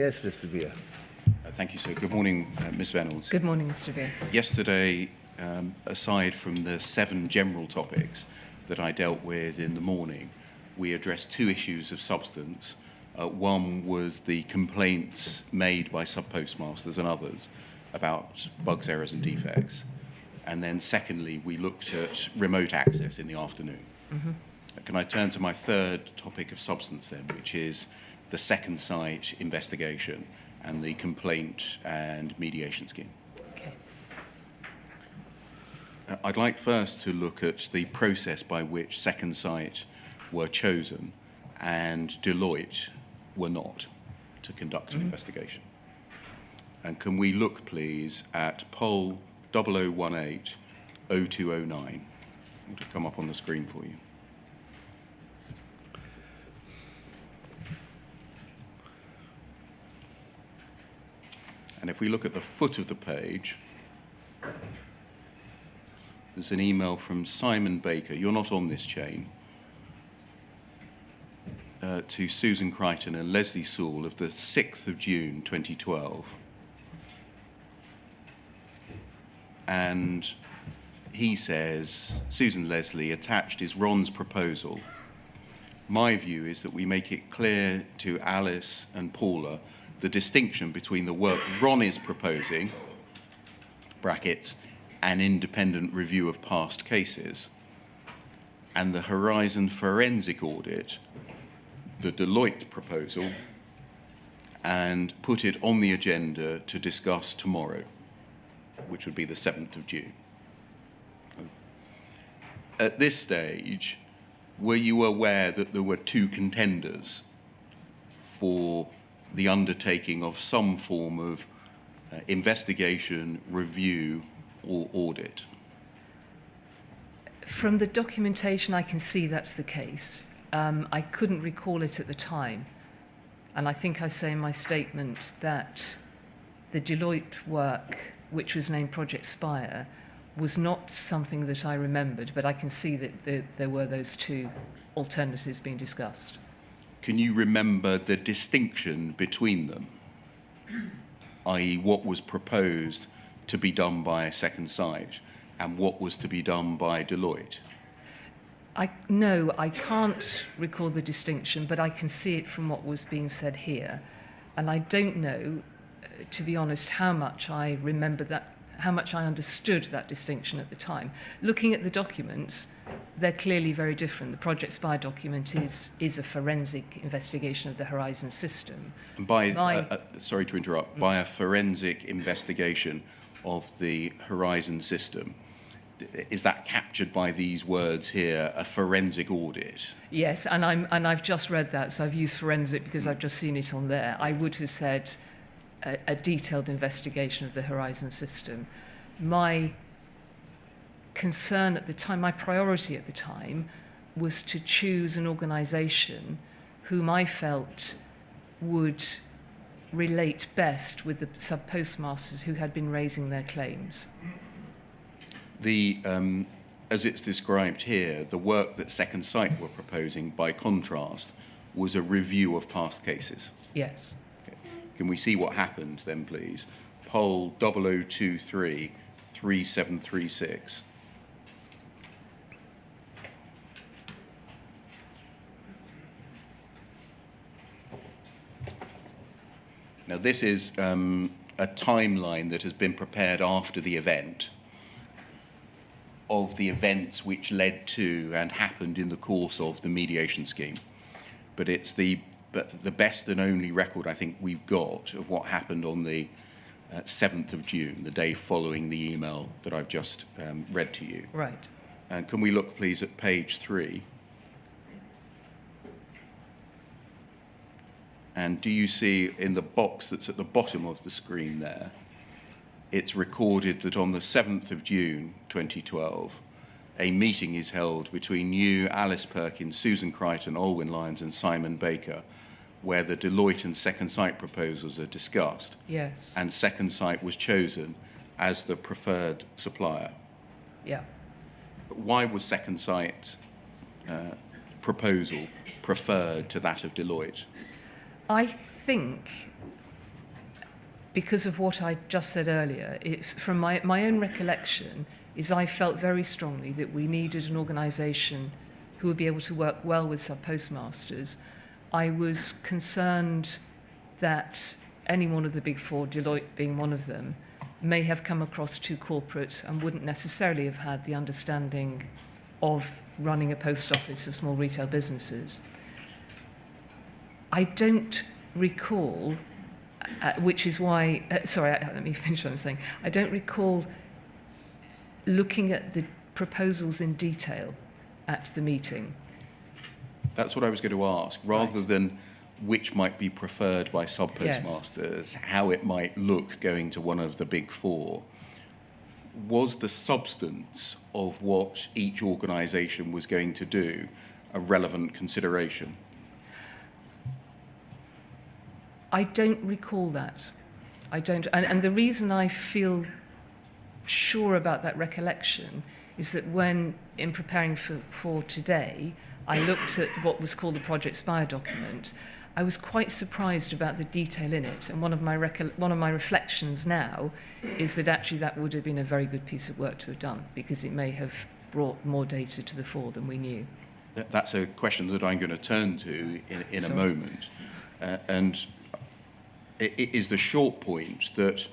Yes, Mr. Beer. Thank you, sir. Good morning, Ms. Vennells. Good morning, Mr. Beer. Yesterday, aside from the 7 general topics that I dealt with in the morning, we addressed 2 issues of substance. One was the complaints made by subpostmasters and others about bugs, errors and defects. And then secondly, we looked at remote access in the afternoon. Mm-hmm. Can I turn to my 3rd topic of substance then, which is the second site investigation and the complaint and mediation scheme? Okay. I'd like first to look at the process by which second site were chosen and Deloitte were not to conduct an investigation. And can we look, please, at poll 0018 0209? It'll come up on the screen for you. And if we look at the foot of the page, there's an email from Simon Baker, you're not on this chain, to Susan Crichton and Leslie Sewell of the 6th of June 2012. And he says, Susan Leslie, attached is Ron's proposal. My view is that we make it clear to Alice and Paula the distinction between the work Ron is proposing, brackets, an independent review of past cases, and the Horizon forensic audit, the Deloitte proposal, and put it on the agenda to discuss tomorrow, which would be the 7th of June. At this stage, were you aware that there were 2 contenders for the undertaking of some form of investigation, review, or audit? From the documentation, I can see that's the case. I couldn't recall it at the time. And I think I say in my statement that the Deloitte work, which was named Project Spire, was not something that I remembered, but I can see that there were those 2 alternatives being discussed. Can you remember the distinction between them, i.e. what was proposed to be done by a second site and what was to be done by Deloitte? No, I can't recall the distinction, but I can see it from what was being said here. And I don't know, to be honest, how much I remember that, how much I understood that distinction at the time. Looking at the documents, they're clearly very different. The Project Spire document is a forensic investigation of the Horizon system. And by, sorry to interrupt, by a forensic investigation of the Horizon system, is that captured by these words here, a forensic audit? Yes, and I've just read that, so I've used forensic because I've just seen it on there. I would have said a detailed investigation of the Horizon system. My concern at the time, my priority at the time, was to choose an organisation whom I felt would relate best with the sub-postmasters who had been raising their claims. As it's described here, the work that Second Sight were proposing, by contrast, was a review of past cases. Yes. Okay. Can we see what happened then, please? Poll 0023 3736. Now, this is a timeline that has been prepared after the event, of the events which led to and happened in the course of the mediation scheme. But it's the best and only record I think we've got of what happened on the 7th of June, the day following the email that I've just read to you. Right. And can we look, please, at page 3? And do you see in the box that's at the bottom of the screen there, it's recorded that on the 7th of June 2012, a meeting is held between you, Alice Perkins, Susan Crichton, Olwyn Lyons and Simon Baker, where the Deloitte and Second Sight proposals are discussed. Yes. And Second Sight was chosen as the preferred supplier. Yeah. Why was Second Sight proposal preferred to that of Deloitte? I think because of what I just said earlier, from my own recollection, is I felt very strongly that we needed an organisation who would be able to work well with subpostmasters. I was concerned that any one of the big four, Deloitte being one of them, may have come across too corporate and wouldn't necessarily have had the understanding of running a post office of small retail businesses. I don't recall, which is why, let me finish what I'm saying. I don't recall looking at the proposals in detail at the meeting. That's what I was going to ask. Rather Right. than which might be preferred by subpostmasters, how it might look going to one of the big four, was the substance of what each organisation was going to do a relevant consideration? I don't recall that. I don't, and the reason I feel sure about that recollection is that when, in preparing for today, I looked at what was called the Project Spire document, I was quite surprised about the detail in it. And one of my reflections now is that actually that would have been a very good piece of work to have done, because it may have brought more data to the fore than we knew. That's a question that I'm going to turn to in a moment. And it is the short point that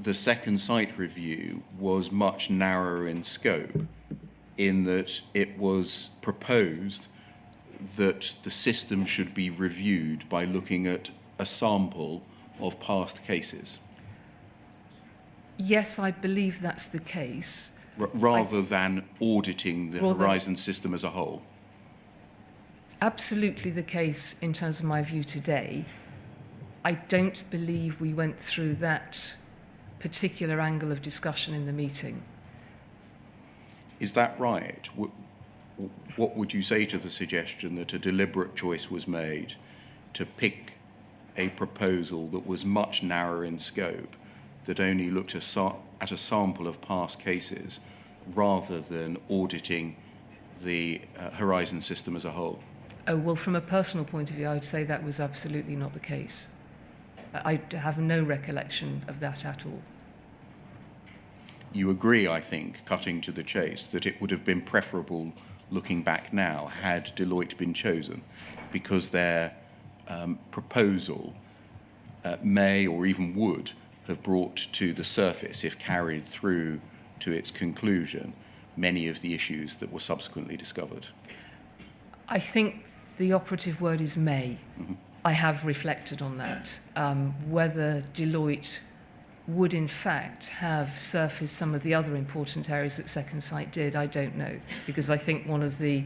the second site review was much narrower in scope, in that it was proposed that the system should be reviewed by looking at a sample of past cases. Yes, I believe that's the case. Rather than auditing the Horizon system as a whole. Absolutely the case in terms of my view today. I don't believe we went through that particular angle of discussion in the meeting. Is that right? What would you say to the suggestion that a deliberate choice was made to pick a proposal that was much narrower in scope, that only looked at a sample of past cases, rather than auditing the Horizon system as a whole? Oh, well, from a personal point of view, I would say that was absolutely not the case. I have no recollection of that at all. You agree, I think, cutting to the chase, that it would have been preferable, looking back now, had Deloitte been chosen, because their proposal may or even would have brought to the surface, if carried through to its conclusion, many of the issues that were subsequently discovered. I think the operative word is may. Mm-hmm. I have reflected on that. Whether Deloitte would in fact have surfaced some of the other important areas that Second Sight did, I don't know, because I think one of the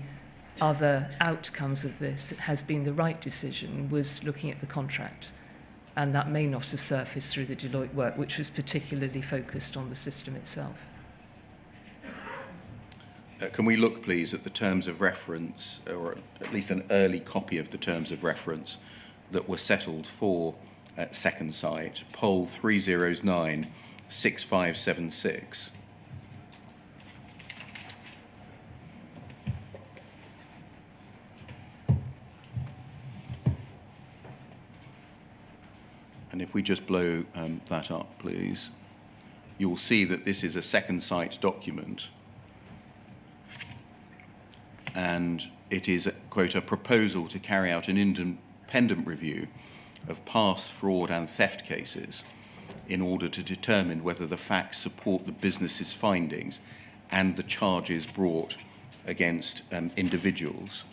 other outcomes of this has been the right decision was looking at the contract, and that may not have surfaced through the Deloitte work, which was particularly focused on the system itself. Can we look, please, at the terms of reference, or at least an early copy of the terms of reference that were settled for Second Sight, poll 309-6576. And if we just blow that up, please, you'll see that this is a Second Sight document, and it is, quote, a proposal to carry out an independent review of past fraud and theft cases in order to determine whether the facts support the business's findings and the charges brought against individuals.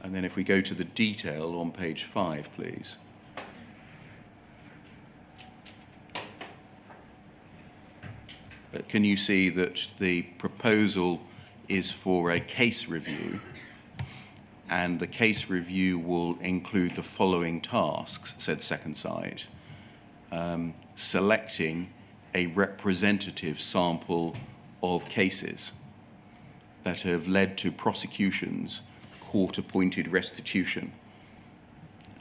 And then if we go to the detail on page 5, please. Can you see that the proposal is for a case review, and the case review will include the following tasks, said Second Sight: selecting a representative sample of cases that have led to prosecutions, court-appointed restitution.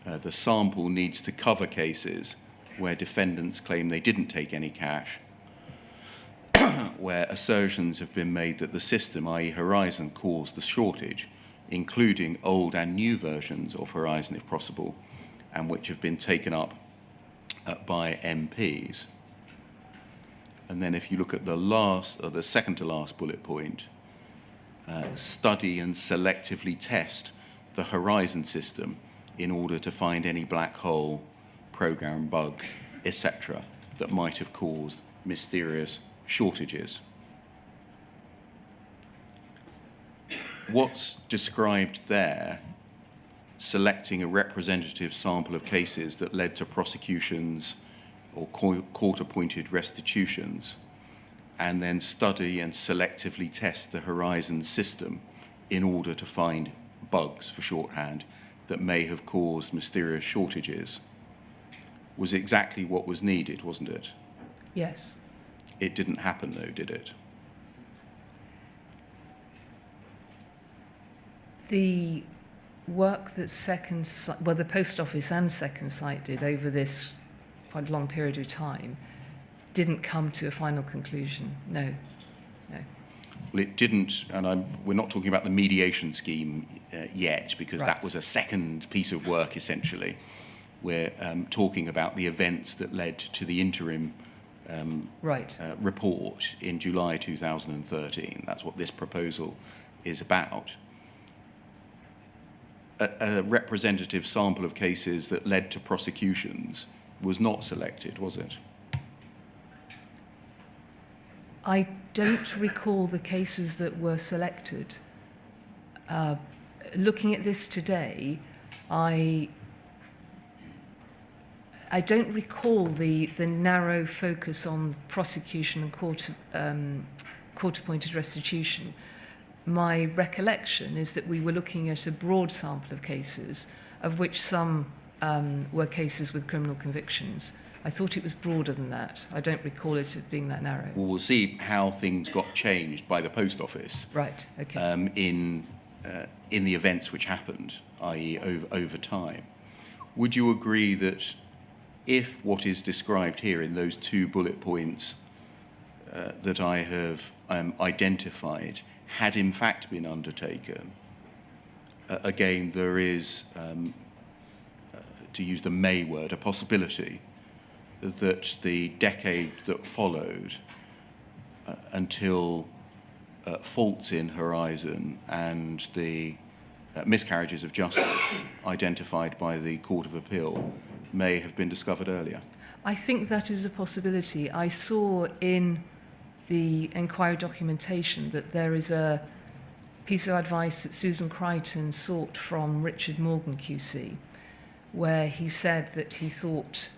The sample needs to cover cases where defendants claim they didn't take any cash, where assertions have been made that the system, i.e. Horizon, caused the shortage, including old and new versions of Horizon if possible, and which have been taken up by MPs. And then if you look at the second to last bullet point, study and selectively test the Horizon system in order to find any black hole, program bug, etc., that might have caused mysterious shortages. What's described there, selecting a representative sample of cases that led to prosecutions or court-appointed restitutions, and then study and selectively test the Horizon system in order to find bugs, for shorthand, that may have caused mysterious shortages, was exactly what was needed, wasn't it? Yes. It didn't happen, though, did it? The work that the Post Office and Second Sight did over this quite long period of time didn't come to a final conclusion. No. Well, it didn't, and we're not talking about the mediation scheme yet, because Right. that was a second piece of work, essentially. We're talking about the events that led to the interim Right. report in July 2013. That's what this proposal is about. A representative sample of cases that led to prosecutions was not selected, was it? I don't recall the cases that were selected. Looking at this today, I don't recall the narrow focus on prosecution and court-appointed restitution. My recollection is that we were looking at a broad sample of cases, of which some were cases with criminal convictions. I thought it was broader than that. I don't recall it as being that narrow. Well, we'll see how things got changed by the Post Office. Right, okay. In the events which happened, i.e. over time. Would you agree that if what is described here in those 2 bullet points that I have identified had in fact been undertaken, again, there is, to use the may word, a possibility that the decade that followed until faults in Horizon and the miscarriages of justice identified by the Court of Appeal may have been discovered earlier? I think that is a possibility. I saw in the inquiry documentation that there is a piece of advice that Susan Crichton sought from Richard Morgan QC, where he said that he thought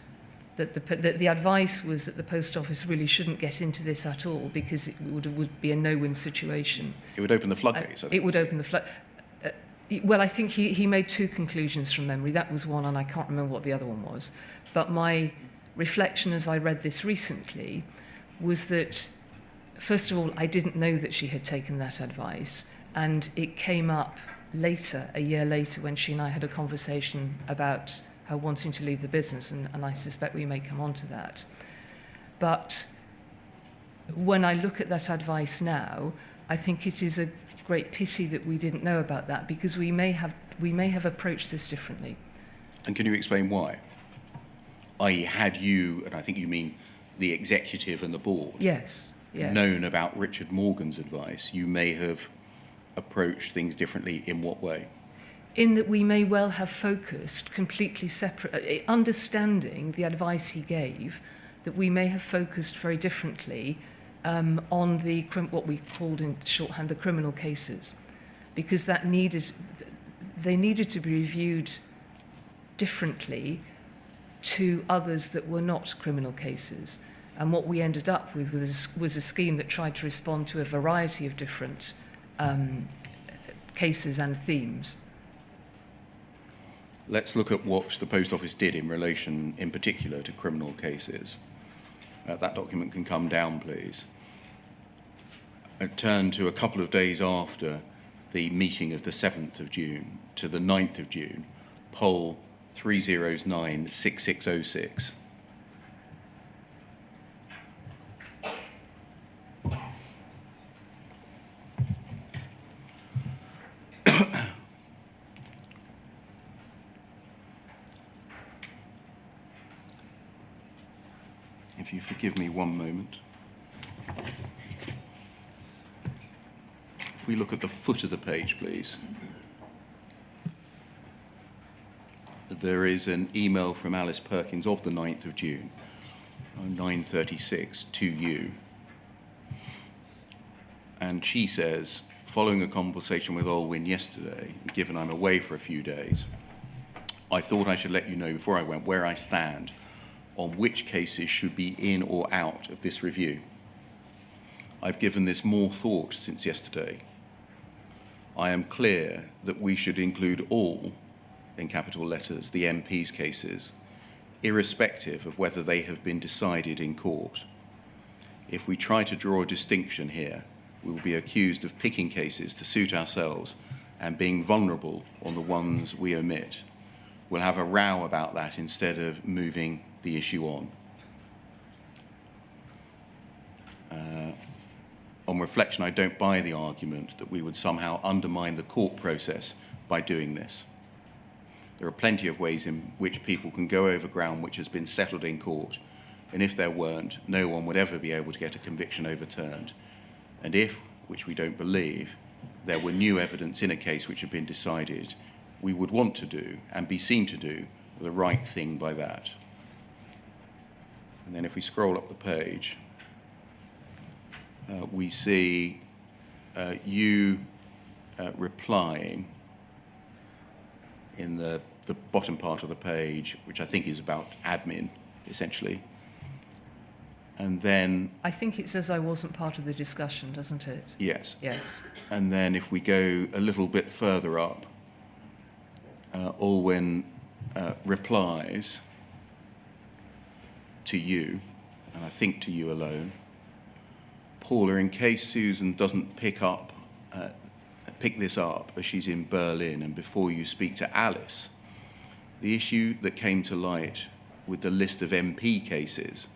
that the advice was that the Post Office really shouldn't get into this at all, because it would be a no-win situation. It would open the floodgates. It would open the flood. Well, I think he made 2 conclusions from memory. That was one, and I can't remember what the other one was. But my reflection as I read this recently was that, first of all, I didn't know that she had taken that advice, and it came up later, a year later, when she and I had a conversation about her wanting to leave the business, and I suspect we may come on to that. But when I look at that advice now, I think it is a great pity that we didn't know about that, because we may have approached this differently. And can you explain why? I.e., had you, and I think you mean the executive and the board, Yes. known about Richard Morgan's advice, you may have approached things differently. In what way? In that we may well have focused completely separate, understanding the advice he gave, that we may have focused very differently on what we called in shorthand the criminal cases, because they needed to be reviewed differently to others that were not criminal cases. And what we ended up with was a scheme that tried to respond to a variety of different cases and themes. Let's look at what the Post Office did in relation, in particular, to criminal cases. That document can come down, please. I turn to a couple of days after the meeting of the 7th of June to the 9th of June, poll 309-6606. if you forgive me one moment. If we look at the foot of the page, please. There is an email from Alice Perkins of the 9th of June, 9:36, to you. And she says, following a conversation with Olwyn yesterday, given I'm away for a few days, I thought I should let you know before I went where I stand on which cases should be in or out of this review. I've given this more thought since yesterday. I am clear that we should include all, in capital letters, the MP's cases, irrespective of whether they have been decided in court. If we try to draw a distinction here, we will be accused of picking cases to suit ourselves and being vulnerable on the ones we omit. We'll have a row about that instead of moving the issue on. On reflection, I don't buy the argument that we would somehow undermine the court process by doing this. There are plenty of ways in which people can go over ground which has been settled in court, and if there weren't, no one would ever be able to get a conviction overturned. And if, which we don't believe, there were new evidence in a case which had been decided, we would want to do and be seen to do the right thing by that. And then if we scroll up the page, we see you replying in the bottom part of the page, which I think is about admin, essentially. And then... I think it says I wasn't part of the discussion, doesn't it? Yes. Yes. And then if we go a little bit further up, Olwyn replies to you, and I think to you alone, Paula, in case Susan doesn't pick this up as she's in Berlin and before you speak to Alice, the issue that came to light with the list of MP cases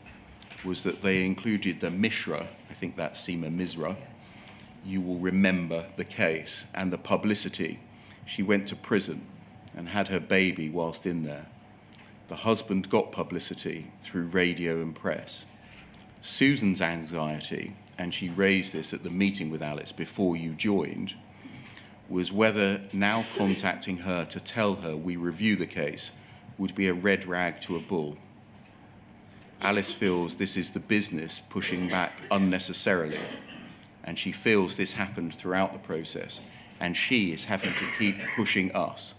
was that they included the Mishra, I think that's Seema Misra, you will remember the case, and the publicity. She went to prison and had her baby whilst in there. The husband got publicity through radio and press. Susan's anxiety, and she raised this at the meeting with Alice before you joined, was whether now contacting her to tell her we review the case would be a red rag to a bull. Alice feels this is the business pushing back unnecessarily, and she feels this happened throughout the process, and she is having to keep pushing us.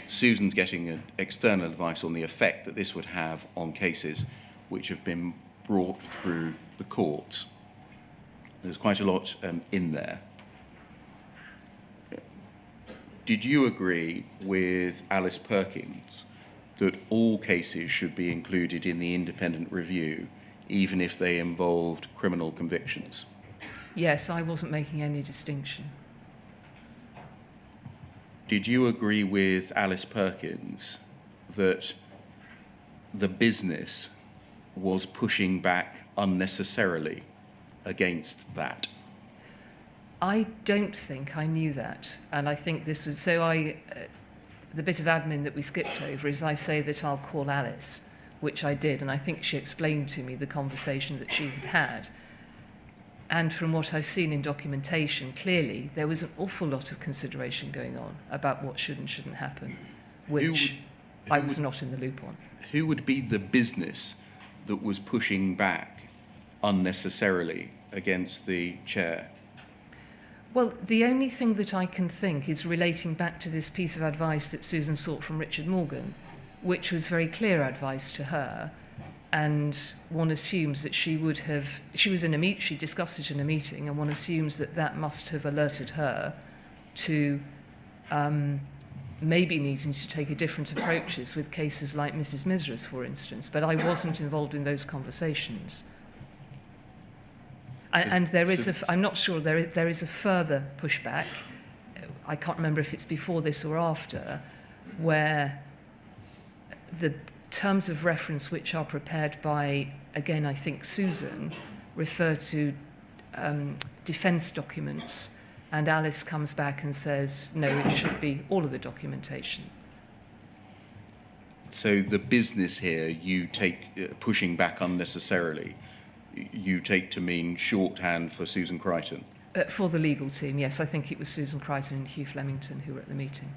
Susan's getting external advice on the effect that this would have on cases which have been brought through the courts. There's quite a lot in there. Did you agree with Alice Perkins that all cases should be included in the independent review, even if they involved criminal convictions? Yes, I wasn't making any distinction. Did you agree with Alice Perkins that the business was pushing back unnecessarily against that? I don't think I knew that, and I think this was the bit of admin that we skipped over is I say that I'll call Alice, which I did, and I think she explained to me the conversation that she had had. And from what I've seen in documentation, clearly there was an awful lot of consideration going on about what should and shouldn't happen, which I was not in the loop on. Who would be the business that was pushing back unnecessarily against the chair? Well, the only thing that I can think is relating back to this piece of advice that Susan sought from Richard Morgan, which was very clear advice to her, and one assumes that she discussed it in a meeting, and one assumes that that must have alerted her to maybe needing to take different approaches with cases like Mrs. Misra's, for instance, but I wasn't involved in those conversations. And there is I'm not sure, there is a further pushback, I can't remember if it's before this or after, where the terms of reference which are prepared by, again, I think Susan, refer to defence documents, and Alice comes back and says, no, it should be all of the documentation. So the business here, you take pushing back unnecessarily, you take to mean shorthand for Susan Crichton? For the legal team, yes. I think it was Susan Crichton and Hugh Flemington who were at the meeting.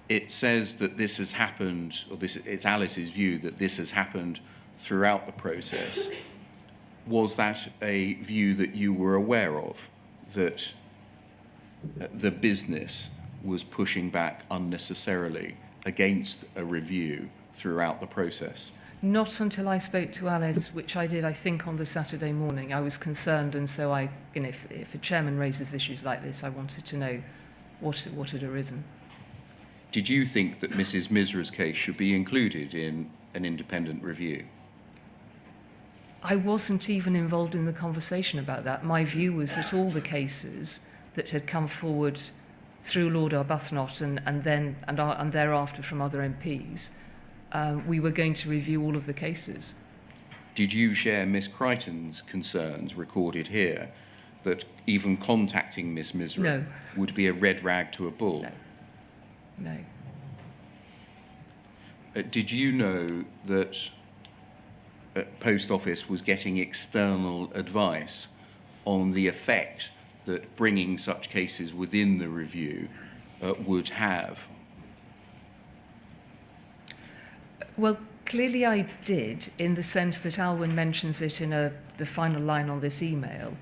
It says that this has happened, or it's Alice's view that this has happened throughout the process. Was that a view that you were aware of, that the business was pushing back unnecessarily against a review throughout the process? Not until I spoke to Alice, which I did, I think, on the Saturday morning. I was concerned, and so if a chairman raises issues like this, I wanted to know what had arisen. Did you think that Mrs. Misra's case should be included in an independent review? I wasn't even involved in the conversation about that. My view was that all the cases that had come forward through Lord Arbuthnot and thereafter from other MPs, we were going to review all of the cases. Did you share Miss Crichton's concerns recorded here that even contacting Miss Misra would be a red rag to a bull? No. Did you know that Post Office was getting external advice on the effect that bringing such cases within the review would have? Well, clearly I did, in the sense that Alwyn mentions it in the final line on this email.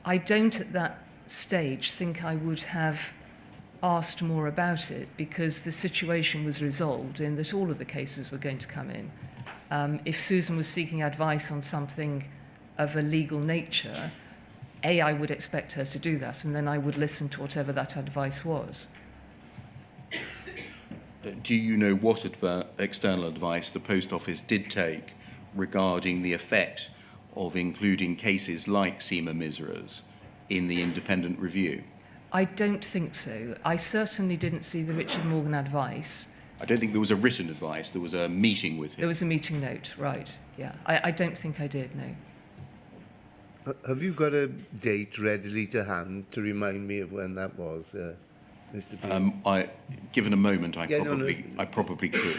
I don't at that stage think I would have asked more about it, because the situation was resolved in that all of the cases were going to come in. If Susan was seeking advice on something of a legal nature, I would expect her to do that, and then I would listen to whatever that advice was. Do you know what external advice the Post Office did take regarding the effect of including cases like Seema Misra's in the independent review? I don't think so. I certainly didn't see the Richard Morgan advice. I don't think there was a written advice. There was a meeting with him. There was a meeting note, right, yeah. I don't think I did, no. Have you got a date readily to hand to remind me of when that was, Mr. Payne? Given a moment, I No. probably could.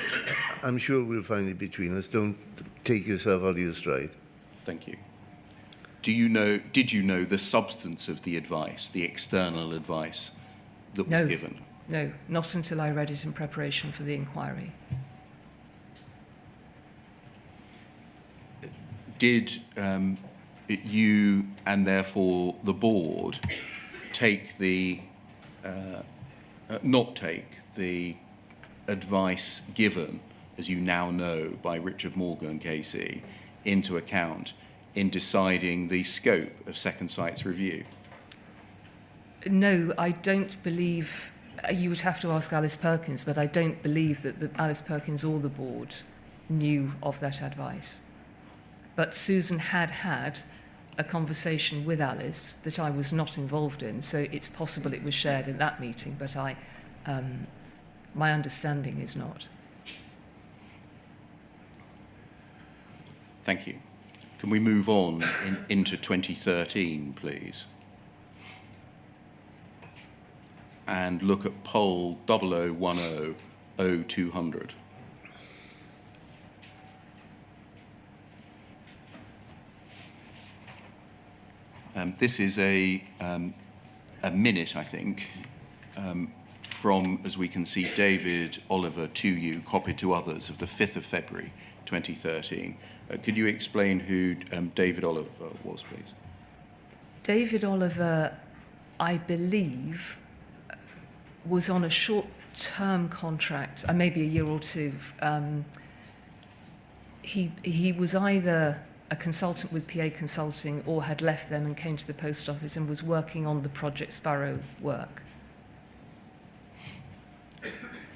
I'm sure we'll find it between us. Don't take yourself out of your stride. Thank you. Did you know the substance of the advice, the external advice that was given? No, not until I read it in preparation for the inquiry. Did you and therefore the board take the not take the advice given, as you now know, by Richard Morgan KC into account in deciding the scope of Second Sight's review? No, I don't believe. You would have to ask Alice Perkins, but I don't believe that Alice Perkins or the board knew of that advice. But Susan had a conversation with Alice that I was not involved in, so it's possible it was shared in that meeting, but my understanding is not. Thank you. Can we move on into 2013, please? And look at poll 0010-0200. This is a minute, I think, from, as we can see, David Oliver to you, copied to others, of the 5th of February 2013. Could you explain who David Oliver was, please? David Oliver, I believe, was on a short-term contract, maybe a year or two. He was either a consultant with PA Consulting or had left them and came to the Post Office and was working on the Project Sparrow work.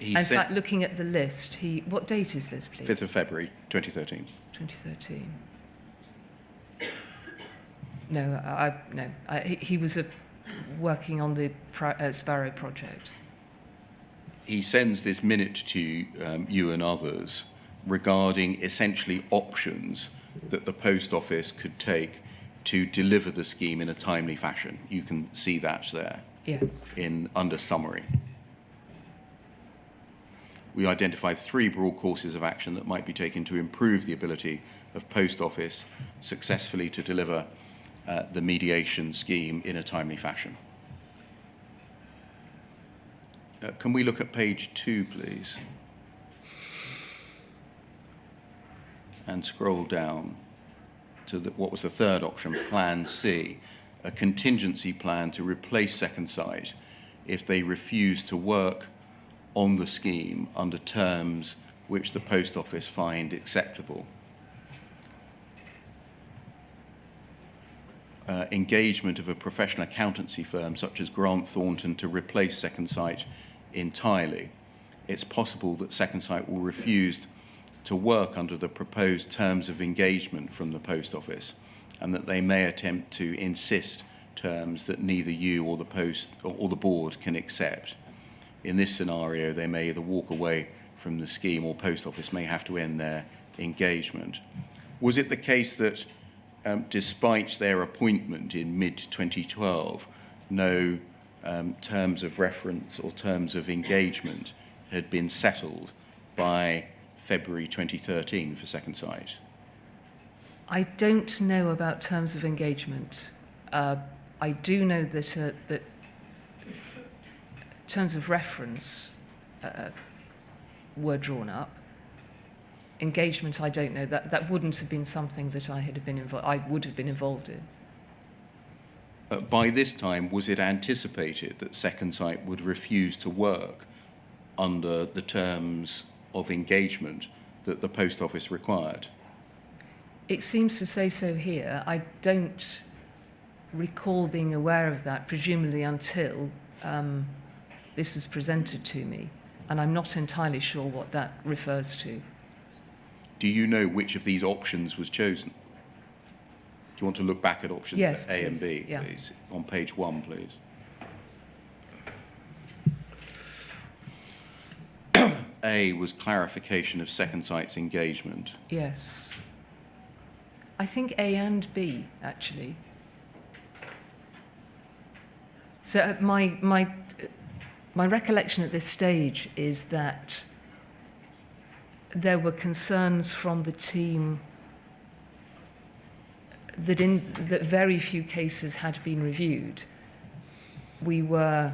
In fact, looking at the list, what date is this, please? 5th of February 2013. 2013. No, he was working on the Sparrow project. He sends this minute to you and others regarding essentially options that the Post Office could take to deliver the scheme in a timely fashion. You can see that there. Yes. Under summary. we identified 3 broad courses of action that might be taken to improve the ability of Post Office successfully to deliver the mediation scheme in a timely fashion. Can we look at page 2, please? And scroll down to what was the third option, Plan C, a contingency plan to replace Second Sight if they refuse to work on the scheme under terms which the Post Office find acceptable. Engagement of a professional accountancy firm such as Grant Thornton to replace Second Sight entirely. It's possible that Second Sight will refuse to work under the proposed terms of engagement from the Post Office, and that they may attempt to insist terms that neither you or the Post or the board can accept. In this scenario, they may either walk away from the scheme or Post Office may have to end their engagement. Was it the case that despite their appointment in mid-2012, no terms of reference or terms of engagement had been settled by February 2013 for Second Sight? I don't know about terms of engagement. I do know that that terms of reference were drawn up. Engagement, I don't know. That wouldn't have been something that I would have been involved in. By this time, was it anticipated that Second Sight would refuse to work under the terms of engagement that the Post Office required? It seems to say so here. I don't recall being aware of that, presumably until this was presented to me, and I'm not entirely sure what that refers to. Do you know which of these options was chosen? Do you want to look back at options yes, A and B, yeah. please? On page 1, please. A was clarification of Second Sight's engagement. Yes. I think A and B, actually. So my recollection at this stage is that there were concerns from the team that very few cases had been reviewed. The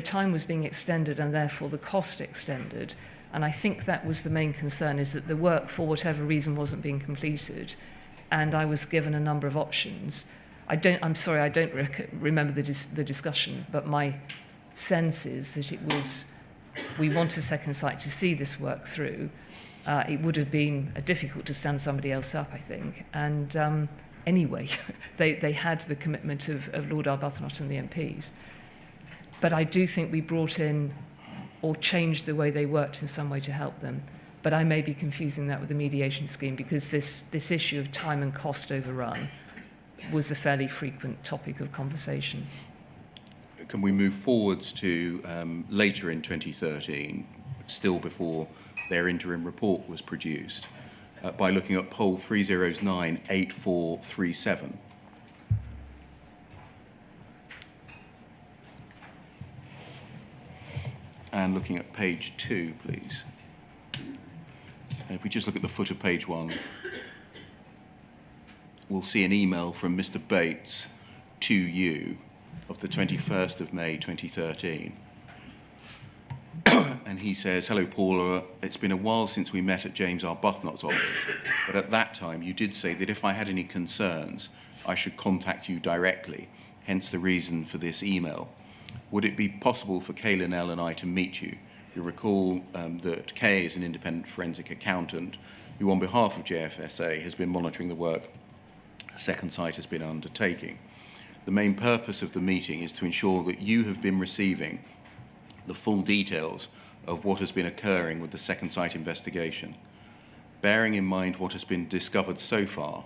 time was being extended and therefore the cost extended. And I think that was the main concern, is that the work, for whatever reason, wasn't being completed. And I was given a number of options. I'm sorry, I don't remember the discussion, but my sense is that it was, we want a Second Sight to see this work through. It would have been difficult to stand somebody else up, I think. And anyway, they had the commitment of Lord Arbuthnot and the MPs. But I do think we brought in or changed the way they worked in some way to help them. But I may be confusing that with the mediation scheme, because this issue of time and cost overrun was a fairly frequent topic of conversation. Can we move forwards to later in 2013, still before their interim report was produced, by looking at poll 3098437. And looking at page 2, please. And if we just look at the foot of page 1, we'll see an email from Mr. Bates to you of the 21st of May 2013. And he says, "Hello, Paula. It's been a while since we met at James Arbuthnot's office, but at that time you did say that if I had any concerns, I should contact you directly, hence the reason for this email. Would it be possible for Kay Linnell and I to meet you? You recall that Kay is an independent forensic accountant who, on behalf of JFSA, has been monitoring the work Second Sight has been undertaking. The main purpose of the meeting is to ensure that you have been receiving the full details of what has been occurring with the Second Sight investigation. Bearing in mind what has been discovered so far,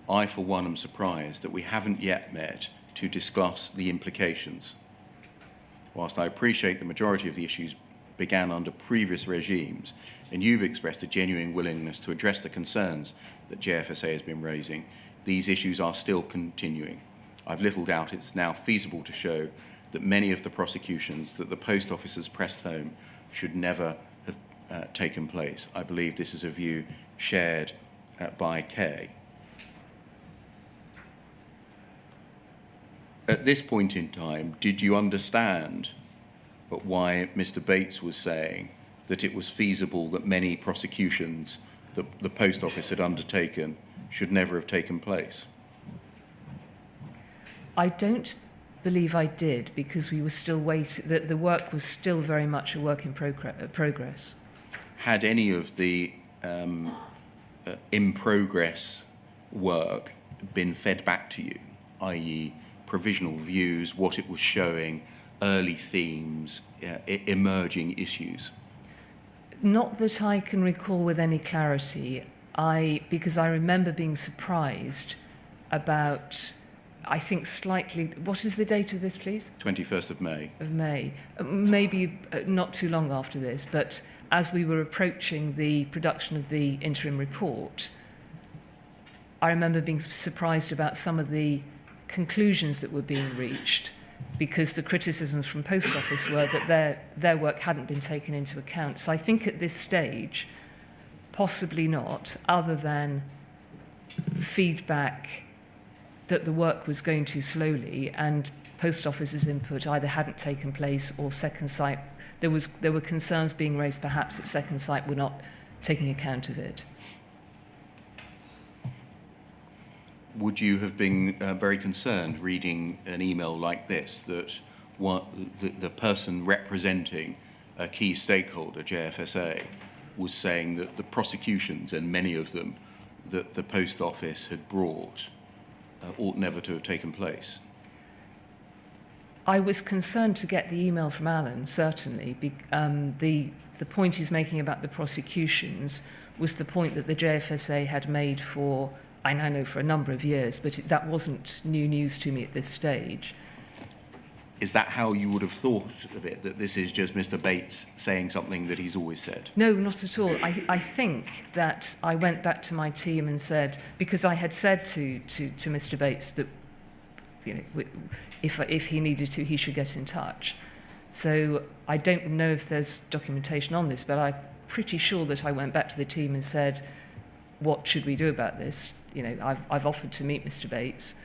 I, for one, am surprised that we haven't yet met to discuss the implications. Whilst I appreciate the majority of the issues began under previous regimes, and you've expressed a genuine willingness to address the concerns that JFSA has been raising, these issues are still continuing. I've little doubt it's now feasible to show that many of the prosecutions that the post office has pressed home should never have taken place. I believe this is a view shared by Kay. At this point in time, did you understand why Mr. Bates was saying that it was feasible that many prosecutions that the post office had undertaken should never have taken place? I don't believe I did, because we were still waiting. The work was still very much a work in progress. Had any of the in progress work been fed back to you, i.e. provisional views, what it was showing, early themes, emerging issues? Not that I can recall with any clarity, because I remember being surprised about, I think slightly, what is the date of this, please? 21st of May. Of May. Maybe not too long after this, but as we were approaching the production of the interim report, I remember being surprised about some of the conclusions that were being reached, because the criticisms from Post Office were that their work hadn't been taken into account. So I think at this stage, possibly not, other than feedback that the work was going too slowly and Post Office's input either hadn't taken place or Second Sight, there were concerns being raised perhaps that Second Sight were not taking account of it. Would you have been very concerned reading an email like this, that the person representing a key stakeholder, JFSA, was saying that the prosecutions, and many of them that the Post Office had brought, ought never to have taken place? I was concerned to get the email from Alan, certainly. The point he's making about the prosecutions was the point that the JFSA had made for, I now know, for a number of years, but that wasn't new news to me at this stage. Is that how you would have thought of it, that this is just Mr. Bates saying something that he's always said? No, not at all. I think that I went back to my team and said, because I had said to Mr. Bates that, you know, if he needed to, he should get in touch. So I don't know if there's documentation on this, but I'm pretty sure that I went back to the team and said, what should we do about this? You know, I've offered to meet Mr. Bates.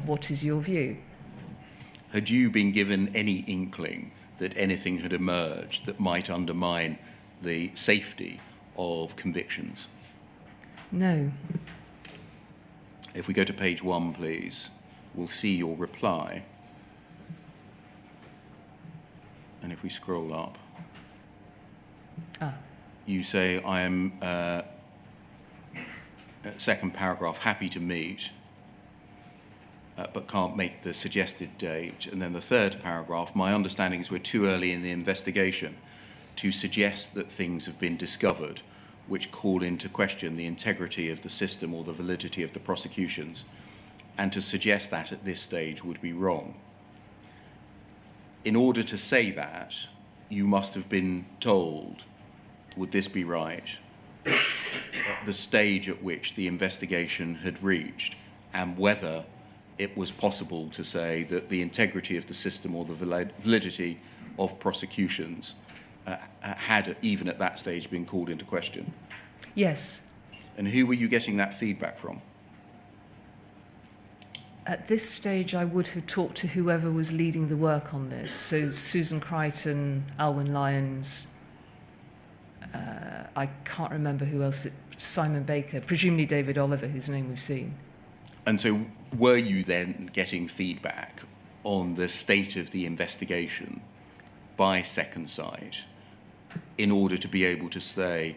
What is your view? Had you been given any inkling that anything had emerged that might undermine the safety of convictions? No. If we go to page 1, please, we'll see your reply. And if we scroll up, you say, I am, second paragraph, happy to meet, but can't make the suggested date. And then the third paragraph, my understanding is we're too early in the investigation to suggest that things have been discovered which call into question the integrity of the system or the validity of the prosecutions, and to suggest that at this stage would be wrong. In order to say that, you must have been told, would this be right, the stage at which the investigation had reached, and whether it was possible to say that the integrity of the system or the validity of prosecutions had, even at that stage, been called into question. Yes. And who were you getting that feedback from? At this stage, I would have talked to whoever was leading the work on this. So Susan Crichton, Alwyn Lyons, I can't remember who else, Simon Baker, presumably David Oliver, whose name we've seen. And so were you then getting feedback on the state of the investigation by Second Sight in order to be able to say,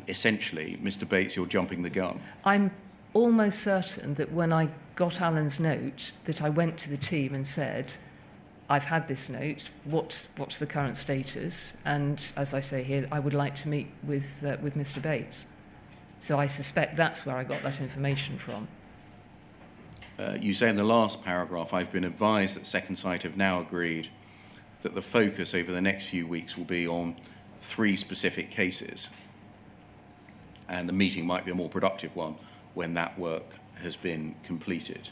essentially, Mr. Bates, you're jumping the gun? I'm almost certain that when I got Alan's note, that I went to the team and said, I've had this note, what's the current status? And as I say here, I would like to meet with Mr. Bates. So I suspect that's where I got that information from. You say in the last paragraph, I've been advised that Second Sight have now agreed that the focus over the next few weeks will be on 3 specific cases, and the meeting might be a more productive one when that work has been completed.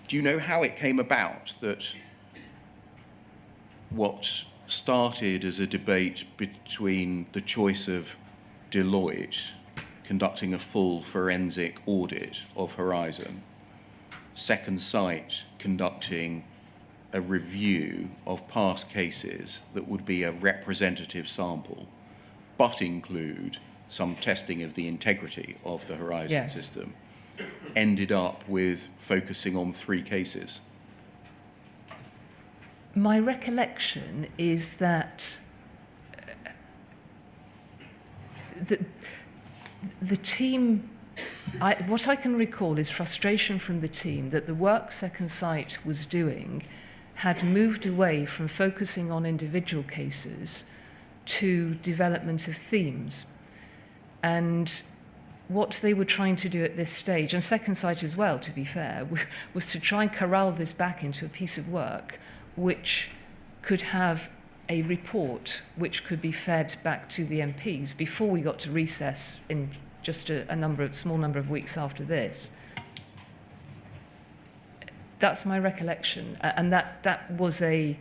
Do you know how it came about that what started as a debate between the choice of Deloitte conducting a full forensic audit of Horizon, Second Sight conducting a review of past cases that would be a representative sample, but include some testing of the integrity of the Horizon system, ended up with focusing on 3 cases? My recollection is that the team, what I can recall is frustration from the team that the work Second Sight was doing had moved away from focusing on individual cases to development of themes. And what they were trying to do at this stage, and Second Sight as well, to be fair, was to try and corral this back into a piece of work which could have a report which could be fed back to the MPs before we got to recess in just a small number of weeks after this. That's my recollection, and that was to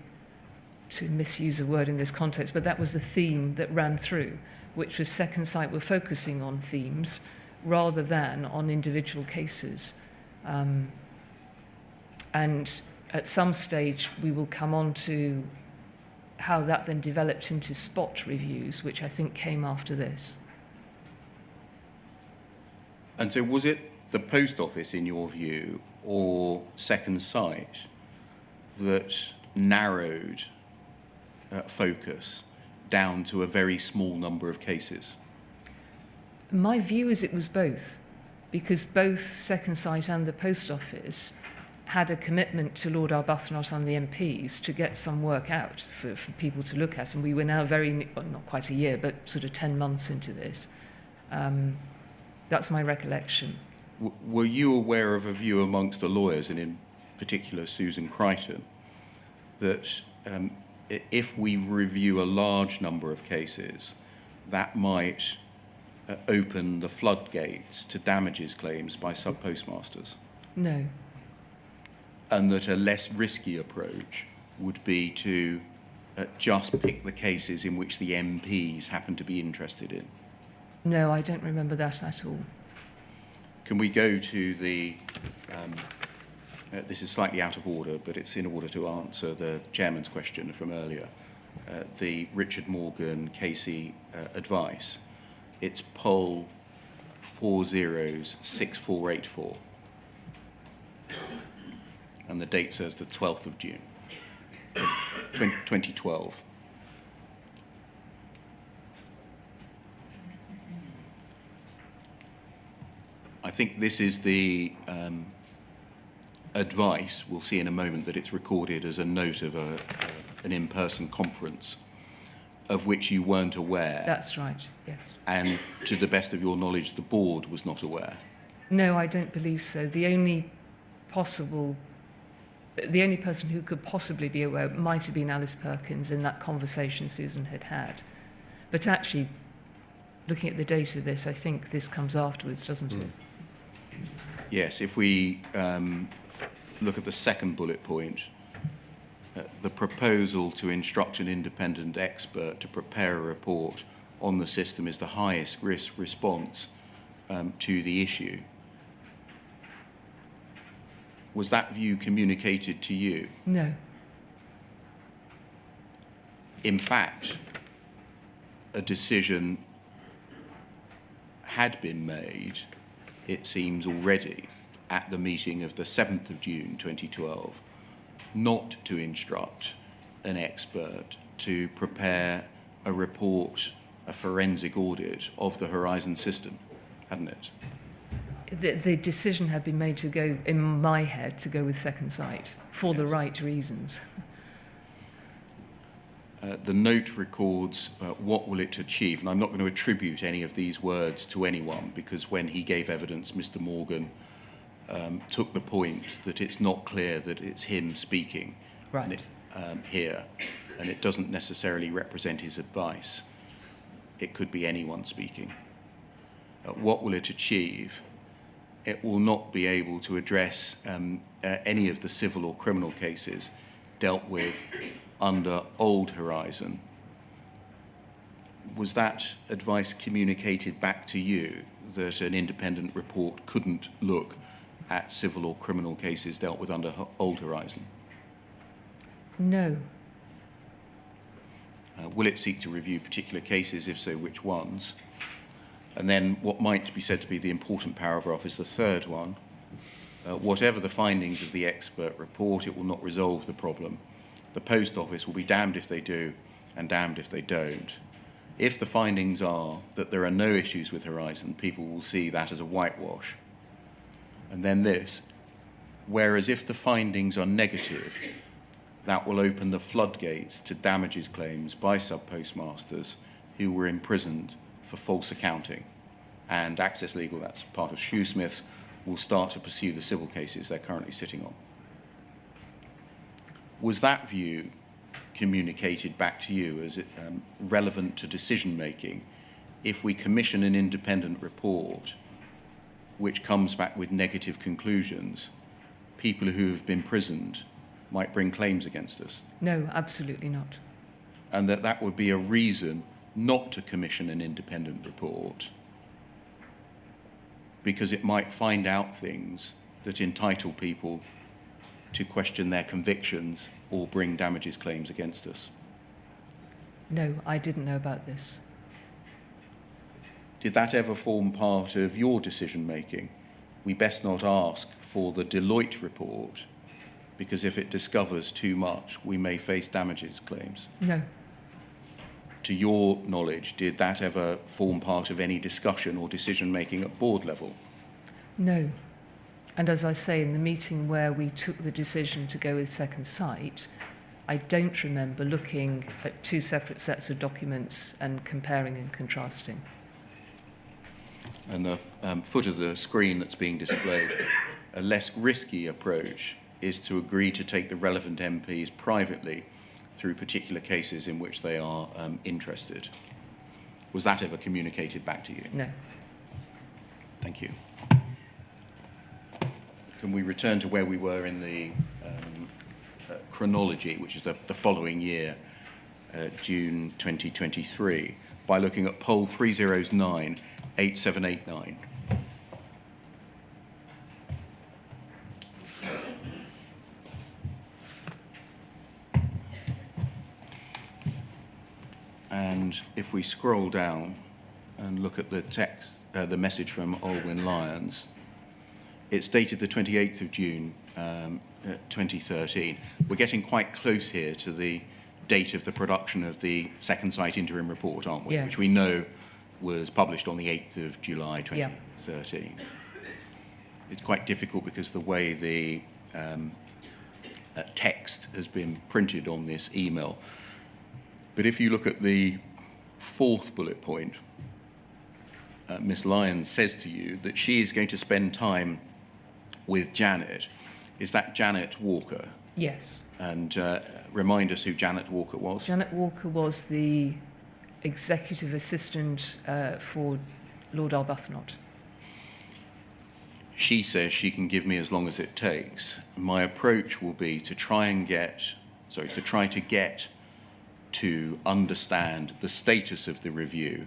misuse a word in this context, but that was the theme that ran through, which was Second Sight were focusing on themes rather than on individual cases. And at some stage, we will come on to how that then developed into spot reviews, which I think came after this. And so was it the Post Office, in your view, or Second Sight that narrowed focus down to a very small number of cases? My view is it was both, because both Second Sight and the Post Office had a commitment to Lord Arbuthnot and the MPs to get some work out for people to look at, and we were now not quite a year, but sort of 10 months into this. That's my recollection. Were you aware of a view amongst the lawyers, and in particular Susan Crichton, that if we review a large number of cases, that might open the floodgates to damages claims by subpostmasters? No. And that a less risky approach would be to just pick the cases in which the MPs happen to be interested in? No, I don't remember that at all. Can we go to the, this is slightly out of order, but it's in order to answer the chairman's question from earlier, the Richard Morgan Casey advice. It's poll 406484. And the date says the 12th of June, 2012. I think this is the advice. We'll see in a moment that it's recorded as a note of an in-person conference of which you weren't aware. That's right, yes. And to the best of your knowledge, the board was not aware. No, I don't believe so. The only person who could possibly be aware might have been Alice Perkins in that conversation Susan had had. But actually, looking at the date of this, I think this comes afterwards, doesn't it? Yes, if we look at the second bullet point, the proposal to instruct an independent expert to prepare a report on the system is the highest risk response to the issue. Was that view communicated to you? No. In fact, a decision had been made, it seems already, at the meeting of the 7th of June 2012, not to instruct an expert to prepare a report, a forensic audit of the Horizon system, hadn't it? The decision had been made to go, in my head, to go with Second Sight for the right reasons. The note records what will it achieve, and I'm not going to attribute any of these words to anyone, because when he gave evidence, Mr. Morgan took the point that it's not clear that it's him speaking here, and it doesn't necessarily represent his advice. It could be anyone speaking. What will it achieve? it will not be able to address any of the civil or criminal cases dealt with under old Horizon. Was that advice communicated back to you, that an independent report couldn't look at civil or criminal cases dealt with under old Horizon? No. Will it seek to review particular cases? If so, which ones? And then what might be said to be the important paragraph is the third one. Whatever the findings of the expert report, it will not resolve the problem. The Post Office will be damned if they do and damned if they don't. If the findings are that there are no issues with Horizon, people will see that as a whitewash. And then this, whereas if the findings are negative, that will open the floodgates to damages claims by subpostmasters who were imprisoned for false accounting. And Access Legal, that's part of Shoesmiths, will start to pursue the civil cases they're currently sitting on. Was that view communicated back to you as relevant to decision making if we commission an independent report which comes back with negative conclusions, people who have been imprisoned might bring claims against us? No, absolutely not. And that would be a reason not to commission an independent report, because it might find out things that entitle people to question their convictions or bring damages claims against us. No, I didn't know about this. Did that ever form part of your decision making? We best not ask for the Deloitte report, because if it discovers too much, we may face damages claims. No. To your knowledge, did that ever form part of any discussion or decision making at board level? No. And as I say, in the meeting where we took the decision to go with Second Sight, I don't remember looking at two separate sets of documents and comparing and contrasting. And the foot of the screen that's being displayed, a less risky approach is to agree to take the relevant MPs privately through particular cases in which they are interested. Was that ever communicated back to you? No. Thank you. Can we return to where we were in the chronology, which is the following year, June 2023, by looking at poll 309 8789. And if we scroll down and look at the text, the message from Olwyn Lyons, it's dated the 28th of June 2013. We're getting quite close here to the date of the production of the Second Sight interim report, aren't we? Yes. Which we know was published on the 8th of July 2013. Yeah. It's quite difficult because the way the text has been printed on this email. But if you look at the fourth bullet point, Miss Lyons says to you that she is going to spend time with Janet. Is that Janet Walker? Yes. And remind us who Janet Walker was. Janet Walker was the executive assistant for Lord Arbuthnot. She says she can give me as long as it takes. My approach will be to try to get to understand the status of the review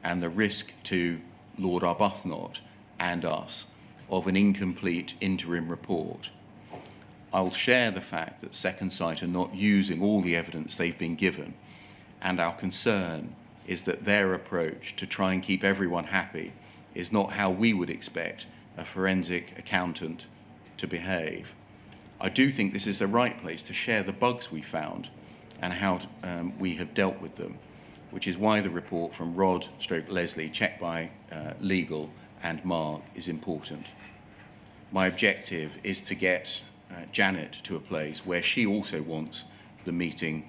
and the risk to Lord Arbuthnot and us of an incomplete interim report. I'll share the fact that Second Sight are not using all the evidence they've been given, and our concern is that their approach to try and keep everyone happy is not how we would expect a forensic accountant to behave. I do think this is the right place to share the bugs we found and how we have dealt with them, which is why the report from Rod/Leslie, checked by Legal and Mark, is important. My objective is to get Janet to a place where she also wants the meeting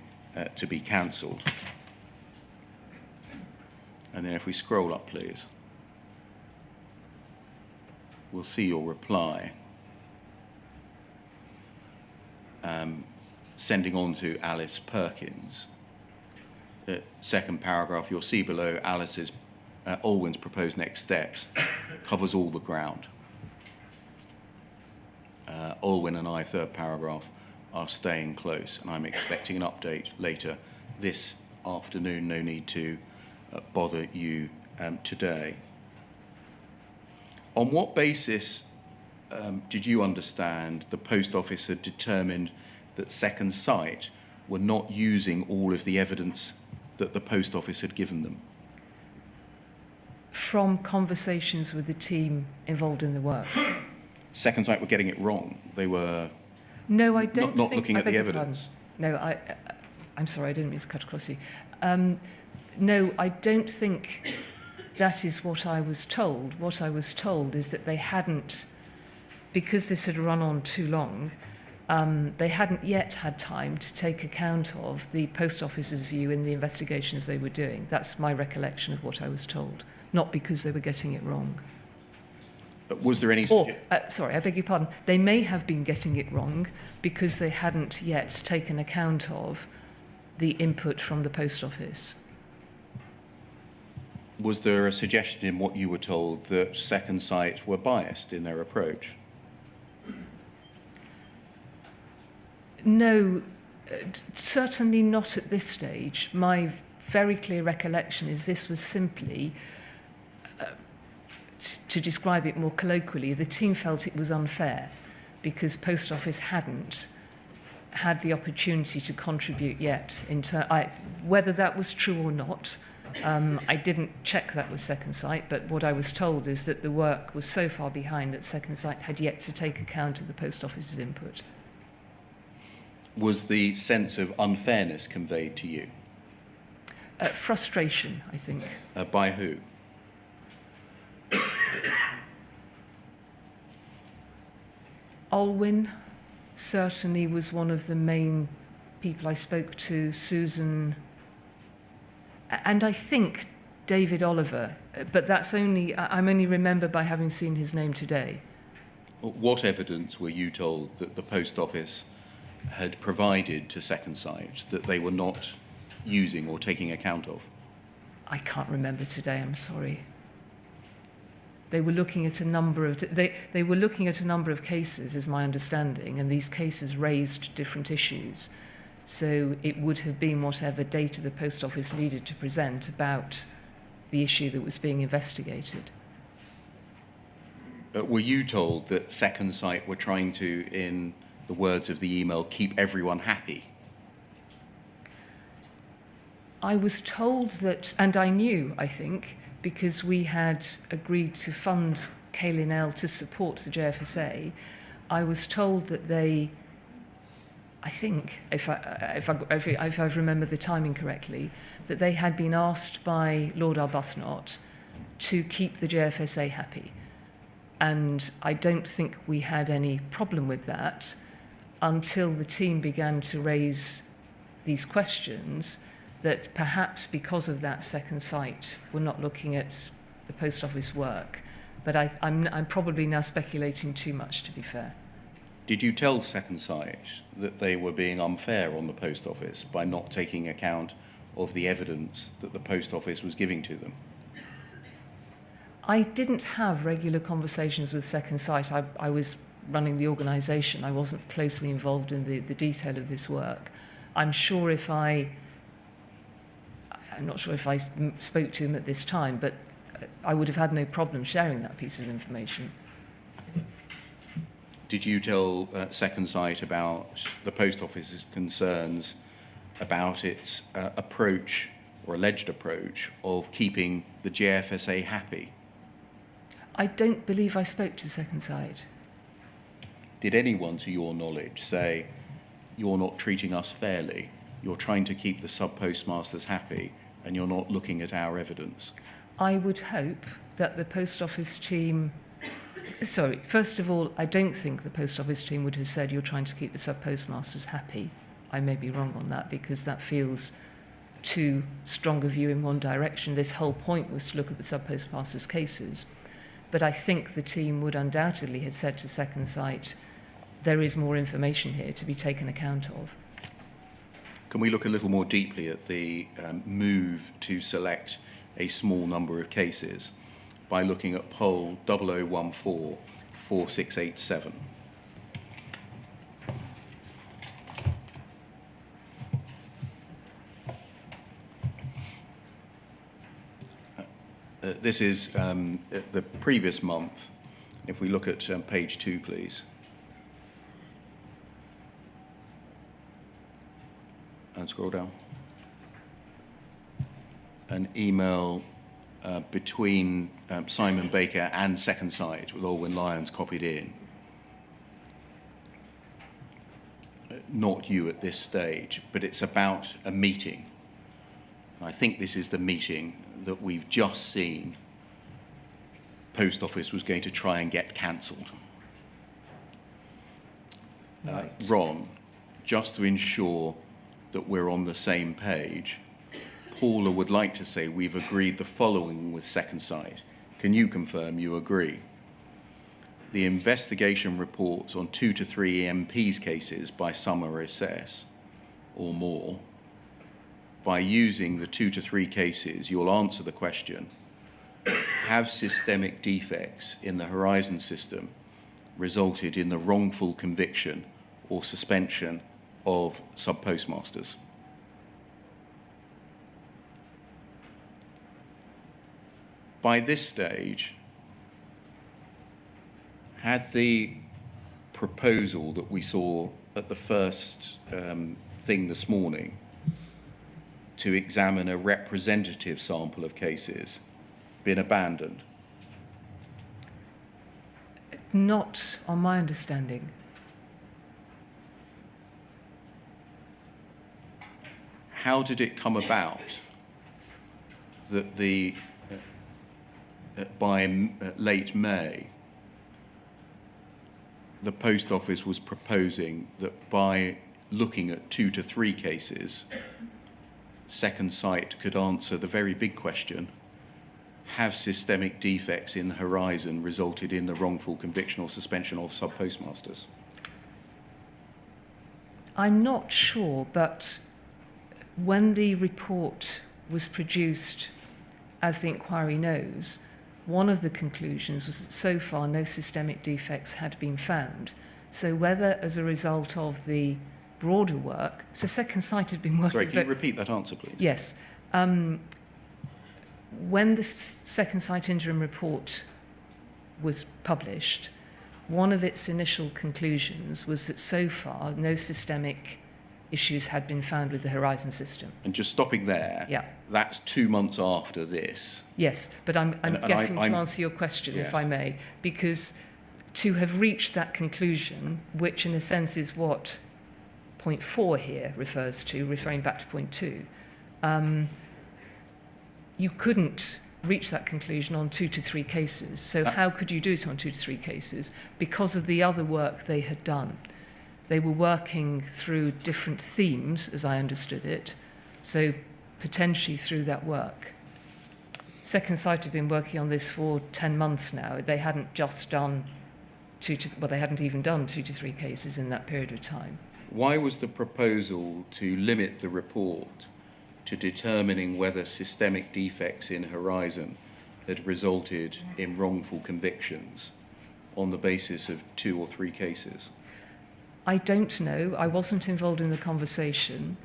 to be cancelled. And then if we scroll up, please, we'll see your reply. Sending on to Alice Perkins. The second paragraph, you'll see below Alice's, Olwyn's proposed next steps, covers all the ground. Olwyn and I, third paragraph, are staying close, and I'm expecting an update later this afternoon. No need to bother you today. On what basis did you understand the Post Office had determined that Second Sight were not using all of the evidence that the Post Office had given them? From conversations with the team involved in the work. Second Sight were getting it wrong. They were No, I don't not think... looking at the evidence. No, I'm sorry, I didn't mean to cut across you. No, I don't think that is what I was told. What I was told is that they hadn't, because this had run on too long, they hadn't yet had time to take account of the Post Office's view in the investigations they were doing. That's my recollection of what I was told, not because they were getting it wrong. But was there any... Sorry, I beg your pardon. They may have been getting it wrong because they hadn't yet taken account of the input from the Post Office. Was there a suggestion in what you were told that Second Sight were biased in their approach? No, certainly not at this stage. My very clear recollection is this was simply, to describe it more colloquially, the team felt it was unfair because Post Office hadn't had the opportunity to contribute yet. Whether that was true or not, I didn't check that with Second Sight, but what I was told is that the work was so far behind that Second Sight had yet to take account of the Post Office's input. Was the sense of unfairness conveyed to you? Frustration, I think. By who? Olwyn certainly was one of the main people I spoke to, Susan, and I think David Oliver, but I'm only remembered by having seen his name today. What evidence were you told that the Post Office had provided to Second Sight that they were not using or taking account of? I can't remember today, I'm sorry. They were looking at a number of they were looking at a number of cases, is my understanding, and these cases raised different issues. So it would have been whatever data the Post Office needed to present about the issue that was being investigated. Were you told that Second Sight were trying to, in the words of the email, keep everyone happy? I was told that, and I knew, I think, because we had agreed to fund Kaylin L to support the JFSA, I was told that they, I think, if I remember the timing correctly, that they had been asked by Lord Arbuthnot to keep the JFSA happy. And I don't think we had any problem with that until the team began to raise these questions that perhaps because of that Second Sight we're not looking at the Post Office work. But I'm probably now speculating too much, to be fair. Did you tell Second Sight that they were being unfair on the Post Office by not taking account of the evidence that the Post Office was giving to them? I didn't have regular conversations with Second Sight. I was running the organisation. I wasn't closely involved in the detail of this work. I'm not sure if I spoke to him at this time, but I would have had no problem sharing that piece of information. Did you tell Second Sight about the Post Office's concerns about its approach, or alleged approach, of keeping the JFSA happy? I don't believe I spoke to Second Sight. Did anyone, to your knowledge, say, you're not treating us fairly, you're trying to keep the sub-postmasters happy, and you're not looking at our evidence? I would hope that the Post Office team... Sorry, first of all, I don't think the Post Office team would have said you're trying to keep the sub-postmasters happy. I may be wrong on that, because that feels too strong a view in one direction. This whole point was to look at the sub-postmasters cases. But I think the team would undoubtedly have said to Second Sight, there is more information here to be taken account of. Can we look a little more deeply at the move to select a small number of cases by looking at poll 0014-4687? This is the previous month. If we look at page 2, please. And scroll down. An email between Simon Baker and Second Sight, with Alwyn Lyons copied in. Not you at this stage, but it's about a meeting. I think this is the meeting that we've just seen Post Office was going to try and get cancelled. Right. Ron, just to ensure that we're on the same page, Paula would like to say we've agreed the following with Second Sight. Can you confirm you agree? The investigation reports on 2 to 3 EMPs cases by summer assess or more. By using the 2 to 3 cases, you'll answer the question, have systemic defects in the Horizon system resulted in the wrongful conviction or suspension of subpostmasters? By this stage, had the proposal that we saw at the first thing this morning to examine a representative sample of cases been abandoned? Not on my understanding. How did it come about that by late May, the Post Office was proposing that by looking at 2 to 3 cases, Second Sight could answer the very big question, have systemic defects in the Horizon resulted in the wrongful conviction or suspension of subpostmasters? I'm not sure, but when the report was produced, as the inquiry knows, one of the conclusions was that so far no systemic defects had been found. So whether as a result of the broader work, so Second Sight had been working... Sorry, can you repeat that answer, please? Yes. When the Second Sight Interim report was published, one of its initial conclusions was that so far no systemic issues had been found with the Horizon system. And just stopping there, Yeah. that's 2 months after this. Yes, but I'm getting to I'm- answer your question, Yes. if I may, because to have reached that conclusion, which in a sense is what point 4 here refers to, referring back to point 2, you couldn't reach that conclusion on 2 to 3 cases. So how could you do it on 2 to 3 cases? Because of the other work they had done. They were working through different themes, as I understood it, so potentially through that work. Second Sight had been working on this for 10 months now. They hadn't just done they hadn't even done 2 to 3 cases in that period of time. Why was the proposal to limit the report to determining whether systemic defects in Horizon had resulted in wrongful convictions on the basis of 2 or 3 cases? I don't know. I wasn't involved in the conversation.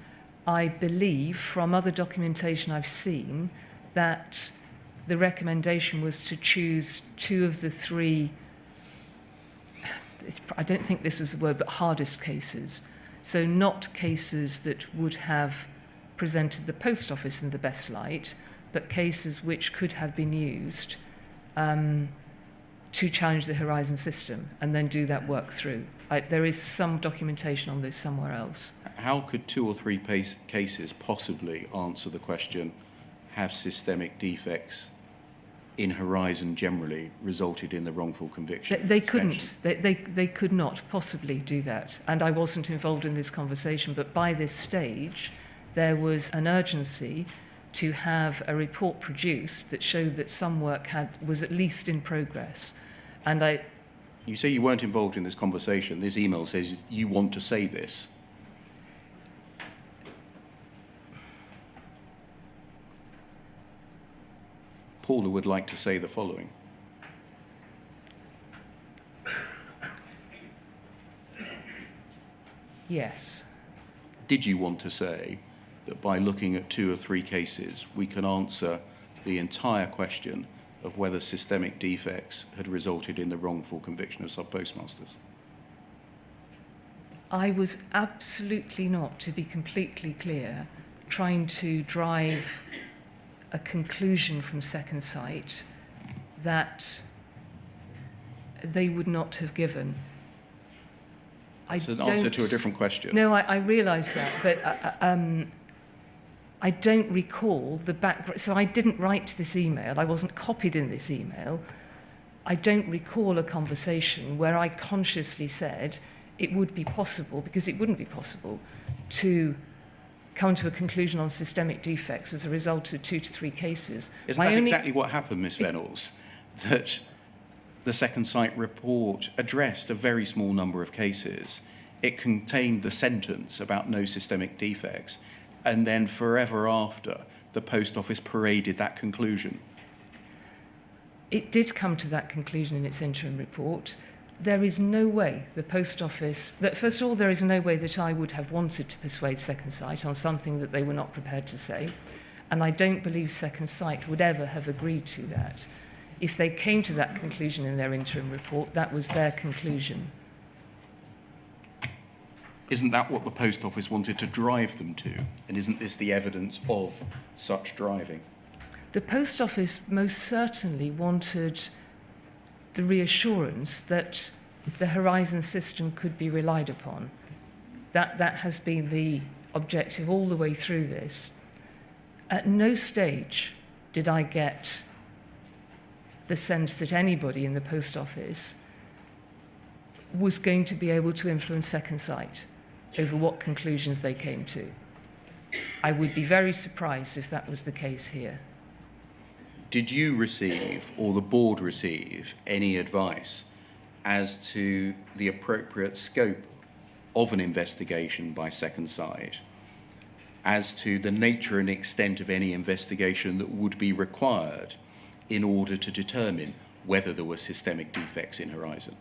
I believe from other documentation I've seen that the recommendation was to choose 2 of the 3, I don't think this is the word, but hardest cases. So not cases that would have presented the Post Office in the best light, but cases which could have been used to challenge the Horizon system and then do that work through. There is some documentation on this somewhere else. How could 2 or 3 cases possibly answer the question, have systemic defects in Horizon generally resulted in the wrongful conviction? They couldn't. They could not possibly do that. And I wasn't involved in this conversation, but by this stage, there was an urgency to have a report produced that showed that some work was at least in progress. And You say you weren't involved in this conversation. This email says you want to say this. Paula would like to say the following. Yes. Did you want to say that by looking at 2 or 3 cases, we can answer the entire question of whether systemic defects had resulted in the wrongful conviction of subpostmasters? I was absolutely not, to be completely clear, trying to drive a conclusion from Second Sight that they would not have given. It's an answer to a different question. No, I realise that, but I don't recall the background. So I didn't write this email. I wasn't copied in this email. I don't recall a conversation where I consciously said it would be possible, because it wouldn't be possible, to come to a conclusion on systemic defects as a result of 2 to 3 cases. Isn't that exactly what happened, Ms. Vennells? That the Second Sight report addressed a very small number of cases. It contained the sentence about no systemic defects, and then forever after, the Post Office paraded that conclusion. It did come to that conclusion in its interim report. There is no way the Post Office... First of all, there is no way that I would have wanted to persuade Second Sight on something that they were not prepared to say, and I don't believe Second Sight would ever have agreed to that. If they came to that conclusion in their interim report, that was their conclusion. Isn't that what the Post Office wanted to drive them to? And isn't this the evidence of such driving? The Post Office most certainly wanted the reassurance that the Horizon system could be relied upon. That has been the objective all the way through this. At no stage did I get the sense that anybody in the Post Office was going to be able to influence Second Sight over what conclusions they came to. I would be very surprised if that was the case here. Did you receive, or the board receive, any advice as to the appropriate scope of an investigation by Second Sight, as to the nature and extent of any investigation that would be required in order to determine whether there were systemic defects in Horizon?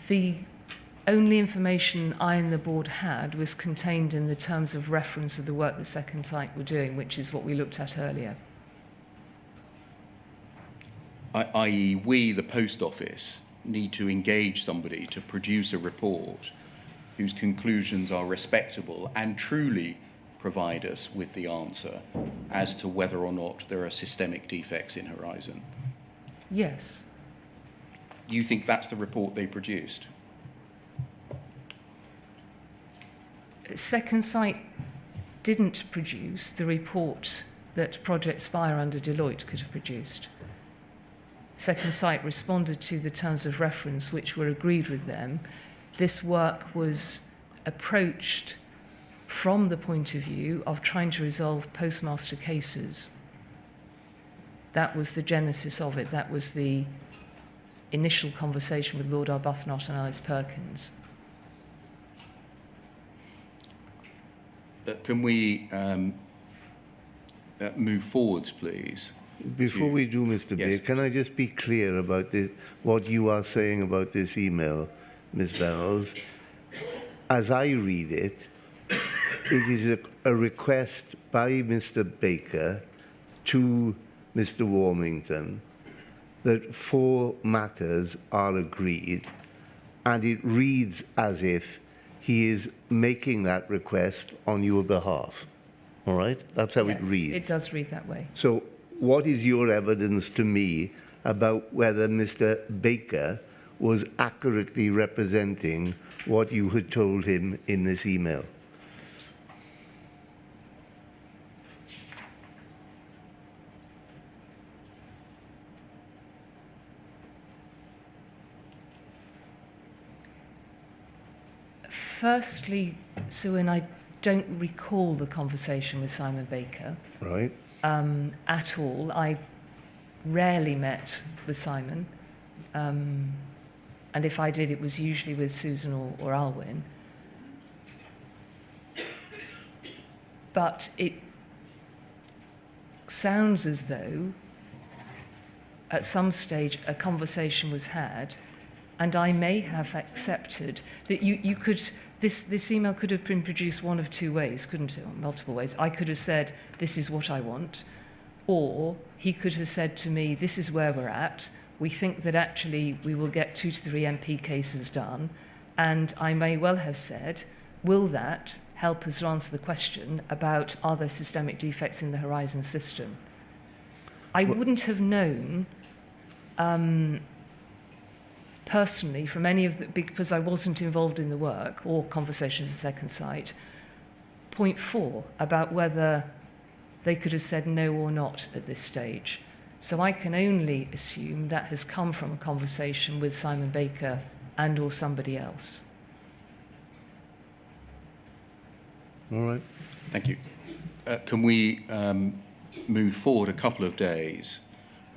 The only information I and the board had was contained in the terms of reference of the work that Second Sight were doing, which is what we looked at earlier. I.e., we, the Post Office, need to engage somebody to produce a report whose conclusions are respectable and truly provide us with the answer as to whether or not there are systemic defects in Horizon. Yes. You think that's the report they produced? Second Sight didn't produce the report that Project Spire under Deloitte could have produced. Second Sight responded to the terms of reference which were agreed with them. This work was approached from the point of view of trying to resolve postmaster cases. That was the genesis of it. That was the initial conversation with Lord Arbuthnot and Alice Perkins. Can we move forwards, please? Before we do, Mr. Yes. Baker, can I just be clear about this, what you are saying about this email, Ms. Vennells? As I read it, it is a request by Mr. Baker to Mr. Warmington that 4 matters are agreed, and it reads as if he is making that request on your behalf. All right? That's how Yes, it reads. it does read that way. So what is your evidence to me about whether Mr. Baker was accurately representing what you had told him in this email? Firstly, Sue, and I don't recall the conversation with Simon Baker Right? at all. I rarely met with Simon, and if I did, it was usually with Susan or Alwyn. But it sounds as though at some stage a conversation was had, and I may have accepted that you could... This email could have been produced one of two ways, couldn't it? Or multiple ways. I could have said, this is what I want, or he could have said to me, this is where we're at. We think that actually we will get 2 to 3 MP cases done, and I may well have said, will that help us to answer the question about are there systemic defects in the Horizon system? I wouldn't have known personally from any of the, because I wasn't involved in the work or conversations at Second Sight, point 4 about whether they could have said no or not at this stage. So I can only assume that has come from a conversation with Simon Baker and or somebody else. All right. Thank you. Can we move forward a couple of days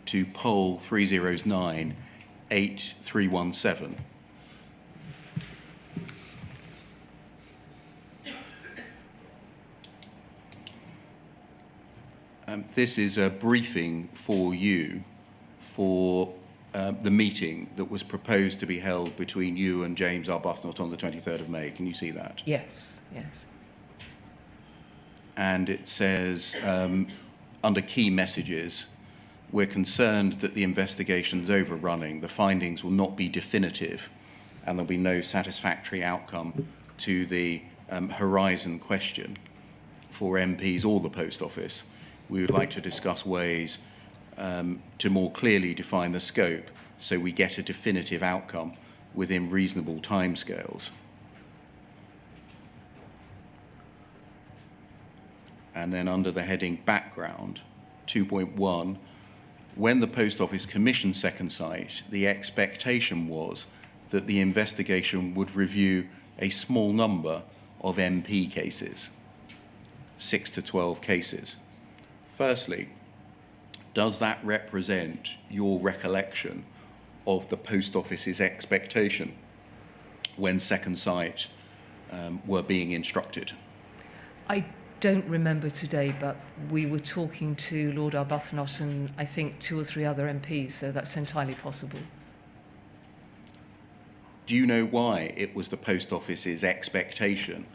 to poll 309-8317? This is a briefing for you for the meeting that was proposed to be held between you and James Arbuthnot on the 23rd of May. Can you see that? Yes, yes. And it says, under key messages, we're concerned that the investigation's overrunning, the findings will not be definitive, and there'll be no satisfactory outcome to the Horizon question for MPs or the Post Office. We would like to discuss ways to more clearly define the scope so we get a definitive outcome within reasonable timescales. And then under the heading background, 2.1, when the Post Office commissioned Second Sight, the expectation was that the investigation would review a small number of MP cases, 6 to 12 cases. Firstly, does that represent your recollection of the Post Office's expectation when Second Sight were being instructed? I don't remember today, but we were talking to Lord Arbuthnot and I think 2 or 3 other MPs, so that's entirely possible. Do you know why it was the Post Office's expectation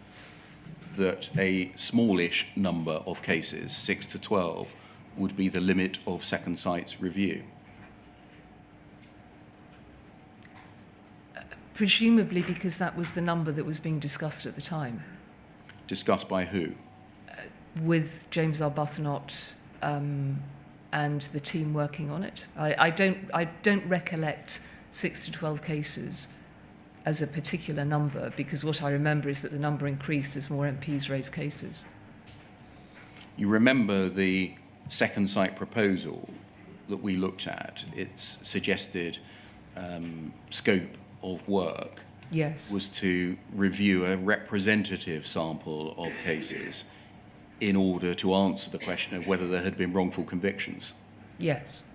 that a smallish number of cases, 6 to 12, would be the limit of Second Sight's review? Presumably because that was the number that was being discussed at the time. Discussed by who? With James Arbuthnot and the team working on it. I don't recollect 6 to 12 cases as a particular number, because what I remember is that the number increased as more MPs raised cases. You remember the Second Sight proposal that we looked at? Its suggested scope of work Yes. was to review a representative sample of cases in order to answer the question of whether there had been wrongful convictions. Yes.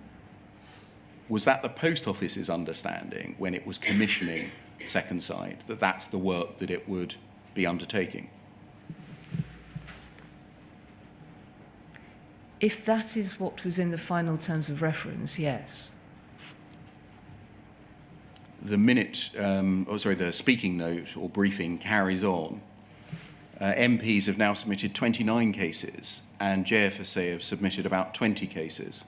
Was that the Post Office's understanding when it was commissioning Second Sight, that that's the work that it would be undertaking? If that is what was in the final terms of reference, yes. The speaking note or briefing carries on. MPs have now submitted 29 cases and JFSA have submitted about 20 cases.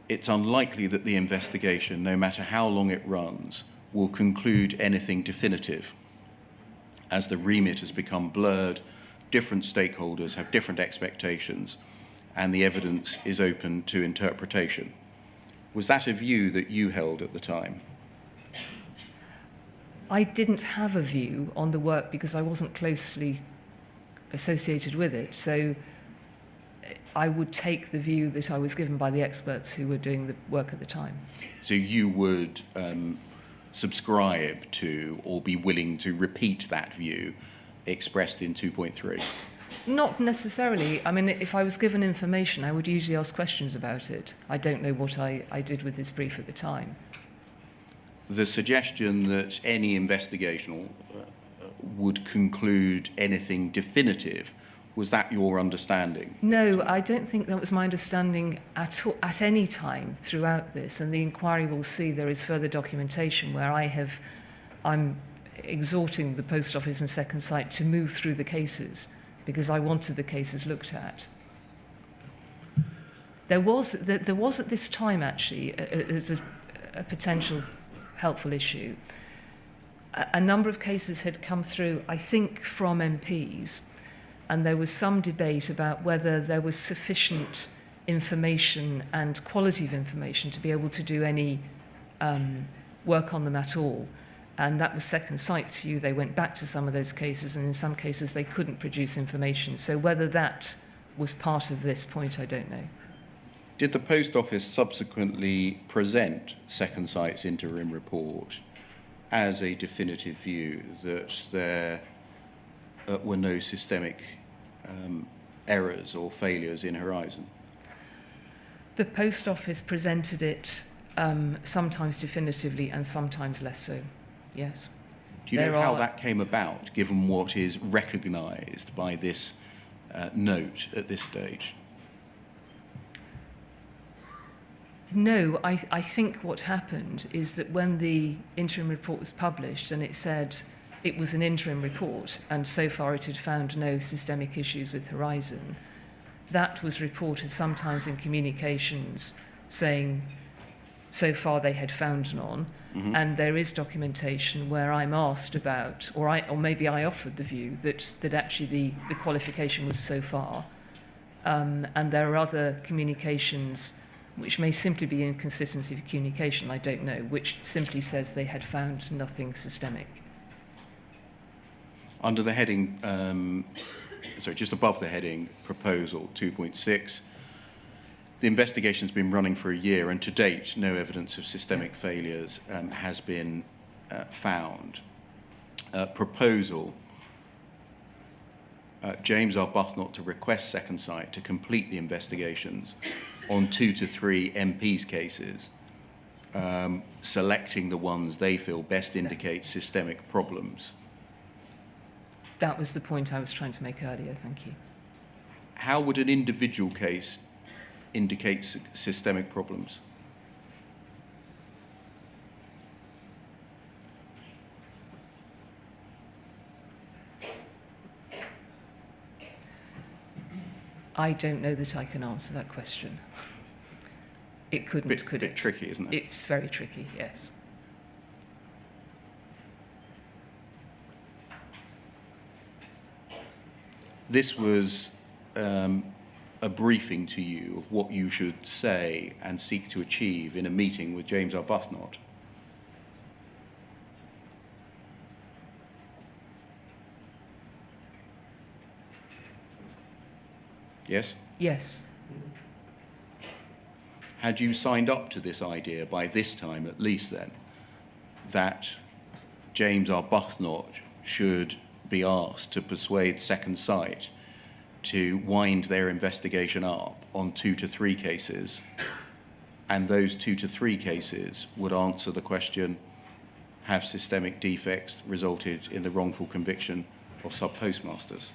It's unlikely that the investigation, no matter how long it runs, will conclude anything definitive. As the remit has become blurred, different stakeholders have different expectations, and the evidence is open to interpretation. Was that a view that you held at the time? I didn't have a view on the work because I wasn't closely associated with it, so I would take the view that I was given by the experts who were doing the work at the time. So you would subscribe to or be willing to repeat that view expressed in 2.3? Not necessarily. I mean, if I was given information, I would usually ask questions about it. I don't know what I did with this brief at the time. The suggestion that any investigation would conclude anything definitive, was that your understanding? No, I don't think that was my understanding at any time throughout this, and the inquiry will see there is further documentation where I'm exhorting the Post Office and Second Sight to move through the cases because I wanted the cases looked at. There was at this time, actually, as a potential helpful issue, a number of cases had come through, I think, from MPs, and there was some debate about whether there was sufficient information and quality of information to be able to do any work on them at all. And that was Second Sight's view. They went back to some of those cases, and in some cases they couldn't produce information. So whether that was part of this point, I don't know. Did the Post Office subsequently present Second Sight's interim report as a definitive view that there were no systemic errors or failures in Horizon? The Post Office presented it sometimes definitively and sometimes less so, yes. Do you know how that came about, given what is recognised by this note at this stage? No, I think what happened is that when the interim report was published and it said it was an interim report and so far it had found no systemic issues with Horizon, that was reported sometimes in communications saying so far they had found none. Mm-hmm. And there is documentation where I'm asked about, or maybe I offered the view that actually the qualification was so far. And there are other communications which may simply be inconsistency of communication, I don't know, which simply says they had found nothing systemic. Under the heading, just above the heading, Proposal 2.6, the investigation's been running for a year, and to date, no evidence of systemic failures has been found. Proposal, James Arbuthnot to request Second Sight to complete the investigations on 2 to 3 MPs' cases, selecting the ones they feel best indicate systemic problems. That was the point I was trying to make earlier, thank you. How would an individual case indicate systemic problems? I don't know that I can answer that question. It couldn't, could it? A bit tricky, isn't it? It's very tricky, yes. This was a briefing to you of what you should say and seek to achieve in a meeting with James Arbuthnot. Yes? Yes. Had you signed up to this idea by this time, at least then, that James Arbuthnot should be asked to persuade Second Sight to wind their investigation up on 2 to 3 cases, and those 2 to 3 cases would answer the question, have systemic defects resulted in the wrongful conviction of subpostmasters?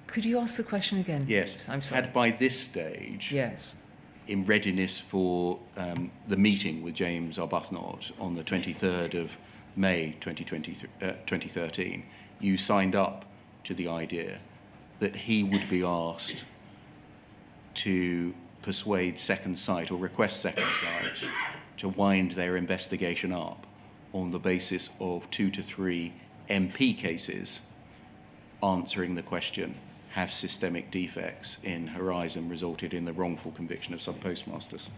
Could you ask the question again? Yes. I'm sorry. Had by this stage, yes, in readiness for the meeting with James Arbuthnot on the 23rd of May 2013, you signed up to the idea that he would be asked to persuade Second Sight or request Second Sight to wind their investigation up on the basis of 2 to 3 MP cases answering the question, have systemic defects in Horizon resulted in the wrongful conviction of subpostmasters?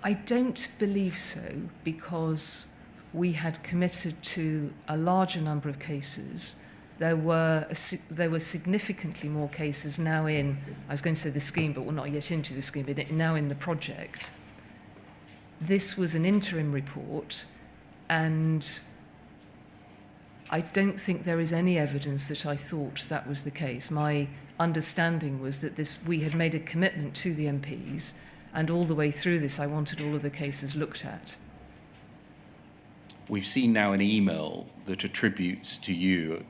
I don't believe so, because we had committed to a larger number of cases. There were significantly more cases now in, I was going to say the scheme, but we're not yet into the scheme, but now in the project. This was an interim report, and I don't think there is any evidence that I thought that was the case. My understanding was that we had made a commitment to the MPs, and all the way through this, I wanted all of the cases looked at. We've seen now an email that attributes to you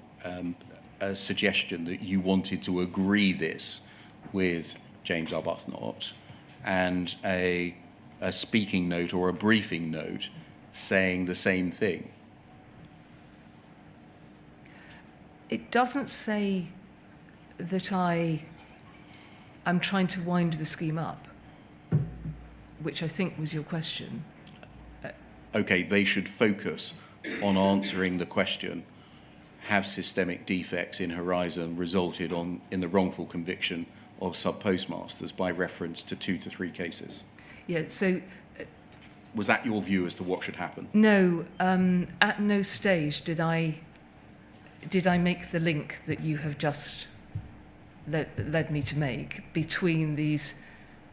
a suggestion that you wanted to agree this with James Arbuthnot, and a speaking note or a briefing note saying the same thing? It doesn't say that I'm trying to wind the scheme up, which I think was your question. Okay, they should focus on answering the question, have systemic defects in Horizon resulted in the wrongful conviction of subpostmasters by reference to 2 to 3 cases? Yeah, so Was that your view as to what should happen? no, at no stage did I make the link that you have just led me to make between these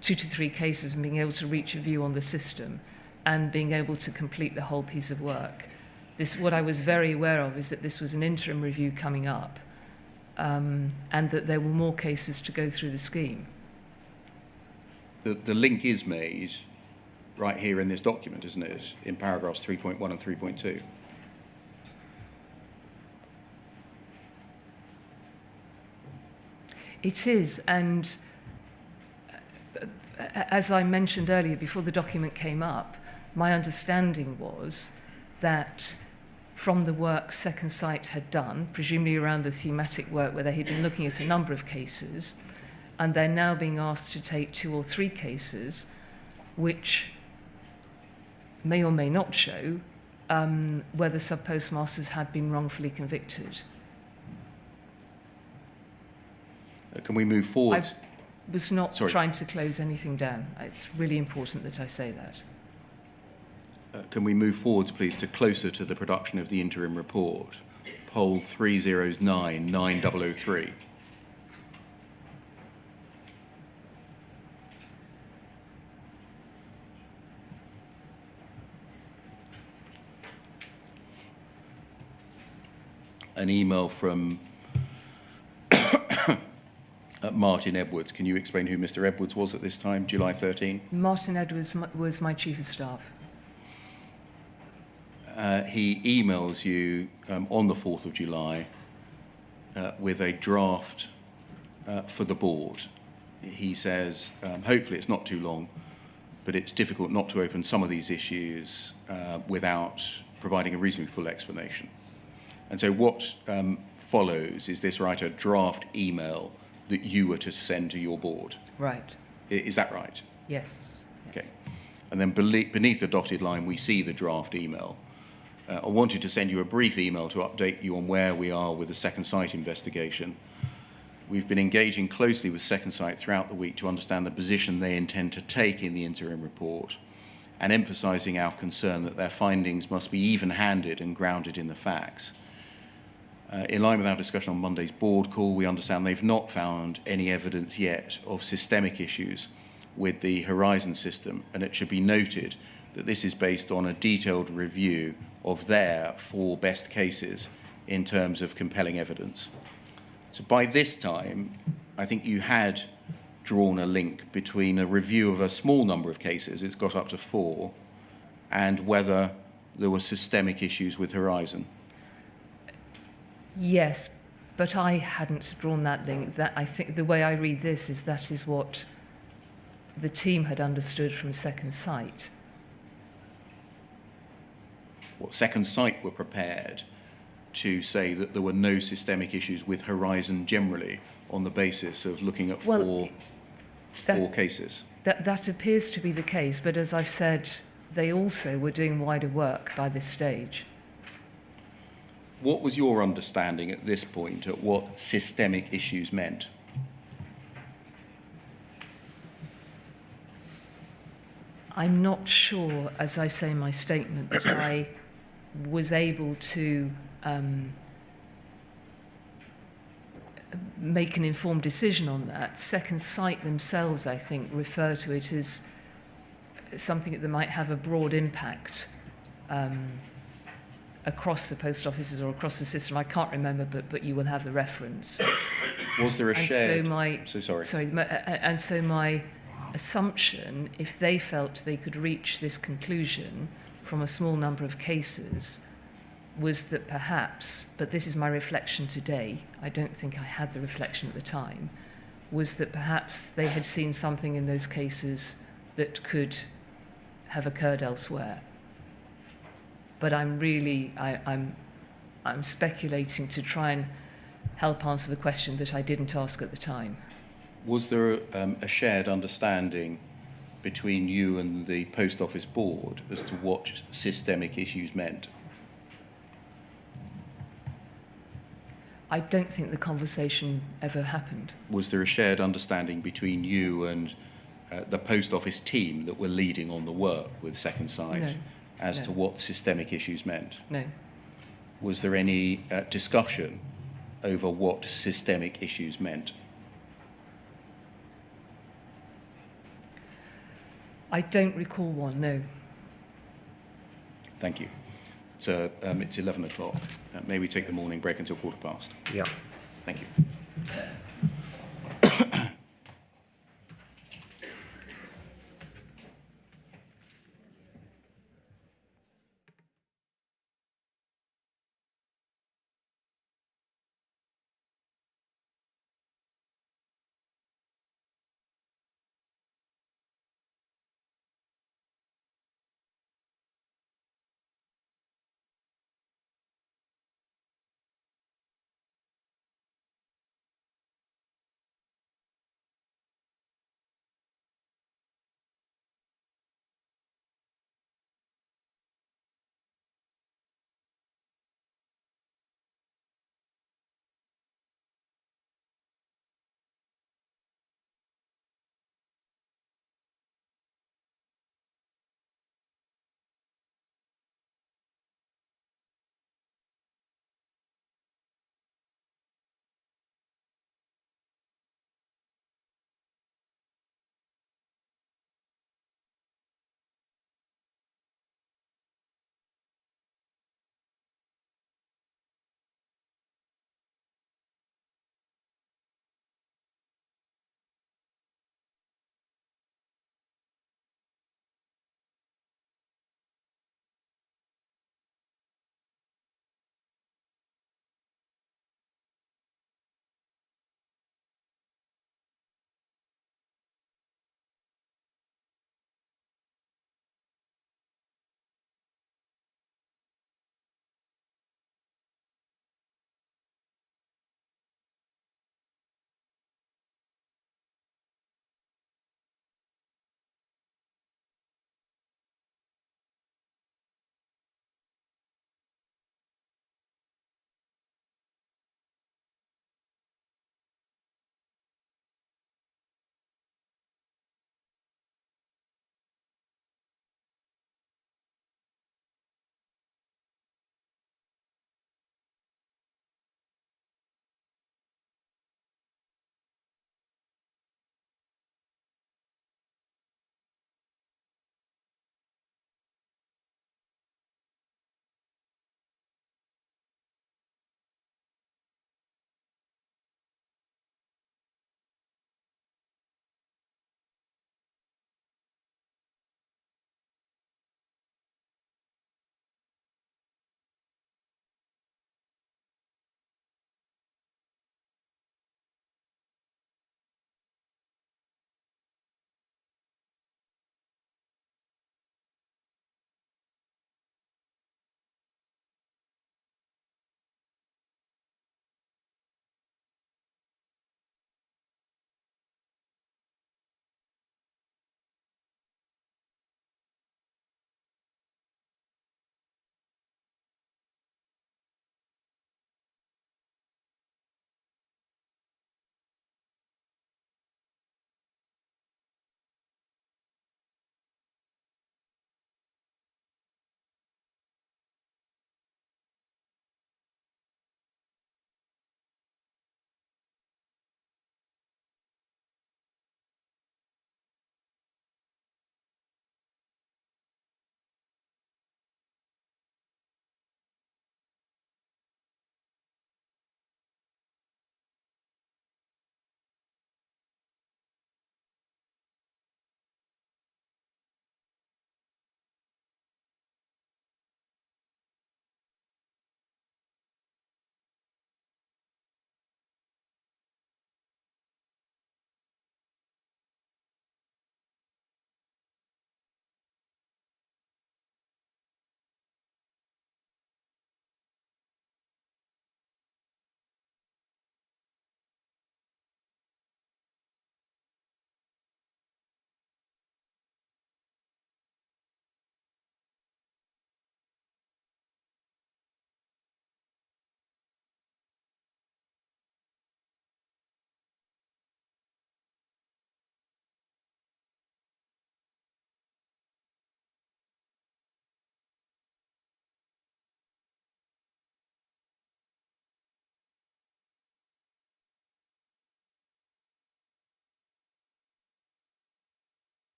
2 to 3 cases and being able to reach a view on the system and being able to complete the whole piece of work. What I was very aware of is that this was an interim review coming up, and that there were more cases to go through the scheme. The link is made right here in this document, isn't it? In paragraphs 3.1 and 3.2. It is, and as I mentioned earlier, before the document came up, my understanding was that from the work Second Sight had done, presumably around the thematic work where they had been looking at a number of cases, and they're now being asked to take 2 or 3 cases, which may or may not show whether subpostmasters had been wrongfully convicted. Can we move forward? I was not trying to close anything down. It's really important that I say that. Can we move forwards, please, to closer to the production of the interim report? Poll 30099003. An email from Martin Edwards. Can you explain who Mr. Edwards was at this time, July 13? Martin Edwards was my chief of staff. He emails you on the 4th of July with a draft for the board. He says, hopefully it's not too long, but it's difficult not to open some of these issues without providing a reasonably full explanation. And so what follows is this writer draft email that you were to send to your board. Right. Is that right? Yes. Okay. And then beneath the dotted line, we see the draft email. I wanted to send you a brief email to update you on where we are with the Second Sight investigation. We've been engaging closely with Second Sight throughout the week to understand the position they intend to take in the interim report and emphasising our concern that their findings must be even-handed and grounded in the facts. In line with our discussion on Monday's board call, we understand they've not found any evidence yet of systemic issues with the Horizon system, and it should be noted that this is based on a detailed review of their 4 best cases in terms of compelling evidence. So by this time, I think you had drawn a link between a review of a small number of cases, it's got up to 4, and whether there were systemic issues with Horizon. Yes, but I hadn't drawn that link. That I think the way I read this is that is what the team had understood from Second Sight. What Second Sight were prepared to say that there were no systemic issues with Horizon generally on the basis of looking at 4 cases. That appears to be the case, but as I've said, they also were doing wider work by this stage. What was your understanding at this point at what systemic issues meant? I'm not sure, as I say in my statement, that I was able to make an informed decision on that. Second Sight themselves, I think, refer to it as something that might have a broad impact across the post offices or across the system. I can't remember, but you will have the reference. Was there a shared... And so my assumption, if they felt they could reach this conclusion from a small number of cases, was that perhaps, but this is my reflection today, I don't think I had the reflection at the time, was that perhaps they had seen something in those cases that could have occurred elsewhere. But I'm speculating to try and help answer the question that I didn't ask at the time. Was there a shared understanding between you and the Post Office Board as to what systemic issues meant? I don't think the conversation ever happened. Was there a shared understanding between you and the Post Office team that were leading on the work with Second Sight No. as to what systemic issues meant? No. Was there any discussion over what systemic issues meant? I don't recall one, no. Thank you. So it's 11 o'clock. May we take the morning break until 15:15? Yeah. Thank you.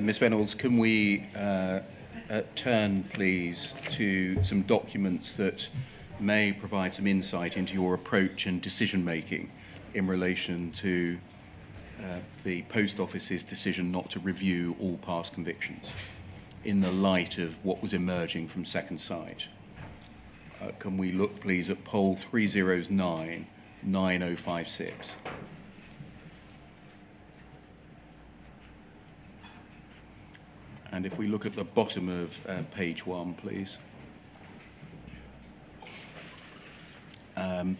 Ms Vennells, can we turn, please, to some documents that may provide some insight into your approach and decision-making in relation to the Post Office's decision not to review all past convictions in the light of what was emerging from Second Sight. Can we look, please, at poll 309-9056? And if we look at the bottom of page 1, please. And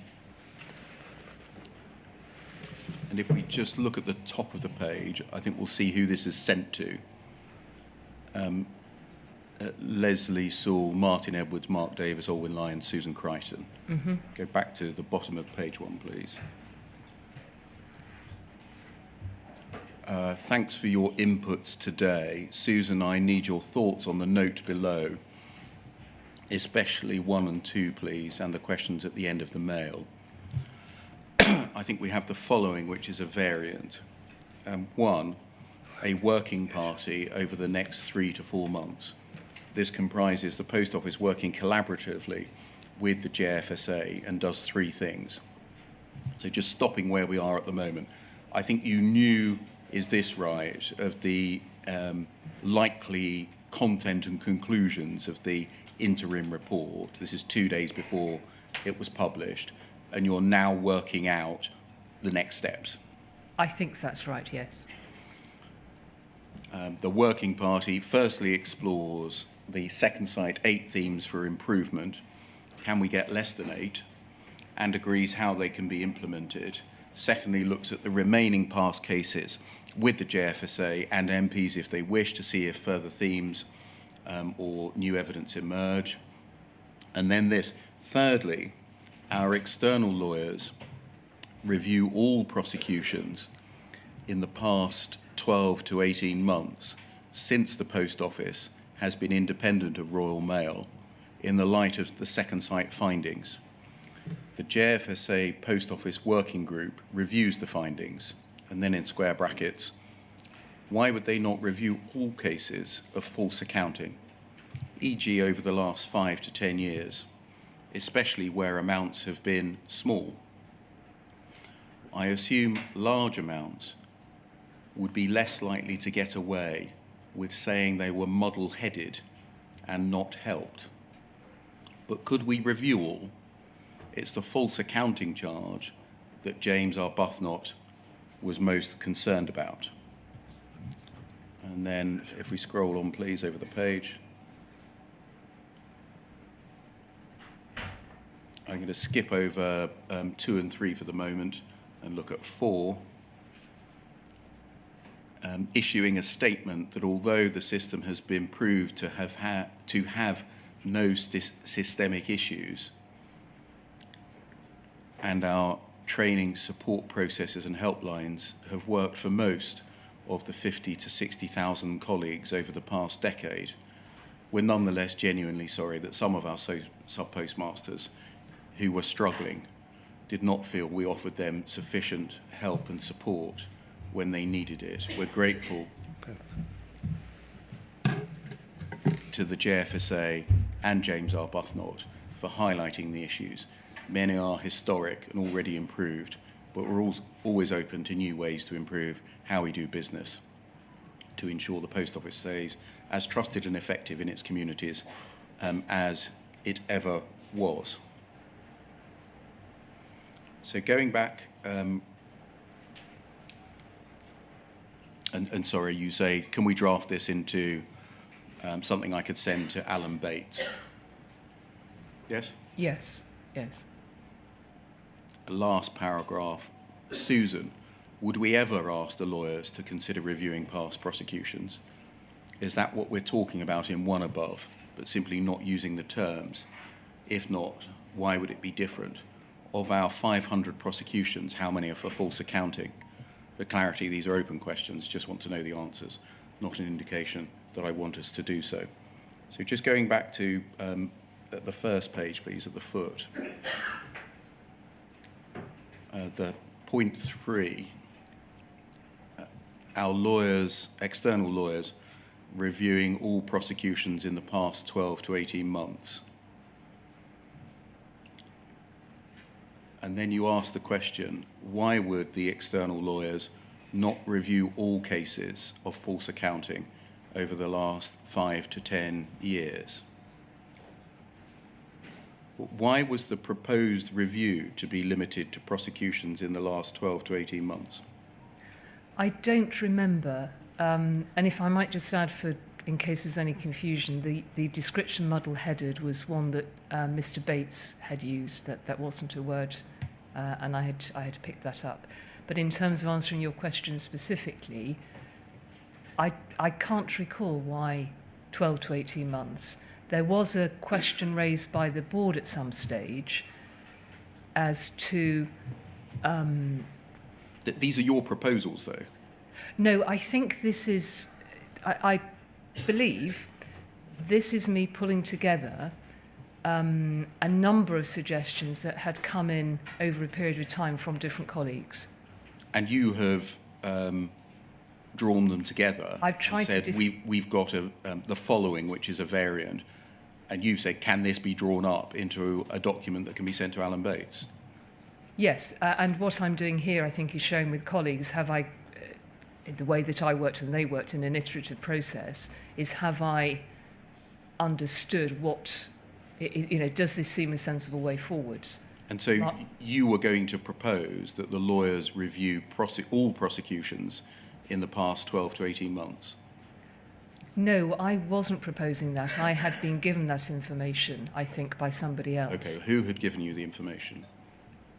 if we just look at the top of the page, I think we'll see who this is sent to. Leslie Sewell, Martin Edwards, Mark Davis, Alwyn Lyon, Susan Crichton. Mm-hmm. Go back to the bottom of page 1, please. Thanks for your inputs today. Susan, I need your thoughts on the note below, especially 1 and 2, please, and the questions at the end of the mail. I think we have the following, which is a variant. 1, a working party over the next 3 to 4 months. This comprises the Post Office working collaboratively with the JFSA and does 3 things. So just stopping where we are at the moment. I think you knew, is this right, of the likely content and conclusions of the interim report. This is 2 days before it was published, and you're now working out the next steps. I think that's right, yes. The working party firstly explores the Second Sight 8 themes for improvement. Can we get less than 8? And agrees how they can be implemented. Secondly, looks at the remaining past cases with the JFSA and MPs if they wish, to see if further themes or new evidence emerge. And then this. Thirdly, our external lawyers review all prosecutions in the past 12 to 18 months since the Post Office has been independent of Royal Mail in the light of the Second Sight findings. The JFSA Post Office Working Group reviews the findings, and then in square brackets, why would they not review all cases of false accounting, e.g. over the last 5 to 10 years, especially where amounts have been small? I assume large amounts would be less likely to get away with saying they were muddle-headed and not helped. But could we review all? It's the false accounting charge that James Arbuthnot was most concerned about. And then if we scroll on, please, over the page. I'm going to skip over 2 and 3 for the moment and look at 4. Issuing a statement that although the system has been proved to have no systemic issues, and our training support processes and helplines have worked for most of the 50 to 60,000 colleagues over the past decade, we're nonetheless genuinely sorry that some of our subpostmasters who were struggling did not feel we offered them sufficient help and support when they needed it. We're grateful to the JFSA and James Arbuthnot for highlighting the issues. Many are historic and already improved, but we're always open to new ways to improve how we do business to ensure the Post Office stays as trusted and effective in its communities as it ever was. So going back, and sorry, you say, can we draft this into something I could send to Alan Bates? Yes? Yes, yes. Last paragraph. Susan, would we ever ask the lawyers to consider reviewing past prosecutions? Is that what we're talking about in 1 above, but simply not using the terms? If not, why would it be different? Of our 500 prosecutions, how many are for false accounting? For clarity, these are open questions, just want to know the answers, not an indication that I want us to do so. So just going back to at the first page, please, at the foot. The point 3, our lawyers, external lawyers, reviewing all prosecutions in the past 12 to 18 months. And then you ask the question, why would the external lawyers not review all cases of false accounting over the last 5 to 10 years? Why was the proposed review to be limited to prosecutions in the last 12 to 18 months? I don't remember, and if I might just add, in case there's any confusion, the description muddle-headed was one that Mr. Bates had used. That wasn't a word, and I had picked that up. But in terms of answering your question specifically, I can't recall why 12 to 18 months. There was a question raised by the board at some stage as to... These are your proposals, though. No, I think this is... I believe this is me pulling together a number of suggestions that had come in over a period of time from different colleagues. And you have drawn them together. I've tried and to... said, we've got the following, which is a variant. And you said, can this be drawn up into a document that can be sent to Alan Bates? Yes, and what I'm doing here, I think, is showing with colleagues, the way that I worked and they worked in an iterative process, is have I understood what, does this seem a sensible way forwards? And so you were going to propose that the lawyers review all prosecutions in the past 12 to 18 months? No, I wasn't proposing that. I had been given that information, I think, by somebody else. Okay, who had given you the information?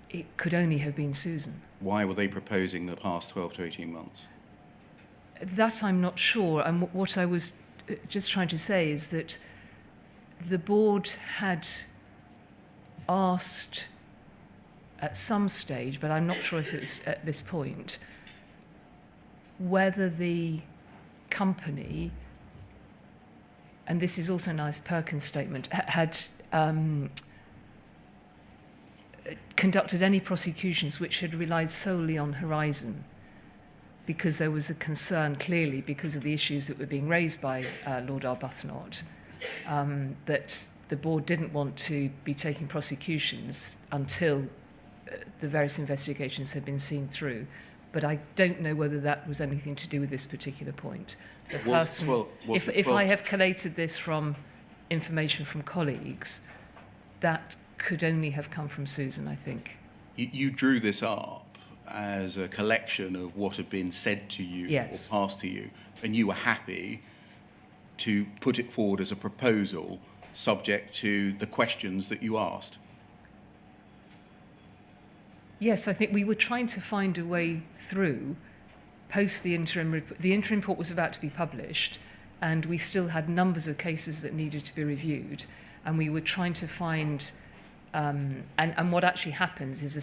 It could only have been Susan. Why were they proposing the past 12 to 18 months? That I'm not sure. And what I was just trying to say is that the board had asked at some stage, but I'm not sure if it was at this point, whether the company, and this is also a nice Perkins statement, had conducted any prosecutions which had relied solely on Horizon, because there was a concern, clearly, because of the issues that were being raised by Lord Arbuthnot, that the board didn't want to be taking prosecutions until the various investigations had been seen through. But I don't know whether that was anything to do with this particular point. The person, if I have collated this from information from colleagues, that could only have come from Susan, I think. You drew this up as a collection of what had been said to you Yes. or passed to you, and you were happy to put it forward as a proposal subject to the questions that you asked. Yes, I think we were trying to find a way through post the interim report. The interim report was about to be published, and we still had numbers of cases that needed to be reviewed, and we were trying to find... and what actually happens is,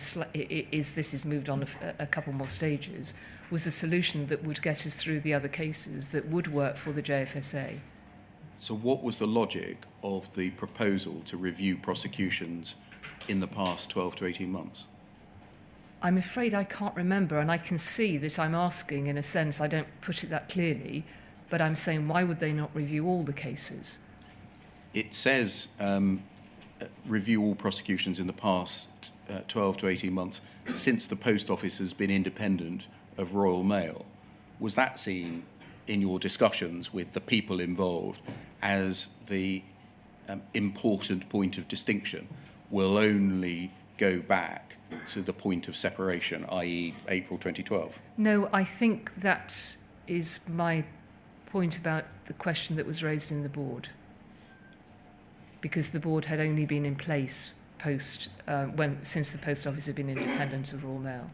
this is moved on a couple more stages, was a solution that would get us through the other cases that would work for the JFSA. So what was the logic of the proposal to review prosecutions in the past 12 to 18 months? I'm afraid I can't remember, and I can see that I'm asking, in a sense, I don't put it that clearly, but I'm saying, why would they not review all the cases? It says review all prosecutions in the past 12 to 18 months since the Post Office has been independent of Royal Mail. Was that seen in your discussions with the people involved as the important point of distinction? Will only go back to the point of separation, i.e. April 2012? No, I think that is my point about the question that was raised in the board, because the board had only been in place since the Post Office had been independent of Royal Mail.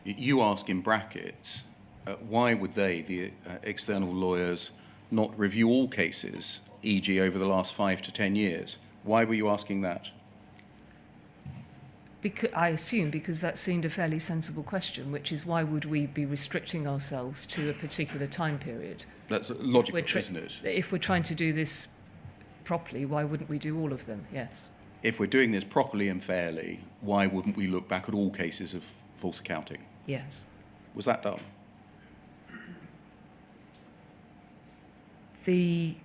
You ask in brackets, why would they, the external lawyers, not review all cases, e.g. over the last 5 to 10 years? Why were you asking that? I assume because that seemed a fairly sensible question, which is, why would we be restricting ourselves to a particular time period? That's logical, isn't it? If we're trying to do this properly, why wouldn't we do all of them? Yes. If we're doing this properly and fairly, why wouldn't we look back at all cases of false accounting? Yes. Was that done? The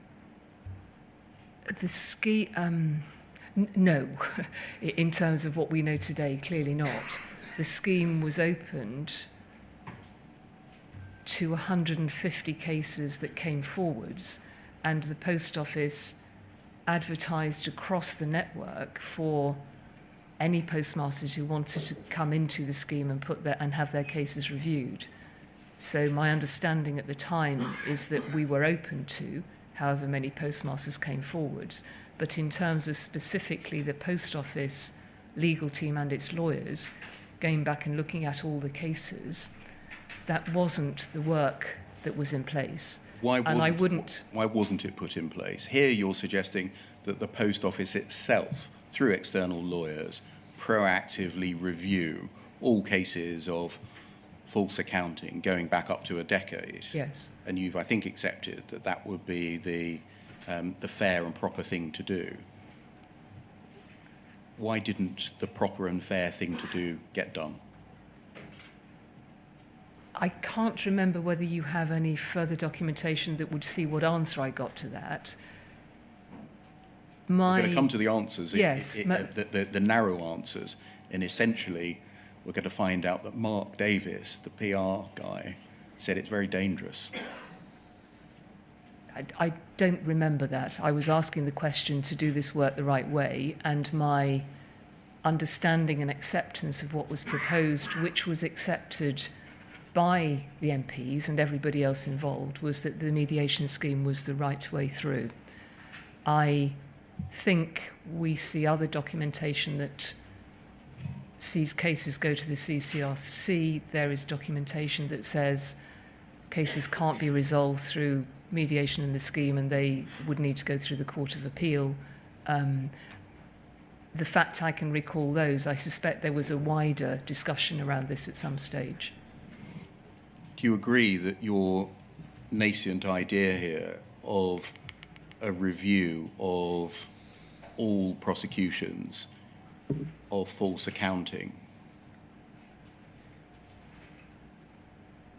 scheme, no, in terms of what we know today, clearly not. The scheme was opened to 150 cases that came forwards, and the Post Office advertised across the network for any postmasters who wanted to come into the scheme and have their cases reviewed. So my understanding at the time is that we were open to however many postmasters came forwards. But in terms of specifically the Post Office legal team and its lawyers, going back and looking at all the cases, that wasn't the work that was in place. Why wasn't it put in place? Here you're suggesting that the Post Office itself, through external lawyers, proactively review all cases of false accounting going back up to a decade. Yes. And you've, I think, accepted that that would be the fair and proper thing to do. Why didn't the proper and fair thing to do get done? I can't remember whether you have any further documentation that would see what answer I got to that. We're going to come to the answers, yes, the narrow answers, and essentially we're going to find out that Mark Davis, the PR guy, said it's very dangerous. I don't remember that. I was asking the question to do this work the right way, and my understanding and acceptance of what was proposed, which was accepted by the MPs and everybody else involved, was that the mediation scheme was the right way through. I think we see other documentation that sees cases go to the CCRC. There is documentation that says cases can't be resolved through mediation in the scheme and they would need to go through the Court of Appeal. The fact I can recall those, I suspect there was a wider discussion around this at some stage. Do you agree that your nascent idea here of a review of all prosecutions of false accounting,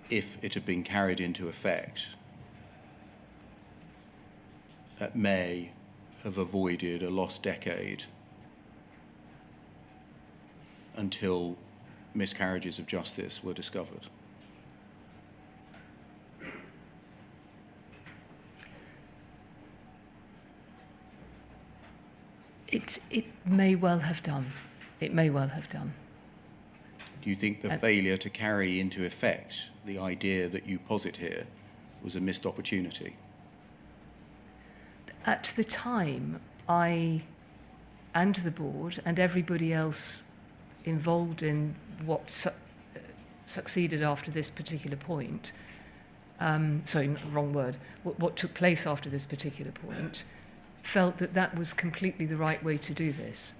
if it had been carried into effect, that may have avoided a lost decade until miscarriages of justice were discovered? It may well have done. It may well have done. Do you think the failure to carry into effect the idea that you posit here was a missed opportunity? At the time, I and the board and everybody else involved in what succeeded after this particular point, what took place after this particular point, felt that that was completely the right way to do this.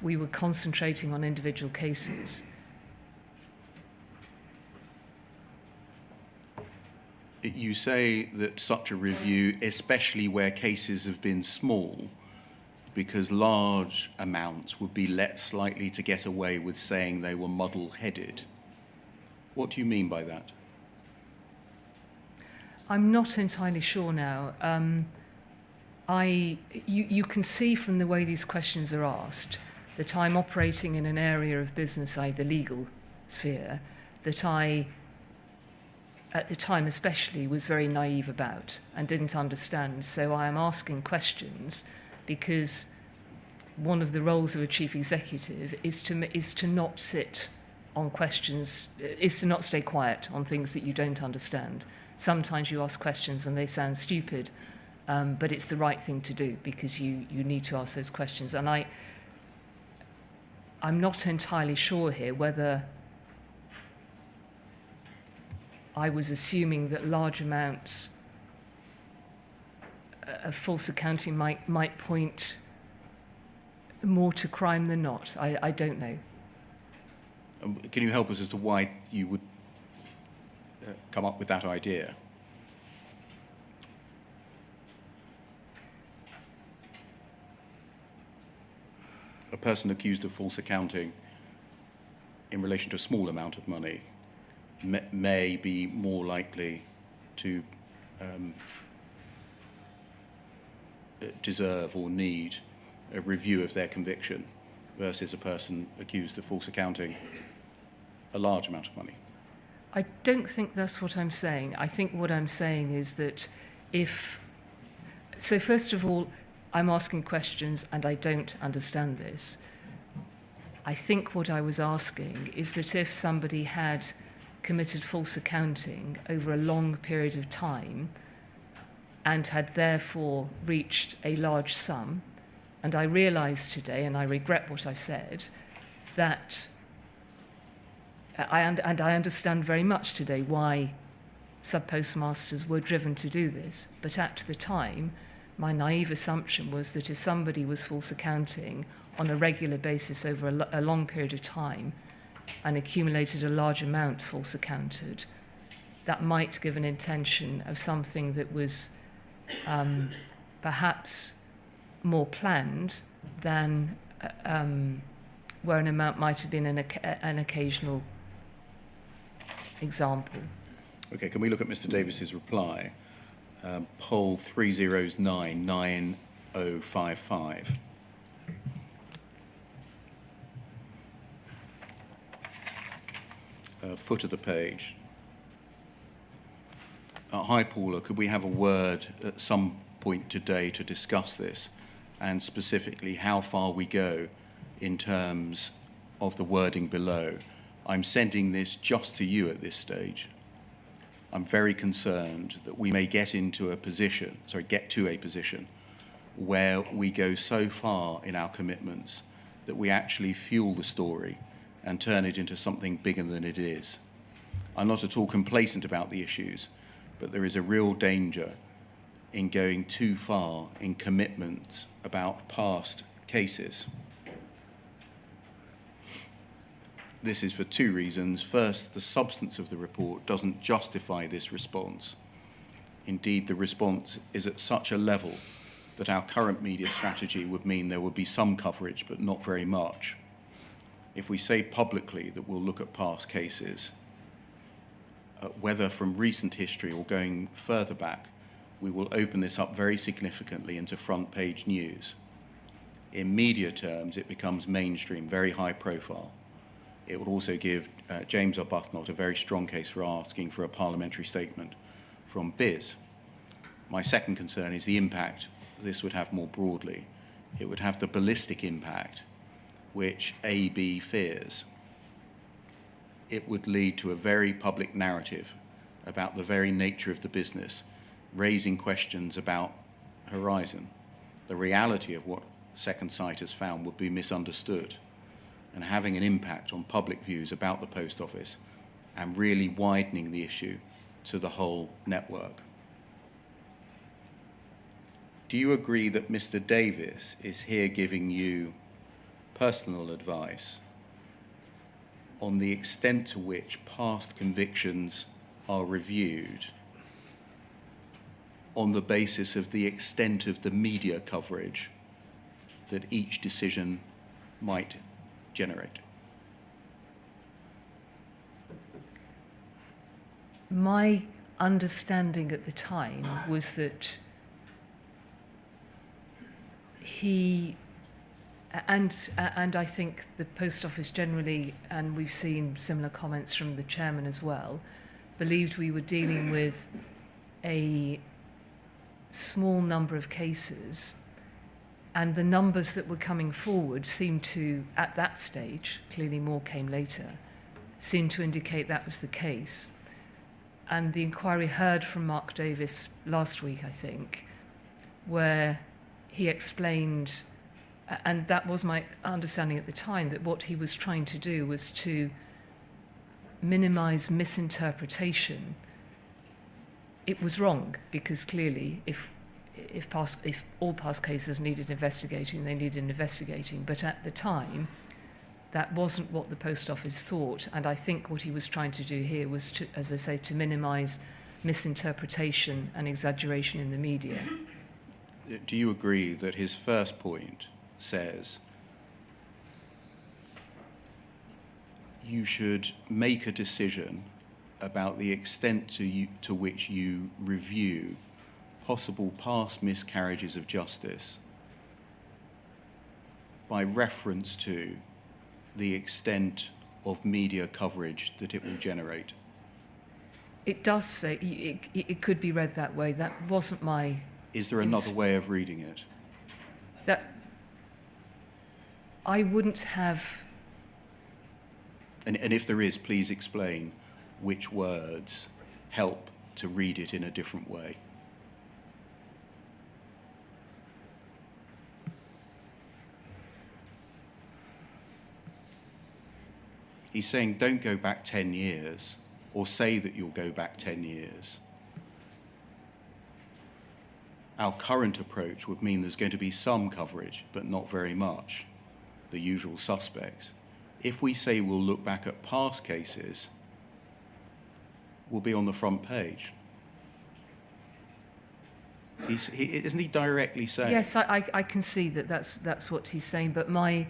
We were concentrating on individual cases. You say that such a review, especially where cases have been small, because large amounts would be less likely to get away with saying they were muddle-headed. What do you mean by that? I'm not entirely sure now. You can see from the way these questions are asked that I'm operating in an area of business, the legal sphere, that I, at the time especially, was very naive about and didn't understand. So I am asking questions because one of the roles of a chief executive is to not sit on questions, is to not stay quiet on things that you don't understand. Sometimes you ask questions and they sound stupid, but it's the right thing to do because you need to ask those questions. And I'm not entirely sure here whether I was assuming that large amounts of false accounting might point more to crime than not. I don't know. Can you help us as to why you would come up with that idea? A person accused of false accounting in relation to a small amount of money may be more likely to deserve or need a review of their conviction versus a person accused of false accounting a large amount of money? I don't think that's what I'm saying. I think what I'm saying is that so first of all, I'm asking questions and I don't understand this. I think what I was asking is that if somebody had committed false accounting over a long period of time and had therefore reached a large sum, and I realise today, and I regret what I've said, that I understand very much today why subpostmasters were driven to do this, but at the time, my naive assumption was that if somebody was false accounting on a regular basis over a long period of time and accumulated a large amount false accounted, that might give an intention of something that was perhaps more planned than where an amount might have been an occasional example. Okay, can we look at Mr. Davis's reply? Poll 3099055. Foot of the page. Hi, Paula, could we have a word at some point today to discuss this, and specifically how far we go in terms of the wording below? I'm sending this just to you at this stage. I'm very concerned that we may get to a position where we go so far in our commitments that we actually fuel the story and turn it into something bigger than it is. I'm not at all complacent about the issues, but there is a real danger in going too far in commitments about past cases. This is for two reasons. First, the substance of the report doesn't justify this response. Indeed, the response is at such a level that our current media strategy would mean there would be some coverage, but not very much. If we say publicly that we'll look at past cases, whether from recent history or going further back, we will open this up very significantly into front page news. In media terms, it becomes mainstream, very high profile. It would also give James Arbuthnot a very strong case for asking for a parliamentary statement from Biz. My second concern is the impact this would have more broadly. It would have the ballistic impact which AB fears. It would lead to a very public narrative about the very nature of the business, raising questions about Horizon. The reality of what Second Sight has found would be misunderstood, and having an impact on public views about the post office and really widening the issue to the whole network. Do you agree that Mr. Davis is here giving you personal advice on the extent to which past convictions are reviewed on the basis of the extent of the media coverage that each decision might generate? My understanding at the time was that he, and I think the Post Office generally, and we've seen similar comments from the chairman as well, believed we were dealing with a small number of cases, and the numbers that were coming forward seemed to, at that stage, clearly more came later, seemed to indicate that was the case. And the inquiry heard from Mark Davis last week, I think, where he explained, and that was my understanding at the time, that what he was trying to do was to minimize misinterpretation. It was wrong, because clearly if all past cases needed investigating, they needed investigating. But at the time, that wasn't what the Post Office thought. And I think what he was trying to do here was to, as I say, to minimize misinterpretation and exaggeration in the media. Do you agree that his first point says you should make a decision about the extent to which you review possible past miscarriages of justice by reference to the extent of media coverage that it will generate. It does say, it could be read that way. That wasn't my... Is there another way of reading it? That I wouldn't have... And if there is, please explain which words help to read it in a different way. He's saying don't go back 10 years or say that you'll go back 10 years. Our current approach would mean there's going to be some coverage, but not very much, the usual suspects. If we say we'll look back at past cases, we'll be on the front page. Isn't he directly saying? Yes, I can see that that's what he's saying, but my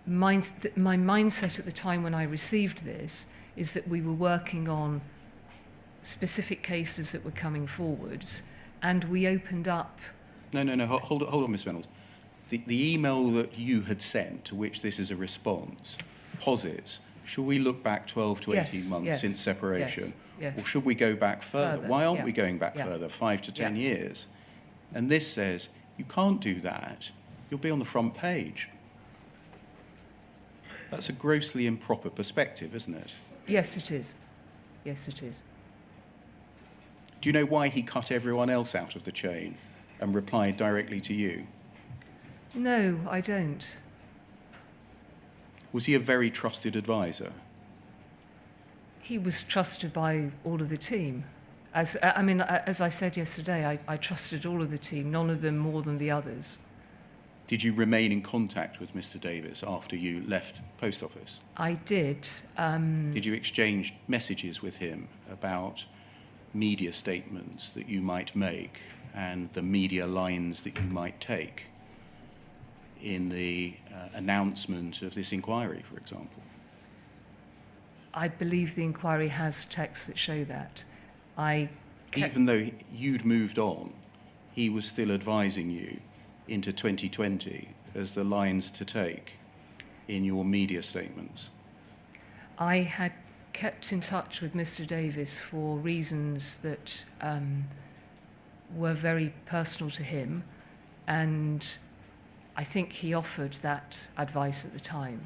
mindset at the time when I received this is that we were working on specific cases that were coming forwards, and we opened up... No, hold on, Ms. Vennells. The email that you had sent, to which this is a response, posits, should we look back 12 to 18 months since separation? Yes. Or should we go back further? Why aren't we going back Yeah. further, 5 to 10 years? And this says, you can't do that. You'll be on the front page. That's a grossly improper perspective, isn't it? Yes, it is. Yes, it is. Do you know why he cut everyone else out of the chain and replied directly to you? No, I don't. Was he a very trusted advisor? He was trusted by all of the team. As I said yesterday, I trusted all of the team, none of them more than the others. Did you remain in contact with Mr. Davis after you left post office? I did. Did you exchange messages with him about media statements that you might make and the media lines that you might take in the announcement of this inquiry, for example? I believe the inquiry has texts that show that. Even though you'd moved on, he was still advising you into 2020 as the lines to take in your media statements? I had kept in touch with Mr. Davis for reasons that were very personal to him, and I think he offered that advice at the time.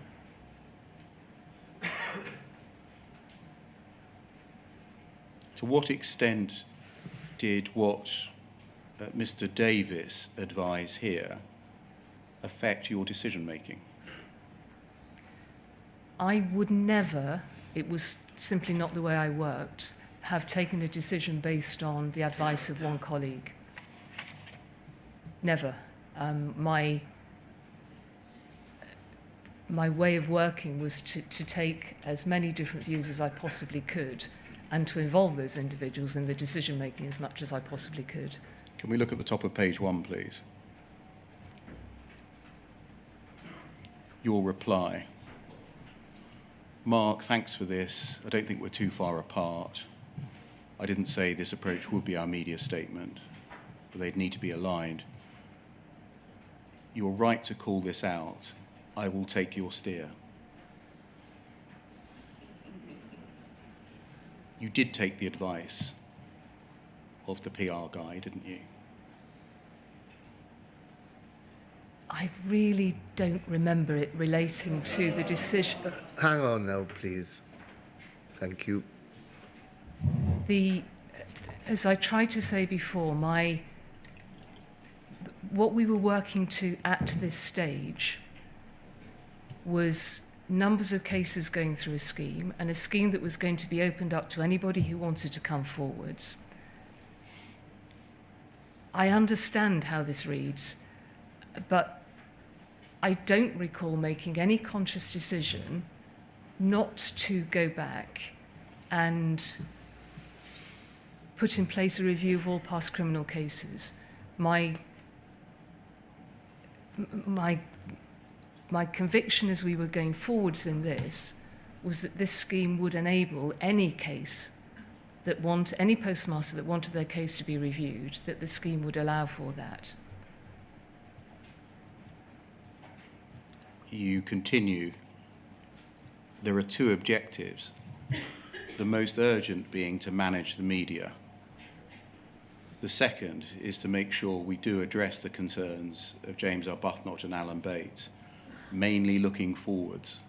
To what extent did what Mr. Davis advised here affect your decision-making? I would never, it was simply not the way I worked, have taken a decision based on the advice of one colleague. Never. My way of working was to take as many different views as I possibly could and to involve those individuals in the decision-making as much as I possibly could. Can we look at the top of page 1, please? Your reply. Mark, thanks for this. I don't think we're too far apart. I didn't say this approach would be our media statement, but they'd need to be aligned. You're right to call this out. I will take your steer. You did take the advice of the PR guy, didn't you? I really don't remember it relating to the decision. Hang on now, please. Thank you. As I tried to say before, what we were working to at this stage was numbers of cases going through a scheme, and a scheme that was going to be opened up to anybody who wanted to come forwards. I understand how this reads, but I don't recall making any conscious decision not to go back and put in place a review of all past criminal cases. My conviction as we were going forwards in this was that this scheme would enable any case any postmaster that wanted their case to be reviewed, that the scheme would allow for that. You continue. There are two objectives, the most urgent being to manage the media. The second is to make sure we do address the concerns of James Arbuthnot and Alan Bates, mainly looking forwards.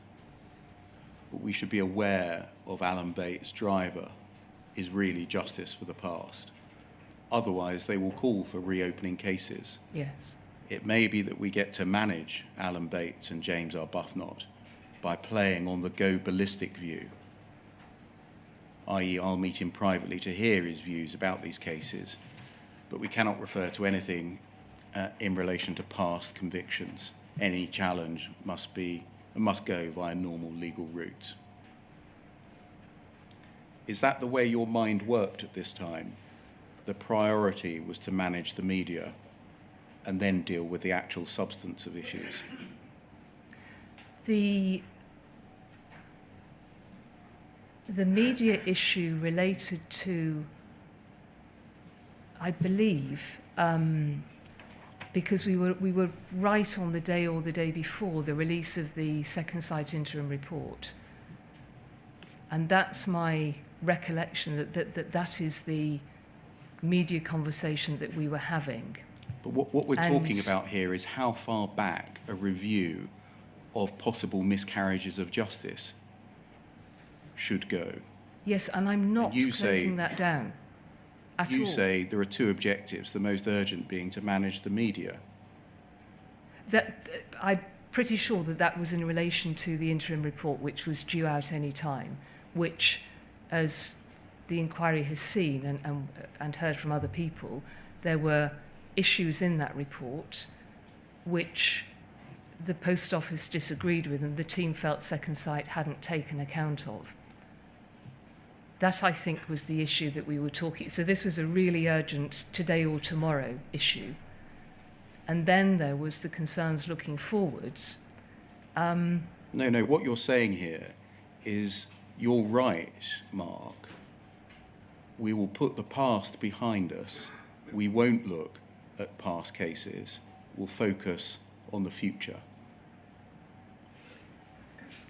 But we should be aware of Alan Bates' driver is really justice for the past. Otherwise, they will call for reopening cases. Yes. It may be that we get to manage Alan Bates and James Arbuthnot by playing on the go ballistic view, i.e. I'll meet him privately to hear his views about these cases, but we cannot refer to anything in relation to past convictions. Any challenge must go via normal legal routes. Is that the way your mind worked at this time? The priority was to manage the media and then deal with the actual substance of issues? The media issue related to, I believe, because we were right on the day or the day before the release of the Second Sight Interim report. And that's my recollection, that is the media conversation that we were having. But what we're talking about here is how far back a review of possible miscarriages of justice should go. Yes, and I'm not closing that down at all. You say there are two objectives, the most urgent being to manage the media. I'm pretty sure that was in relation to the interim report, which was due out any time, which, as the inquiry has seen and heard from other people, there were issues in that report which the Post Office disagreed with and the team felt Second Sight hadn't taken account of. That, I think, was the issue that we were talking. So this was a really urgent today or tomorrow issue. And then there was the concerns looking forwards. No, what you're saying here is you're right, Mark. We will put the past behind us. We won't look at past cases. We'll focus on the future.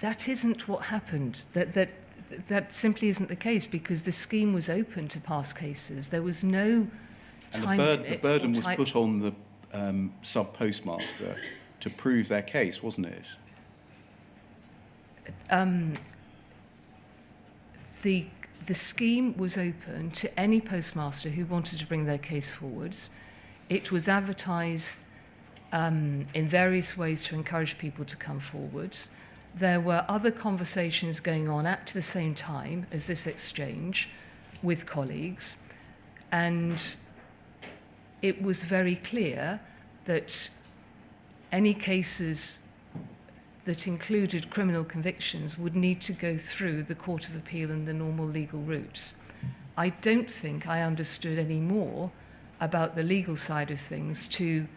That isn't what happened. That simply isn't the case, because the scheme was open to past cases. There was no time limit. The burden was put on the sub-postmaster to prove their case, wasn't it? The scheme was open to any postmaster who wanted to bring their case forwards. It was advertised in various ways to encourage people to come forwards. There were other conversations going on at the same time as this exchange with colleagues, and it was very clear that any cases that included criminal convictions would need to go through the Court of Appeal and the normal legal routes. I don't think I understood any more about the legal side of things to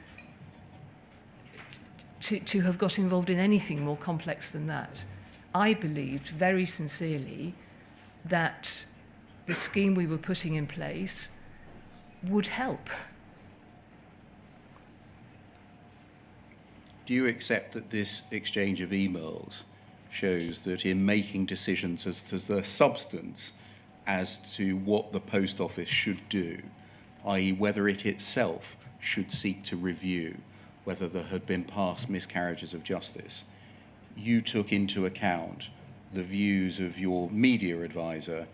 have got involved in anything more complex than that. I believed very sincerely that the scheme we were putting in place would help. Do you accept that this exchange of emails shows that in making decisions as to the substance as to what the Post Office should do, i.e. whether it itself should seek to review whether there had been past miscarriages of justice, you took into account the views of your media advisor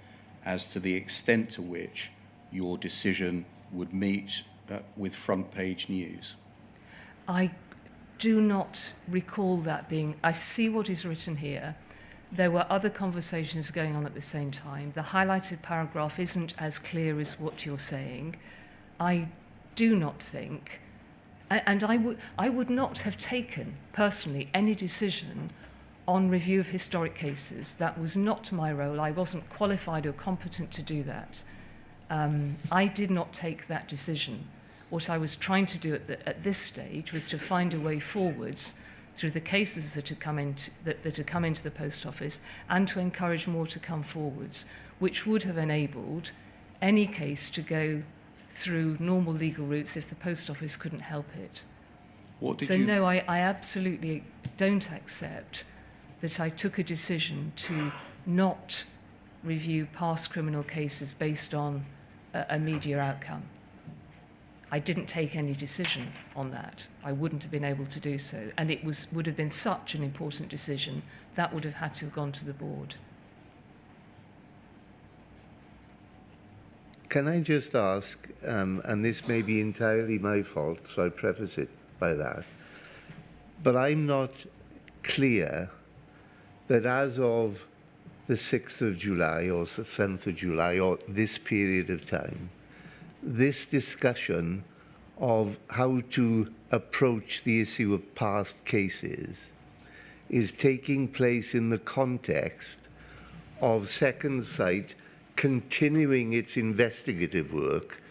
as to the extent to which your decision would meet with front page news? I do not recall that being. I see what is written here. There were other conversations going on at the same time. The highlighted paragraph isn't as clear as what you're saying. I do not think, and I would not have taken personally any decision on review of historic cases. That was not my role. I wasn't qualified or competent to do that. I did not take that decision. What I was trying to do at this stage was to find a way forwards through the cases that had come into the Post Office, and to encourage more to come forwards, which would have enabled any case to go through normal legal routes if the post office couldn't help it. What did So you... no, I absolutely don't accept that I took a decision to not review past criminal cases based on a media outcome. I didn't take any decision on that. I wouldn't have been able to do so. And it would have been such an important decision that would have had to have gone to the board. Can I just ask, and this may be entirely my fault, so I preface it by that, but I'm not clear that as of the 6th of July or the 7th of July or this period of time, this discussion of how to approach the issue of past cases is taking place in the context of Second Sight continuing its investigative work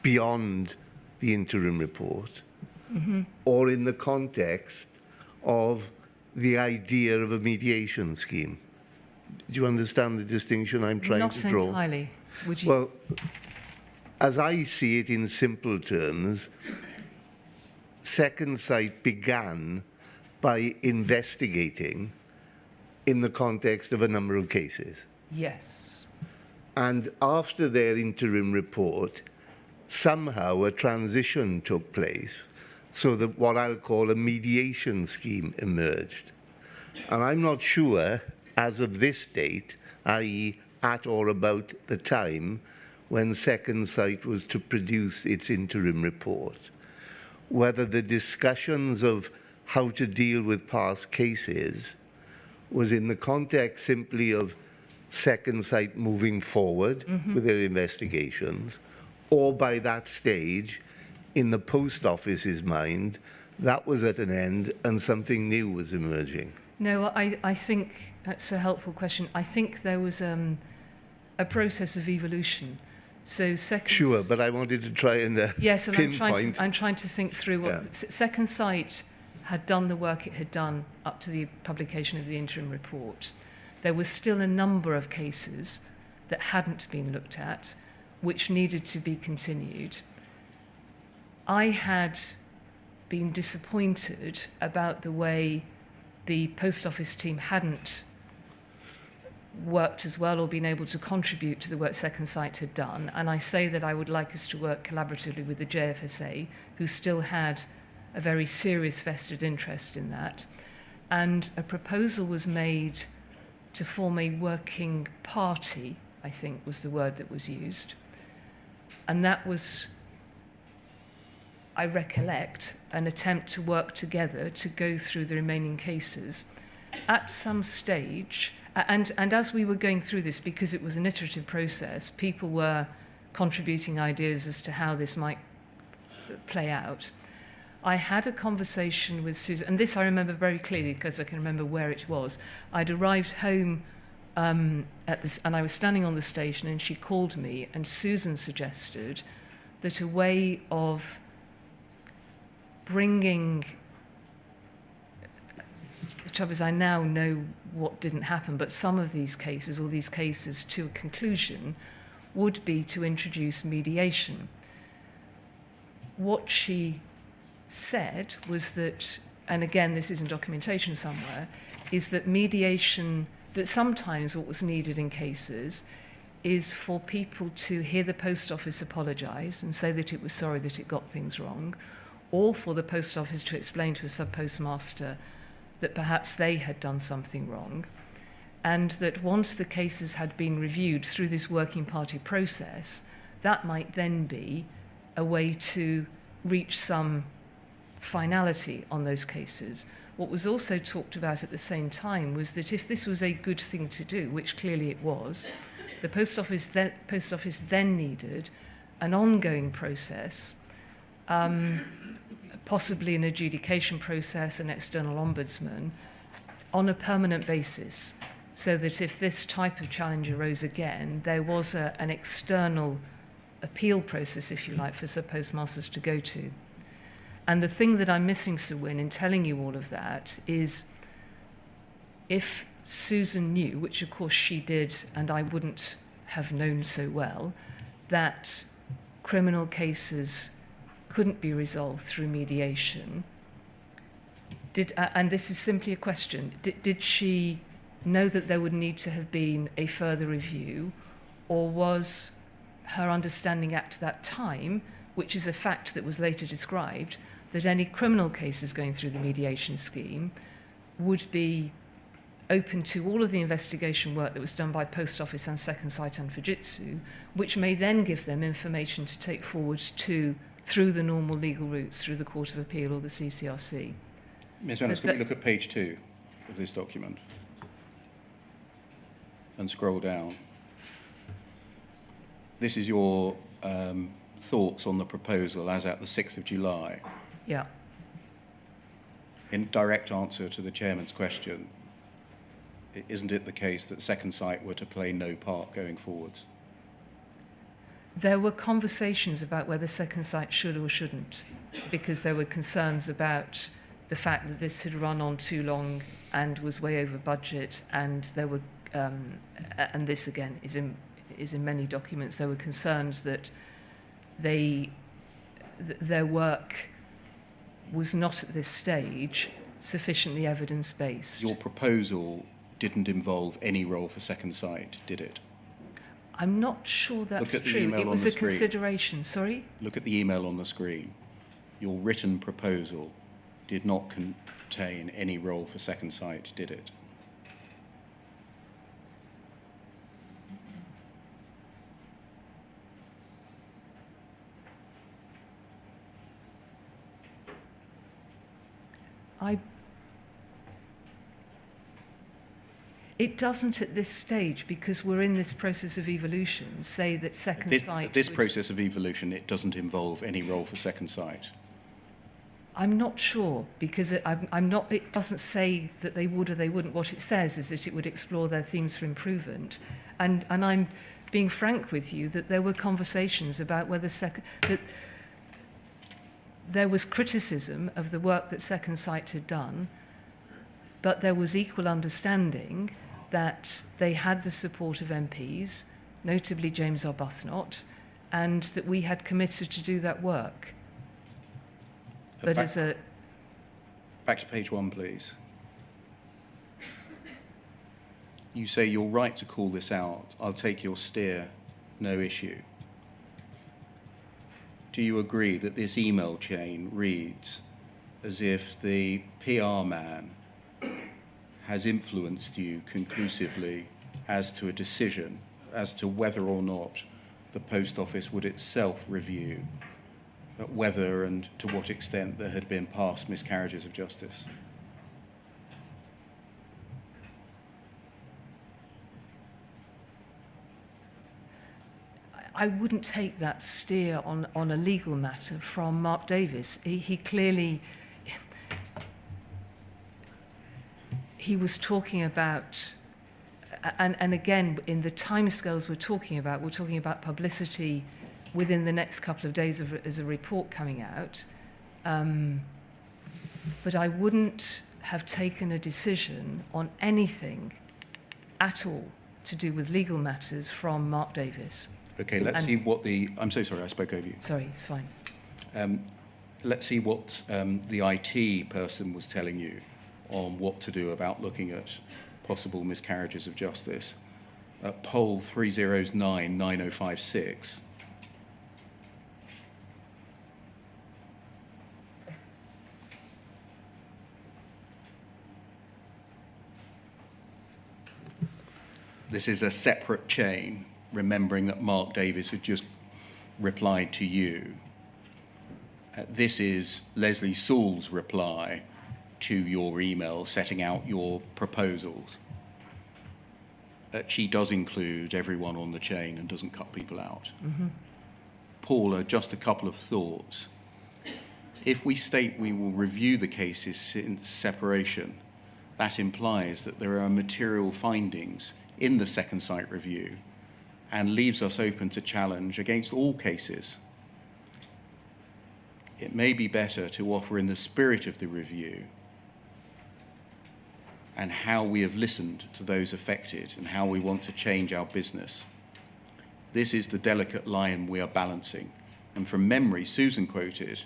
beyond the interim report, or in the context of the idea of a mediation scheme. Do you understand the distinction I'm trying to draw? Not entirely. Would you? Well, as I see it in simple terms, Second Sight began by investigating in the context of a number of cases. Yes. And after their interim report, somehow a transition took place so that what I'll call a mediation scheme emerged. And I'm not sure, as of this date, i.e. at or about the time when Second Sight was to produce its interim report, whether the discussions of how to deal with past cases was in the context simply of Second Sight moving forward with their investigations, or by that stage, in the post office's mind, that was at an end and something new was emerging. No, I think that's a helpful question. I think there was a process of evolution. So second... Sure, but I wanted to try and yes, and pinpoint... I'm trying to think through what... Yeah. Second Sight had done the work it had done up to the publication of the interim report. There was still a number of cases that hadn't been looked at, which needed to be continued. I had been disappointed about the way the post office team hadn't worked as well or been able to contribute to the work Second Sight had done. And I say that I would like us to work collaboratively with the JFSA, who still had a very serious vested interest in that. And a proposal was made to form a working party, I think was the word that was used. And that was, I recollect, an attempt to work together to go through the remaining cases. At some stage, and as we were going through this, because it was an iterative process, people were contributing ideas as to how this might play out. I had a conversation with Susan, and this I remember very clearly because I can remember where it was. I'd arrived home at this, and I was standing on the station, and she called me, and Susan suggested that a way of bringing, the trouble is I now know what didn't happen, but some of these cases, or these cases to a conclusion, would be to introduce mediation. What she said was that, and again this is in documentation somewhere, is that mediation, that sometimes what was needed in cases is for people to hear the post office apologise and say that it was sorry that it got things wrong, or for the post office to explain to a sub-postmaster that perhaps they had done something wrong, and that once the cases had been reviewed through this working party process, that might then be a way to reach some finality on those cases. What was also talked about at the same time was that if this was a good thing to do, which clearly it was, the post office then needed an ongoing process, possibly an adjudication process, an external ombudsman, on a permanent basis, so that if this type of challenge arose again, there was an external appeal process, if you like, for sub-postmasters to go to. And the thing that I'm missing, Sir Wynne, in telling you all of that is if Susan knew, which of course she did and I wouldn't have known so well, that criminal cases couldn't be resolved through mediation. And this is simply a question, did she know that there would need to have been a further review, or was her understanding at that time, which is a fact that was later described, that any criminal cases going through the mediation scheme would be open to all of the investigation work that was done by Post Office and Second Sight and Fujitsu, which may then give them information to take forward through the normal legal routes, through the Court of Appeal or the CCRC. Ms. Vennells, can we look at page 2 of this document and scroll down? This is your thoughts on the proposal as at the 6th of July. Yeah. In direct answer to the chairman's question, isn't it the case that Second Sight were to play no part going forwards? There were conversations about whether Second Sight should or shouldn't, because there were concerns about the fact that this had run on too long and was way over budget, and there were, and this again is in many documents, there were concerns that their work was not at this stage sufficiently evidence-based. Your proposal didn't involve any role for Second Sight, did it? I'm not sure that's Look at the true. email It on was the a screen. consideration. Sorry? Look at the email on the screen. Your written proposal did not contain any role for Second Sight, did it? It doesn't at this stage, because we're in this process of evolution, say that Second Sight... This process of evolution, it doesn't involve any role for Second Sight. I'm not sure, because I'm not. It doesn't say that they would or they wouldn't. What it says is that it would explore their themes for improvement. And I'm being frank with you that there were conversations about whether that there was criticism of the work that Second Sight had done, but there was equal understanding that they had the support of MPs, notably James Arbuthnot, and that we had committed to do that work. But back, as a... Back to page 1, please. You say you're right to call this out. I'll take your steer, no issue. Do you agree that this email chain reads as if the PR man has influenced you conclusively as to a decision as to whether or not the Post Office would itself review whether and to what extent there had been past miscarriages of justice? I wouldn't take that steer on a legal matter from Mark Davis. He clearly... He was talking about, and again, in the timescales we're talking about publicity within the next couple of days as a report coming out. But I wouldn't have taken a decision on anything at all to do with legal matters from Mark Davis. Okay, let's see what the... I'm so sorry, I spoke over you. Sorry, it's fine. Let's see what the IT person was telling you on what to do about looking at possible miscarriages of justice. Poll 3009-9056. This is a separate chain, remembering that Mark Davis had just replied to you. This is Leslie Sewell's reply to your email setting out your proposals. She does include everyone on the chain and doesn't cut people out. Mm-hmm. Paula, just a couple of thoughts. If we state we will review the cases in separation, that implies that there are material findings in the Second Sight review and leaves us open to challenge against all cases. It may be better to offer in the spirit of the review and how we have listened to those affected and how we want to change our business. This is the delicate line we are balancing. And from memory, Susan quoted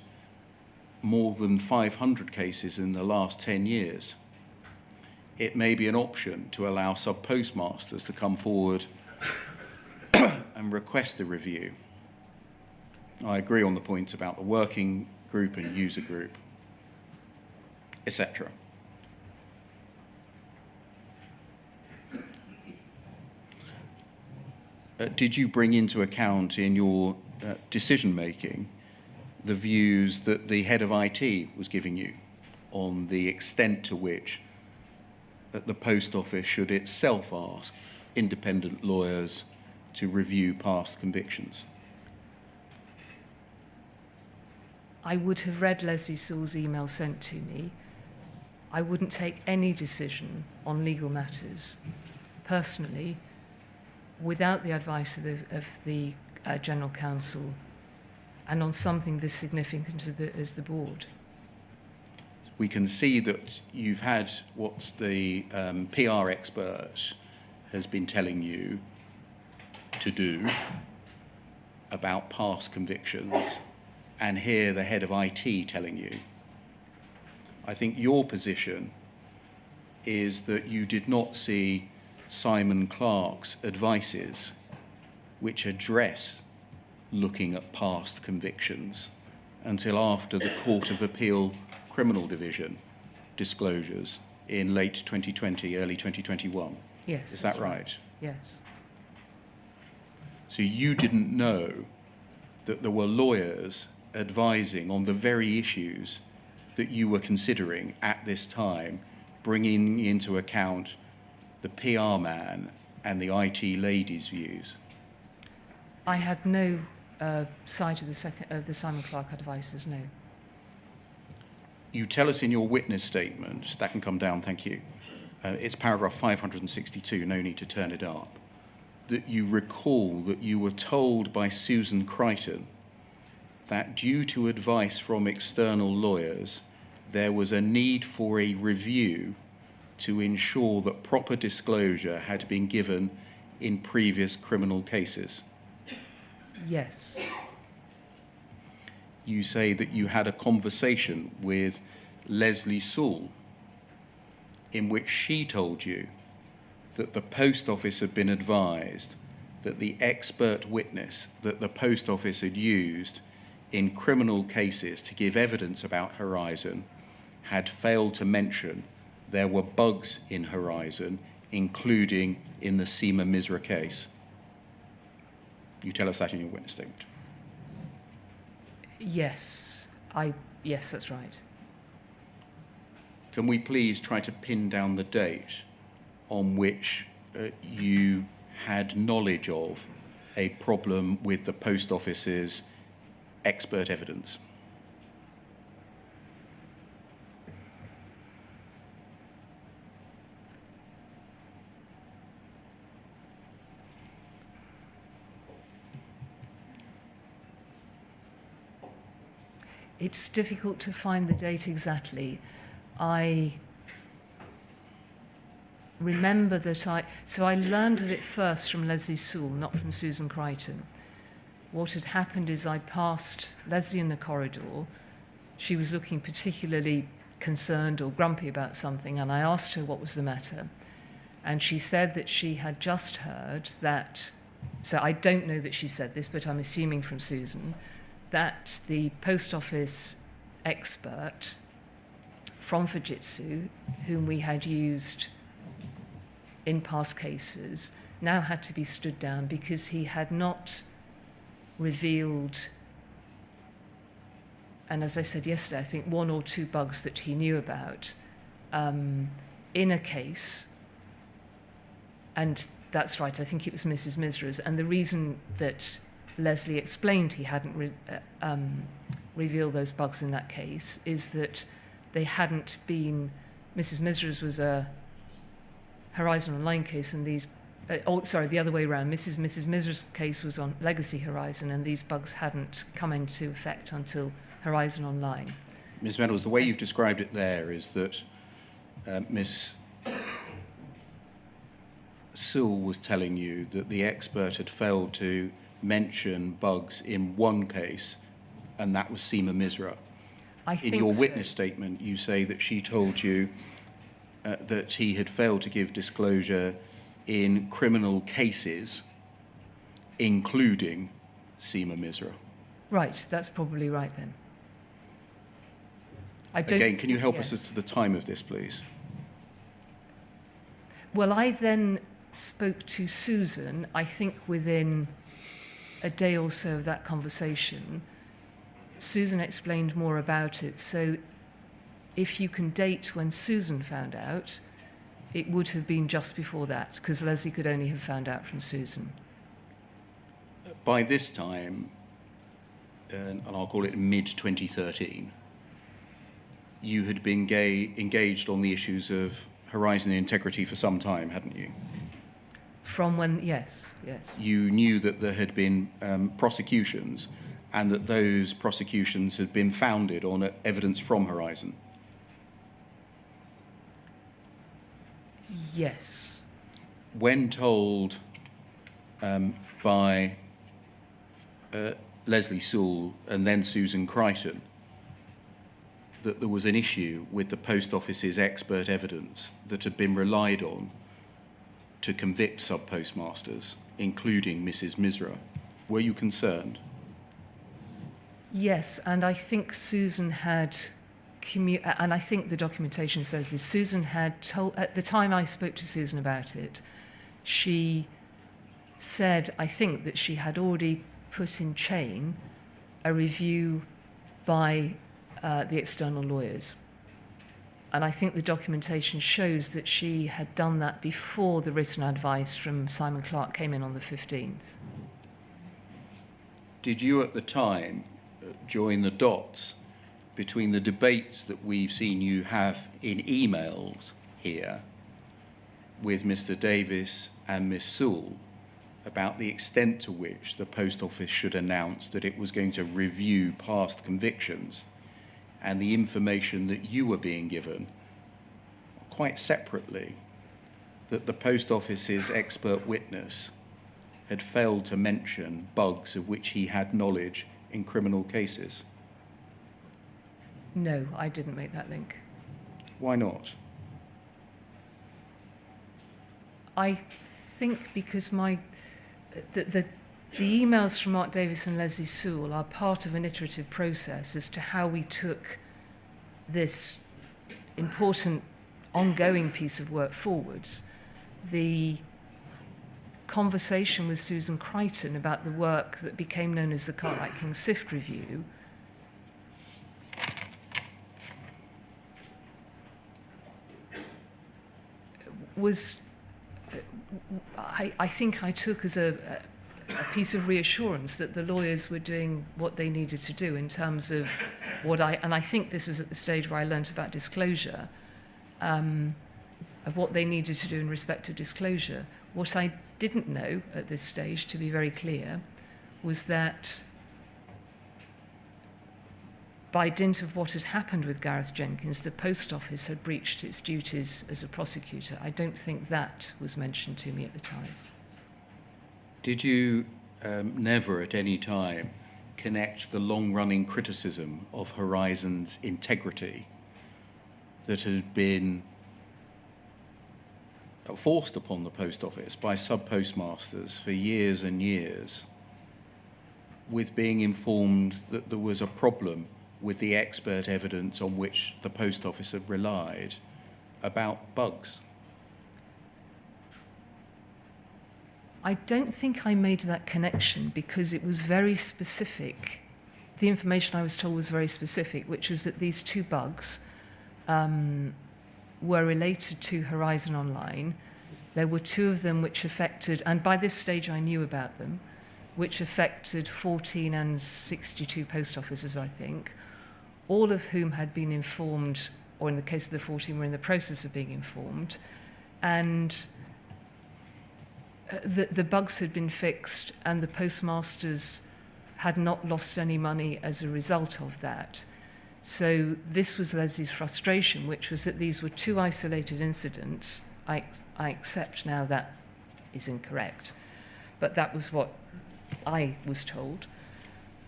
more than 500 cases in the last 10 years. It may be an option to allow subpostmasters to come forward and request a review. I agree on the points about the working group and user group, etc. Did you bring into account in your decision-making the views that the head of IT was giving you on the extent to which that the Post Office should itself ask independent lawyers to review past convictions? I would have read Leslie Sewell's email sent to me. I wouldn't take any decision on legal matters personally without the advice of the General Counsel and on something this significant as the board. We can see that you've had what the PR expert has been telling you to do about past convictions, and here the head of IT telling you. I think your position is that you did not see Simon Clarke's advices which address looking at past convictions until after the Court of Appeal Criminal Division disclosures in late 2020, early 2021. Yes. Is that right? Yes. So you didn't know that there were lawyers advising on the very issues that you were considering at this time, bringing into account the PR man and the IT lady's views? I had no sight of the Simon Clarke advices, no. You tell us in your witness statement, that can come down, thank you, it's paragraph 562, no need to turn it up, that you recall that you were told by Susan Crichton that due to advice from external lawyers, there was a need for a review to ensure that proper disclosure had been given in previous criminal cases. Yes. You say that you had a conversation with Leslie Sewell in which she told you that the Post Office had been advised that the expert witness that the Post Office had used in criminal cases to give evidence about Horizon had failed to mention there were bugs in Horizon, including in the Seema Misra case. You tell us that in your witness statement. Yes. Yes, that's right. Can we please try to pin down the date on which you had knowledge of a problem with the Post Office's expert evidence? It's difficult to find the date exactly. I remember that I learned of it first from Leslie Sewell, not from Susan Crichton. What had happened is I passed Leslie in the corridor. She was looking particularly concerned or grumpy about something, and I asked her what was the matter. And she said that she had just heard that, so I don't know that she said this, but I'm assuming from Susan, that the Post Office expert from Fujitsu, whom we had used in past cases, now had to be stood down because he had not revealed, and as I said yesterday, I think 1 or 2 bugs that he knew about in a case. And that's right, I think it was Mrs. Misra's. And the reason that Leslie explained he hadn't revealed those bugs in that case is that they hadn't been, Mrs. Misra's was a Horizon Online case, and these, the other way around, Mrs. Misra's case was on Legacy Horizon, and these bugs hadn't come into effect until Horizon Online. Ms. Vennells, the way you've described it there is that Ms. Sewell was telling you that the expert had failed to mention bugs in one case, and that was Seema Misra. I think In your so. witness statement, you say that she told you that he had failed to give disclosure in criminal cases, including Seema Misra. Right, that's probably right then. I don't Again, can you help yes. us as to the time of this, please? Well, I then spoke to Susan, I think within a day or so of that conversation. Susan explained more about it. So if you can date when Susan found out, it would have been just before that, because Leslie could only have found out from Susan. By this time, and I'll call it mid-2013, you had been engaged on the issues of Horizon integrity for some time, hadn't you? From when, yes. You knew that there had been prosecutions and that those prosecutions had been founded on evidence from Horizon. Yes. When told by Leslie Sewell and then Susan Crichton that there was an issue with the Post Office's expert evidence that had been relied on to convict sub-postmasters, including Mrs. Misra, were you concerned? Yes, and I think Susan had, and I think the documentation says this, Susan had told, at the time I spoke to Susan about it, she said, I think, that she had already put in chain a review by the external lawyers. And I think the documentation shows that she had done that before the written advice from Simon Clarke came in on the 15th. Did you at the time join the dots between the debates that we've seen you have in emails here with Mr. Davis and Miss Sewell about the extent to which the Post Office should announce that it was going to review past convictions, and the information that you were being given, quite separately, that the Post Office's expert witness had failed to mention bugs of which he had knowledge in criminal cases? No, I didn't make that link. Why not? I think because the emails from Mark Davis and Leslie Sewell are part of an iterative process as to how we took this important ongoing piece of work forwards. The conversation with Susan Crichton about the work that became known as the Cartwright-King SIFT review was, I think I took as a piece of reassurance that the lawyers were doing what they needed to do in terms of and I think this is at the stage where I learnt about disclosure, of what they needed to do in respect of disclosure. What I didn't know at this stage, to be very clear, was that by dint of what had happened with Gareth Jenkins, the Post Office had breached its duties as a prosecutor. I don't think that was mentioned to me at the time. Did you never at any time connect the long-running criticism of Horizon's integrity that had been forced upon the Post Office by sub-postmasters for years and years with being informed that there was a problem with the expert evidence on which the Post Office had relied about bugs? I don't think I made that connection because it was very specific. The information I was told was very specific, which was that these two bugs were related to Horizon Online. There were two of them which affected, and by this stage I knew about them, which affected 14 and 62 post offices, I think, all of whom had been informed, or in the case of the 14 were in the process of being informed, and the bugs had been fixed and the postmasters had not lost any money as a result of that. So this was Leslie's frustration, which was that these were two isolated incidents. I accept now that is incorrect. But that was what I was told.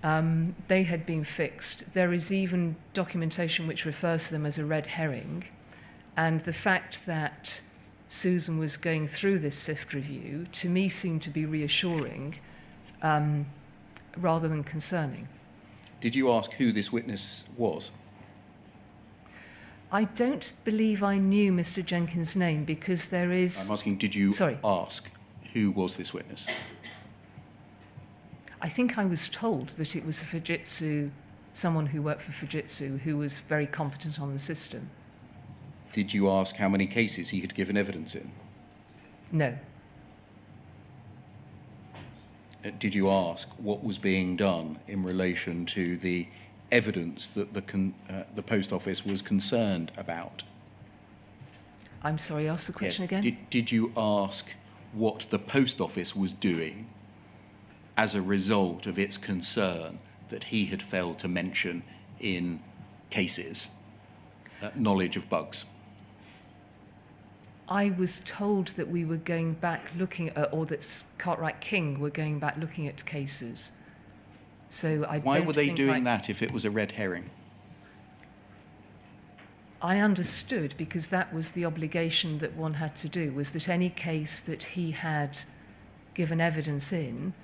They had been fixed. There is even documentation which refers to them as a red herring. And the fact that Susan was going through this SIFT review, to me, seemed to be reassuring rather than concerning. Did you ask who this witness was? I don't believe I knew Mr. Jenkins' name because there is... I'm asking, did you ask who was this witness? I think I was told that it was a Fujitsu, someone who worked for Fujitsu, who was very competent on the system. Did you ask how many cases he had given evidence in? No. Did you ask what was being done in relation to the evidence that the Post Office was concerned about? I'm sorry, ask the question again? Did you ask what the Post Office was doing as a result of its concern that he had failed to mention in cases knowledge of bugs? I was told that we were going back looking at, or that Cartwright King were going back looking at cases. So Why were they doing that if it was a red herring? I understood, because that was the obligation that one had to do, was that any case that he had given evidence in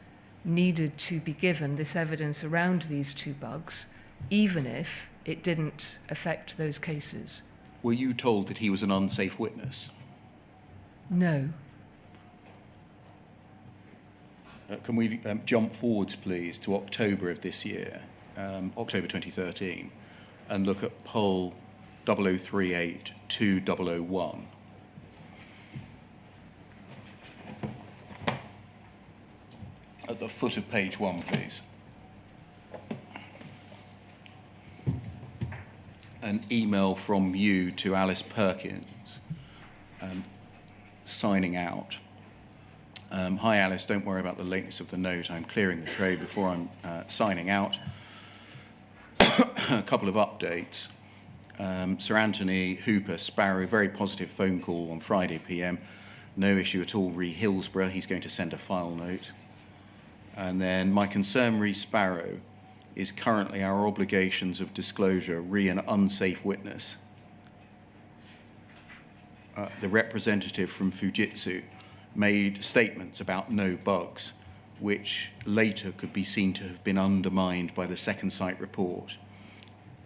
needed to be given this evidence around these two bugs, even if it didn't affect those cases. Were you told that he was an unsafe witness? No. Can we jump forwards, please, to October of this year, October 2013, and look at poll 0038-2001. At the foot of page 1, please. An email from you to Alice Perkins, signing out. Hi Alice, don't worry about the lateness of the note. I'm clearing the tray before I'm signing out. A couple of updates. Sir Anthony Hooper Sparrow, very positive phone call on Friday PM. No issue at all, re Hillsborough. He's going to send a file note. And then my concern, re Sparrow, is currently our obligations of disclosure, re an unsafe witness. The representative from Fujitsu made statements about no bugs, which later could be seen to have been undermined by the second site report.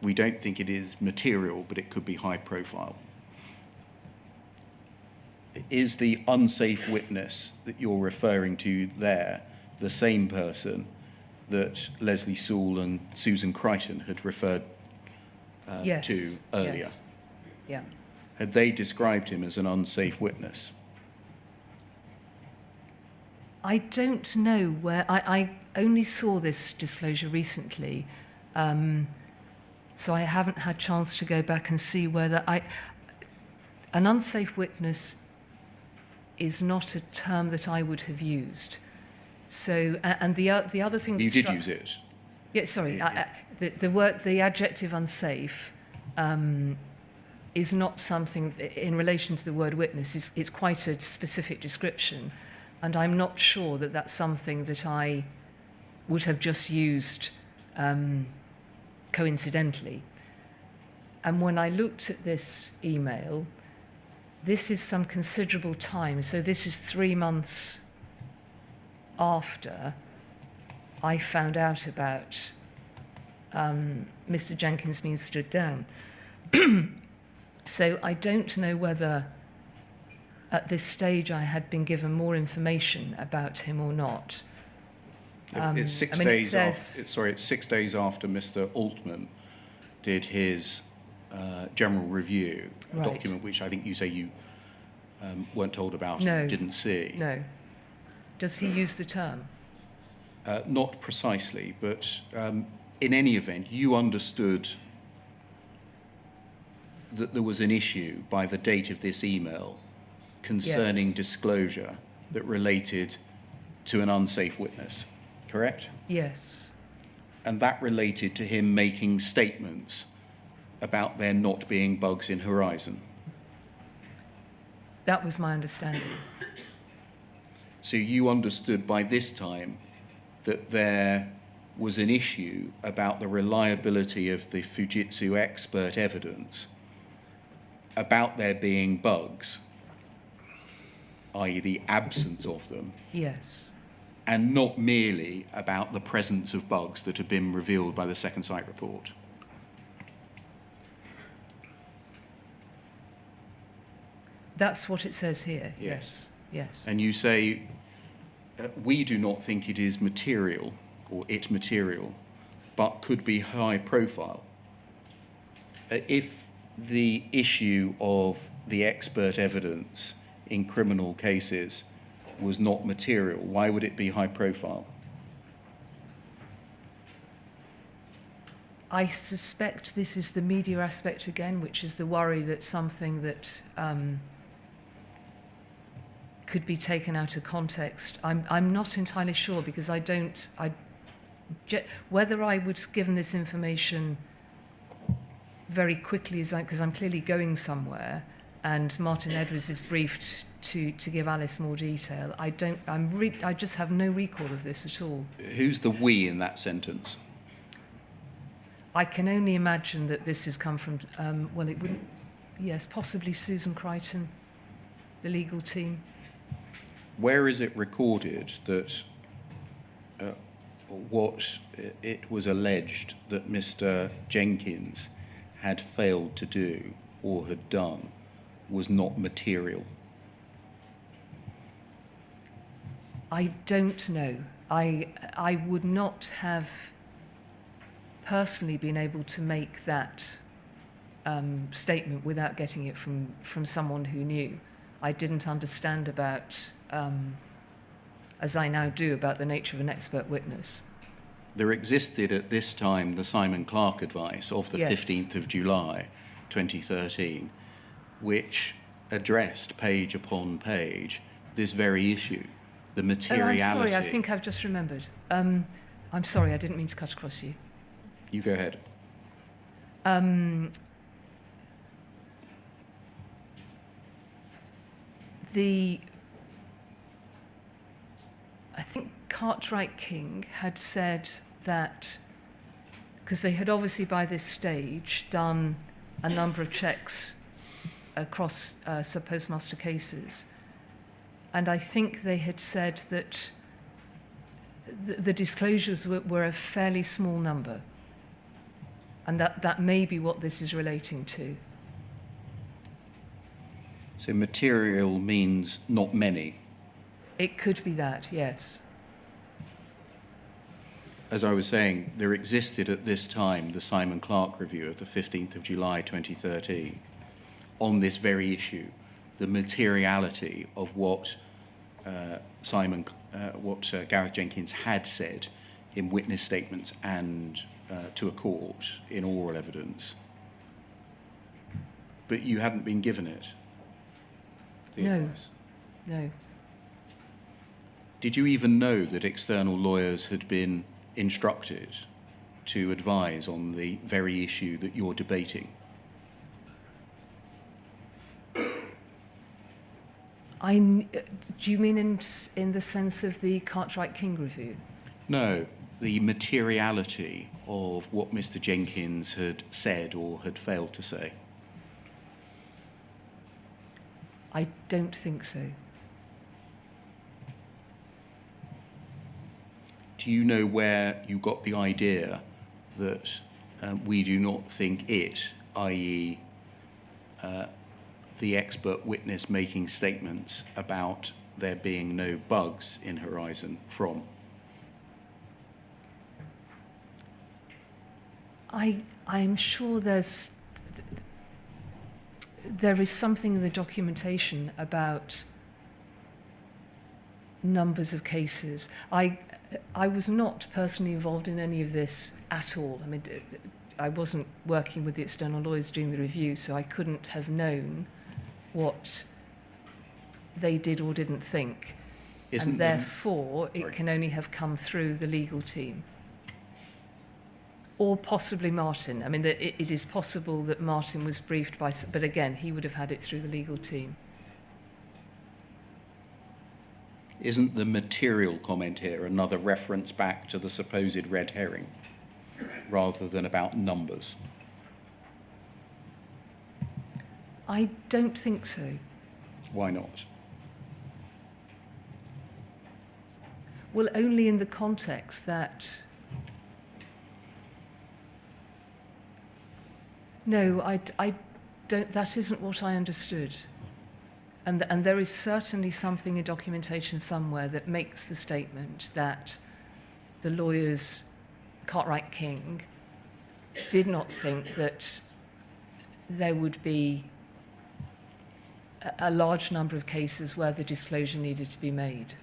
We don't think it is material, but it could be high profile. Is the unsafe witness that you're referring to there the same person that Leslie Sewell and Susan Crichton had referred to earlier? Yes. Yeah. Had they described him as an unsafe witness? I don't know where. I only saw this disclosure recently, so I haven't had a chance to go back and see whether an unsafe witness is not a term that I would have used. So, and the other thing... You did use it? Yeah, sorry. The adjective unsafe is not something, in relation to the word witness, it's quite a specific description. And I'm not sure that that's something that I would have just used coincidentally. And when I looked at this email, this is some considerable time. So this is 3 months after I found out about Mr. Jenkins being stood down. So I don't know whether at this stage I had been given more information about him or not. It's 6 days after, it's 6 days after Mr. Altman did his general review, a document which I think you say you weren't told about and didn't see. No. Does he use the term? Not precisely, but in any event, you understood that there was an issue by the date of this email concerning disclosure that related to an unsafe witness, correct? Yes. And that related to him making statements about there not being bugs in Horizon. That was my understanding. So you understood by this time that there was an issue about the reliability of the Fujitsu expert evidence about there being bugs, i.e. the absence of them, Yes. and not merely about the presence of bugs that had been revealed by the second site report. That's what it says here. Yes. Yes. And you say, we do not think it is material, or it material, but could be high profile. If the issue of the expert evidence in criminal cases was not material, why would it be high profile? I suspect this is the media aspect again, which is the worry that something that could be taken out of context. I'm not entirely sure, because whether I would have given this information very quickly, because I'm clearly going somewhere, and Martin Edwards is briefed to give Alice more detail. I just have no recall of this at all. Who's the we in that sentence? I can only imagine that this has come from, well, it wouldn't, yes, possibly Susan Crichton, the legal team. Where is it recorded that what it was alleged that Mr. Jenkins had failed to do or had done was not material? I don't know. I would not have personally been able to make that statement without getting it from someone who knew. I didn't understand about, as I now do, about the nature of an expert witness. There existed at this time the Simon Clarke advice of the Yes. 15th of July 2013, which addressed page upon page this very issue, the materiality. I'm sorry, I think I've just remembered. I'm sorry, I didn't mean to cut across you. You go ahead. I think Cartwright King had said that, because they had obviously by this stage done a number of checks across subpostmaster cases, and I think they had said that the disclosures were a fairly small number, and that may be what this is relating to. So material means not many. It could be that, yes. As I was saying, there existed at this time the Simon Clarke review of the 15th of July 2013 on this very issue, the materiality of what Gareth Jenkins had said in witness statements and to a court in oral evidence. But you hadn't been given it. the No. advice? No. Did you even know that external lawyers had been instructed to advise on the very issue that you're debating? Do you mean in the sense of the Cartwright King review? No, the materiality of what Mr. Jenkins had said or had failed to say. I don't think so. Do you know where you got the idea that we do not think it, i.e. The expert witness making statements about there being no bugs in Horizon from? I'm sure there is something in the documentation about numbers of cases. I was not personally involved in any of this at all. I mean, I wasn't working with the external lawyers doing the review, so I couldn't have known what they did or didn't think. And therefore, it can only have come through the legal team. Or possibly Martin. I mean, it is possible that Martin was briefed by, but again, he would have had it through the legal team. isn't the material comment here another reference back to the supposed red herring rather than about numbers? I don't think so. Why not? Well, only in the context that... No, I don't, that isn't what I understood. And there is certainly something in documentation somewhere that makes the statement that the lawyers, Cartwright King, did not think that there would be a large number of cases where the disclosure needed to be made.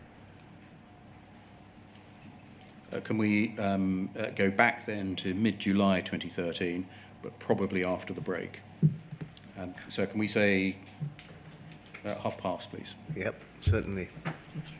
Can we go back then to mid-July 2013, but probably after the break? So can we say past, please? Yep, certainly. Thank you.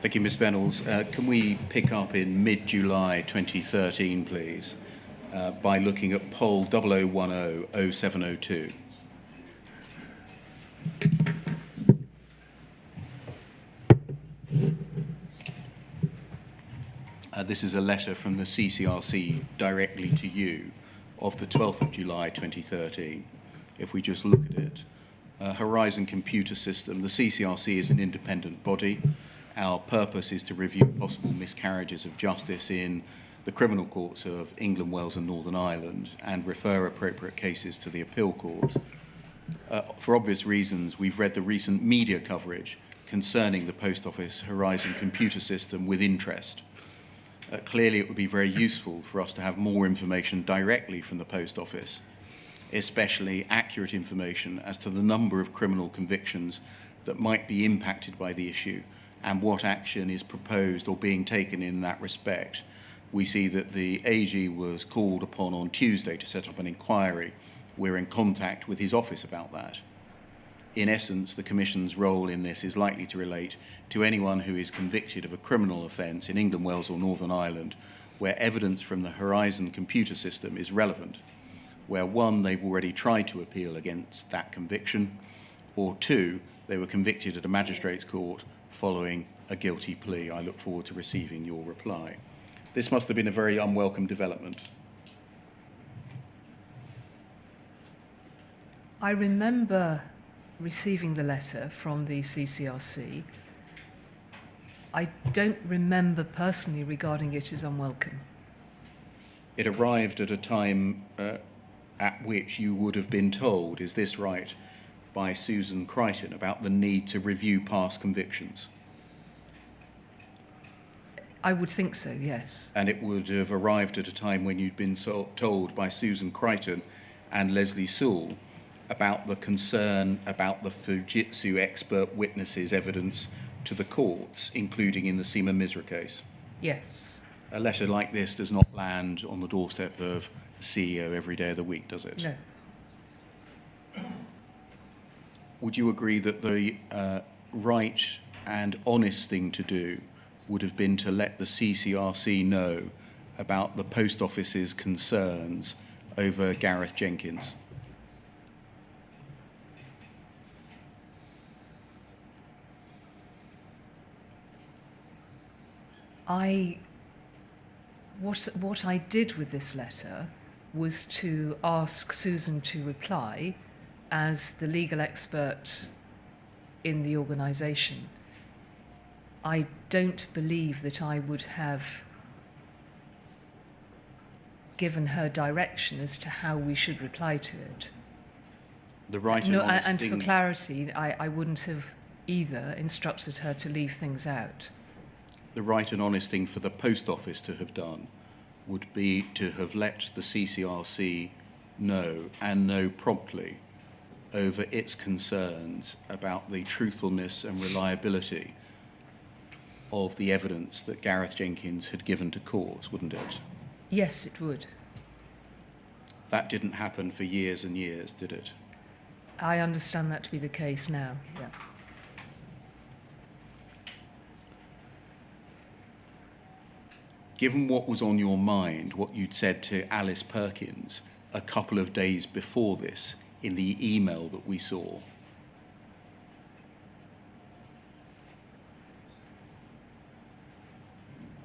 Thank you, Ms. Vennells. Can we pick up in mid-July 2013, please, by looking at poll 0010-0702? This is a letter from the CCRC directly to you of the 12th of July 2013. If we just look at it, Horizon Computer System, the CCRC is an independent body. Our purpose is to review possible miscarriages of justice in the criminal courts of England, Wales and Northern Ireland and refer appropriate cases to the appeal court. For obvious reasons, we've read the recent media coverage concerning the Post Office Horizon Computer System with interest. Clearly, it would be very useful for us to have more information directly from the Post Office, especially accurate information as to the number of criminal convictions that might be impacted by the issue and what action is proposed or being taken in that respect. We see that the AG was called upon on Tuesday to set up an inquiry. We're in contact with his office about that. In essence, the Commission's role in this is likely to relate to anyone who is convicted of a criminal offence in England, Wales or Northern Ireland, where evidence from the Horizon Computer System is relevant, where one, they've already tried to appeal against that conviction, or two, they were convicted at a magistrate's court following a guilty plea. I look forward to receiving your reply. This must have been a very unwelcome development. I remember receiving the letter from the CCRC. I don't remember personally regarding it as unwelcome. It arrived at a time at which you would have been told, is this right, by Susan Crichton about the need to review past convictions. I would think so, yes. And it would have arrived at a time when you'd been told by Susan Crichton and Leslie Sewell about the concern about the Fujitsu expert witnesses' evidence to the courts, including in the Seema Misra case. Yes. A letter like this does not land on the doorstep of a CEO every day of the week, does it? No. Would you agree that the right and honest thing to do would have been to let the CCRC know about the Post Office's concerns over Gareth Jenkins? What I did with this letter was to ask Susan to reply as the legal expert in the organisation. I don't believe that I would have given her direction as to how we should reply to it. The right and honest and thing... for clarity, I wouldn't have either instructed her to leave things out. The right and honest thing for the Post Office to have done would be to have let the CCRC know, and know promptly, over its concerns about the truthfulness and reliability of the evidence that Gareth Jenkins had given to court, wouldn't it? Yes, it would. That didn't happen for years and years, did it? I understand that to be the case now, yeah. Given what was on your mind, what you'd said to Alice Perkins a couple of days before this in the email that we saw,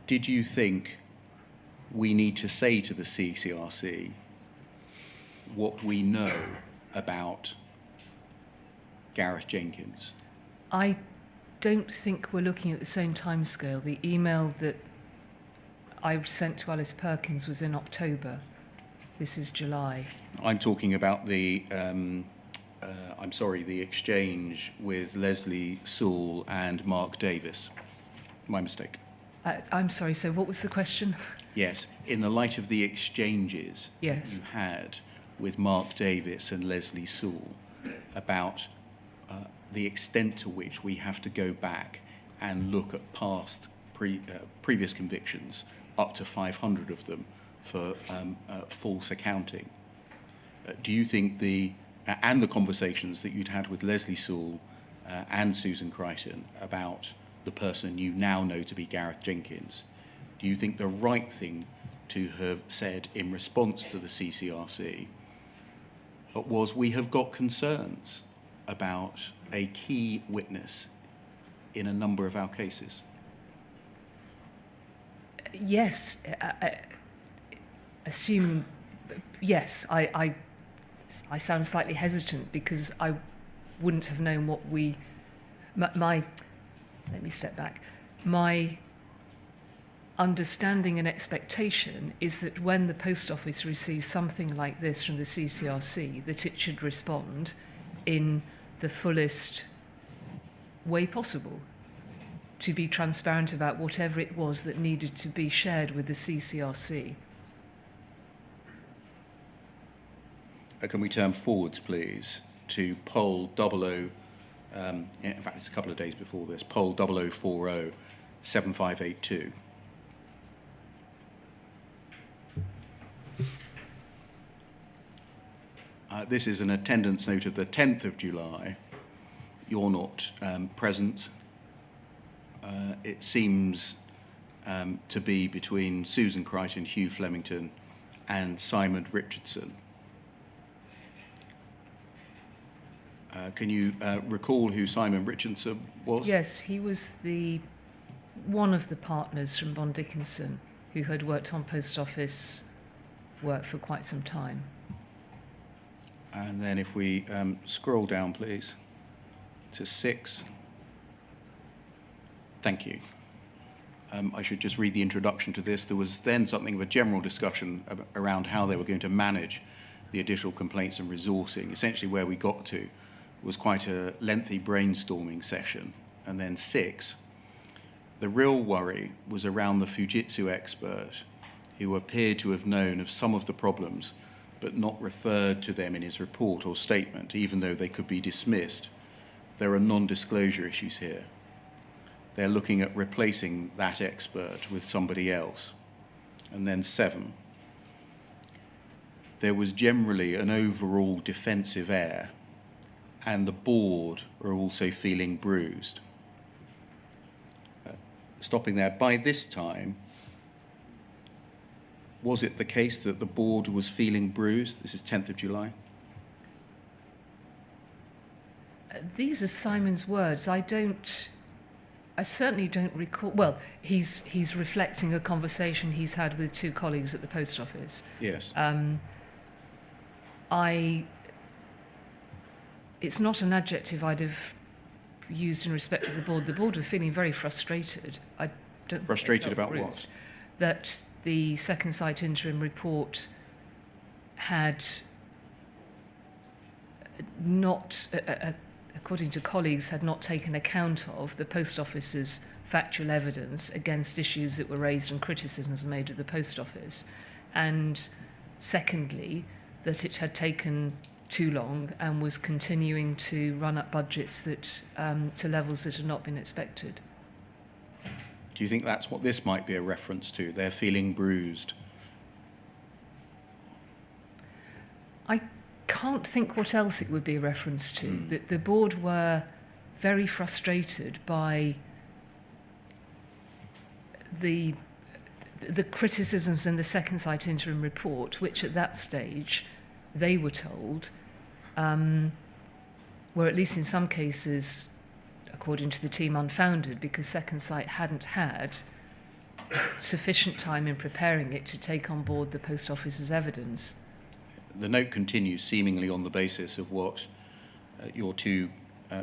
did you think we need to say to the CCRC what we know about Gareth Jenkins? I don't think we're looking at the same timescale. The email that I sent to Alice Perkins was in October. This is July. I'm talking about the, the exchange with Leslie Sewell and Mark Davis. My mistake. I'm sorry, so what was the question? Yes, in the light of the exchanges Yes. you had with Mark Davis and Leslie Sewell about the extent to which we have to go back and look at past previous convictions, up to 500 of them, for false accounting. Do you think and the conversations that you'd had with Leslie Sewell and Susan Crichton about the person you now know to be Gareth Jenkins, do you think the right thing to have said in response to the CCRC was, we have got concerns about a key witness in a number of our cases? Yes, assume, yes, I sound slightly hesitant because I wouldn't have known what let me step back. My understanding and expectation is that when the Post Office receives something like this from the CCRC, that it should respond in the fullest way possible, to be transparent about whatever it was that needed to be shared with the CCRC. Can we turn forwards, please, to poll 00, in fact, it's a couple of days before this, poll 0040 7582. This is an attendance note of the 10th of July. You're not present. It seems to be between Susan Crichton, Hugh Flemington, and Simon Richardson. Can you recall who Simon Richardson was? Yes, he was one of the partners from Bond Dickinson who had worked on Post Office work for quite some time. And then if we scroll down, please, to 6. Thank you. I should just read the introduction to this. There was then something of a general discussion around how they were going to manage the additional complaints and resourcing. Essentially where we got to was quite a lengthy brainstorming session. And then 6, the real worry was around the Fujitsu expert who appeared to have known of some of the problems but not referred to them in his report or statement, even though they could be dismissed. There are non-disclosure issues here. They're looking at replacing that expert with somebody else. And then 7, there was generally an overall defensive air, and the board are also feeling bruised. Stopping there, by this time, was it the case that the board was feeling bruised? This is 10th of July. These are Simon's words. I certainly don't recall. Well, he's reflecting a conversation he's had with 2 colleagues at the Post Office. Yes. It's not an adjective I'd have used in respect to the board. The board were feeling very frustrated. I don't think Frustrated they felt about bruised. what? That the second sight interim report had not, according to colleagues, had not taken account of the Post Office's factual evidence against issues that were raised and criticisms made of the Post Office. And secondly, that it had taken too long and was continuing to run up budgets that to levels that had not been expected. Do you think that's what this might be a reference to? They're feeling bruised. I can't think what else it would be a reference to. The board were very frustrated by the criticisms in the second sight interim report, which at that stage they were told were, at least in some cases, according to the team, unfounded, because Second Sight hadn't had sufficient time in preparing it to take on board the Post Office's evidence. The note continues seemingly on the basis of what your 2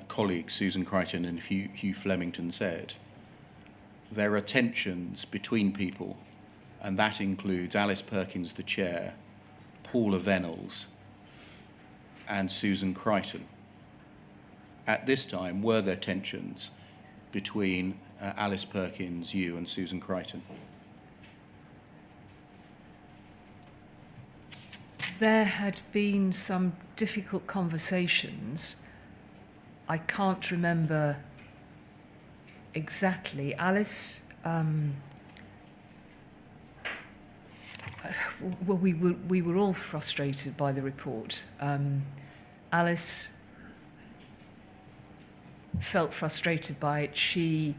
colleagues, Susan Crichton and Hugh Flemington, said. There are tensions between people, and that includes Alice Perkins, the chair, Paula Vennells, and Susan Crichton. At this time, were there tensions between Alice Perkins, you, and Susan Crichton? There had been some difficult conversations. I can't remember exactly. Alice, well, we were all frustrated by the report. Alice felt frustrated by it. She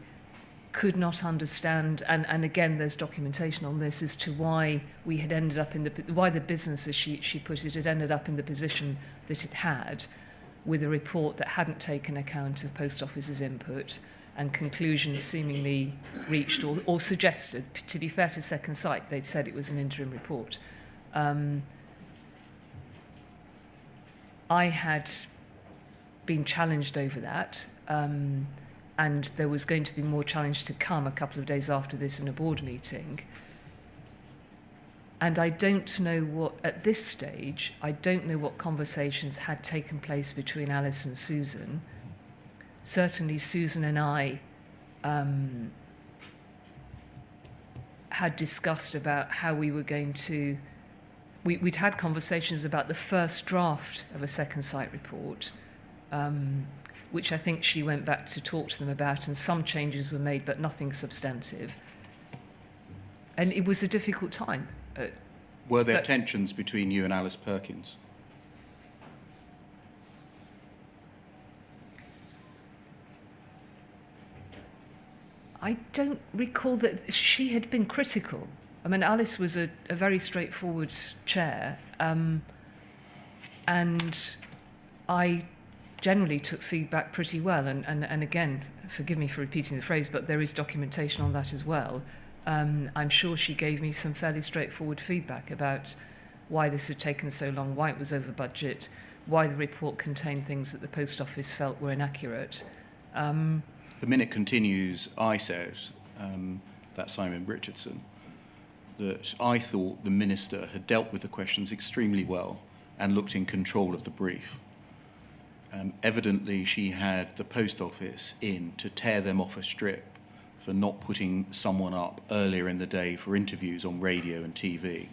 could not understand, and again, there's documentation on this, as to why we had ended up in why the business, as she put it, had ended up in the position that it had, with a report that hadn't taken account of Post Office's input and conclusions seemingly reached or suggested. To be fair to Second Sight, they'd said it was an interim report. I had been challenged over that, and there was going to be more challenge to come a couple of days after this in a board meeting. And I don't know what, at this stage, I don't know what conversations had taken place between Alice and Susan. Certainly Susan and I had discussed about how we were going to, we'd had conversations about the first draft of a Second Sight report, which I think she went back to talk to them about, and some changes were made, but nothing substantive. And it was a difficult time. Were there tensions between you and Alice Perkins? I don't recall that she had been critical. I mean, Alice was a very straightforward chair, and I generally took feedback pretty well. And again, forgive me for repeating the phrase, but there is documentation on that as well. I'm sure she gave me some fairly straightforward feedback about why this had taken so long, why it was over budget, why the report contained things that the Post Office felt were inaccurate. The minute continues, I said, that Simon Richardson, that I thought the Minister had dealt with the questions extremely well and looked in control of the brief. Evidently, she had the Post Office in to tear them off a strip for not putting someone up earlier in the day for interviews on radio and TV.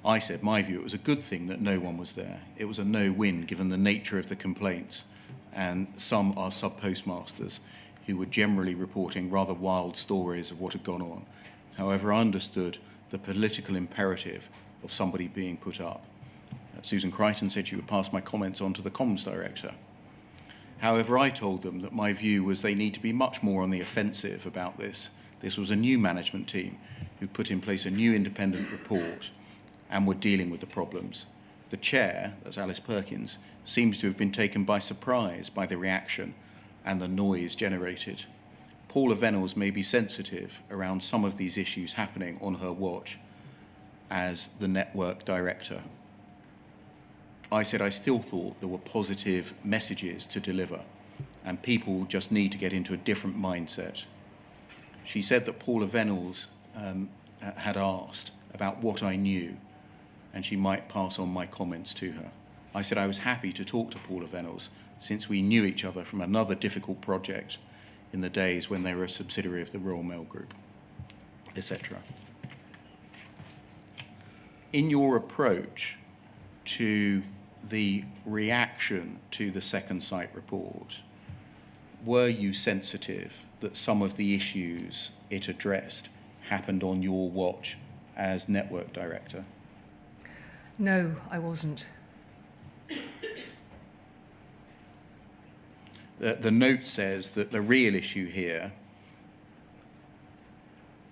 I said, my view, it was a good thing that no one was there. It was a no-win given the nature of the complaints, and some are subpostmasters who were generally reporting rather wild stories of what had gone on. However, I understood the political imperative of somebody being put up. Susan Crichton said she would pass my comments on to the comms director. However, I told them that my view was they need to be much more on the offensive about this. This was a new management team who put in place a new independent report and were dealing with the problems. The chair, that's Alice Perkins, seems to have been taken by surprise by the reaction and the noise generated. Paula Vennells may be sensitive around some of these issues happening on her watch as the network director. I said I still thought there were positive messages to deliver, and people just need to get into a different mindset. She said that Paula Vennells had asked about what I knew, and she might pass on my comments to her. I said I was happy to talk to Paula Vennells, since we knew each other from another difficult project in the days when they were a subsidiary of the Royal Mail Group, etc. In your approach to the reaction to the Second Sight report, were you sensitive that some of the issues it addressed happened on your watch as network director? No, I wasn't. The note says that the real issue here,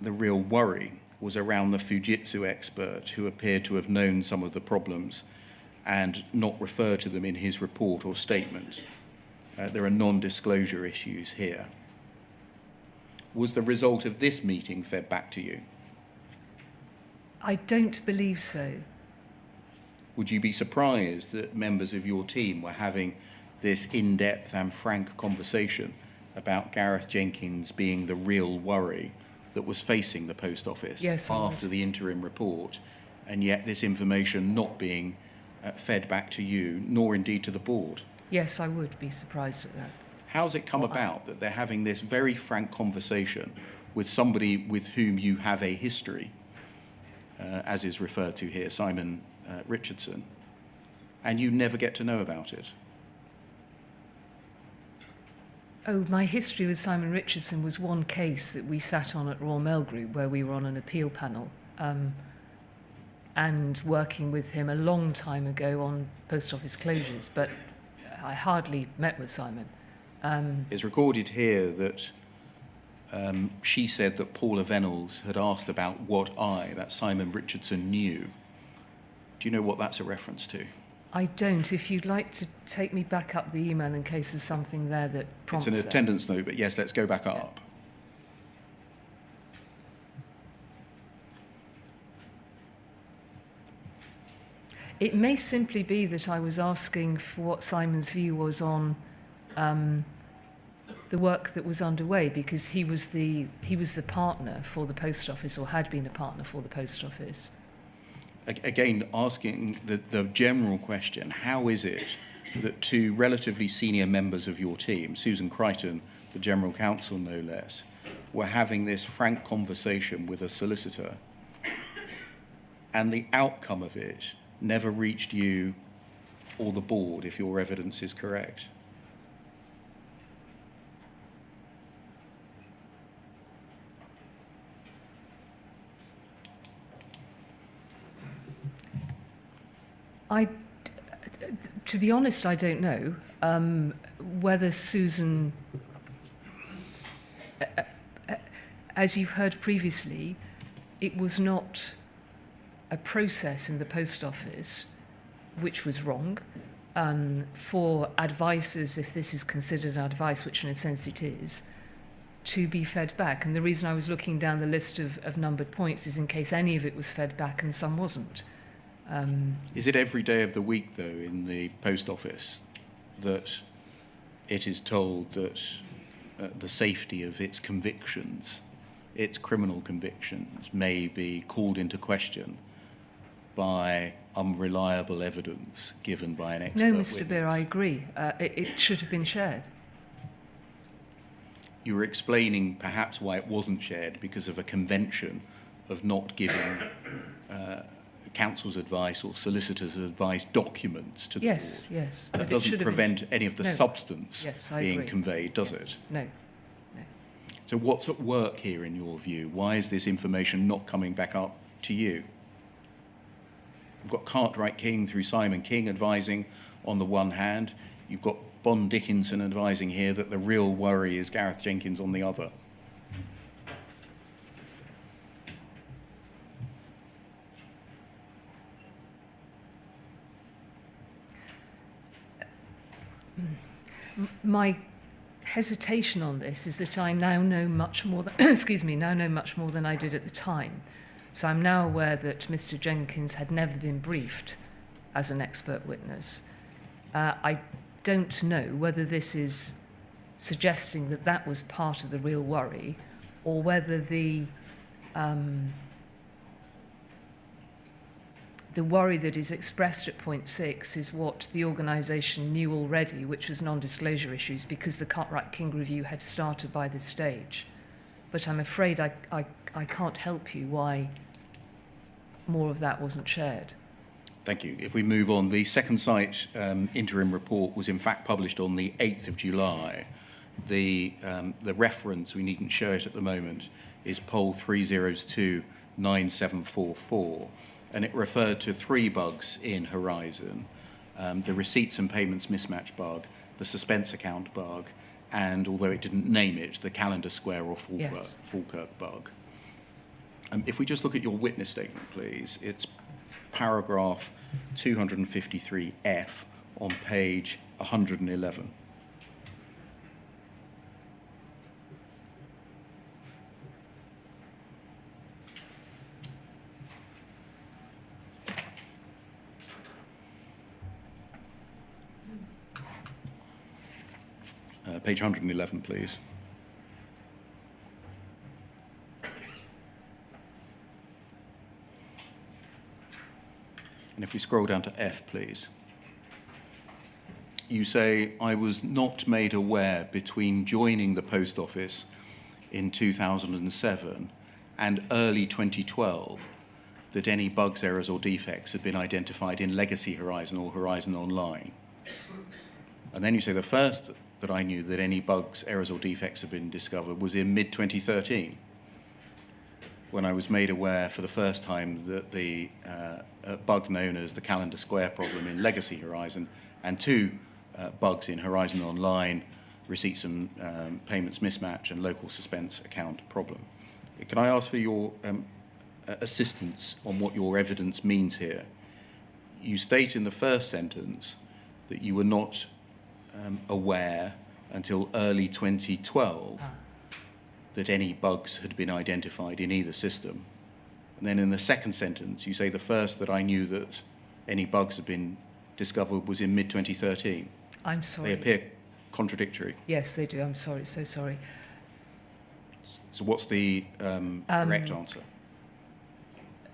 the real worry, was around the Fujitsu expert who appeared to have known some of the problems and not refer to them in his report or statement. There are non-disclosure issues here. Was the result of this meeting fed back to you? I don't believe so. Would you be surprised that members of your team were having this in-depth and frank conversation about Gareth Jenkins being the real worry that was facing the Post Office after the interim report, and yet this information not being fed back to you, nor indeed to the board? Yes, I would be surprised at that. How's it come about that they're having this very frank conversation with somebody with whom you have a history, as is referred to here, Simon Richardson, and you never get to know about it? Oh, my history with Simon Richardson was one case that we sat on at Royal Mail Group, where we were on an appeal panel, and working with him a long time ago on post office closures, but I hardly met with Simon. It's recorded here that she said that Paula Vennells had asked about what that Simon Richardson, knew. Do you know what that's a reference to? I don't. If you'd like to take me back up the email in case there's something there that prompts It's an it. attendance note, but yes, let's go back up. It may simply be that I was asking for what Simon's view was on the work that was underway, because he was the partner for the post office, or had been a partner for the post office. Again, asking the general question, how is it that two relatively senior members of your team, Susan Crichton, the General Counsel no less, were having this frank conversation with a solicitor, and the outcome of it never reached you or the board, if your evidence is correct? To be honest, I don't know whether Susan, as you've heard previously, it was not a process in the post office which was wrong for advisors, if this is considered advice, which in a sense it is, to be fed back. And the reason I was looking down the list of numbered points is in case any of it was fed back and some wasn't. Is it every day of the week, though, in the post office that it is told that the safety of its convictions, its criminal convictions, may be called into question by unreliable evidence given by an expert No, witness? Mr. Beer, I agree. It should have been shared. You were explaining perhaps why it wasn't shared because of a convention of not giving counsel's advice or solicitor's advice documents to the board. Yes. That But it doesn't should have prevent been, any of the No. substance Yes, I being agree. conveyed, does Yes. it? No. So what's at work here in your view? Why is this information not coming back up to you? You've got Cartwright King through Simon King advising on the one hand. You've got Bond Dickinson advising here that the real worry is Gareth Jenkins on the other. My hesitation on this is that I now know much more than, now know much more than I did at the time. So I'm now aware that Mr. Jenkins had never been briefed as an expert witness. I don't know whether this is suggesting that that was part of the real worry, or whether the worry that is expressed at point 6 is what the organisation knew already, which was non-disclosure issues, because the Cartwright King review had started by this stage. But I'm afraid I can't help you why more of that wasn't shared. Thank you. If we move on, the second site interim report was in fact published on the 8th of July. The reference, we needn't show it at the moment, is poll 3029744, and it referred to 3 bugs in Horizon: the receipts and payments mismatch bug, the suspense account bug, and, although it didn't name it, the calendar square or Falkirk bug. If we just look at your witness statement, please, it's paragraph 253F on page 111. Page 111, please. And if we scroll down to F, please. You say, I was not made aware between joining the post office in 2007 and early 2012 that any bugs, errors or defects had been identified in Legacy Horizon or Horizon Online. And then you say the first that I knew that any bugs, errors or defects had been discovered was in mid-2013, when I was made aware for the first time that the bug known as the calendar square problem in Legacy Horizon and 2 bugs in Horizon Online, receipts and payments mismatch and local suspense account problem. Can I ask for your assistance on what your evidence means here? You state in the first sentence that you were not aware until early 2012 that any bugs had been identified in either system. And then in the second sentence, you say the first that I knew that any bugs had been discovered was in mid-2013. I'm sorry. They appear contradictory. Yes, they do. I'm sorry. So sorry. So what's the correct answer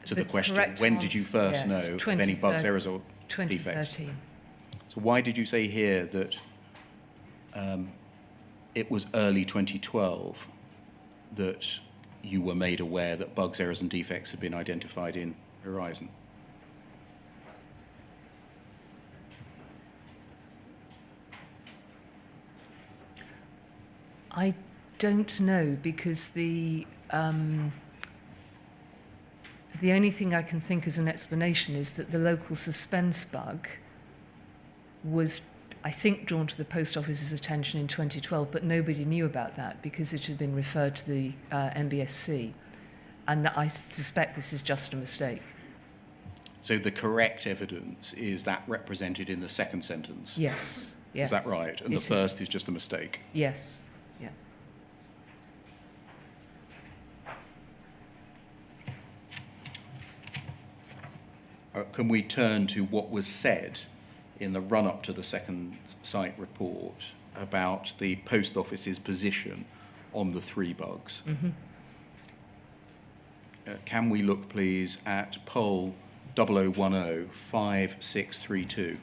to the question? correct When did you answer- first yes, know of any bugs, errors, or defects? 2013. So why did you say here that it was early 2012 that you were made aware that bugs, errors and defects had been identified in Horizon? I don't know, because the only thing I can think as an explanation is that the local suspense bug was, I think, drawn to the Post Office's attention in 2012, but nobody knew about that because it had been referred to the NBSC, and that I suspect this is just a mistake. So the correct evidence is that represented in the second sentence? Yes. Yes. Is that right? And the It first is just a mistake? Yes. Yeah. Can we turn to what was said in the run-up to the second site report about the Post Office's position on the three bugs? Mm-hmm. Can we look, please, at poll 0010-5632?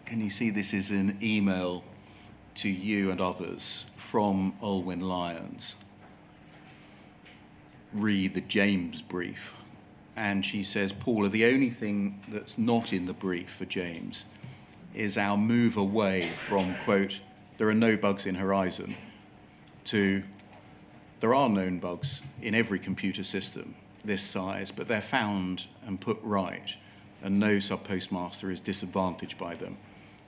Can you see this is an email to you and others from Olwyn Lyons? Read the James brief. And she says, Paula, the only thing that's not in the brief for James is our move away from, quote, there are no bugs in Horizon, to there are known bugs in every computer system this size, but they're found and put right, and no subpostmaster is disadvantaged by them.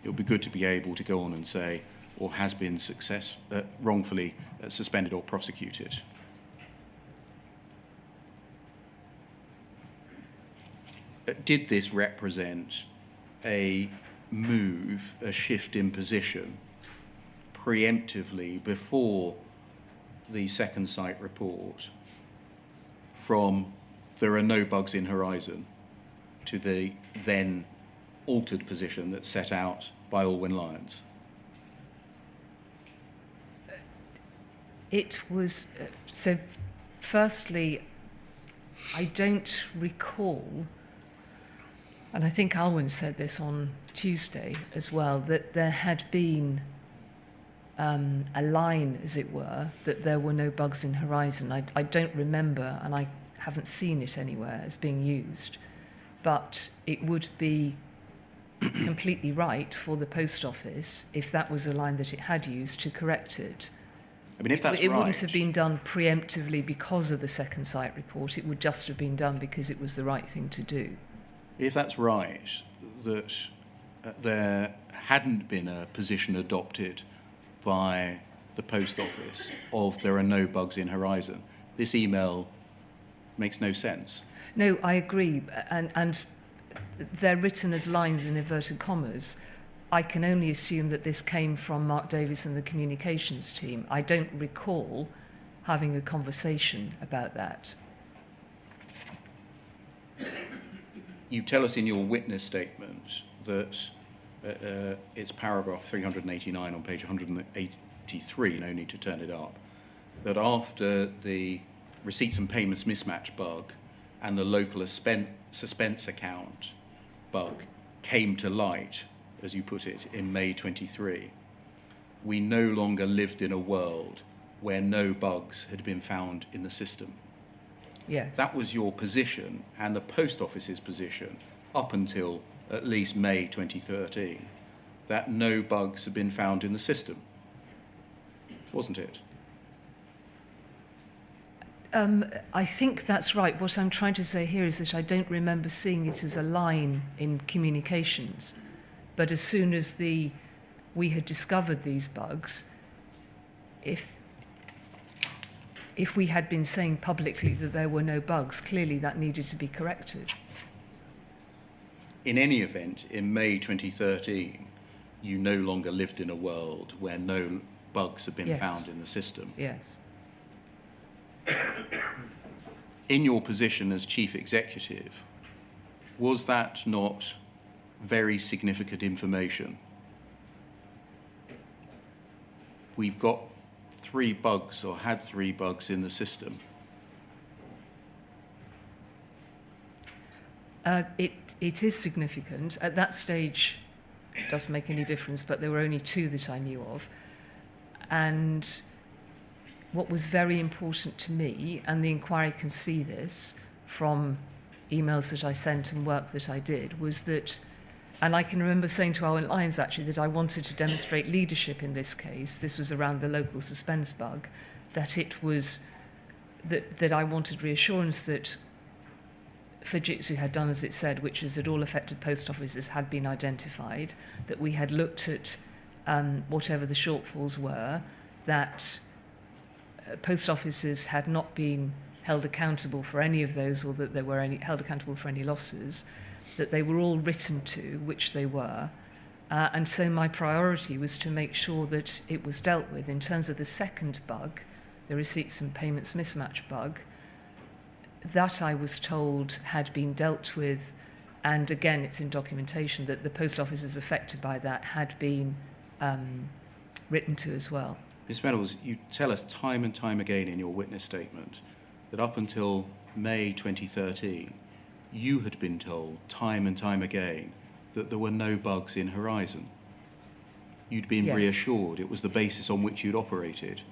It would be good to be able to go on and say, or has been wrongfully suspended or prosecuted. Did this represent a move, a shift in position, preemptively before the second site report, from there are no bugs in Horizon to the then altered position that's set out by Olwyn Lyons? It was, so firstly, I don't recall, and I think Alwyn said this on Tuesday as well, that there had been a line, as it were, that there were no bugs in Horizon. I don't remember, and I haven't seen it anywhere as being used, but it would be completely right for the Post Office, if that was a line that it had used, to correct it. I mean, if that's It right, wouldn't have been done preemptively because of the second site report. It would just have been done because it was the right thing to do. if that's right, that there hadn't been a position adopted by the Post Office of there are no bugs in Horizon, this email makes no sense. No, I agree, and they're written as lines in inverted commas. I can only assume that this came from Mark Davis and the communications team. I don't recall having a conversation about that. You tell us in your witness statement that it's paragraph 389 on page 183, no need to turn it up, that after the receipts and payments mismatch bug and the local suspense account bug came to light, as you put it, in May 23, we no longer lived in a world where no bugs had been found in the system. Yes. That was your position and the Post Office's position up until at least May 2013, that no bugs had been found in the system, wasn't it? I think that's right. What I'm trying to say here is that I don't remember seeing it as a line in communications. But as soon as we had discovered these bugs, if we had been saying publicly that there were no bugs, clearly that needed to be corrected. In any event, in May 2013, you no longer lived in a world where no bugs had been Yes. found in the system. Yes. In your position as chief executive, was that not very significant information? We've got 3 bugs, or had 3 bugs in the system. It is significant. At that stage, it doesn't make any difference, but there were only 2 that I knew of. And what was very important to me, and the inquiry can see this from emails that I sent and work that I did, was that, and I can remember saying to our Lions actually that I wanted to demonstrate leadership in this case. This was around the local suspense bug, that it was, that I wanted reassurance that Fujitsu had done as it said, which is that all affected post offices had been identified, that we had looked at whatever the shortfalls were, that post offices had not been held accountable for any of those, or that they were held accountable for any losses, that they were all written to, which they were. And so my priority was to make sure that it was dealt with. In terms of the second bug, the receipts and payments mismatch bug, that I was told had been dealt with, and again, it's in documentation that the post offices affected by that had been written to as well. Ms. Vennells, you tell us time and time again in your witness statement that up until May 2013, you had been told time and time again that there were no bugs in Horizon. You'd been Yes. reassured it was the basis on which you'd operated.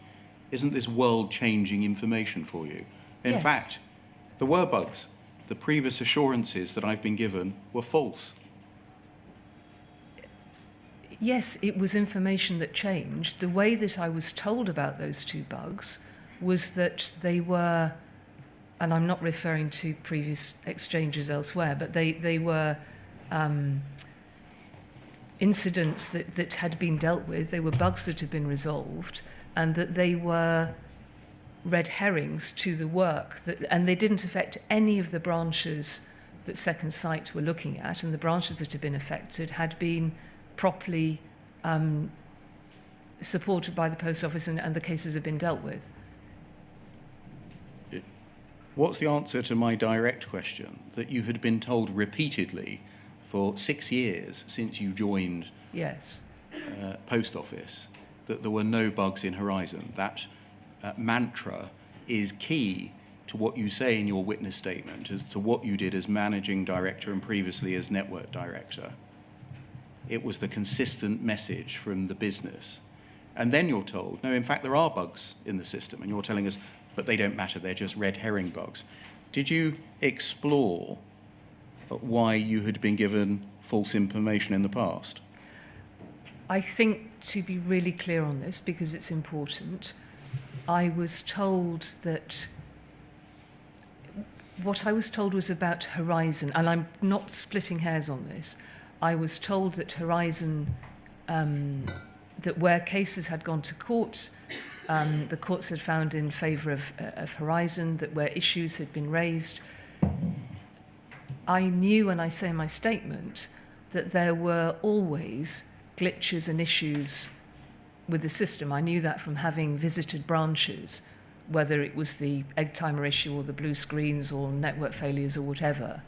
Isn't this world-changing information for you? In Yes. fact, there were bugs. The previous assurances that I've been given were false. Yes, it was information that changed. The way that I was told about those 2 bugs was that they were, and I'm not referring to previous exchanges elsewhere, but they were incidents that had been dealt with. They were bugs that had been resolved, and that they were red herrings to the work, and they didn't affect any of the branches that Second Sight were looking at, and the branches that had been affected had been properly supported by the post office, and the cases have been dealt with. What's the answer to my direct question, that you had been told repeatedly for 6 years since you joined Yes. Post Office that there were no bugs in Horizon? That mantra is key to what you say in your witness statement as to what you did as managing director and previously as network director. It was the consistent message from the business. And then you're told, no, in fact, there are bugs in the system. And you're telling us, but they don't matter, they're just red herring bugs. Did you explore why you had been given false information in the past? I think, to be really clear on this, because it's important, I was told that what I was told was about Horizon, and I'm not splitting hairs on this. I was told that Horizon, that where cases had gone to court, the courts had found in favour of Horizon, that where issues had been raised. I knew, and I say in my statement, that there were always glitches and issues with the system. I knew that from having visited branches, whether it was the egg timer issue or the blue screens or network failures or whatever.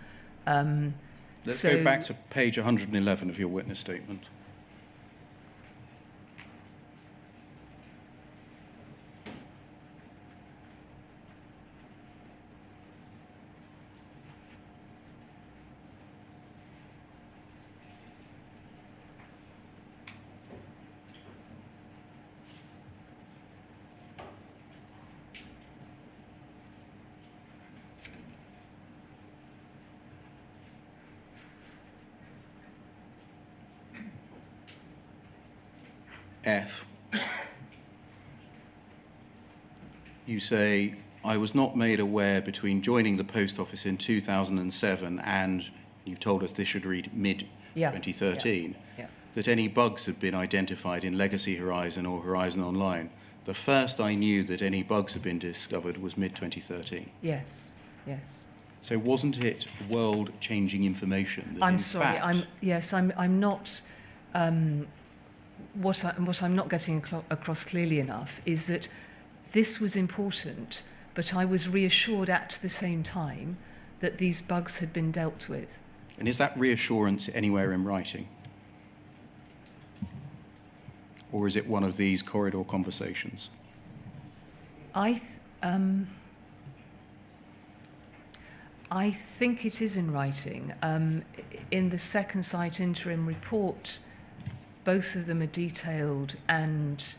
Let's go back to page 111 of your witness statement. F, you say, I was not made aware between joining the post office in 2007 and, you've told us this should read mid-2013, that any bugs had been identified in Legacy Horizon or Horizon Online. The first I knew that any bugs had been discovered was mid-2013. Yes, yes. So wasn't it world-changing information? That I'm in sorry. fact, I'm not. What I'm not getting across clearly enough is that this was important, but I was reassured at the same time that these bugs had been dealt with. And is that reassurance anywhere in writing? Or is it one of these corridor conversations? I think it is in writing. In the second site interim report, both of them are detailed, and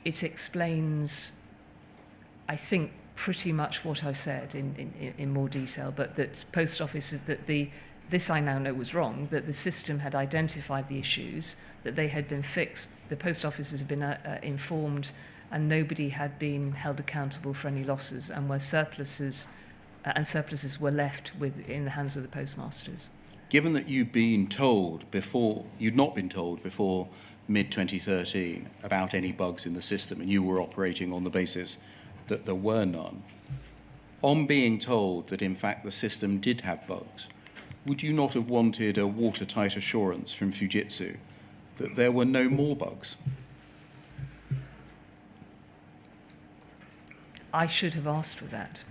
it explains, I think, pretty much what I said in more detail, but that post offices, this I now know was wrong, that the system had identified the issues, that they had been fixed, the post offices had been informed, and nobody had been held accountable for any losses, and surpluses were left in the hands of the postmasters. Given that you'd not been told before mid-2013 about any bugs in the system, and you were operating on the basis that there were none, on being told that in fact the system did have bugs, would you not have wanted a watertight assurance from Fujitsu that there were no more bugs? I should have asked for that.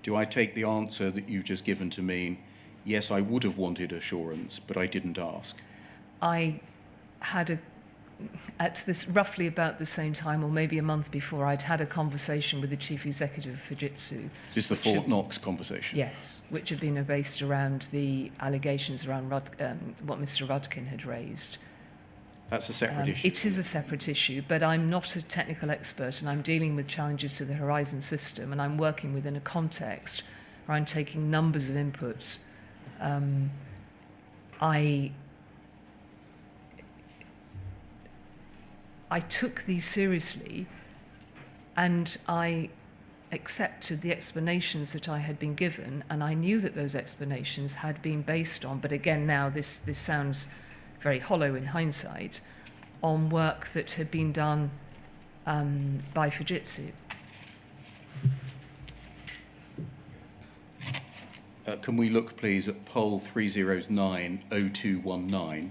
Do I take the answer that you've just given to mean, yes, I would have wanted assurance, but I didn't ask? I had at this roughly about the same time, or maybe a month before, I'd had a conversation with the chief executive of Fujitsu. Is this the Fort Knox conversation? Yes, which had been based around the allegations around what Mr. Rudkin had raised. That's a separate issue. It is a separate issue, but I'm not a technical expert, and I'm dealing with challenges to the Horizon system, and I'm working within a context where I'm taking numbers of inputs. I took these seriously, and I accepted the explanations that I had been given, and I knew that those explanations had been based on, but again now this sounds very hollow in hindsight, on work that had been done by Fujitsu. Can we look, please, at poll 3090219?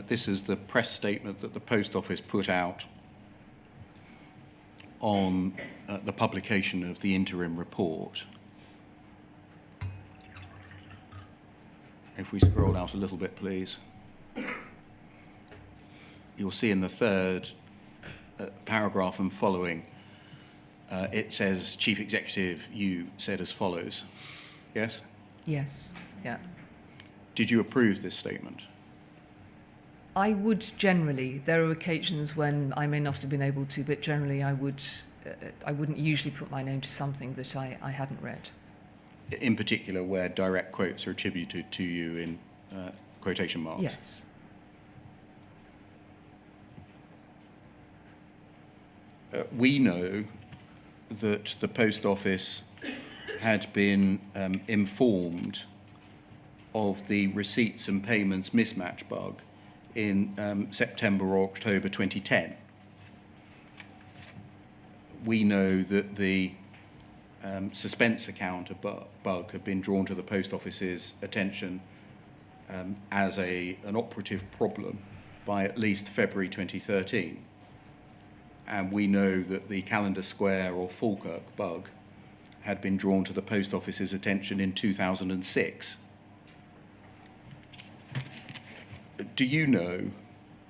This is the press statement that the Post Office put out on the publication of the interim report. If we scroll out a little bit, please. You'll see in the third paragraph and following, it says, Chief Executive, you said as follows. Yes? Yes, yeah. Did you approve this statement? I would generally. There are occasions when I may not have been able to, but generally I wouldn't usually put my name to something that I hadn't read. In particular, where direct quotes are attributed to you in quotation marks? Yes. We know that the Post Office had been informed of the receipts and payments mismatch bug in September or October 2010. We know that the suspense account bug had been drawn to the Post Office's attention as an operative problem by at least February 2013. And we know that the Calendar Square or Falkirk bug had been drawn to the Post Office's attention in 2006. Do you know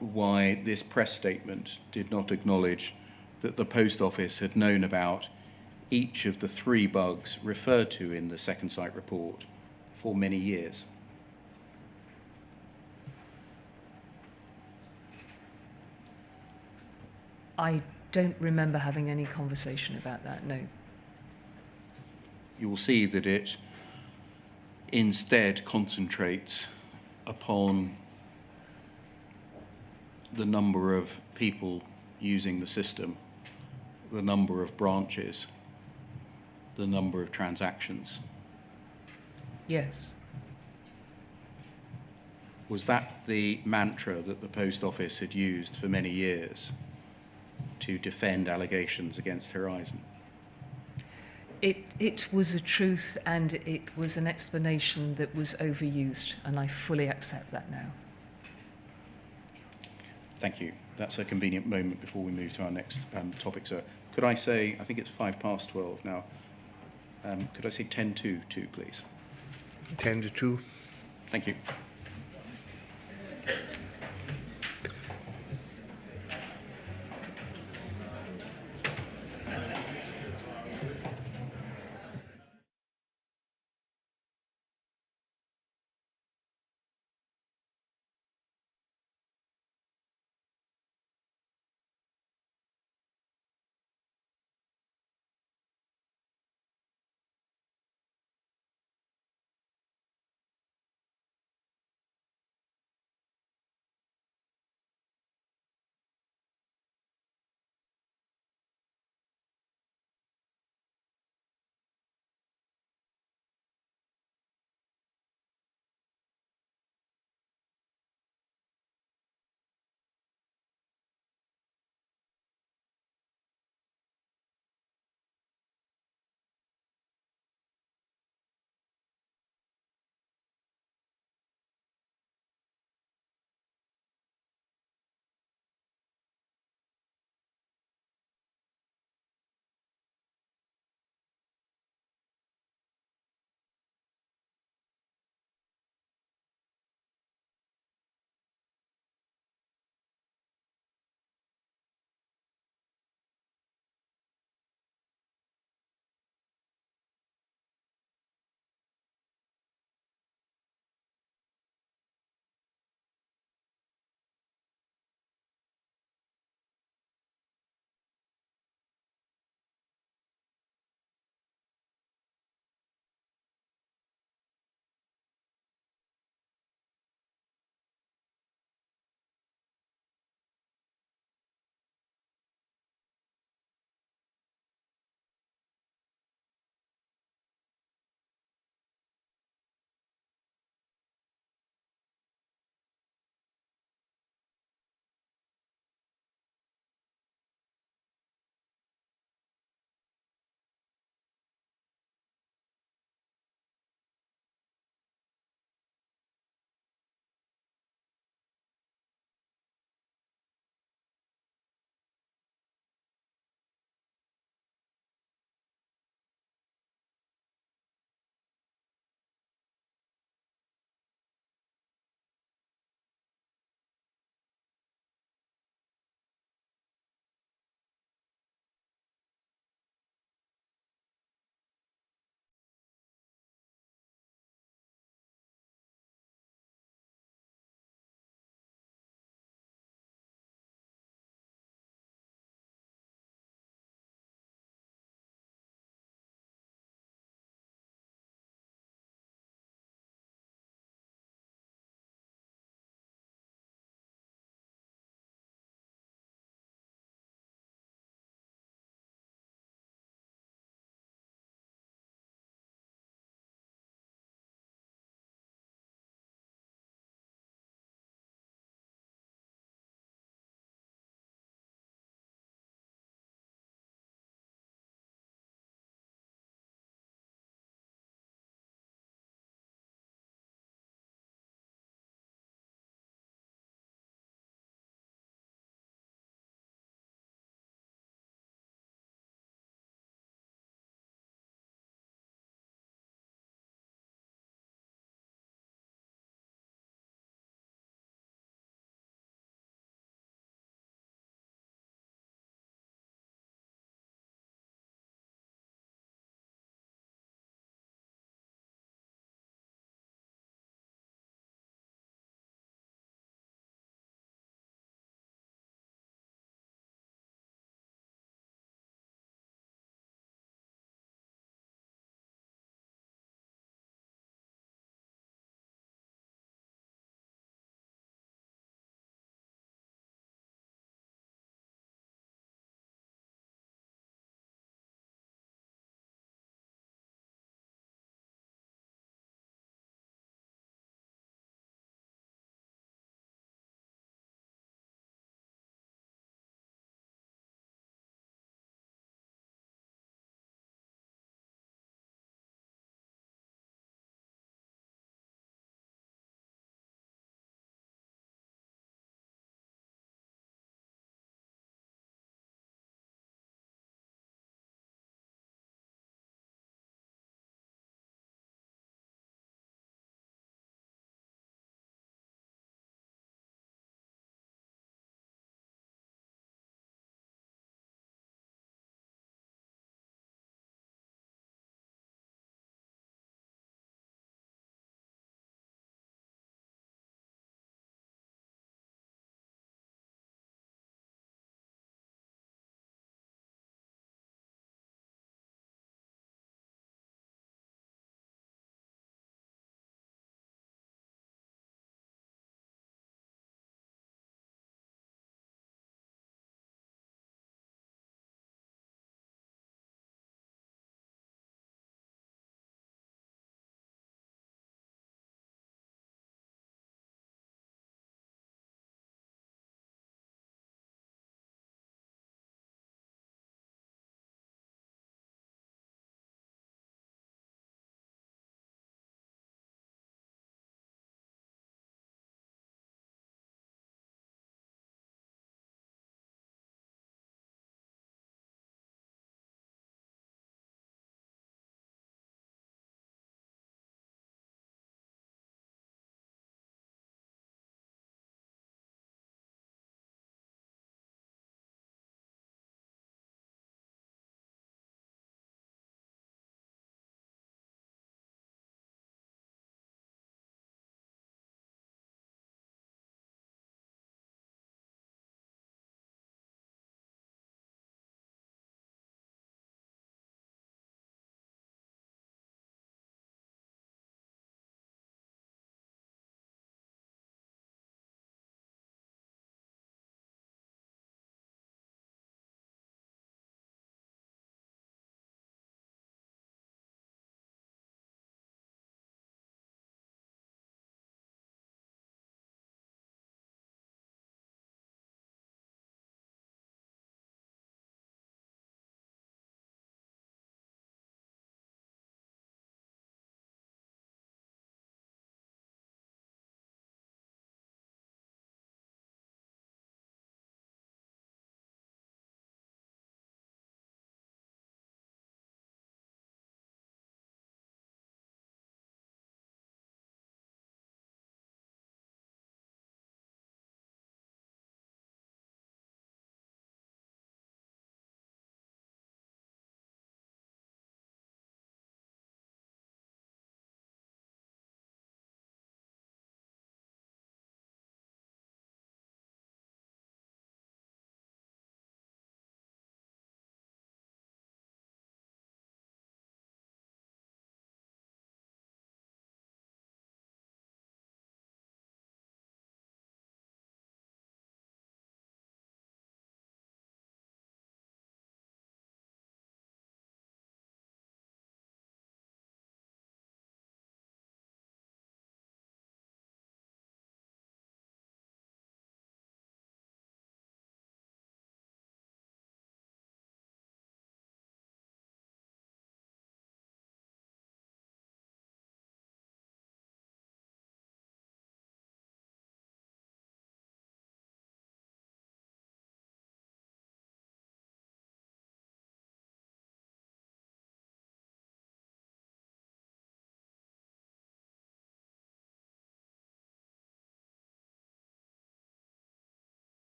why this press statement did not acknowledge that the Post Office had known about each of the 3 bugs referred to in the second site report for many years? I don't remember having any conversation about that, no. You will see that it instead concentrates upon the number of people using the system, the number of branches, the number of transactions. Yes. Was that the mantra that the Post Office had used for many years to defend allegations against Horizon? It was a truth, and it was an explanation that was overused, and I fully accept that now. Thank you. That's a convenient moment before we move to our next topic, sir. Could I say, I think it's 12:05 now, could I say 10 to 2, please? 10 to 2. Thank you.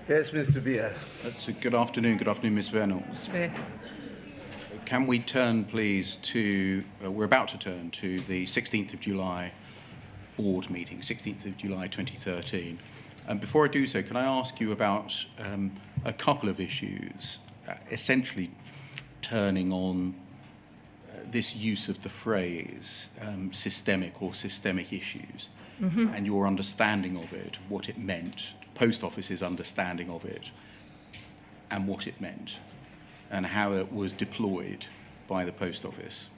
Yes, Mr. Beer. That's a good afternoon. Good afternoon, Ms. Vennells. Mr. Beer. Can we turn, please, to, we're about to turn to the 16th of July board meeting, 16th of July 2013. Before I do so, can I ask you about a couple of issues, essentially turning on this use of the phrase systemic or systemic issues, and your understanding of it, what it meant, Post Office's understanding of it, and what it meant, and how it was deployed by the Post Office.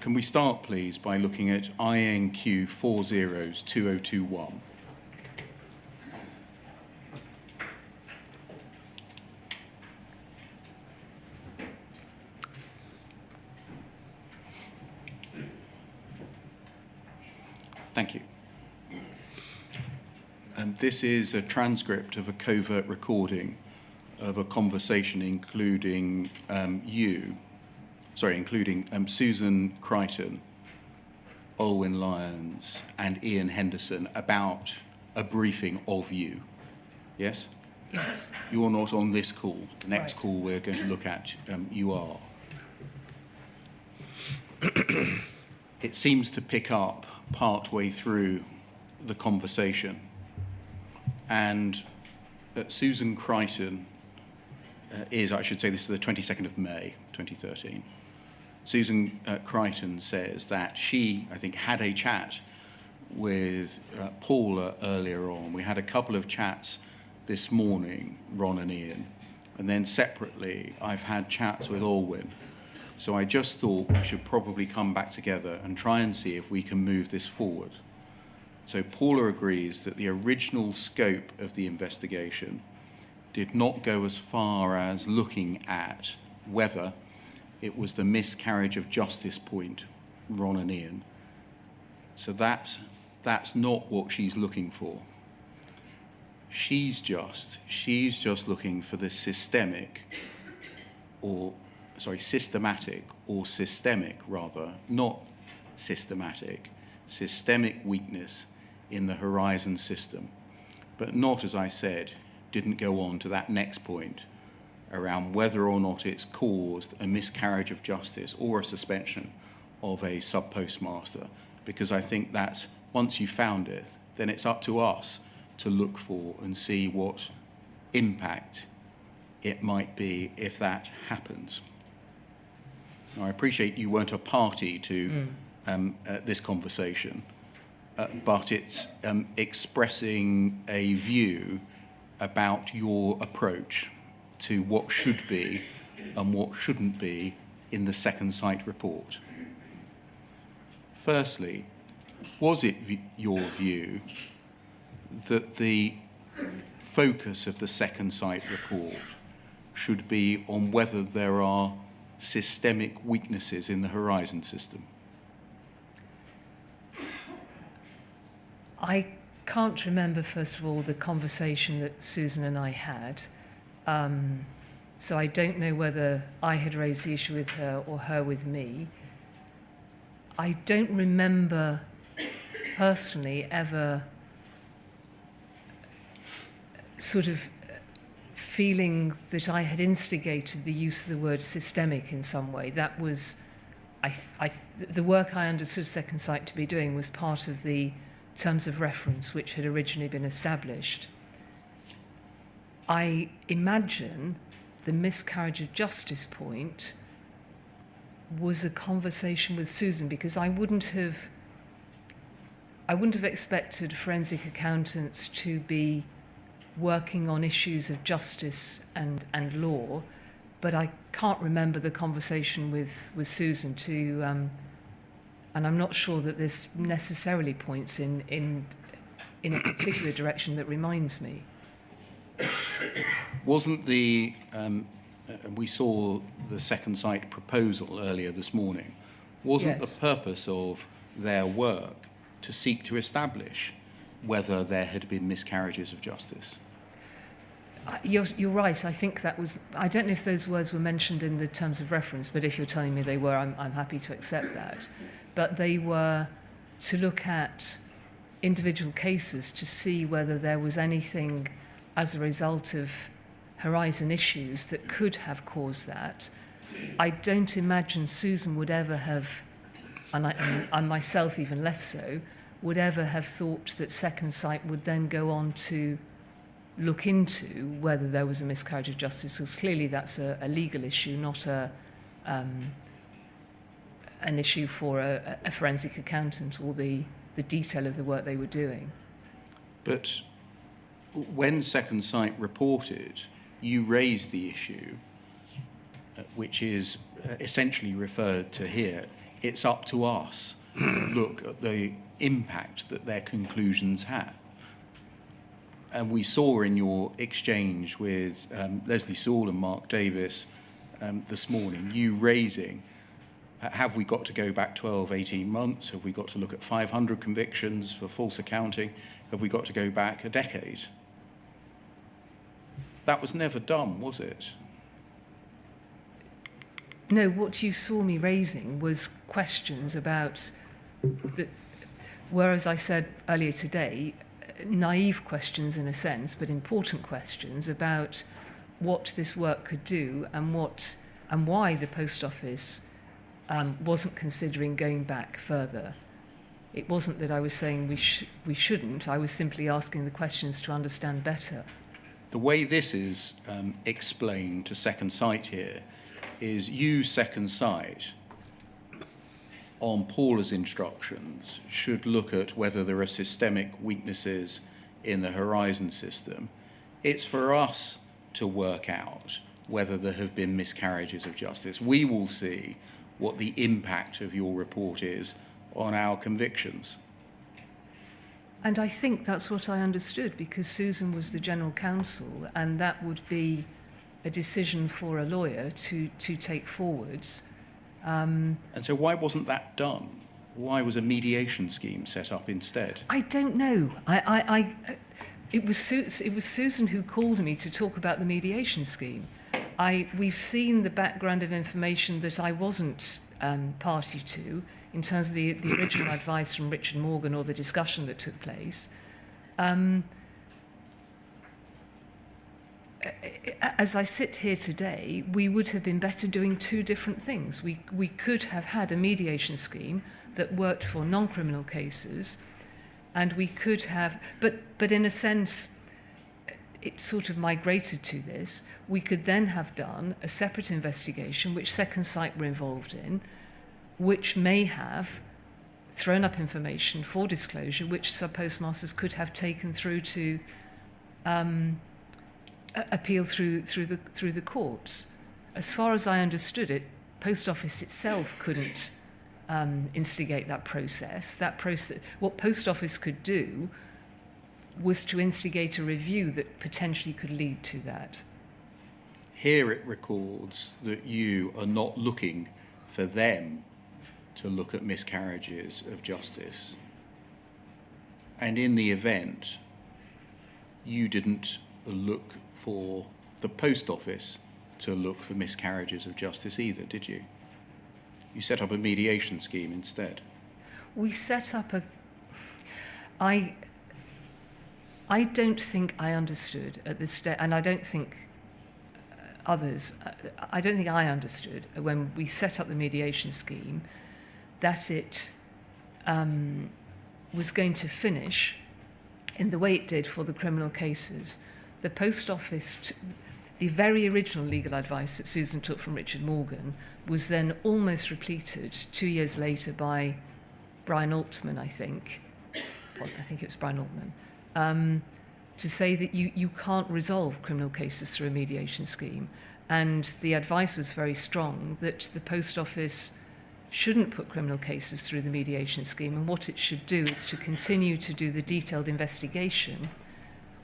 Can we start, please, by looking at INQ 402021? Thank you. This is a transcript of a covert recording of a conversation including Susan Crichton, Olwyn Lyons, and Ian Henderson about a briefing of you. Yes? Yes. You're not on this call. The next Right. call we're going to look at, you are. It seems to pick up part-way through the conversation. And Susan Crichton I should say this is the 22nd of May, 2013. Susan Crichton says that she, I think, had a chat with Paula earlier on. We had a couple of chats this morning, Ron and Ian. And then separately, I've had chats with Olwyn. So I just thought we should probably come back together and try and see if we can move this forward. So Paula agrees that the original scope of the investigation did not go as far as looking at whether it was the miscarriage of justice point, Ron and Ian. So that's not what she's looking for. She's just looking for the systematic or systemic rather, not systematic, systemic weakness in the Horizon system, but not, as I said, didn't go on to that next point around whether or not it's caused a miscarriage of justice or a suspension of a sub-postmaster, because I think that once you found it, then it's up to us to look for and see what impact it might be if that happens. Now, I appreciate you weren't a party to this conversation, but it's expressing a view about your approach to what should be and what shouldn't be in the Second Sight report. Firstly, was it your view that the focus of the Second Sight report should be on whether there are systemic weaknesses in the Horizon system? I can't remember, first of all, the conversation that Susan and I had. So I don't know whether I had raised the issue with her or her with me. I don't remember personally ever sort of feeling that I had instigated the use of the word systemic in some way. That was, the work I understood Second Sight to be doing was part of the terms of reference which had originally been established. I imagine the miscarriage of justice point was a conversation with Susan, because I wouldn't have expected forensic accountants to be working on issues of justice and law, but I can't remember the conversation with Susan to, and I'm not sure that this necessarily points in a particular direction that reminds me. Wasn't the, we saw the Second Sight proposal earlier this morning, wasn't Yes. the purpose of their work to seek to establish whether there had been miscarriages of justice? You're right. I think that was, I don't know if those words were mentioned in the terms of reference, but if you're telling me they were, I'm happy to accept that. But they were to look at individual cases to see whether there was anything as a result of Horizon issues that could have caused that. I don't imagine Susan would ever have, and myself even less so, would ever have thought that Second Sight would then go on to look into whether there was a miscarriage of justice, because clearly that's a legal issue, not an issue for a forensic accountant or the detail of the work they were doing. But when Second Sight reported, you raised the issue, which is essentially referred to here. It's up to us to look at the impact that their conclusions had. And we saw in your exchange with Leslie Saul and Mark Davis this morning, you raising, have we got to go back 12, 18 months? Have we got to look at 500 convictions for false accounting? Have we got to go back a decade? That was never done, was it? No, what you saw me raising was questions about, whereas I said earlier today, naive questions in a sense, but important questions about what this work could do and why the Post Office wasn't considering going back further. It wasn't that I was saying we shouldn't. I was simply asking the questions to understand better. The way this is explained to Second Sight here is you, Second Sight, on Paula's instructions, should look at whether there are systemic weaknesses in the Horizon system. It's for us to work out whether there have been miscarriages of justice. We will see what the impact of your report is on our convictions. And I think that's what I understood, because Susan was the General Counsel, and that would be a decision for a lawyer to take forwards. And so why wasn't that done? Why was a mediation scheme set up instead? I don't know. It was Susan who called me to talk about the mediation scheme. We've seen the background of information that I wasn't party to, in terms of the original advice from Richard Morgan or the discussion that took place. As I sit here today, we would have been better doing two different things. We could have had a mediation scheme that worked for non-criminal cases, and we could have, but in a sense, it sort of migrated to this. We could then have done a separate investigation, which Second Sight were involved in, which may have thrown up information for disclosure, which subpostmasters could have taken through to appeal through the courts. As far as I understood it, Post Office itself couldn't instigate that process. What Post Office could do was to instigate a review that potentially could lead to that. Here it records that you are not looking for them to look at miscarriages of justice. And in the event, you didn't look for the Post Office to look for miscarriages of justice either, did you? You set up a mediation scheme instead. We set up I don't think I understood at this stage, and I don't think others, I don't think I understood when we set up the mediation scheme that it was going to finish in the way it did for the criminal cases. The Post Office, the very original legal advice that Susan took from Richard Morgan was then almost repeated 2 years later by Brian Altman, I think it was Brian Altman, to say that you can't resolve criminal cases through a mediation scheme. And the advice was very strong that the Post Office shouldn't put criminal cases through the mediation scheme, and what it should do is to continue to do the detailed investigation,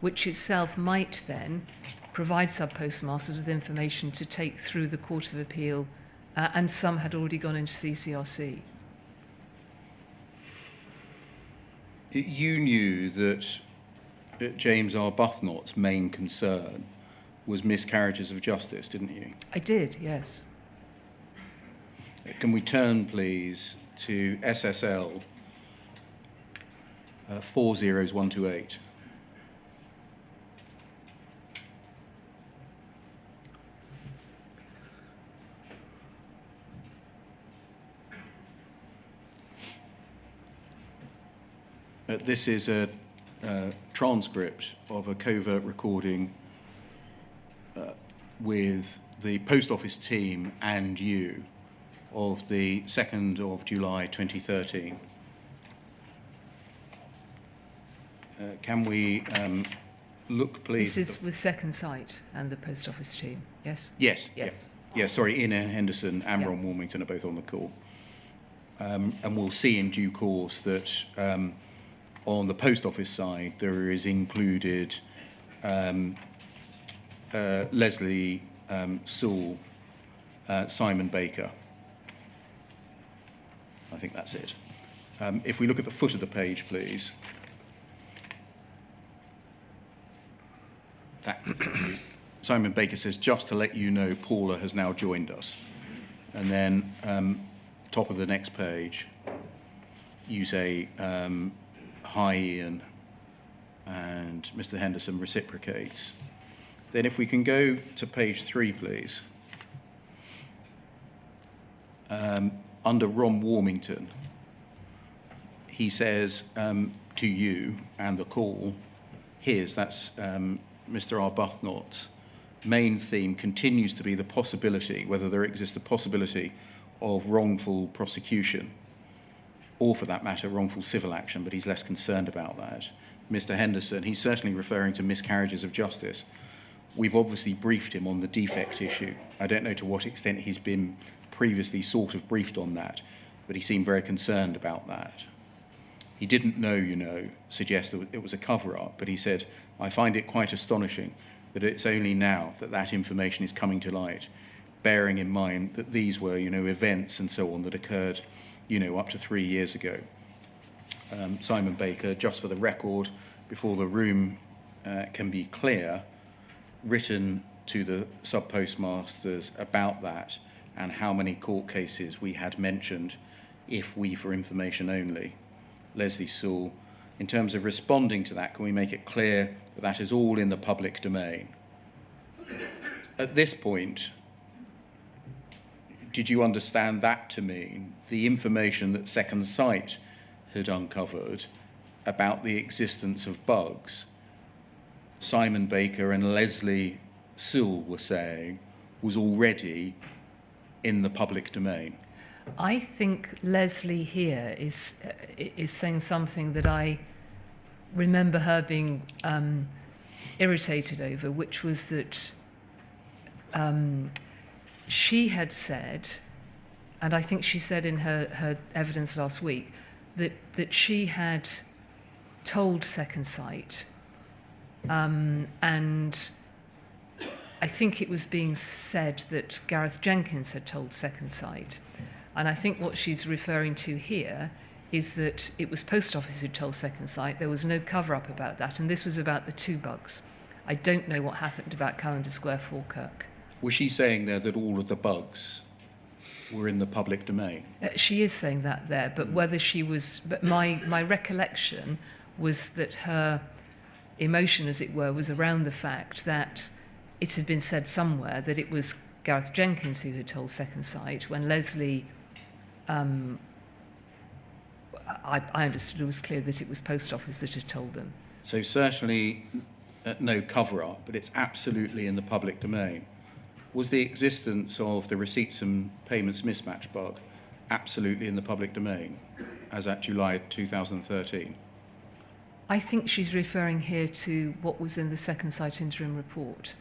which itself might then provide subpostmasters with information to take through the Court of Appeal, and some had already gone into CCRC. You knew that James Arbuthnot's main concern was miscarriages of justice, didn't you? I did, yes. Can we turn, please, to SSL 40128? This is a transcript of a covert recording with the Post Office team and you of the 2nd of July 2013. Can we look, please? This is with Second Sight and the Post Office team, yes? Yes. Yes. Yeah, sorry, Ian Henderson and Ron Warmington are both on the call. And we'll see in due course that on the Post Office side, there is included Leslie Sewell, Simon Baker. I think that's it. If we look at the foot of the page, please. Simon Baker says, just to let you know, Paula has now joined us. And then top of the next page, you say, hi, Ian, and Mr. Henderson reciprocates. Then if we can go to page 3, please. Under Ron Warmington, he says to you and the call, that's Mr. Arbuthnot's main theme continues to be the possibility, whether there exists a possibility of wrongful prosecution, or for that matter, wrongful civil action, but he's less concerned about that. Mr. Henderson, he's certainly referring to miscarriages of justice. We've obviously briefed him on the defect issue. I don't know to what extent he's been previously sort of briefed on that, but he seemed very concerned about that. He didn't know, suggest that it was a cover-up, but he said, I find it quite astonishing that it's only now that that information is coming to light, bearing in mind that these were, events and so on that occurred, up to 3 years ago. Simon Baker, just for the record, before the room can be clear, written to the subpostmasters about that and how many court cases we had mentioned if we for information only. Leslie Sewell, in terms of responding to that, can we make it clear that that is all in the public domain? At this point, did you understand that to mean the information that Second Sight had uncovered about the existence of bugs, Simon Baker and Leslie Sewell were saying, was already in the public domain? I think Leslie here is saying something that I remember her being irritated over, which was that she had said, and I think she said in her evidence last week, that she had told Second Sight, and I think it was being said that Gareth Jenkins had told Second Sight. And I think what she's referring to here is that it was Post Office who told Second Sight. There was no cover-up about that, and this was about the 2 bugs. I don't know what happened about Callender Square, Falkirk. Was she saying there that all of the bugs were in the public domain? She is saying that there, but whether she was... But my recollection was that her emotion, as it were, was around the fact that it had been said somewhere that it was Gareth Jenkins who had told Second Sight, when Leslie... I understood it was clear that it was Post Office that had told them. So certainly no cover-up, but it's absolutely in the public domain. Was the existence of the receipts and payments mismatch bug absolutely in the public domain as at July 2013? I think she's referring here to what was in the Second Sight interim report.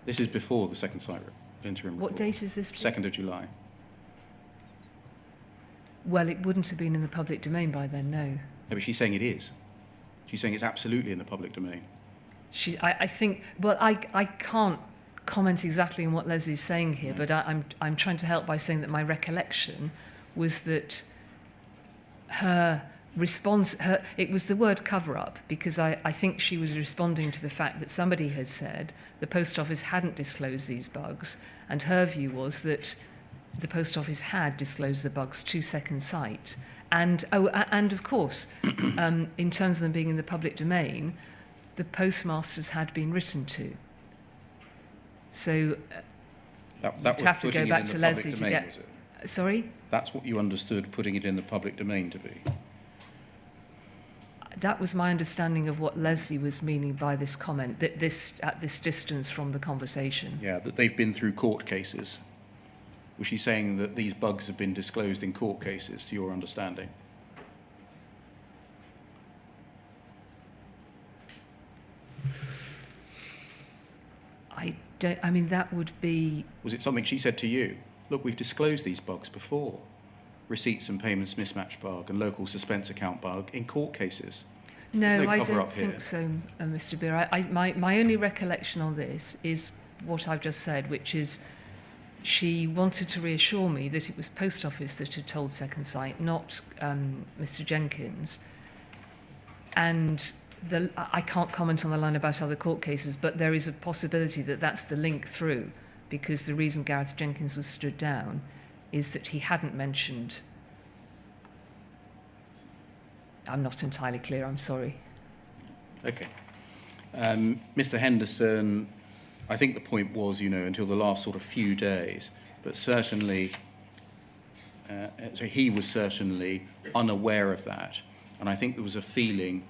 This is before the Second Sight interim report. What date is this, please? 2nd of July. Well, it wouldn't have been in the public domain by then, no. No, but she's saying it is. She's saying it's absolutely in the public domain. I think... Well, I can't comment exactly on what Leslie's saying here, but I'm trying to help by saying that my recollection was that her response... it was the word cover-up, because I think she was responding to the fact that somebody had said the Post Office hadn't disclosed these bugs, and her view was that the Post Office had disclosed the bugs to Second Sight. And of course, in terms of them being in the public domain, the postmasters had been written to. So you'd have to go back to Leslie to get... Sorry? That's what you understood putting it in the public domain to be? that was my understanding of what Leslie was meaning by this comment, that at this distance from the conversation. Yeah, that they've been through court cases. Was she saying that these bugs have been disclosed in court cases, to your understanding? I mean, that would be... Was it something she said to you? Look, we've disclosed these bugs before. Receipts and payments mismatch bug and local suspense account bug in court cases. No, no I cover don't up here. think so, Mr. Beer. My only recollection on this is what I've just said, which is she wanted to reassure me that it was Post Office that had told Second Sight, not Mr. Jenkins. And I can't comment on the line about other court cases, but there is a possibility that that's the link through, because the reason Gareth Jenkins was stood down is that he hadn't mentioned... I'm not entirely clear, I'm sorry. Okay. Mr. Henderson, I think the point was, until the last sort of few days, but certainly, so he was certainly unaware of that. And I think there was a feeling,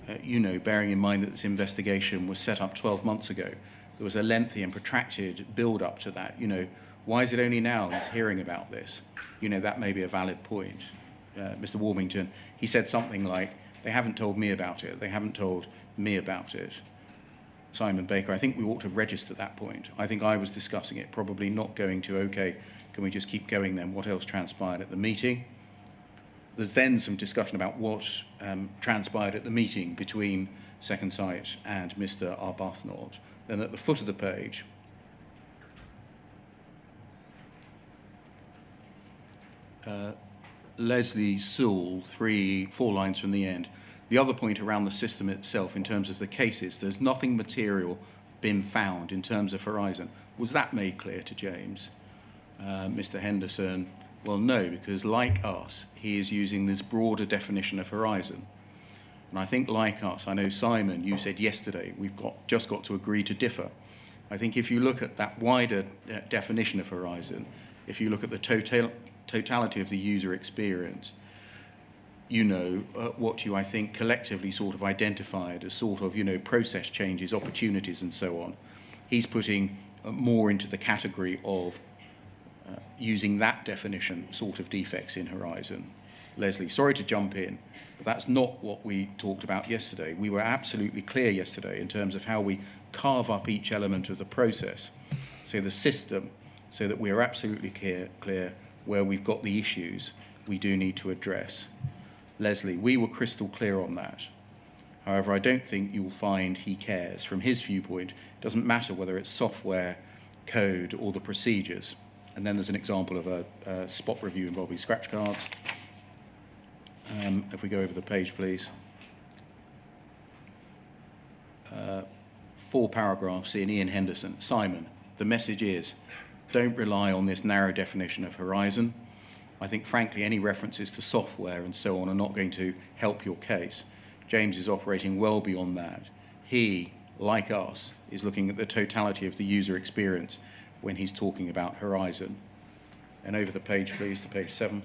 bearing in mind that this investigation was set up 12 months ago, there was a lengthy and protracted build-up to that. Why is it only now he's hearing about this? That may be a valid point. Mr. Warmington, he said something like, they haven't told me about it, they haven't told me about it. Simon Baker, I think we ought to register that point. I think I was discussing it, probably not going to, okay, can we just keep going then? What else transpired at the meeting? There's then some discussion about what transpired at the meeting between Second Sight and Mr. Arbuthnot. Then at the foot of the page, Leslie Sewell, 4 lines from the end. The other point around the system itself in terms of the cases, there's nothing material been found in terms of Horizon. Was that made clear to James? Mr. Henderson, well, no, because like us, he is using this broader definition of Horizon. And I think like us, I know Simon, you said yesterday, we've just got to agree to differ. I think if you look at that wider definition of Horizon, if you look at the totality of the user experience, what you, I think, collectively sort of identified as sort of, process changes, opportunities, and so on. He's putting more into the category of using that definition sort of defects in Horizon. Leslie, sorry to jump in, but that's not what we talked about yesterday. We were absolutely clear yesterday in terms of how we carve up each element of the process, so the system, so that we are absolutely clear where we've got the issues we do need to address. Leslie, we were crystal clear on that. However, I don't think you'll find he cares. From his viewpoint, it doesn't matter whether it's software, code, or the procedures. And then there's an example of a spot review involving scratch cards. If we go over the page, please. 4 paragraphs in Ian Henderson. Simon, the message is, don't rely on this narrow definition of Horizon. I think, frankly, any references to software and so on are not going to help your case. James is operating well beyond that. He, like us, is looking at the totality of the user experience when he's talking about Horizon. And over the page, please, to page 7.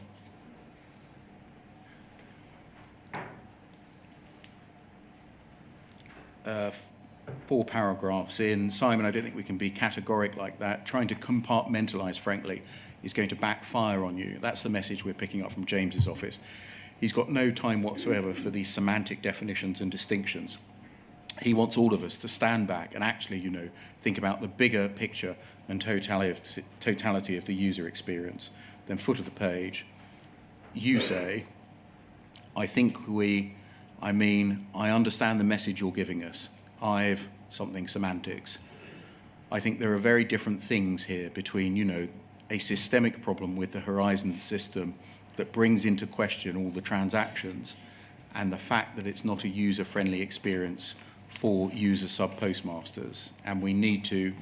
Uh, 4 paragraphs in. Simon, I don't think we can be categoric like that. Trying to compartmentalise, frankly, is going to backfire on you. That's the message we're picking up from James's office. He's got no time whatsoever for these semantic definitions and distinctions. He wants all of us to stand back and actually, think about the bigger picture and totality of the user experience. Then foot of the page, you say, I understand the message you're giving us. Something semantics. I think there are very different things here between, a systemic problem with the Horizon system that brings into question all the transactions and the fact that it's not a user-friendly experience for user sub-postmasters. And we need to,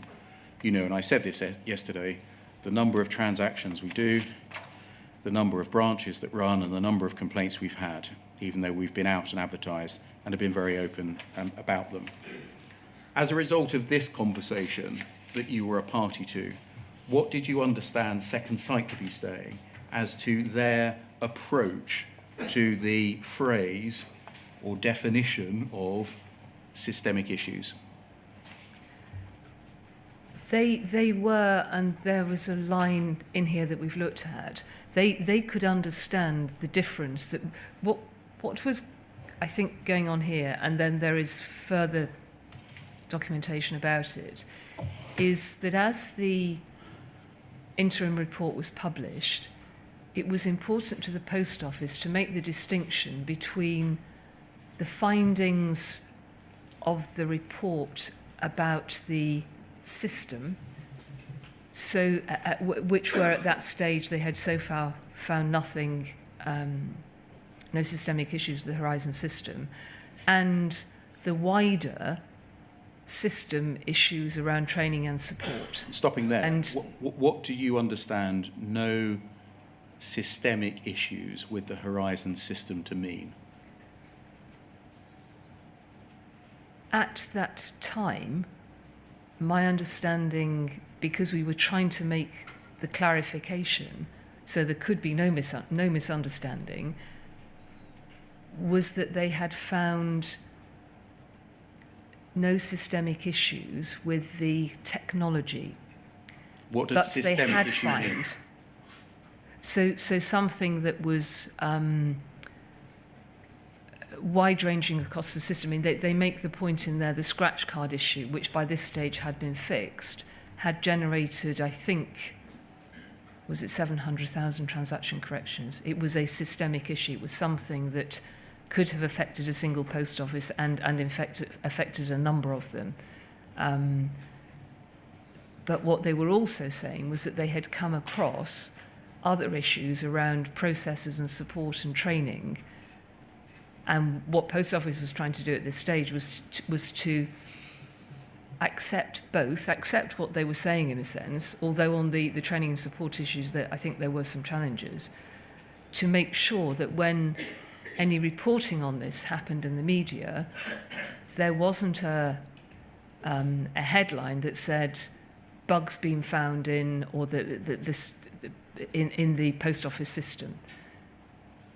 and I said this yesterday, the number of transactions we do, the number of branches that run, and the number of complaints we've had, even though we've been out and advertised and have been very open about them. As a result of this conversation that you were a party to, what did you understand Second Sight to be saying as to their approach to the phrase or definition of systemic issues? They were, and there was a line in here that we've looked at. They could understand the difference that what was, I think, going on here, and then there is further documentation about it, is that as the interim report was published, it was important to the Post Office to make the distinction between the findings of the report about the system, so which were at that stage they had so far found nothing, no systemic issues with the Horizon system, and the wider system issues around training and support. Stopping there, And what do you understand no systemic issues with the Horizon system to mean? at that time, my understanding, because we were trying to make the clarification so there could be no misunderstanding, was that they had found no systemic issues with the technology. What does But systemic they had issue mean? found. So something that was wide-ranging across the system. I mean, they make the point in there, the scratch card issue, which by this stage had been fixed, had generated, I think, was it 700,000 transaction corrections? It was a systemic issue. It was something that could have affected a single post office and in fact affected a number of them. But what they were also saying was that they had come across other issues around processes and support and training. And what Post Office was trying to do at this stage was to accept both, accept what they were saying in a sense, although on the training and support issues that I think there were some challenges, to make sure that when any reporting on this happened in the media, there wasn't a headline that said bugs being found in or in the Post Office system.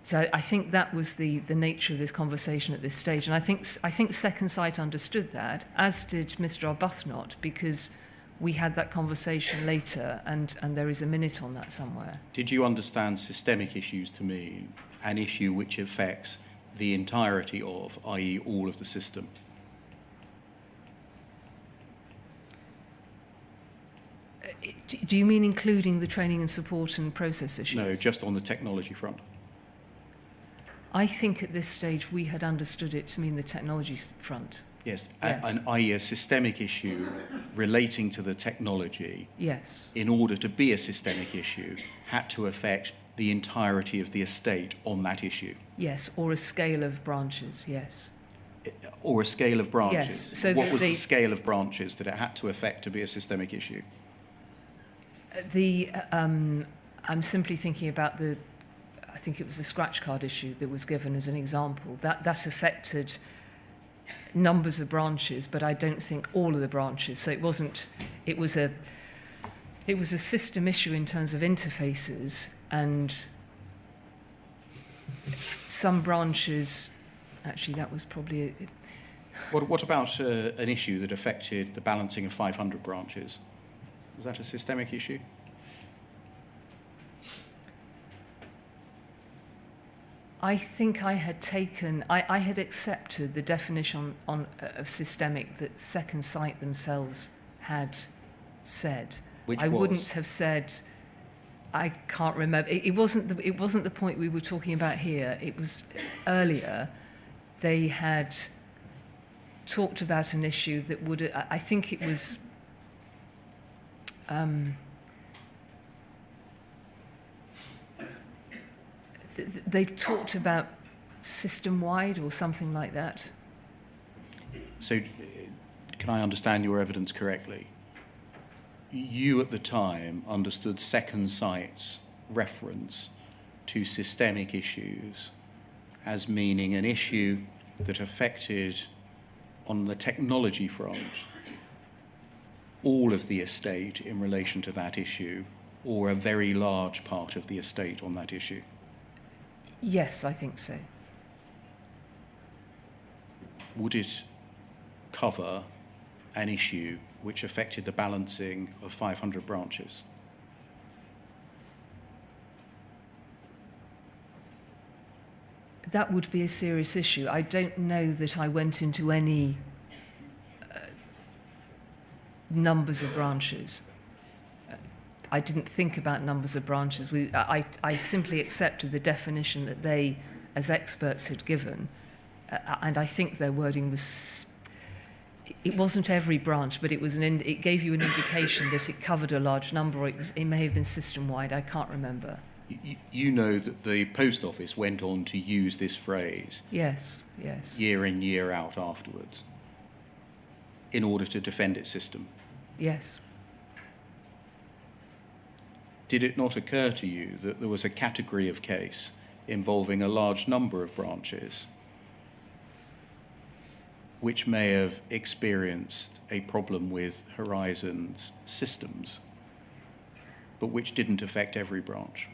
So I think that was the nature of this conversation at this stage, and I think Second Sight understood that, as did Mr. Arbuthnot, because we had that conversation later, and there is a minute on that somewhere. Did you understand systemic issues to mean an issue which affects the entirety of, i.e. all of the system? Do you mean including the training and support and process issues? No, just on the technology front. I think at this stage we had understood it to mean the technology front. Yes, Yes. i.e. a systemic issue relating to the technology, Yes. in order to be a systemic issue, had to affect the entirety of the estate on that issue. Yes, or a scale of branches, yes. Or a scale of branches. Yes, so what was the scale of branches that it had to affect to be a systemic issue? I'm simply thinking about I think it was the scratch card issue that was given as an example. That affected numbers of branches, but I don't think all of the branches. So it was a system issue in terms of interfaces, and some branches, actually that was probably... What about an issue that affected the balancing of 500 branches? Was that a systemic issue? I think I had accepted the definition of systemic that Second Sight themselves had said. Which I was? wouldn't have said, I can't remember. It wasn't the point we were talking about here. It was earlier. They had talked about an issue that would, I think it was, they talked about system-wide or something like that. So, can I understand your evidence correctly? You at the time understood Second Sight's reference to systemic issues as meaning an issue that affected, on the technology front, all of the estate in relation to that issue, or a very large part of the estate on that issue. Yes, I think so. would it cover an issue which affected the balancing of 500 branches? That would be a serious issue. I don't know that I went into any numbers of branches. I didn't think about numbers of branches. I simply accepted the definition that they, as experts, had given. And I think their wording was, it wasn't every branch, but it was it gave you an indication that it covered a large number, or it may have been system-wide. I can't remember. You know that the Post Office went on to use this phrase Yes. year in, year out afterwards in order to defend its system. Yes. Did it not occur to you that there was a category of case involving a large number of branches which may have experienced a problem with Horizon's systems, but which didn't affect every branch?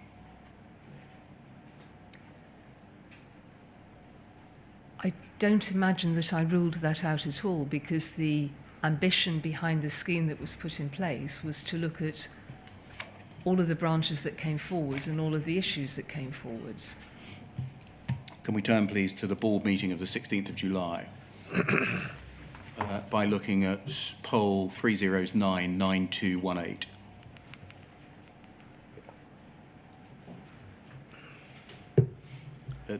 I don't imagine that I ruled that out at all, because the ambition behind the scheme that was put in place was to look at all of the branches that came forwards and all of the issues that came forwards. Can we turn, please, to the board meeting of the 16th of July by looking at poll 3099218.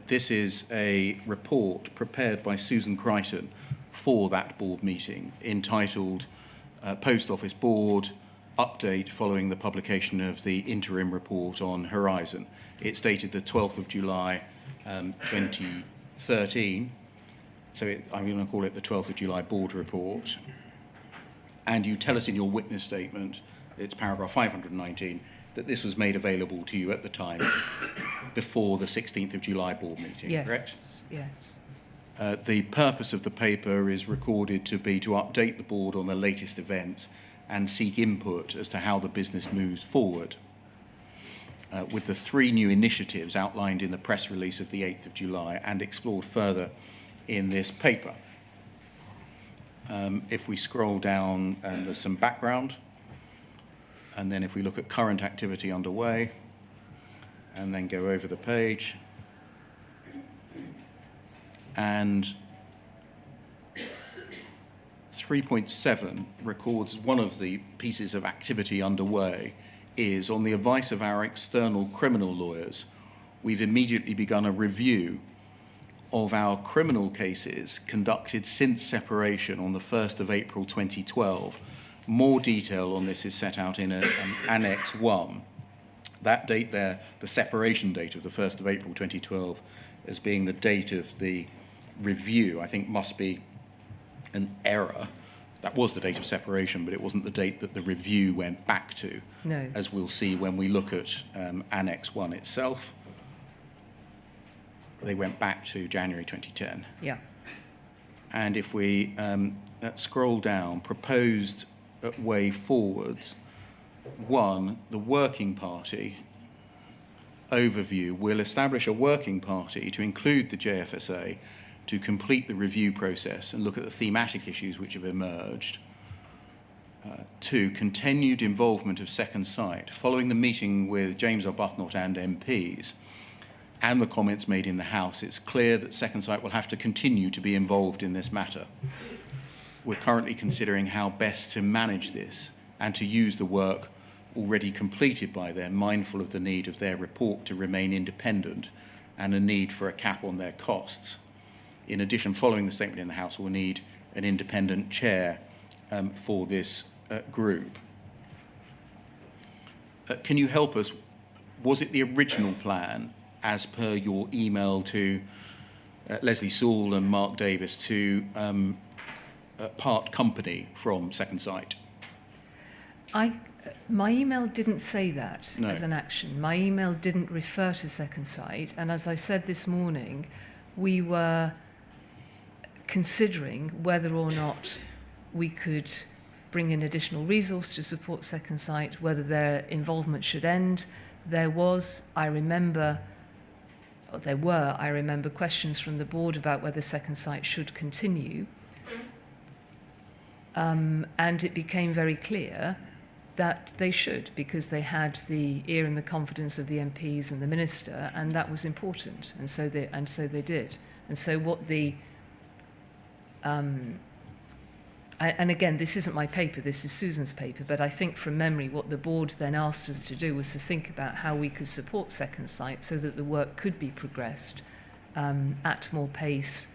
This is a report prepared by Susan Crichton for that board meeting, entitled Post Office Board Update following the publication of the interim report on Horizon. It's dated the 12th of July 2013. So I'm going to call it the 12th of July board report. And you tell us in your witness statement, it's paragraph 519, that this was made available to you at the time before the 16th of July board meeting, Yes. correct? Yes. The purpose of the paper is recorded to be to update the board on the latest events and seek input as to how the business moves forward, with the 3 new initiatives outlined in the press release of the 8th of July and explored further in this paper. If we scroll down, there's some background, and then if we look at current activity underway, and then go over the page, and 3.7 records one of the pieces of activity underway is, on the advice of our external criminal lawyers, we've immediately begun a review of our criminal cases conducted since separation on the 1st of April 2012. More detail on this is set out in Annex 1. That date there, the separation date of the 1st of April 2012, as being the date of the review, I think must be an error. That was the date of separation, but it wasn't the date that the review went back to, No. as we'll see when we look at Annex 1 itself. They went back to January 2010. Yeah. And if we scroll down, proposed way forward, 1, the working party overview will establish a working party to include the JFSA to complete the review process and look at the thematic issues which have emerged. 2, continued involvement of Second Sight. Following the meeting with James Arbuthnot and MPs and the comments made in the House, it's clear that Second Sight will have to continue to be involved in this matter. We're currently considering how best to manage this and to use the work already completed by them, mindful of the need of their report to remain independent and a need for a cap on their costs. In addition, following the statement in the House, we'll need an independent chair for this group. Can you help us? Was it the original plan, as per your email to Leslie Sewell and Mark Davis, to part company from Second Sight? My email didn't say that No. as an action. My email didn't refer to Second Sight. And as I said this morning, we were considering whether or not we could bring in additional resource to support Second Sight, whether their involvement should end. There was, I remember, there were, I remember, questions from the board about whether Second Sight should continue. And it became very clear that they should, because they had the ear and the confidence of the MPs and the minister, and that was important. And so they did. And so what the and again, this isn't my paper, this is Susan's paper, but I think from memory what the board then asked us to do was to think about how we could support Second Sight so that the work could be progressed at more pace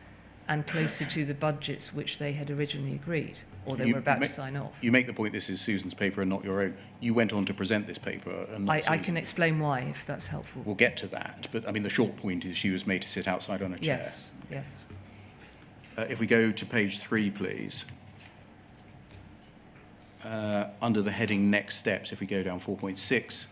and closer to the budgets which they had originally agreed, or they were about to sign off. You make the point this is Susan's paper and not your own. You went on to present this paper and not I can explain why, if that's helpful. We'll get to that, but I mean the short point is she was made to sit outside on a chair. Yes, yes. If we go to page 3, please. Under the heading Next Steps, if we go down 4.6,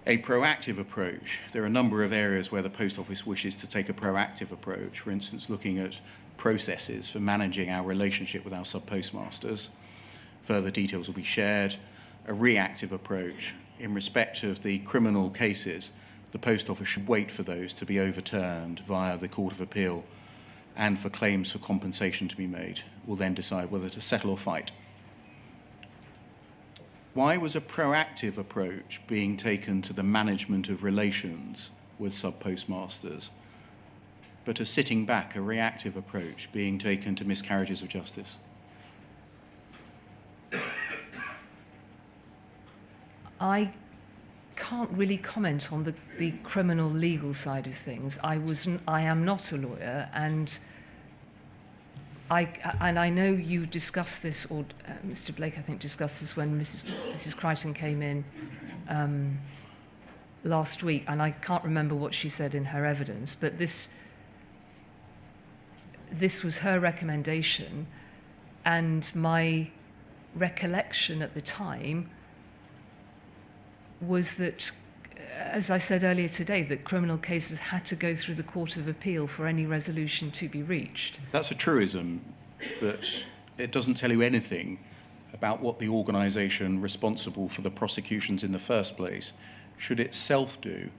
a proactive approach. There are a number of areas where the Post Office wishes to take a proactive approach, for instance, looking at processes for managing our relationship with our sub-postmasters. Further details will be shared. A reactive approach. In respect of the criminal cases, the Post Office should wait for those to be overturned via the Court of Appeal and for claims for compensation to be made. We'll then decide whether to settle or fight. Why was a proactive approach being taken to the management of relations with sub-postmasters, but a sitting back, a reactive approach being taken to miscarriages of justice? I can't really comment on the criminal legal side of things. I am not a lawyer, and I know you discussed this, or Mr. Blake, I think, discussed this when Mrs. Crichton came in last week, and I can't remember what she said in her evidence, but this was her recommendation, and my recollection at the time was that, as I said earlier today, that criminal cases had to go through the Court of Appeal for any resolution to be reached. That's a truism, but it doesn't tell you anything about what the organisation responsible for the prosecutions in the first place should itself do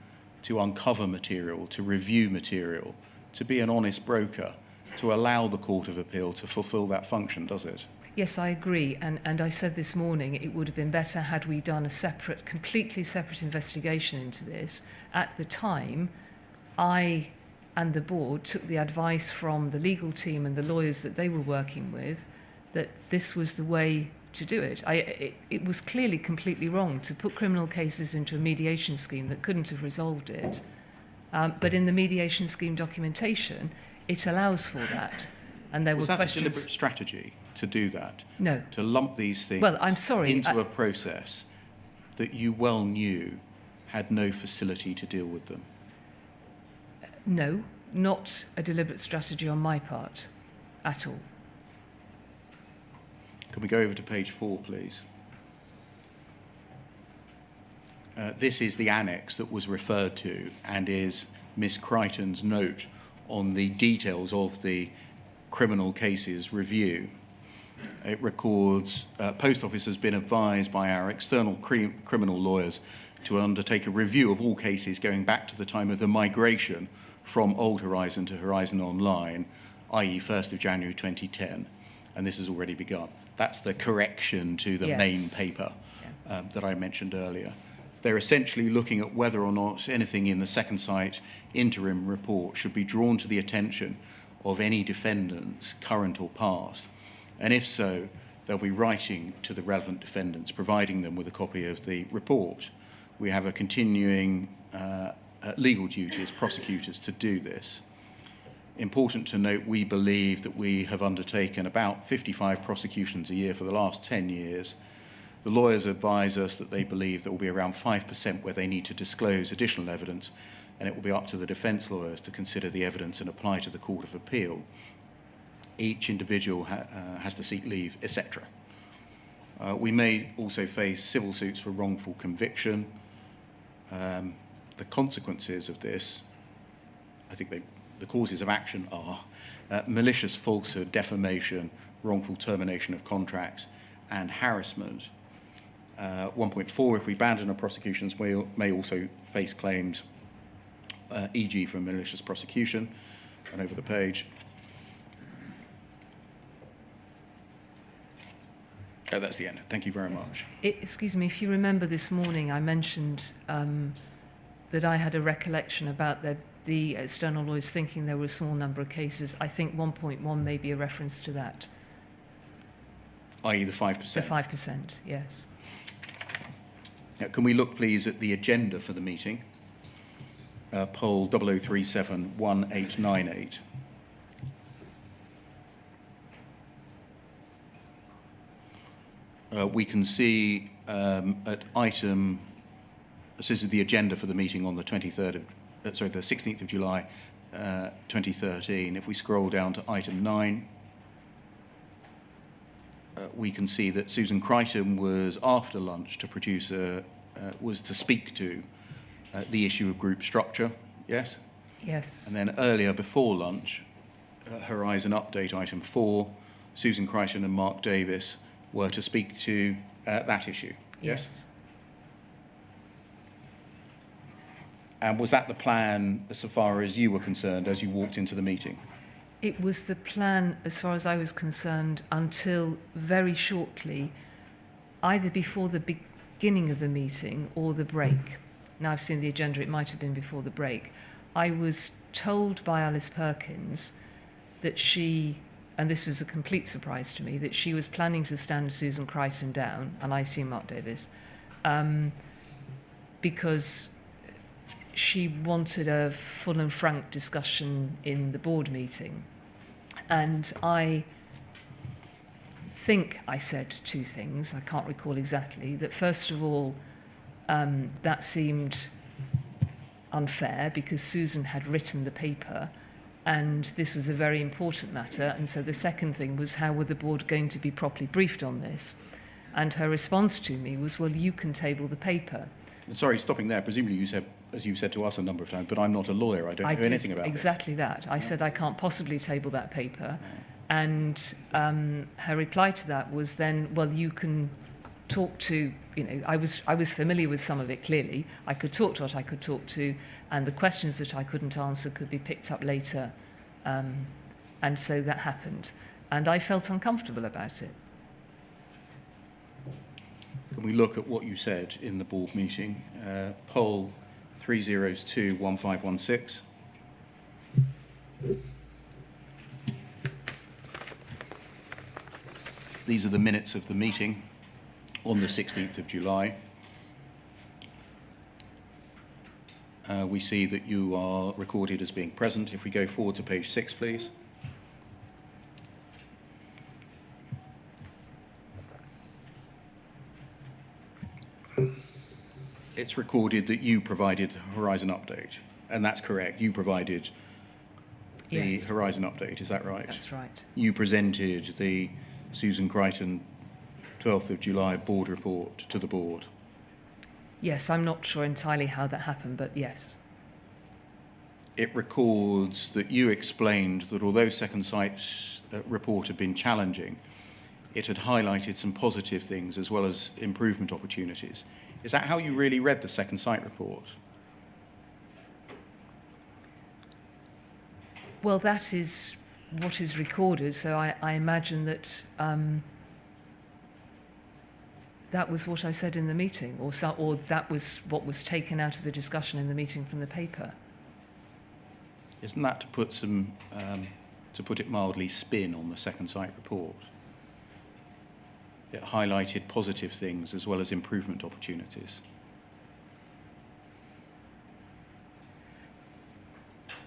to uncover material, to review material, to be an honest broker, to allow the Court of Appeal to fulfil that function, does it? Yes, I agree, and I said this morning it would have been better had we done a completely separate investigation into this. At the time, I and the board took the advice from the legal team and the lawyers that they were working with that this was the way to do it. It was clearly completely wrong to put criminal cases into a mediation scheme that couldn't have resolved it. But in the mediation scheme documentation, it allows for that. And there Was were that questions. a deliberate strategy to do that? No. To lump these things Well, I'm sorry, into a process that you well knew had no facility to deal with them? No, not a deliberate strategy on my part at all. Can we go over to page 4, please? This is the annex that was referred to and is Miss Crichton's note on the details of the criminal cases review. It records, Post Office has been advised by our external criminal lawyers to undertake a review of all cases going back to the time of the migration from Old Horizon to Horizon Online, i.e. 1st of January 2010, and this has already begun. That's the correction to the main paper that I mentioned earlier. They're essentially looking at whether or not anything in the Second Sight interim report should be drawn to the attention of any defendants, current or past, and if so, they'll be writing to the relevant defendants, providing them with a copy of the report. We have a continuing legal duty as prosecutors to do this. Important to note, we believe that we have undertaken about 55 prosecutions a year for the last 10 years. The lawyers advise us that they believe there will be around 5% where they need to disclose additional evidence, and it will be up to the defence lawyers to consider the evidence and apply to the Court of Appeal. Each individual has to seek leave, etc. We may also face civil suits for wrongful conviction. The consequences of this, I think the causes of action are malicious falsehood, defamation, wrongful termination of contracts, and harassment. 1.4, if we abandon our prosecutions, we may also face claims e.g. for malicious prosecution, and over the page. Oh, that's the end. Thank you very much. Excuse me, if you remember this morning, I mentioned that I had a recollection about the external lawyers thinking there were a small number of cases. I think 1.1 may be a reference to that. I.e. the 5%. The 5%, yes. Now, can we look, please, at the agenda for the meeting? Poll 00371898. We can see at item, this is the agenda for the meeting on the 16th of July 2013. If we scroll down to item 9, we can see that Susan Crichton was after lunch to produce was to speak to the issue of group structure, yes? Yes. And then earlier before lunch, Horizon Update item 4, Susan Crichton and Mark Davis were to speak to that issue, yes? And was that the plan so far as you were concerned as you walked into the meeting? It was the plan, as far as I was concerned, until very shortly, either before the beginning of the meeting or the break. Now I've seen the agenda, it might have been before the break. I was told by Alice Perkins that she, and this was a complete surprise to me, that she was planning to stand Susan Crichton down, and I assume Mark Davis, because she wanted a full and frank discussion in the board meeting. And I think I said two things, I can't recall exactly, that first of all, that seemed unfair because Susan had written the paper and this was a very important matter. And so the second thing was, how were the board going to be properly briefed on this? And her response to me was, well, you can table the paper. Sorry, stopping there. Presumably you said, as you said to us a number of times, but I'm not a lawyer. I don't know anything about exactly that. I said I can't possibly table that paper. And her reply to that was then, well, you can talk to, I was familiar with some of it, clearly. I could talk to what I could talk to, and the questions that I couldn't answer could be picked up later. And so that happened. And I felt uncomfortable about it. Can we look at what you said in the board meeting? Poll 3021516. These are the minutes of the meeting on the 16th of July. We see that you are recorded as being present. If we go forward to page 6, please. It's recorded that you provided the Horizon Update, and that's correct. You provided the Yes. Horizon Update, is that right? That's right. You presented the Susan Crichton 12th of July board report to the board. Yes, I'm not sure entirely how that happened, but yes. It records that you explained that although Second Sight's report had been challenging, it had highlighted some positive things as well as improvement opportunities. Is that how you really read the Second Sight report? Well, that is what is recorded, so I imagine that that was what I said in the meeting, or that was what was taken out of the discussion in the meeting from the paper. Isn't that to put some, to put it mildly, spin on the Second Sight report? It highlighted positive things as well as improvement opportunities.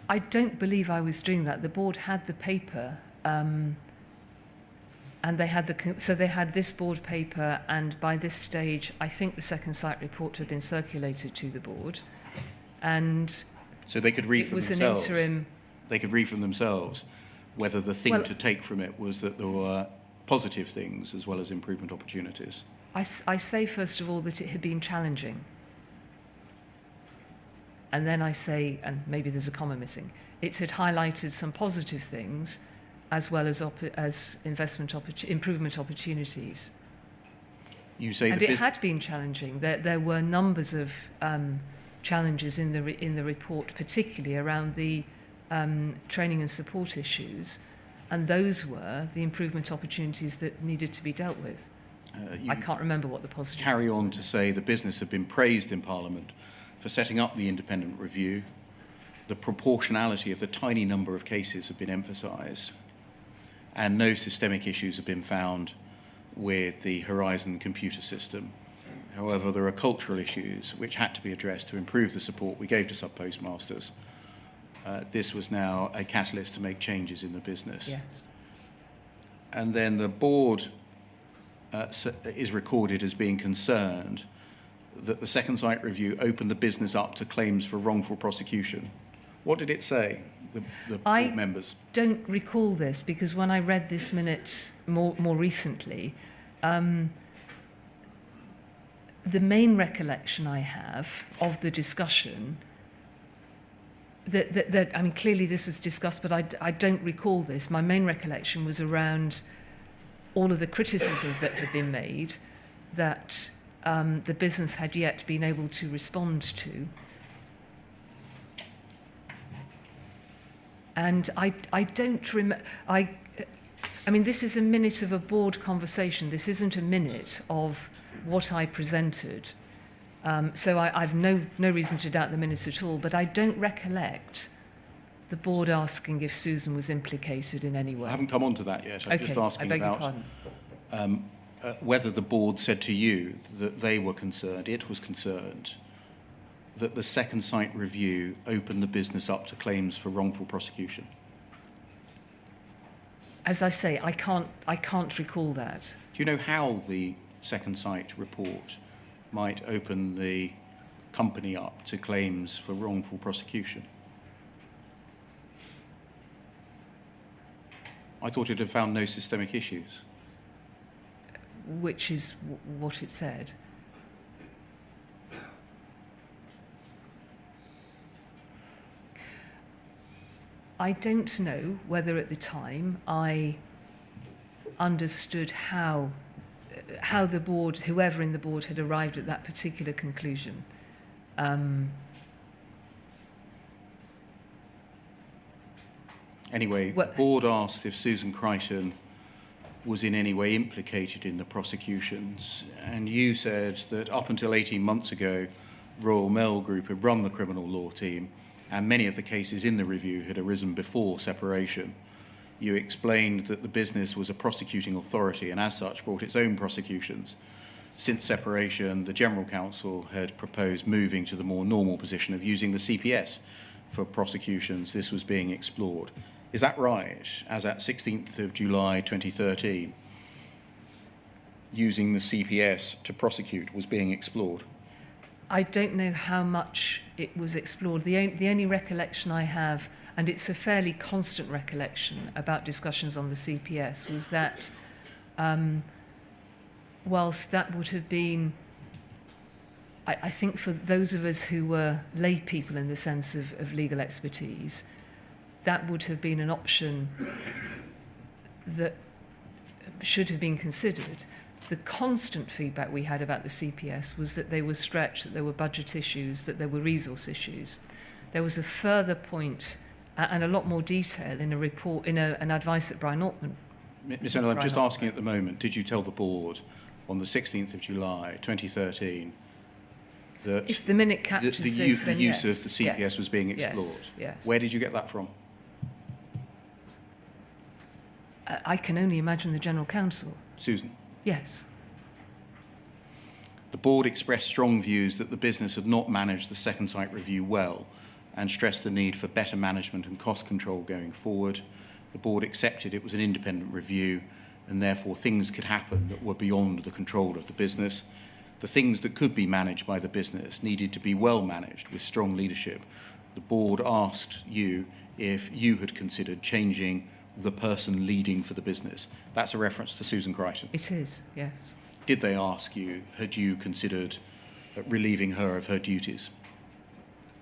I don't believe I was doing that. The board had the paper, and they had so they had this board paper, and by this stage, I think the Second Sight report had been circulated to the board, and so they could read it from was themselves. an interim. They could read from themselves whether the thing to take from it was that there were positive things as well as improvement opportunities. I say, first of all, that it had been challenging. And then I say, and maybe there's a comma missing, it had highlighted some positive things as well as improvement opportunities. You say and it had been challenging. There were numbers of challenges in the report, particularly around the training and support issues, and those were the improvement opportunities that needed to be dealt with. I can't remember what the positive Carry was. on to say the business had been praised in Parliament for setting up the independent review. The proportionality of the tiny number of cases have been emphasised, and no systemic issues have been found with the Horizon computer system. However, there are cultural issues which had to be addressed to improve the support we gave to subpostmasters. This was now a catalyst to make changes in the business. Yes. And then the board is recorded as being concerned that the second site review opened the business up to claims for wrongful prosecution. What did it say, the board members? I don't recall this, because when I read this minute more recently, the main recollection I have of the discussion, that I mean, clearly this was discussed, but I don't recall this. My main recollection was around all of the criticisms that had been made that the business had yet been able to respond to. And I don't remember, I mean, this is a minute of a board conversation. This isn't a minute of what I presented. So I've no reason to doubt the minutes at all, but I don't recollect the board asking if Susan was implicated in any way. I haven't come on to that yet. I'm just asking about whether the board said to you that they were concerned, it was concerned, that the second site review opened the business up to claims for wrongful prosecution. As I say, I can't recall that. Do you know how the second site report might open the company up to claims for wrongful prosecution? I thought it had found no systemic issues. Which is what it said. I don't know whether at the time I understood how the board, whoever in the board, had arrived at that particular conclusion. Anyway, the board asked if Susan Crichton was in any way implicated in the prosecutions, and you said that up until 18 months ago, Royal Mail Group had run the criminal law team, and many of the cases in the review had arisen before separation. You explained that the business was a prosecuting authority and as such brought its own prosecutions. Since separation, the General Counsel had proposed moving to the more normal position of using the CPS for prosecutions. This was being explored. Is that right? As at 16th of July 2013, using the CPS to prosecute was being explored? I don't know how much it was explored. The only recollection I have, and it's a fairly constant recollection about discussions on the CPS, was that whilst that would have been, I think for those of us who were lay people in the sense of legal expertise, that would have been an option that should have been considered. The constant feedback we had about the CPS was that they were stretched, that there were budget issues, that there were resource issues. There was a further point and a lot more detail in a report, in an advice that Brian Altman. Ms. Vennells, I'm just asking at the moment, did you tell the board on the 16th of July 2013 that if the minute captures the use of the CPS was being explored? Yes. Where did you get that from? I can only imagine the General Counsel. Susan? Yes. The board expressed strong views that the business had not managed the second site review well and stressed the need for better management and cost control going forward. The board accepted it was an independent review and therefore things could happen that were beyond the control of the business. The things that could be managed by the business needed to be well managed with strong leadership. The board asked you if you had considered changing the person leading for the business. That's a reference to Susan Crichton. It is, yes. Did they ask you, had you considered relieving her of her duties?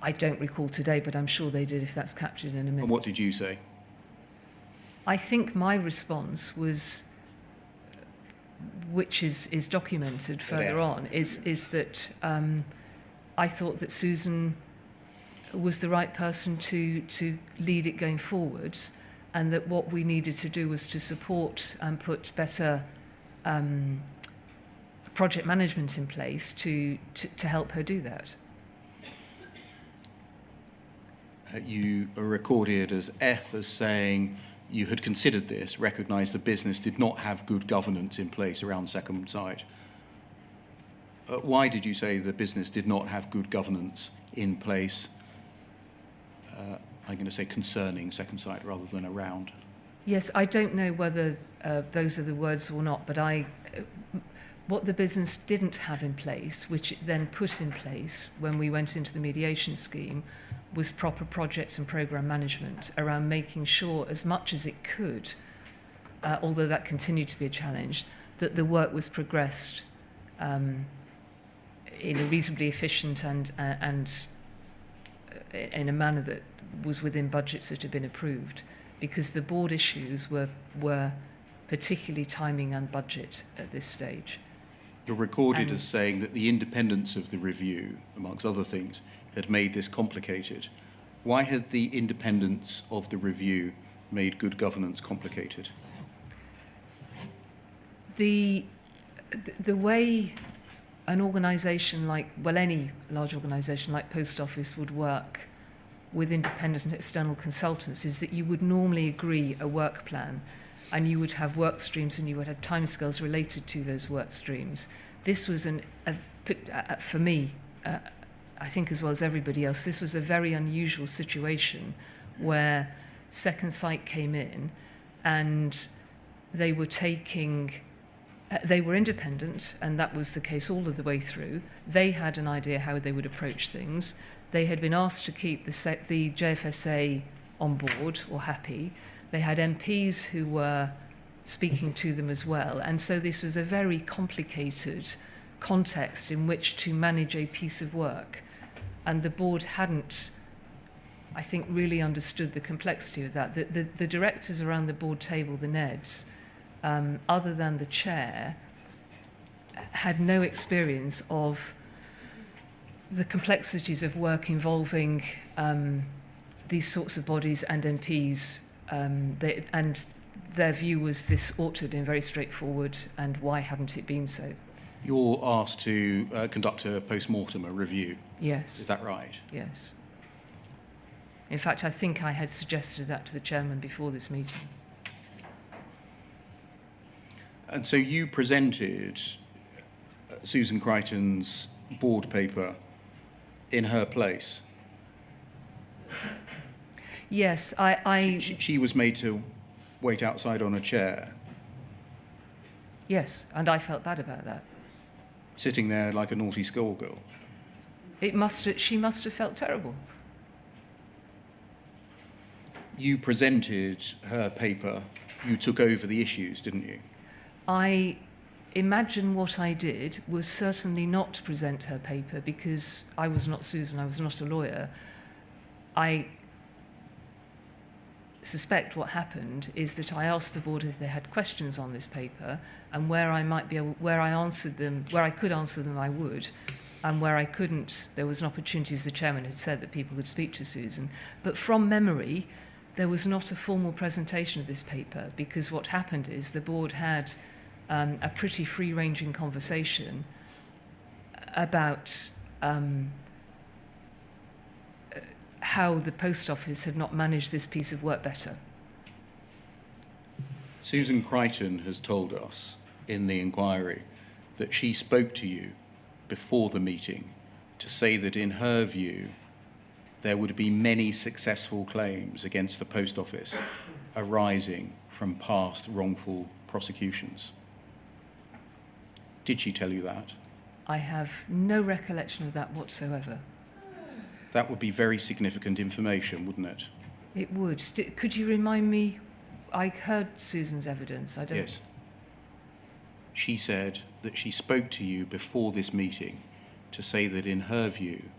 I don't recall today, but I'm sure they did if that's captured in a minute. And what did you say? I think my response was, which is documented further on, is that I thought that Susan was the right person to lead it going forwards, and that what we needed to do was to support and put better project management in place to help her do that. You are recorded as F as saying you had considered this, recognised the business did not have good governance in place around second site. Why did you say the business did not have good governance in place? I'm going to say concerning second site rather than around. Yes, I don't know whether those are the words or not, but what the business didn't have in place, which it then put in place when we went into the mediation scheme, was proper project and programme management around making sure, as much as it could, although that continued to be a challenge, that the work was progressed in a reasonably efficient and in a manner that was within budgets that had been approved, because the board issues were particularly timing and budget at this stage. You're recorded as saying that the independence of the review, amongst other things, had made this complicated. Why had the independence of the review made good governance complicated? The way an organisation like, well, any large organisation like Post Office would work with independent and external consultants is that you would normally agree a work plan, and you would have work streams and you would have timescales related to those work streams. This was, for me, I think as well as everybody else, this was a very unusual situation where Second Sight came in and they were independent, and that was the case all of the way through. They had an idea how they would approach things. They had been asked to keep the JFSA on board or happy. They had MPs who were speaking to them as well. And so this was a very complicated context in which to manage a piece of work. And the board hadn't, I think, really understood the complexity of that. The directors around the board table, the NEDs, other than the chair, had no experience of the complexities of work involving these sorts of bodies and MPs, and their view was this ought to have been very straightforward, and why hadn't it been so? You're asked to conduct a post-mortem, a review. Yes. Is that right? Yes. In fact, I think I had suggested that to the chairman before this meeting. And so you presented Susan Crichton's board paper in her place. Yes, She was made to wait outside on a chair, yes, and I felt bad about that. sitting there like a naughty schoolgirl. She must have felt terrible. You presented her paper, you took over the issues, didn't you? I imagine what I did was certainly not to present her paper, because I was not Susan, I was not a lawyer. I suspect what happened is that I asked the board if they had questions on this paper, and where I could answer them, I would, and where I couldn't, there was an opportunity, as the chairman had said, that people could speak to Susan. But from memory, there was not a formal presentation of this paper, because what happened is the board had a pretty free-ranging conversation about how the Post Office had not managed this piece of work better. Susan Crichton has told us in the inquiry that she spoke to you before the meeting to say that in her view there would be many successful claims against the Post Office arising from past wrongful prosecutions. Did she tell you that? I have no recollection of that whatsoever. That would be very significant information, wouldn't it? It would. Could you remind me? I heard Susan's evidence. I don't. Yes. She said that she spoke to you before this meeting to say that in her view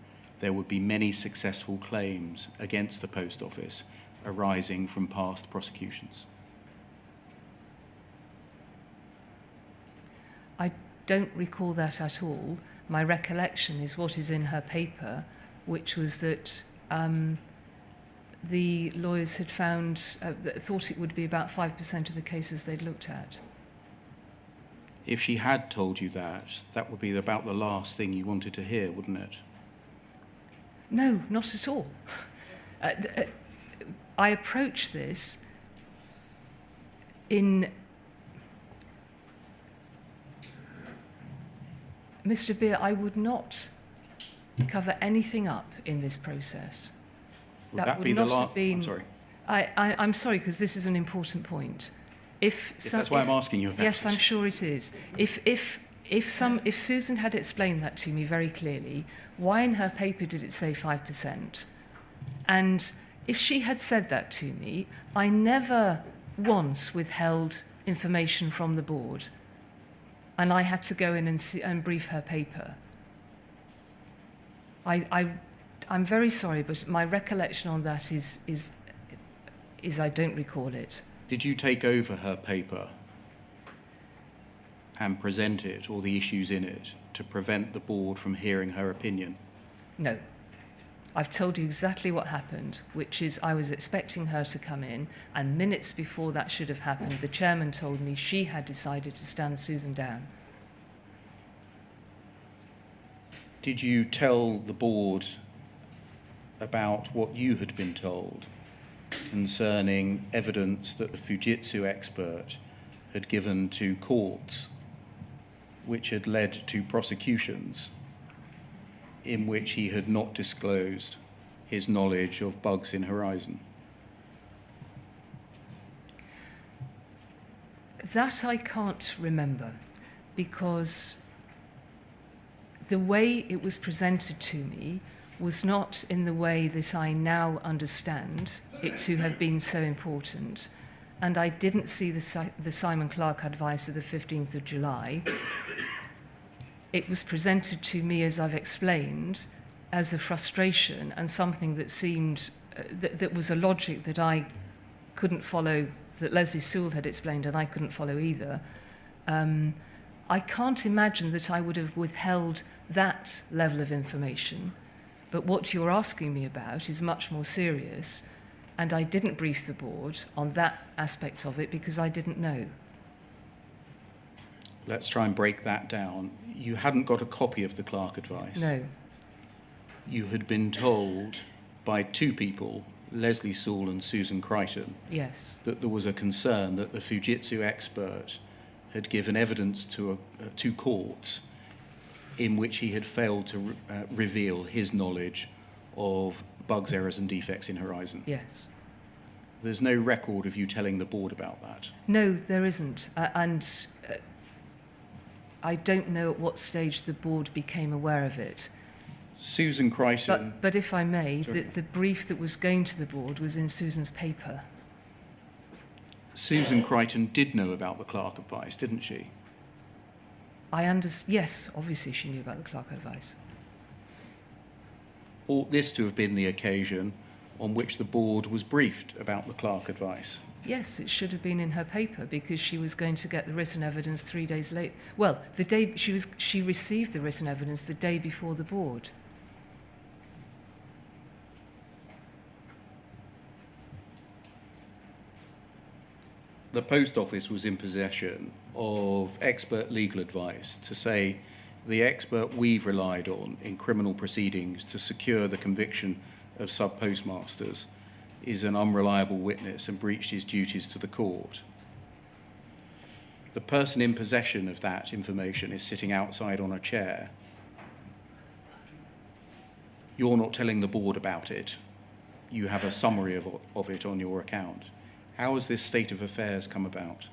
there would be many successful claims against the Post Office arising from past prosecutions. I don't recall that at all, My recollection is what is in her paper, which was that the lawyers had found, thought it would be about 5% of the cases they'd looked at. If she had told you that, that would be about the last thing you wanted to hear, wouldn't it? No, not at all. I approach this in... Mr. Beer, I would not cover anything up in this process. Would that be the last? I'm sorry. I'm sorry, because this is an important point. That's why I'm asking you about yes, it. I'm sure it is. If Susan had explained that to me very clearly, why in her paper did it say 5%? And if she had said that to me, I never once withheld information from the board, and I had to go in and brief her paper. I'm very sorry, but my recollection on that is I don't recall it. Did you take over her paper and present it, or the issues in it, to prevent the board from hearing her opinion? No. I've told you exactly what happened, which is I was expecting her to come in, and minutes before that should have happened, the chairman told me she had decided to stand Susan down. Did you tell the board about what you had been told concerning evidence that the Fujitsu expert had given to courts, which had led to prosecutions in which he had not disclosed his knowledge of bugs in Horizon? That I can't remember, because the way it was presented to me was not in the way that I now understand it to have been so important. And I didn't see the Simon Clarke advice of the 15th of July. It was presented to me, as I've explained, as a frustration and something that seemed, that was a logic that I couldn't follow, that Leslie Sewell had explained and I couldn't follow either. I can't imagine that I would have withheld that level of information. But what you're asking me about is much more serious, and I didn't brief the board on that aspect of it because I didn't know. Let's try and break that down. You hadn't got a copy of the Clarke advice. No. You had been told by two people, Leslie Sewell and Susan Crichton, Yes. that there was a concern that the Fujitsu expert had given evidence to courts in which he had failed to reveal his knowledge of bugs, errors and defects in Horizon. Yes. There's no record of you telling the board about that. No, there isn't. And I don't know at what stage the board became aware of it. Susan Crichton... But if I may, Sorry. the brief that was going to the board was in Susan's paper. Susan Crichton did know about the Clarke advice, didn't she? Yes, obviously she knew about the Clarke advice. Ought this to have been the occasion on which the board was briefed about the Clarke advice? Yes, it should have been in her paper because she was going to get the written evidence 3 days late. Well, the day she received the written evidence the day before the board. The Post Office was in possession of expert legal advice to say the expert we've relied on in criminal proceedings to secure the conviction of subpostmasters is an unreliable witness and breached his duties to the court. The person in possession of that information is sitting outside on a chair. You're not telling the board about it. You have a summary of it on your account. How has this state of affairs come about?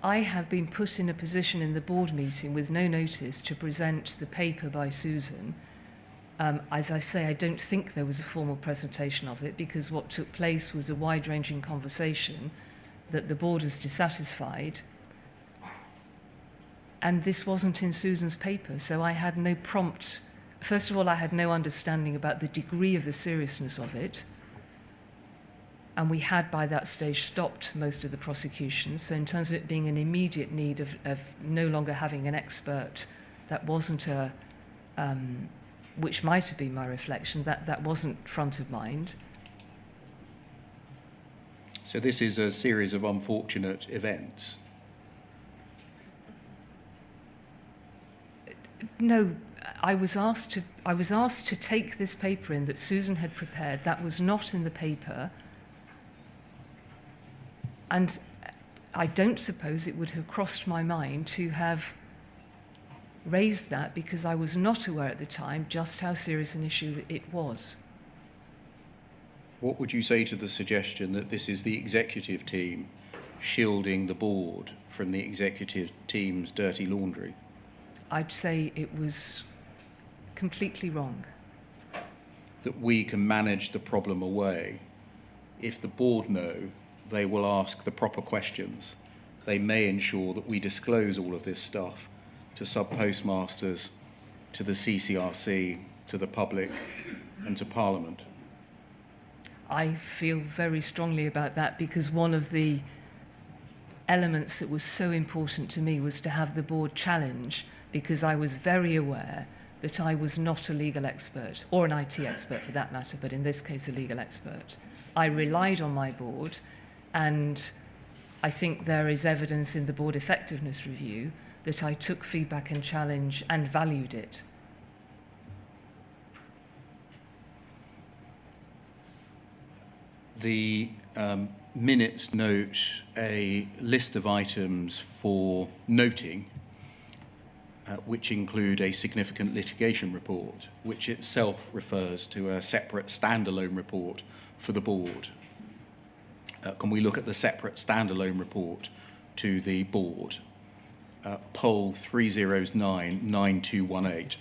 I have been put in a position in the board meeting with no notice to present the paper by Susan. As I say, I don't think there was a formal presentation of it because what took place was a wide-ranging conversation that the board was dissatisfied. And this wasn't in Susan's paper, so I had no prompt. First of all, I had no understanding about the degree of the seriousness of it. And we had by that stage stopped most of the prosecutions. So in terms of it being an immediate need of no longer having an expert, that wasn't which might have been my reflection, that wasn't front of mind. So this is a series of unfortunate events. No, I was asked to take this paper in that Susan had prepared. That was not in the paper. And I don't suppose it would have crossed my mind to have raised that, because I was not aware at the time just how serious an issue it was. What would you say to the suggestion that this is the executive team shielding the board from the executive team's dirty laundry? I'd say it was completely wrong. That we can manage the problem away. If the board know, they will ask the proper questions. They may ensure that we disclose all of this stuff to subpostmasters, to the CCRC, to the public, and to Parliament. I feel very strongly about that, because one of the elements that was so important to me was to have the board challenge, because I was very aware that I was not a legal expert, or an IT expert for that matter, but in this case a legal expert. I relied on my board, and I think there is evidence in the board effectiveness review that I took feedback and challenge and valued it. The minutes note a list of items for noting, which include a significant litigation report, which itself refers to a separate standalone report for the board. Can we look at the separate standalone report to the board? Poll 3099218.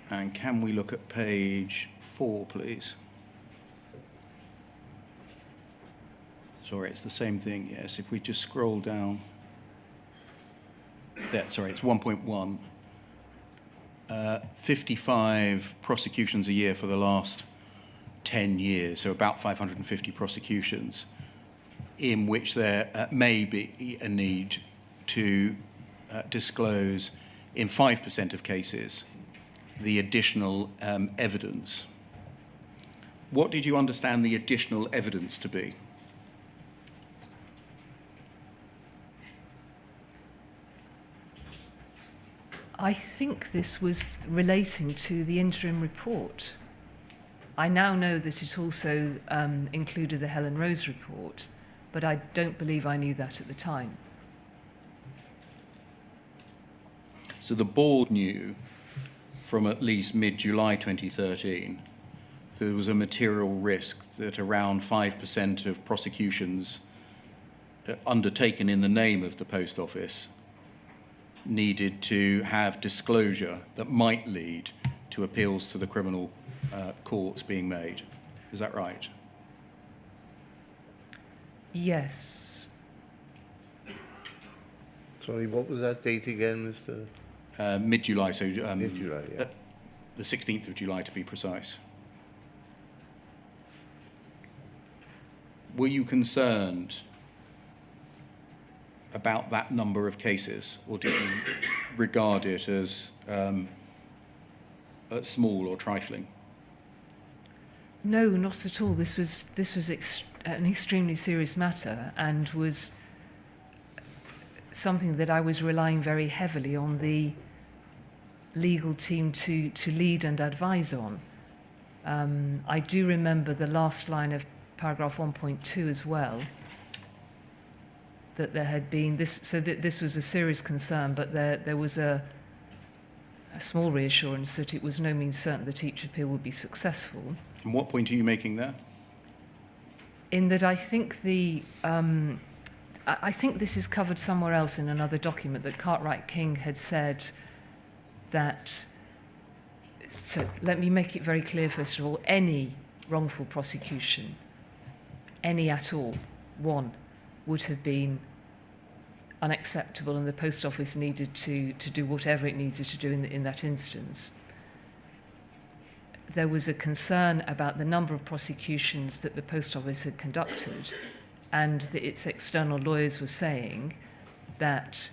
And can we look at page 4, please? Sorry, it's the same thing, yes. If we just scroll down. There, sorry, it's 1.1. 55 prosecutions a year for the last 10 years, so about 550 prosecutions, in which there may be a need to disclose, in 5% of cases, the additional evidence. What did you understand the additional evidence to be? I think this was relating to the interim report. I now know that it also included the Helen Rose report, but I don't believe I knew that at the time. So the board knew from at least mid-July 2013, there was a material risk that around 5% of prosecutions undertaken in the name of the Post Office needed to have disclosure that might lead to appeals to the criminal courts being made. Is that right? Yes. Sorry, what was that date again, Mr.? Mid-July, so Mid-July, yeah. The 16th of July to be precise. Were you concerned about that number of cases, or did you regard it as small or trifling? No, not at all. This was an extremely serious matter, and was something that I was relying very heavily on the legal team to lead and advise on. I do remember the last line of paragraph 1.2 as well, that there had been this, so that this was a serious concern, but there was a small reassurance that it was no means certain that each appeal would be successful. And what point are you making there? In that I think I think this is covered somewhere else in another document, that Cartwright King had said that, so let me make it very clear first of all, any wrongful prosecution, any at all, one, would have been unacceptable, and the Post Office needed to do whatever it needed to do in that instance. There was a concern about the number of prosecutions that the Post Office had conducted, and that its external lawyers were saying that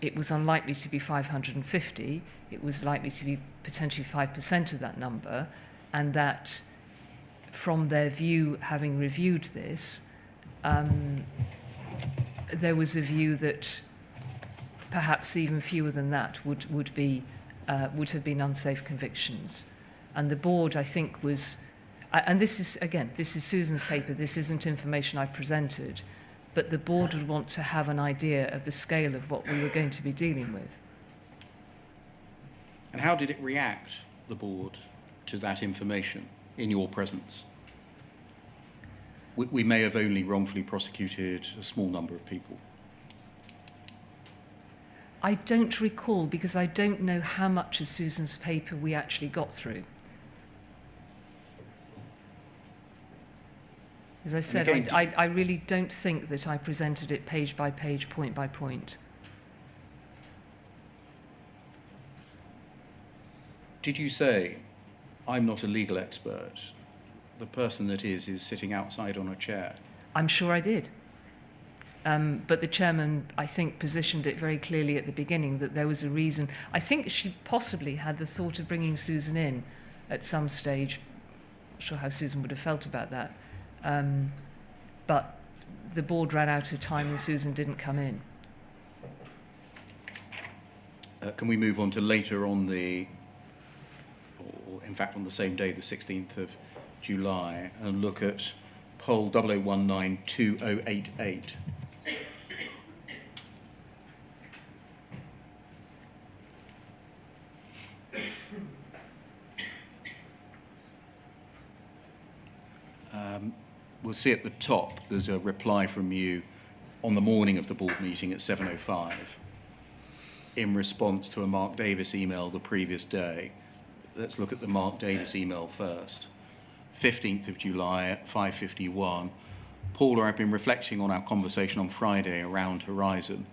it was unlikely to be 550, it was likely to be potentially 5% of that number, and that from their view, having reviewed this, there was a view that perhaps even fewer than that would have been unsafe convictions. And the board, I think, was, and this is, again, this is Susan's paper, this isn't information I presented, but the board would want to have an idea of the scale of what we were going to be dealing with. And how did it react, the board, to that information in your presence? We may have only wrongfully prosecuted a small number of people. I don't recall, because I don't know how much of Susan's paper we actually got through. As I said, again, I really don't think that I presented it page by page, point by point. Did you say, I'm not a legal expert, the person that is sitting outside on a chair? I'm sure I did. But the chairman, I think, positioned it very clearly at the beginning that there was a reason. I think she possibly had the thought of bringing Susan in at some stage. Not sure how Susan would have felt about that. But the board ran out of time and Susan didn't come in. Can we move on to later on the, or in fact on the same day, the 16th of July, and look at poll 00192088. We'll see at the top there's a reply from you on the morning of the board meeting at 7:05 in response to a Mark Davis email the previous day. Let's look at the Mark Davis email first. 15th of July at 5:51. Paula, I've been reflecting on our conversation on Friday around Horizon.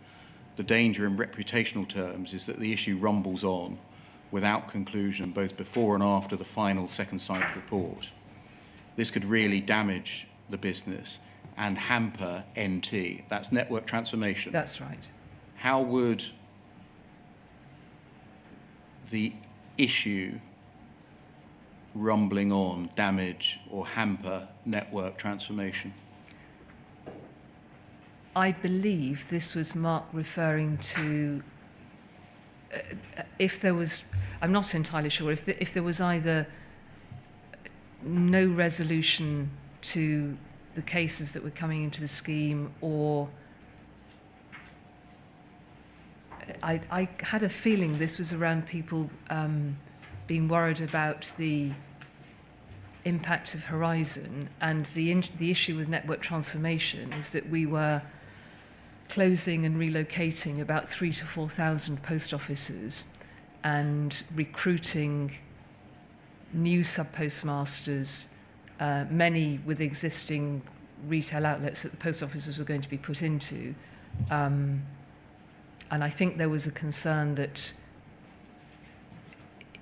The danger in reputational terms is that the issue rumbles on without conclusion both before and after the final second sight report. This could really damage the business and hamper NT. That's network transformation. That's right. How would the issue rumbling on damage or hamper network transformation? I believe this was Mark referring to if there was, I'm not entirely sure, if there was either no resolution to the cases that were coming into the scheme, or I had a feeling this was around people being worried about the impact of Horizon, and the issue with network transformation is that we were closing and relocating about 3,000 to 4,000 post offices and recruiting new subpostmasters, many with existing retail outlets that the post offices were going to be put into. And I think there was a concern that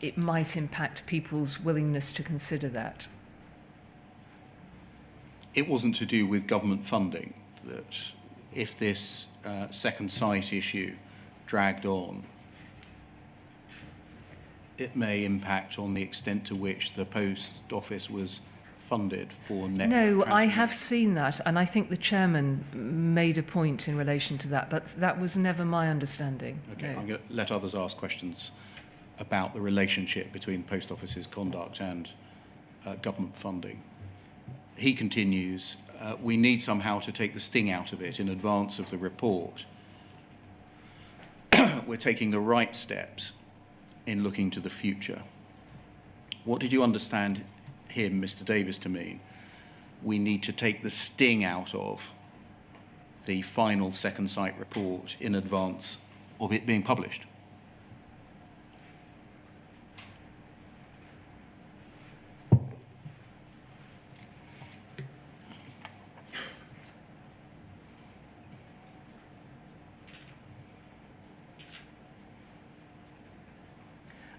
it might impact people's willingness to consider that. It wasn't to do with government funding, that if this second site issue dragged on, it may impact on the extent to which the post office was funded for network No, I have transformation. seen that, and I think the chairman made a point in relation to that, but that was never my understanding. Okay, No. I'm going to let others ask questions about the relationship between the post office's conduct and government funding. He continues, we need somehow to take the sting out of it in advance of the report. We're taking the right steps in looking to the future. What did you understand him, Mr. Davis, to mean? We need to take the sting out of. the final second site report in advance of it being published.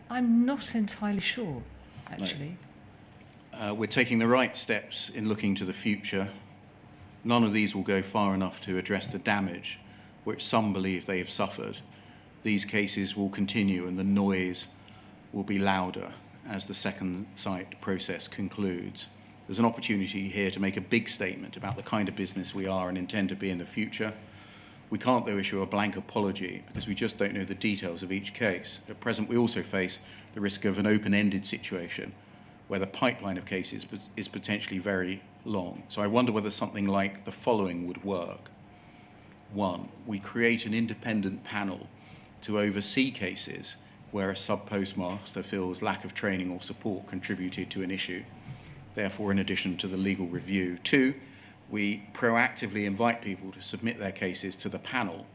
I'm not entirely sure, actually. We're taking the right steps in looking to the future. None of these will go far enough to address the damage which some believe they have suffered. These cases will continue and the noise will be louder as the second site process concludes. There's an opportunity here to make a big statement about the kind of business we are and intend to be in the future. We can't, though, issue a blank apology because we just don't know the details of each case. At present, we also face the risk of an open-ended situation where the pipeline of cases is potentially very long. So I wonder whether something like the following would work. 1, we create an independent panel to oversee cases where a sub-postmaster feels lack of training or support contributed to an issue, therefore in addition to the legal review. 2, we proactively invite people to submit their cases to the panel,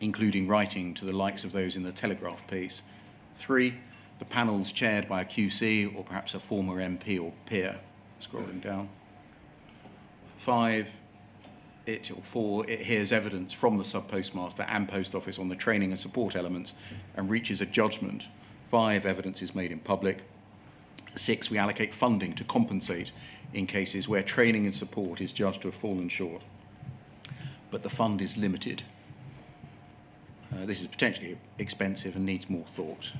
including writing to the likes of those in the Telegraph piece. 3, the panel's chaired by a QC or perhaps a former MP or peer, scrolling down. 4, it hears evidence from the sub-postmaster and post office on the training and support elements and reaches a judgment. 5, evidence is made in public. 6, we allocate funding to compensate in cases where training and support is judged to have fallen short, but the fund is limited. This is potentially expensive and needs more thought.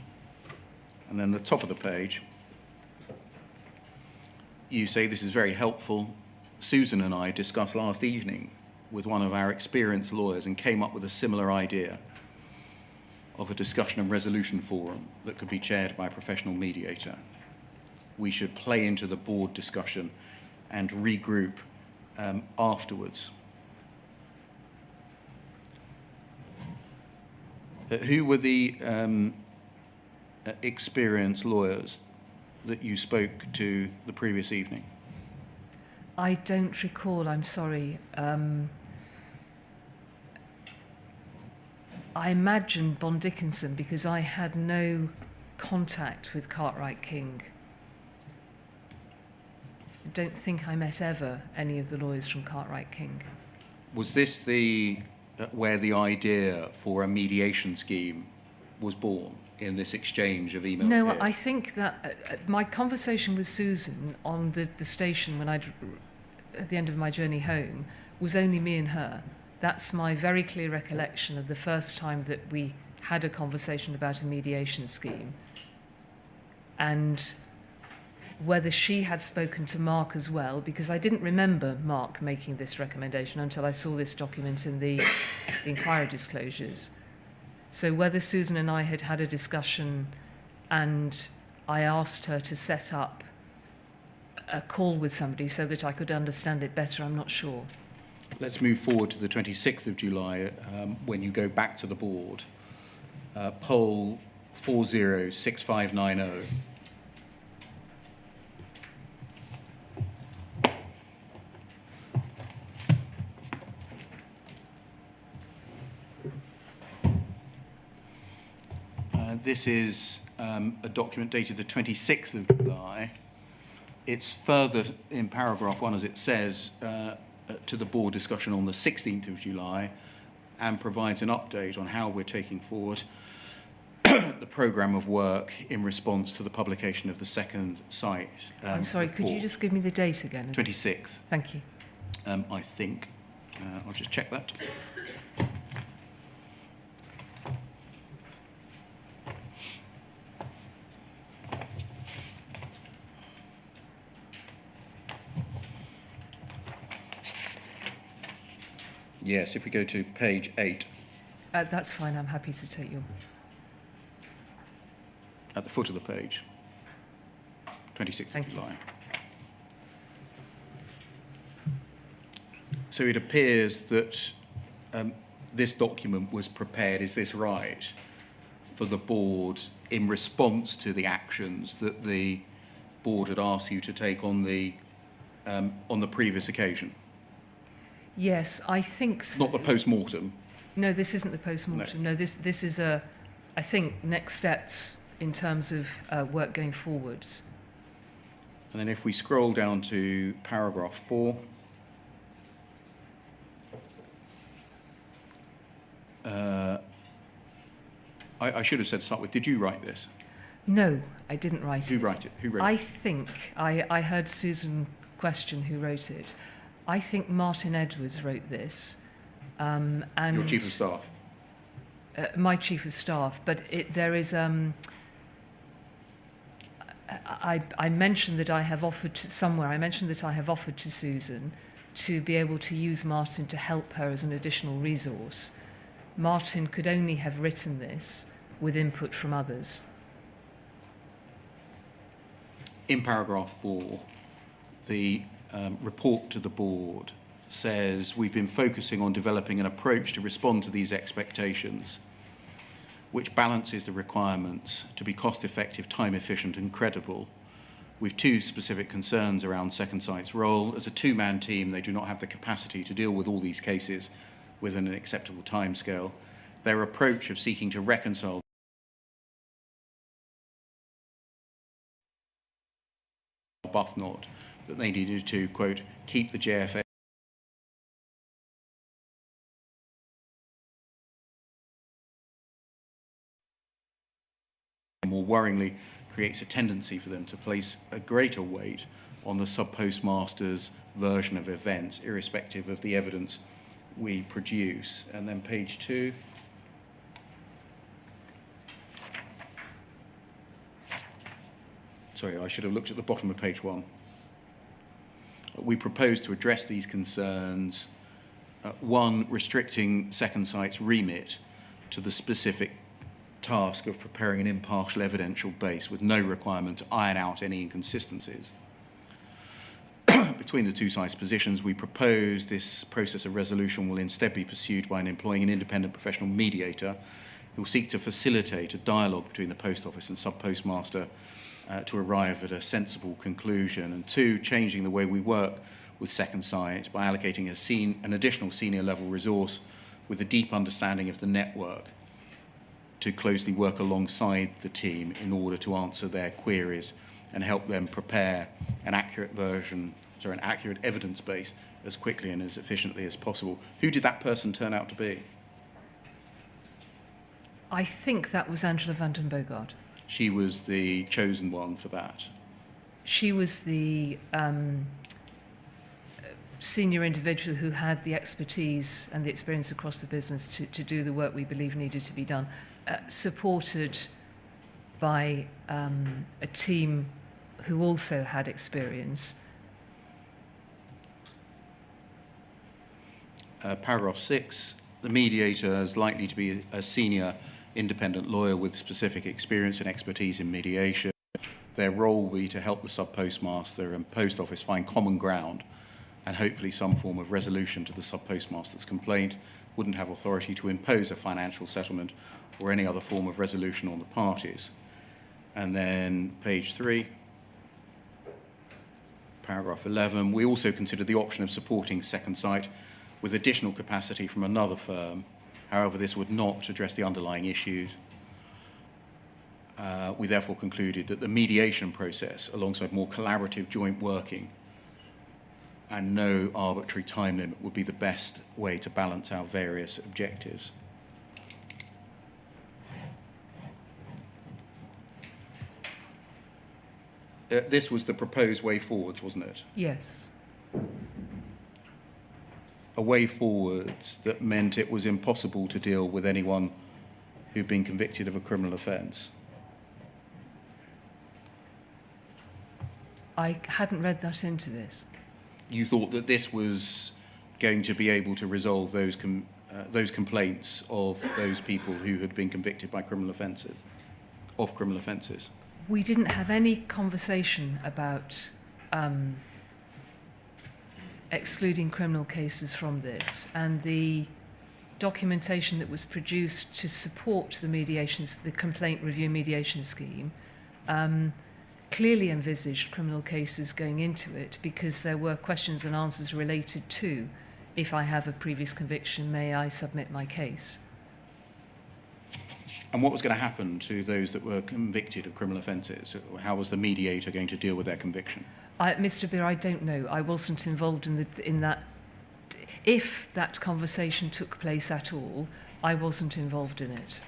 And then the top of the page, you say this is very helpful. Susan and I discussed last evening with one of our experienced lawyers and came up with a similar idea of a discussion and resolution forum that could be chaired by a professional mediator. We should play into the board discussion and regroup afterwards. Who were the experienced lawyers that you spoke to the previous evening? I don't recall, I'm sorry. I imagine Bond Dickinson because I had no contact with Cartwright King. I don't think I met ever any of the lawyers from Cartwright King. Was this the where the idea for a mediation scheme was born, in this exchange of emails? No, here? I think that my conversation with Susan on the station when at the end of my journey home was only me and her. That's my very clear recollection of the first time that we had a conversation about a mediation scheme. And whether she had spoken to Mark as well, because I didn't remember Mark making this recommendation until I saw this document in the inquiry disclosures. So whether Susan and I had had a discussion and I asked her to set up a call with somebody so that I could understand it better, I'm not sure. Let's move forward to the 26th of July, when you go back to the board. Poll 406590. This is a document dated the 26th of July. It's further in paragraph 1, as it says, to the board discussion on the 16th of July and provides an update on how we're taking forward the programme of work in response to the publication of the second site I'm sorry, report. could you just give me the date again? 26th, Thank you. I think. I'll just check that. Yes, if we go to page 8, That's fine, I'm happy to take your... at the foot of the page, 26th Thank of you. July. So it appears that this document was prepared, is this right, for the board in response to the actions that the board had asked you to take on the previous occasion? Yes, I think so. Not the post-mortem. No, this isn't the post-mortem. No, this is I think, next steps in terms of work going forwards. And then if we scroll down to paragraph 4, I should have said to start with, did you write this? No, I didn't write it. Who wrote it? Who wrote I it? think, I heard Susan question who wrote it. I think Martin Edwards wrote this. And Your chief of staff? my chief of staff, but there is. I mentioned that I have offered to, somewhere. I mentioned that I have offered to Susan to be able to use Martin to help her as an additional resource. Martin could only have written this with input from others. In paragraph 4, the report to the board says we've been focusing on developing an approach to respond to these expectations, which balances the requirements to be cost-effective, time-efficient and credible, with 2 specific concerns around Second Sight's role. As a 2-man team, they do not have the capacity to deal with all these cases within an acceptable timescale. Their approach of seeking to reconcile Arbuthnot that they needed to, quote, keep the JFA more worryingly creates a tendency for them to place a greater weight on the subpostmasters' version of events, irrespective of the evidence we produce. And then page 2. Sorry, I should have looked at the bottom of page 1. We propose to address these concerns, 1, restricting Second Sight's remit to the specific task of preparing an impartial evidential base with no requirement to iron out any inconsistencies. Between the 2 sides' positions, we propose this process of resolution will instead be pursued by employing an independent professional mediator who will seek to facilitate a dialogue between the Post Office and sub-postmaster to arrive at a sensible conclusion. And 2, changing the way we work with Second Sight by allocating an additional senior level resource with a deep understanding of the network to closely work alongside the team in order to answer their queries and help them prepare an accurate evidence base as quickly and as efficiently as possible. Who did that person turn out to be? I think that was Angela van den Bogart. She was the chosen one for that. She was the senior individual who had the expertise and the experience across the business to do the work we believe needed to be done, supported by a team who also had experience. Paragraph 6, the mediator is likely to be a senior independent lawyer with specific experience and expertise in mediation. Their role will be to help the sub-postmaster and post office find common ground and hopefully some form of resolution to the sub-postmaster's complaint. Wouldn't have authority to impose a financial settlement or any other form of resolution on the parties. And then page 3, paragraph 11, we also consider the option of supporting Second Sight with additional capacity from another firm. However, this would not address the underlying issues. We therefore concluded that the mediation process, alongside more collaborative joint working and no arbitrary time limit, would be the best way to balance our various objectives. This was the proposed way forwards, wasn't it? Yes. A way forwards that meant it was impossible to deal with anyone who'd been convicted of a criminal offence. I hadn't read that into this. You thought that this was going to be able to resolve those complaints of those people who had been convicted by criminal offences, We didn't have any conversation about excluding criminal cases from this, and the documentation that was produced to support the complaint review mediation scheme clearly envisaged criminal cases going into it because there were questions and answers related to if I have a previous conviction, may I submit my case? And what was going to happen to those that were convicted of criminal offences? How was the mediator going to deal with their conviction? Mr. Beer, I don't know. I wasn't involved in that. If that conversation took place at all, I wasn't involved in it.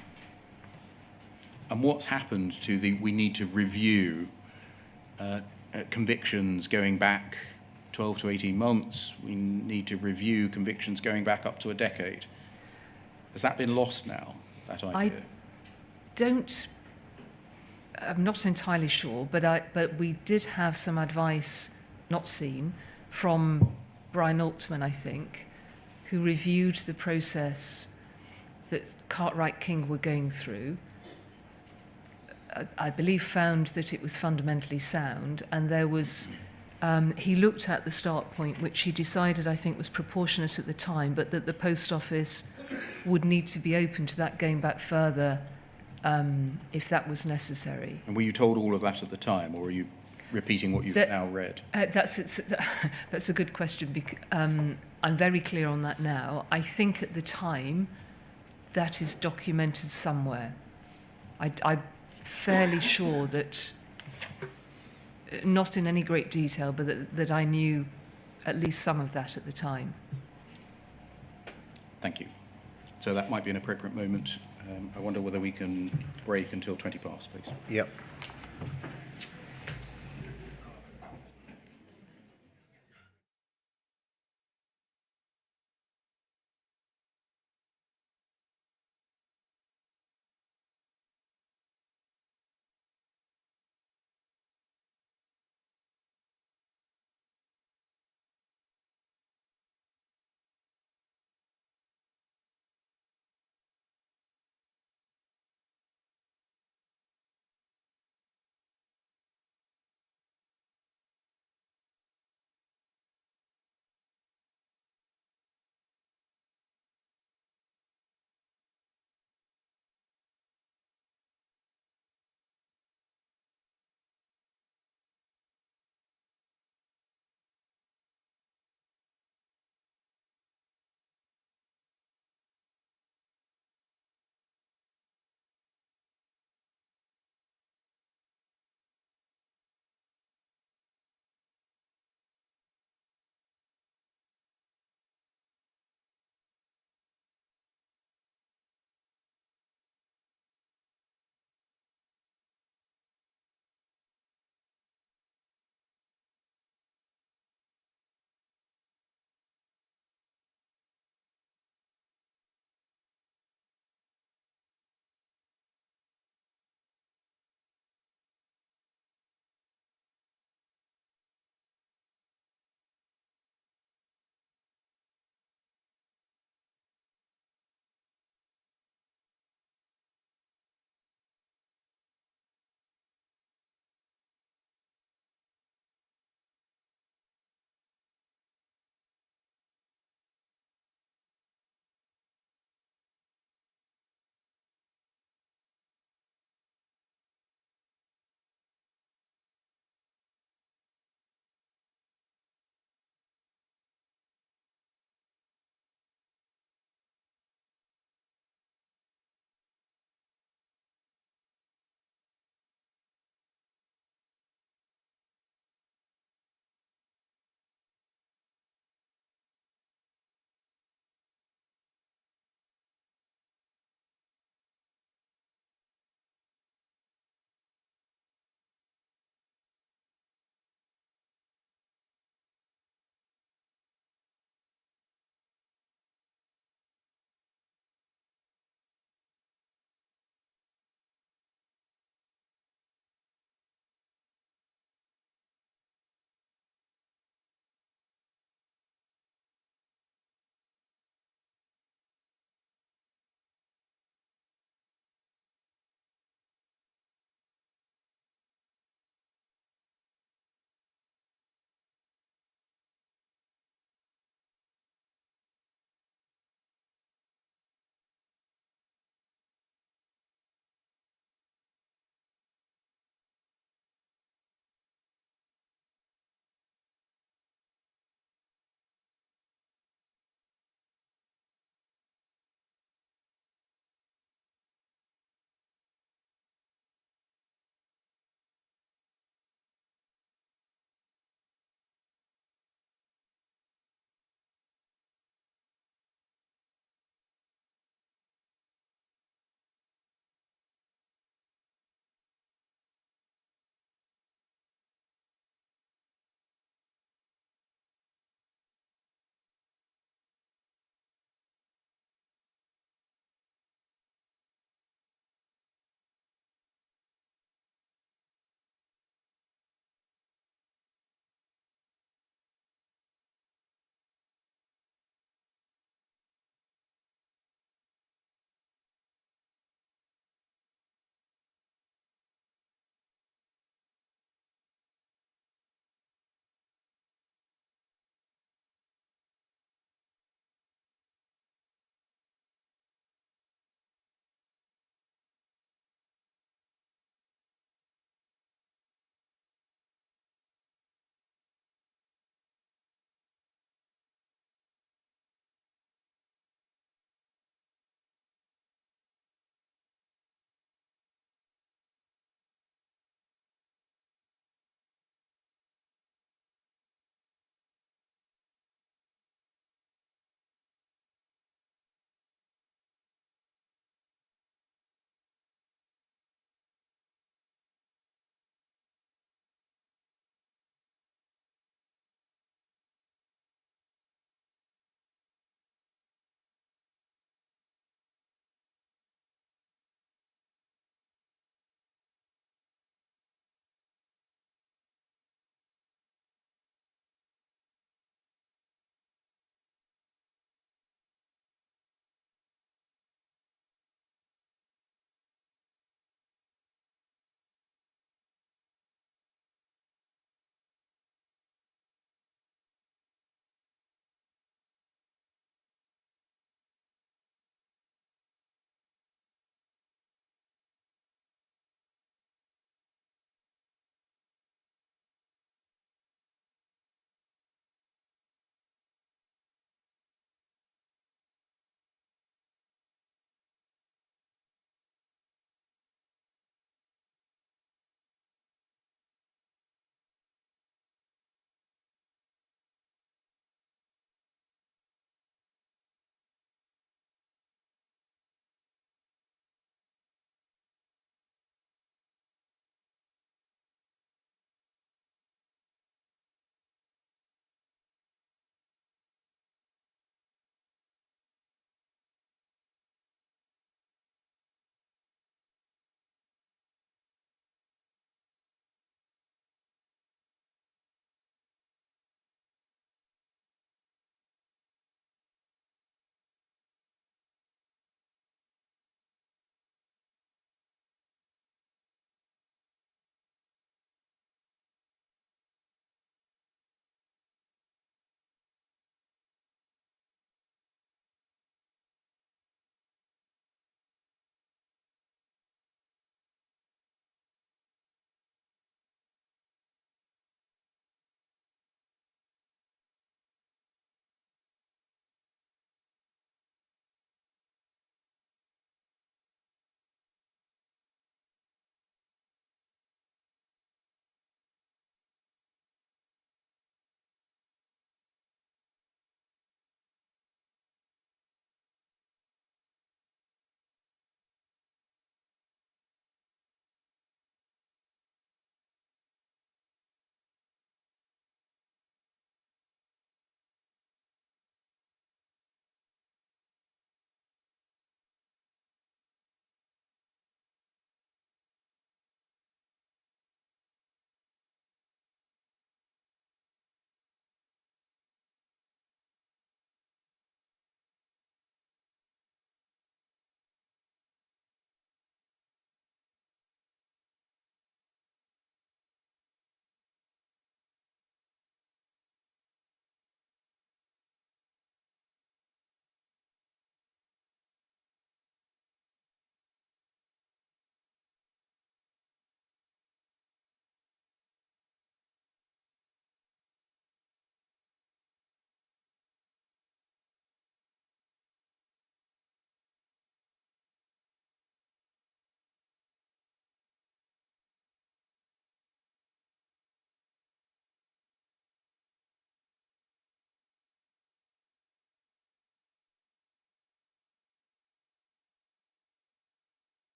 And what's happened to we need to review convictions going back 12 to 18 months. We need to review convictions going back up to a decade. Has that been lost now, that idea? I'm not entirely sure, but we did have some advice, not seen, from Brian Altman, I think, who reviewed the process that Cartwright King were going through. I believe found that it was fundamentally sound, and there was he looked at the start point, which he decided, I think, was proportionate at the time, but that the post office would need to be open to that going back further if that was necessary. And were you told all of that at the time, or are you repeating what you've now read? That's a good question. I'm very clear on that now. I think at the time that is documented somewhere. I'm fairly sure that, not in any great detail, but that I knew at least some of that at the time. Thank you. So that might be an appropriate moment. I wonder whether we can break until 20 past, please. Yep.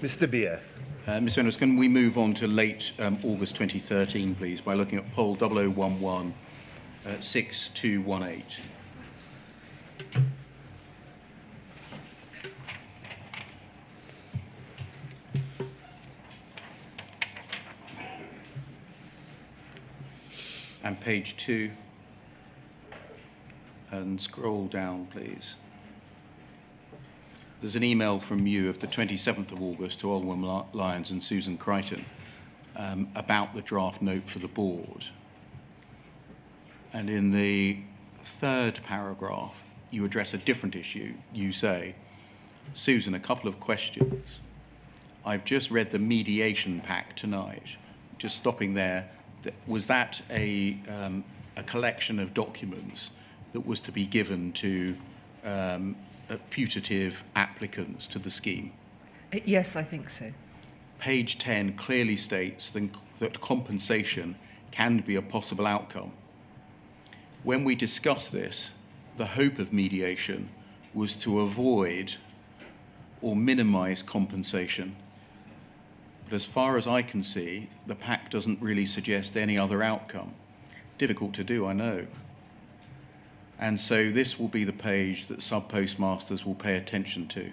Mr. Beer. Ms Vennells, can we move on to late August 2013, please, by looking at poll 0011 6218. And page 2. And scroll down, please. There's an email from you of the 27th of August to Olwen Lyons and Susan Crichton about the draft note for the board. And in the third paragraph, you address a different issue. You say, Susan, a couple of questions. I've just read the mediation pack tonight. Just stopping there, was that a collection of documents that was to be given to putative applicants to the scheme? Yes, I think so. Page 10 clearly states that compensation can be a possible outcome. When we discussed this, the hope of mediation was to avoid or minimize compensation. But as far as I can see, the pact doesn't really suggest any other outcome. Difficult to do, I know. And so this will be the page that sub-postmasters will pay attention to.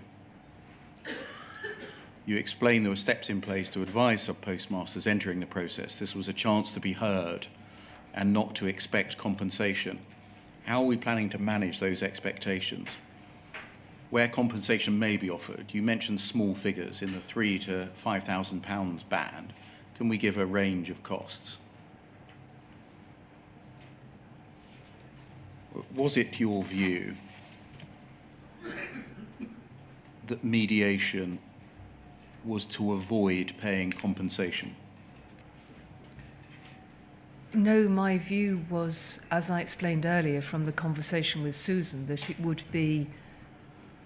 You explain there were steps in place to advise sub-postmasters entering the process. This was a chance to be heard and not to expect compensation. How are we planning to manage those expectations? Where compensation may be offered, you mentioned small figures in the £3,000 to £5,000 band. Can we give a range of costs? Was it your view that mediation was to avoid paying compensation? No, my view was, as I explained earlier from the conversation with Susan, that it would be,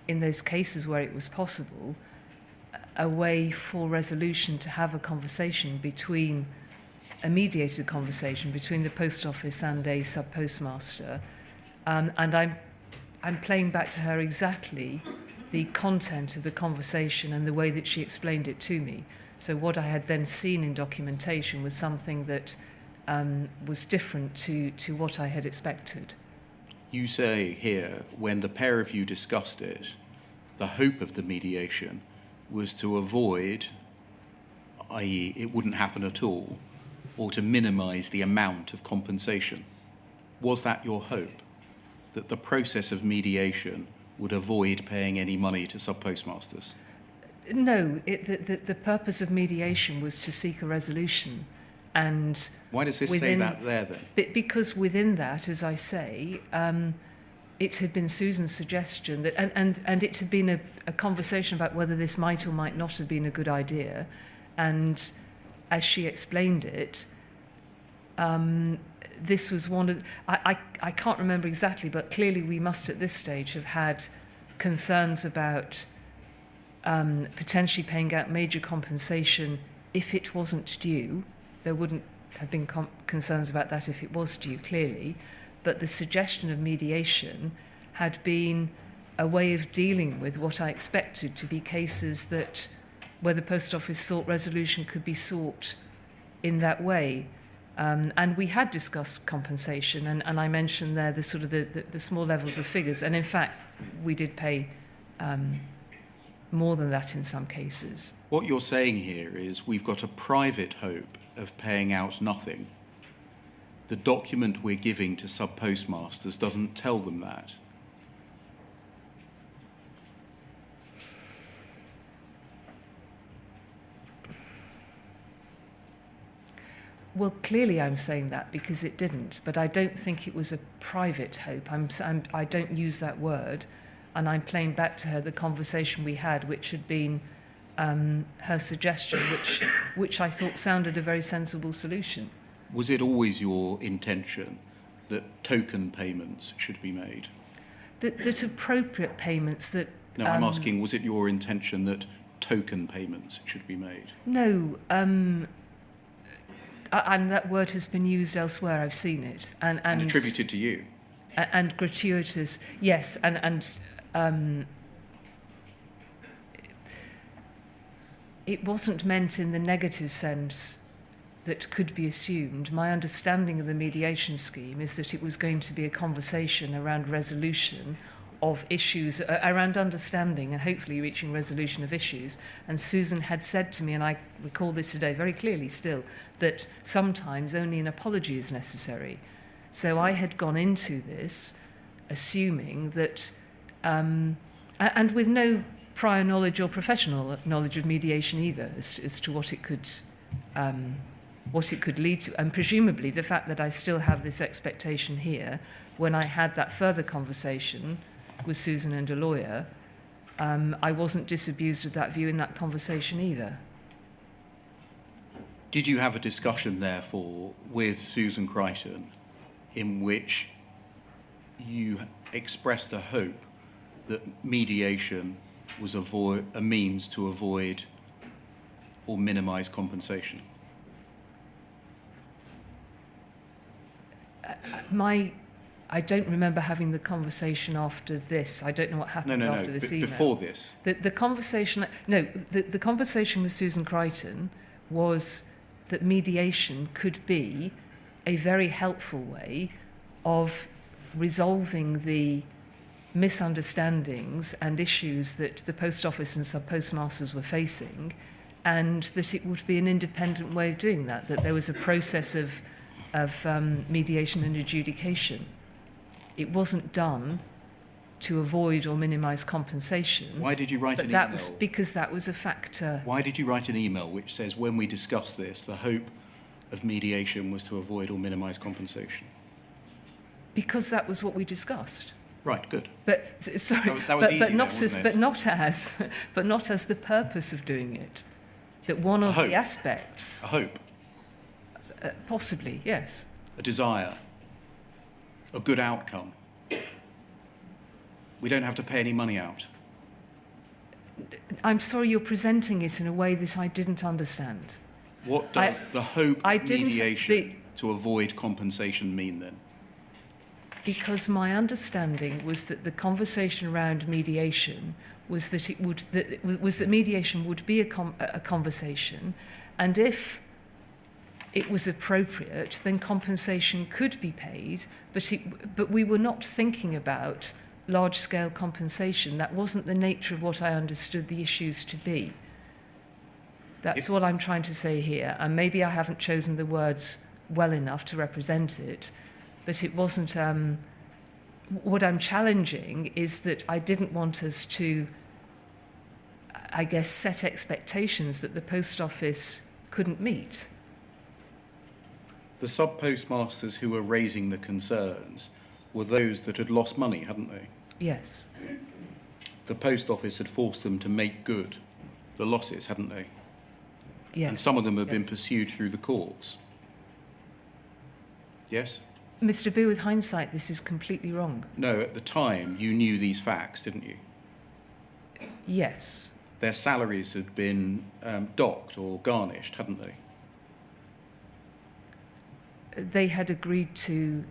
in those cases where it was possible, a way for resolution to have a conversation between, a mediated conversation between the post office and a sub-postmaster. And I'm playing back to her exactly the content of the conversation and the way that she explained it to me. So what I had then seen in documentation was something that was different to what I had expected. You say here, when the pair of you discussed it, the hope of the mediation was to avoid, i.e. it wouldn't happen at all, or to minimise the amount of compensation. Was that your hope? That the process of mediation would avoid paying any money to sub-postmasters? No, the purpose of mediation was to seek a resolution. And why does this say that there then? Because within that, as I say, it had been Susan's suggestion that, and it had been a conversation about whether this might or might not have been a good idea. And as she explained it, this was one of, I can't remember exactly, but clearly we must at this stage have had concerns about potentially paying out major compensation if it wasn't due. There wouldn't have been concerns about that if it was due, clearly. But the suggestion of mediation had been a way of dealing with what I expected to be cases that where the post office thought resolution could be sought in that way. And we had discussed compensation, and I mentioned there the sort of the small levels of figures. And in fact, we did pay more than that in some cases. What you're saying here is we've got a private hope of paying out nothing. The document we're giving to sub-postmasters doesn't tell them that. Well, clearly I'm saying that because it didn't, but I don't think it was a private hope. I don't use that word, and I'm playing back to her the conversation we had, which had been her suggestion, which I thought sounded a very sensible solution. Was it always your intention that token payments should be made? That appropriate payments that... No, I'm asking, was it your intention that token payments should be made? No, and that word has been used elsewhere. I've seen it, and attributed to you. And gratuitous, yes, and it wasn't meant in the negative sense that could be assumed. My understanding of the mediation scheme is that it was going to be a conversation around resolution of issues, around understanding and hopefully reaching resolution of issues. And Susan had said to me, and I recall this today very clearly still, that sometimes only an apology is necessary. So I had gone into this assuming that, and with no prior knowledge or professional knowledge of mediation either, as to what it could lead to. And presumably the fact that I still have this expectation here, when I had that further conversation with Susan and a lawyer, I wasn't disabused of that view in that conversation either. Did you have a discussion, therefore, with Susan Crichton in which you expressed a hope that mediation was a means to avoid or minimise compensation? I don't remember having the conversation after this. I don't know what happened after this email. Before this. The conversation with Susan Crichton was that mediation could be a very helpful way of resolving the misunderstandings and issues that the Post Office and subpostmasters were facing, and that it would be an independent way of doing that, that there was a process of mediation and adjudication. It wasn't done to avoid or minimise compensation. Why did you write an email? That was because that was a factor. Why did you write an email which says, when we discuss this, the hope of mediation was to avoid or minimise compensation? Because that was what we discussed. Right, good. But sorry, that was easy but then, not wasn't as it? but not as the purpose of doing it. That one of the aspects. A hope. Possibly, yes. A desire. A good outcome. We don't have to pay any money out. I'm sorry, you're presenting it in a way that I didn't understand. What does the hope of mediation to avoid compensation mean then? Because my understanding was that the conversation around mediation was that mediation would be a conversation, and if it was appropriate, then compensation could be paid, but we were not thinking about large-scale compensation. That wasn't the nature of what I understood the issues to be. That's what I'm trying to say here, and maybe I haven't chosen the words well enough to represent it, but it wasn't... what I'm challenging is that I didn't want us to, I guess, set expectations that the Post Office couldn't meet. The sub-postmasters who were raising the concerns were those that had lost money, hadn't they? Yes. The Post Office had forced them to make good the losses, hadn't they? Yes. And some of them have been pursued through the courts. Yes? Mr. B, with hindsight, this is completely wrong. No, at the time you knew these facts, didn't you? Yes. Their salaries had been docked or garnished, hadn't they? They had agreed to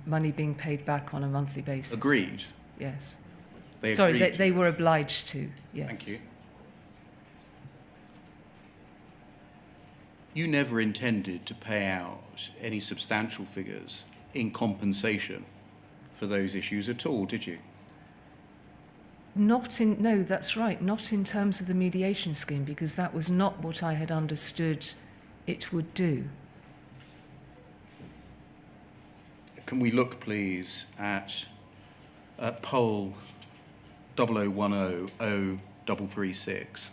money being paid back on a monthly basis. Agreed? Yes. They were obliged to, yes. Thank you. You never intended to pay out any substantial figures in compensation for those issues at all, did you? No, that's right, not in terms of the mediation scheme, because that was not what I had understood it would do. Can we look, please, at poll 00100336?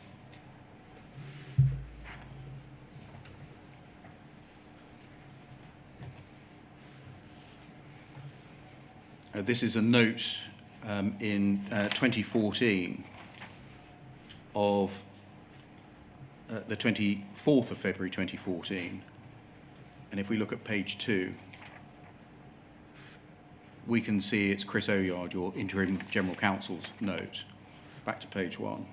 This is a note in 2014 of the 24th of February 2014. And if we look at page 2, we can see it's Chris Oyard, your Interim General Counsel's note, back to page 1,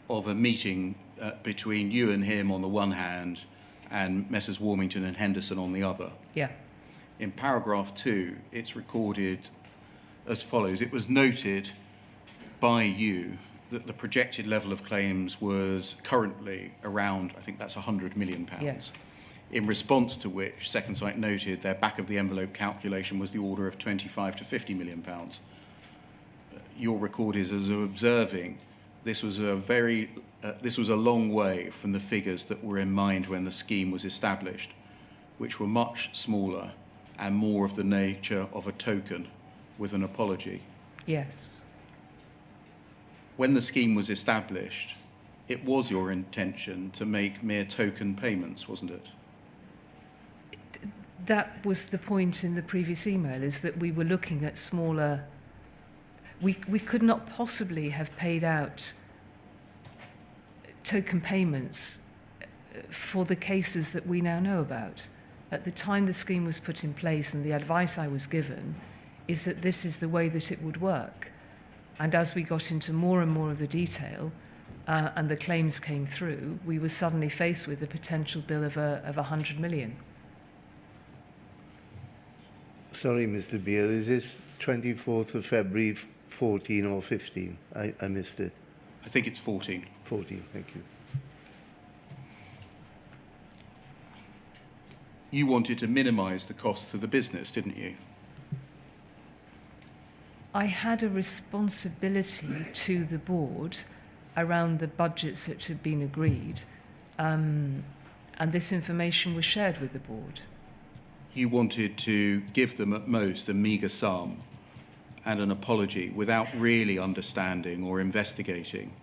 of a meeting between you and him on the one hand and Messrs Warmington and Henderson on the other. Yeah. In paragraph 2, it's recorded as follows. It was noted by you that the projected level of claims was currently around, I think that's £100 million. Yes. In response to which, Second Sight noted their back-of-the-envelope calculation was the order of £25 to £50 million. Your record is as observing this was a long way from the figures that were in mind when the scheme was established, which were much smaller and more of the nature of a token with an apology. Yes. When the scheme was established, it was your intention to make mere token payments, wasn't it? That was the point in the previous email, is that we were looking at smaller... We could not possibly have paid out token payments for the cases that we now know about. At the time the scheme was put in place, and the advice I was given is that this is the way that it would work. And as we got into more and more of the detail and the claims came through, we were suddenly faced with a potential bill of 100 million. Sorry, Mr. Beer, is this 24th of February 14 or 15? I missed it. I think it's 14. 14, thank you. You wanted to minimise the costs to the business, didn't you? I had a responsibility to the board around the budgets that had been agreed, and this information was shared with the board. You wanted to give them at most a meagre sum and an apology without really understanding or investigating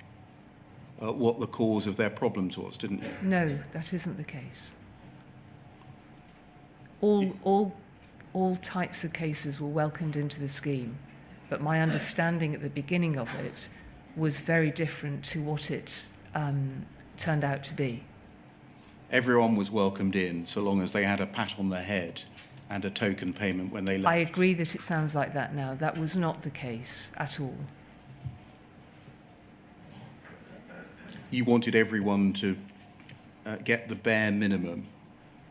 what the cause of their problems was, didn't you? No, that isn't the case. All types of cases were welcomed into the scheme, but my understanding at the beginning of it was very different to what it turned out to be. Everyone was welcomed in so long as they had a pat on their head and a token payment when they left. I agree that it sounds like that now. That was not the case at all. You wanted everyone to get the bare minimum,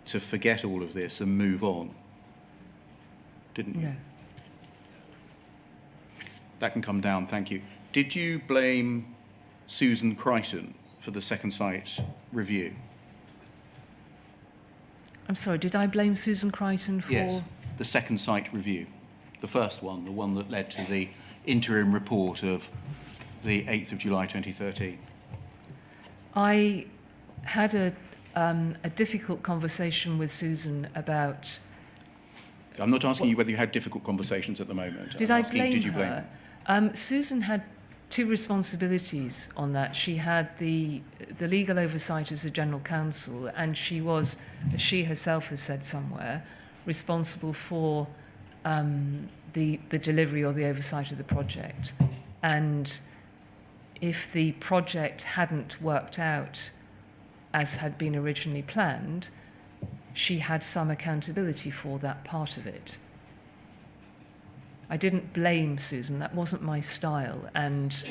to forget all of this and move on, didn't you? No. That can come down, thank you. Did you blame Susan Crichton for the Second Sight review? I'm sorry, did I blame Susan Crichton for... Yes, the Second Sight review, the first one, the one that led to the interim report of the 8th of July 2013. I had a difficult conversation with Susan about... I'm not asking you whether you had difficult conversations at the moment. Did I'm I asking, blame did you her? blame Susan had two responsibilities on that. She had the legal oversight as a general counsel, and she was, as she herself has said somewhere, responsible for the delivery or the oversight of the project. And if the project hadn't worked out as had been originally planned, she had some accountability for that part of it. I didn't blame Susan, that wasn't my style, and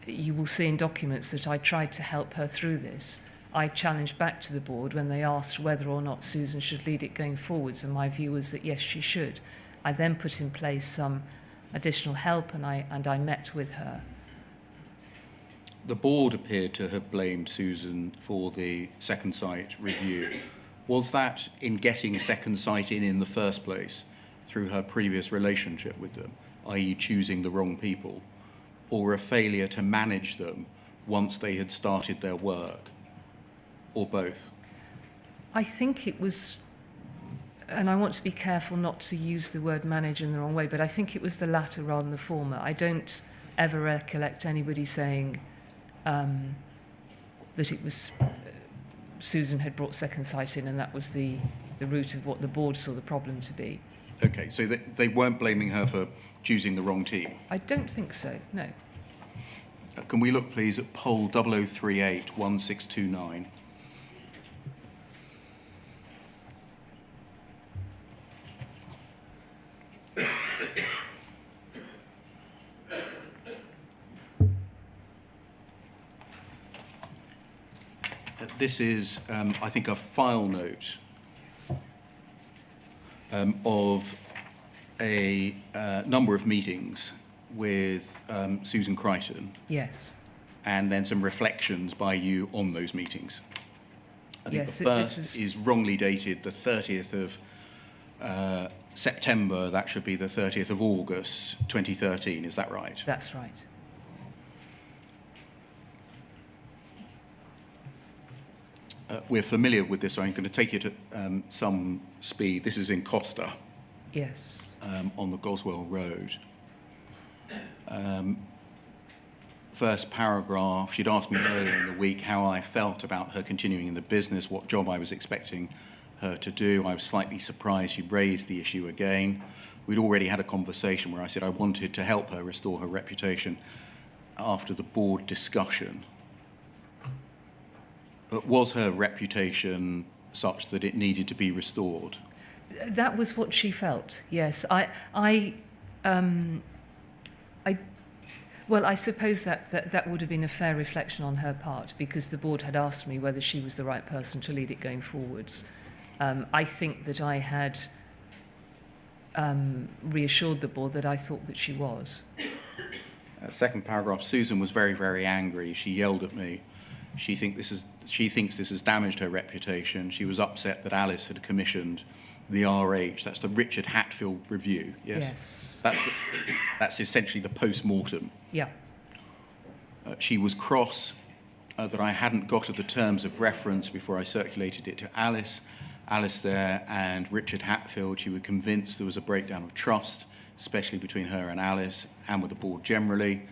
you will see in documents that I tried to help her through this. I challenged back to the board when they asked whether or not Susan should lead it going forwards, and my view was that yes, she should. I then put in place some additional help, and I met with her. The board appeared to have blamed Susan for the Second Sight review. Was that in getting Second Sight in the first place through her previous relationship with them, i.e. choosing the wrong people, or a failure to manage them once they had started their work, or both? I think it was, and I want to be careful not to use the word manage in the wrong way, but I think it was the latter rather than the former. I don't ever recollect anybody saying that it was Susan had brought Second Sight in and that was the root of what the board saw the problem to be. Okay, so they weren't blaming her for choosing the wrong team? I don't think so, no. Can we look, please, at poll 0038 1629? This is, I think, a file note of a number of meetings with Susan Crichton, Yes. and then some reflections by you on those meetings. I think Yes, the this first is wrongly dated the 30th of September. That should be the 30th of August 2013. Is that right? That's right. We're familiar with this, so I'm going to take it at some speed. This is in Costa Yes. on the Goswell Road. First paragraph, she'd asked me earlier in the week how I felt about her continuing in the business, what job I was expecting her to do. I was slightly surprised she raised the issue again. We'd already had a conversation where I said I wanted to help her restore her reputation after the board discussion. But was her reputation such that it needed to be restored? That was what she felt. Yes. Well, I suppose that would have been a fair reflection on her part, because the board had asked me whether she was the right person to lead it going forwards. I think that I had reassured the board that I thought that she was. Second paragraph, Susan was very, very angry. She yelled at me. She thinks this has damaged her reputation. She was upset that Alice had commissioned the RH. That's the Richard Hatfield review. Yes. That's essentially the post-mortem. Yeah. She was cross that I hadn't got at the terms of reference before I circulated it to Alice. Alice there and Richard Hatfield, she was convinced there was a breakdown of trust, especially between her and Alice and with the board generally.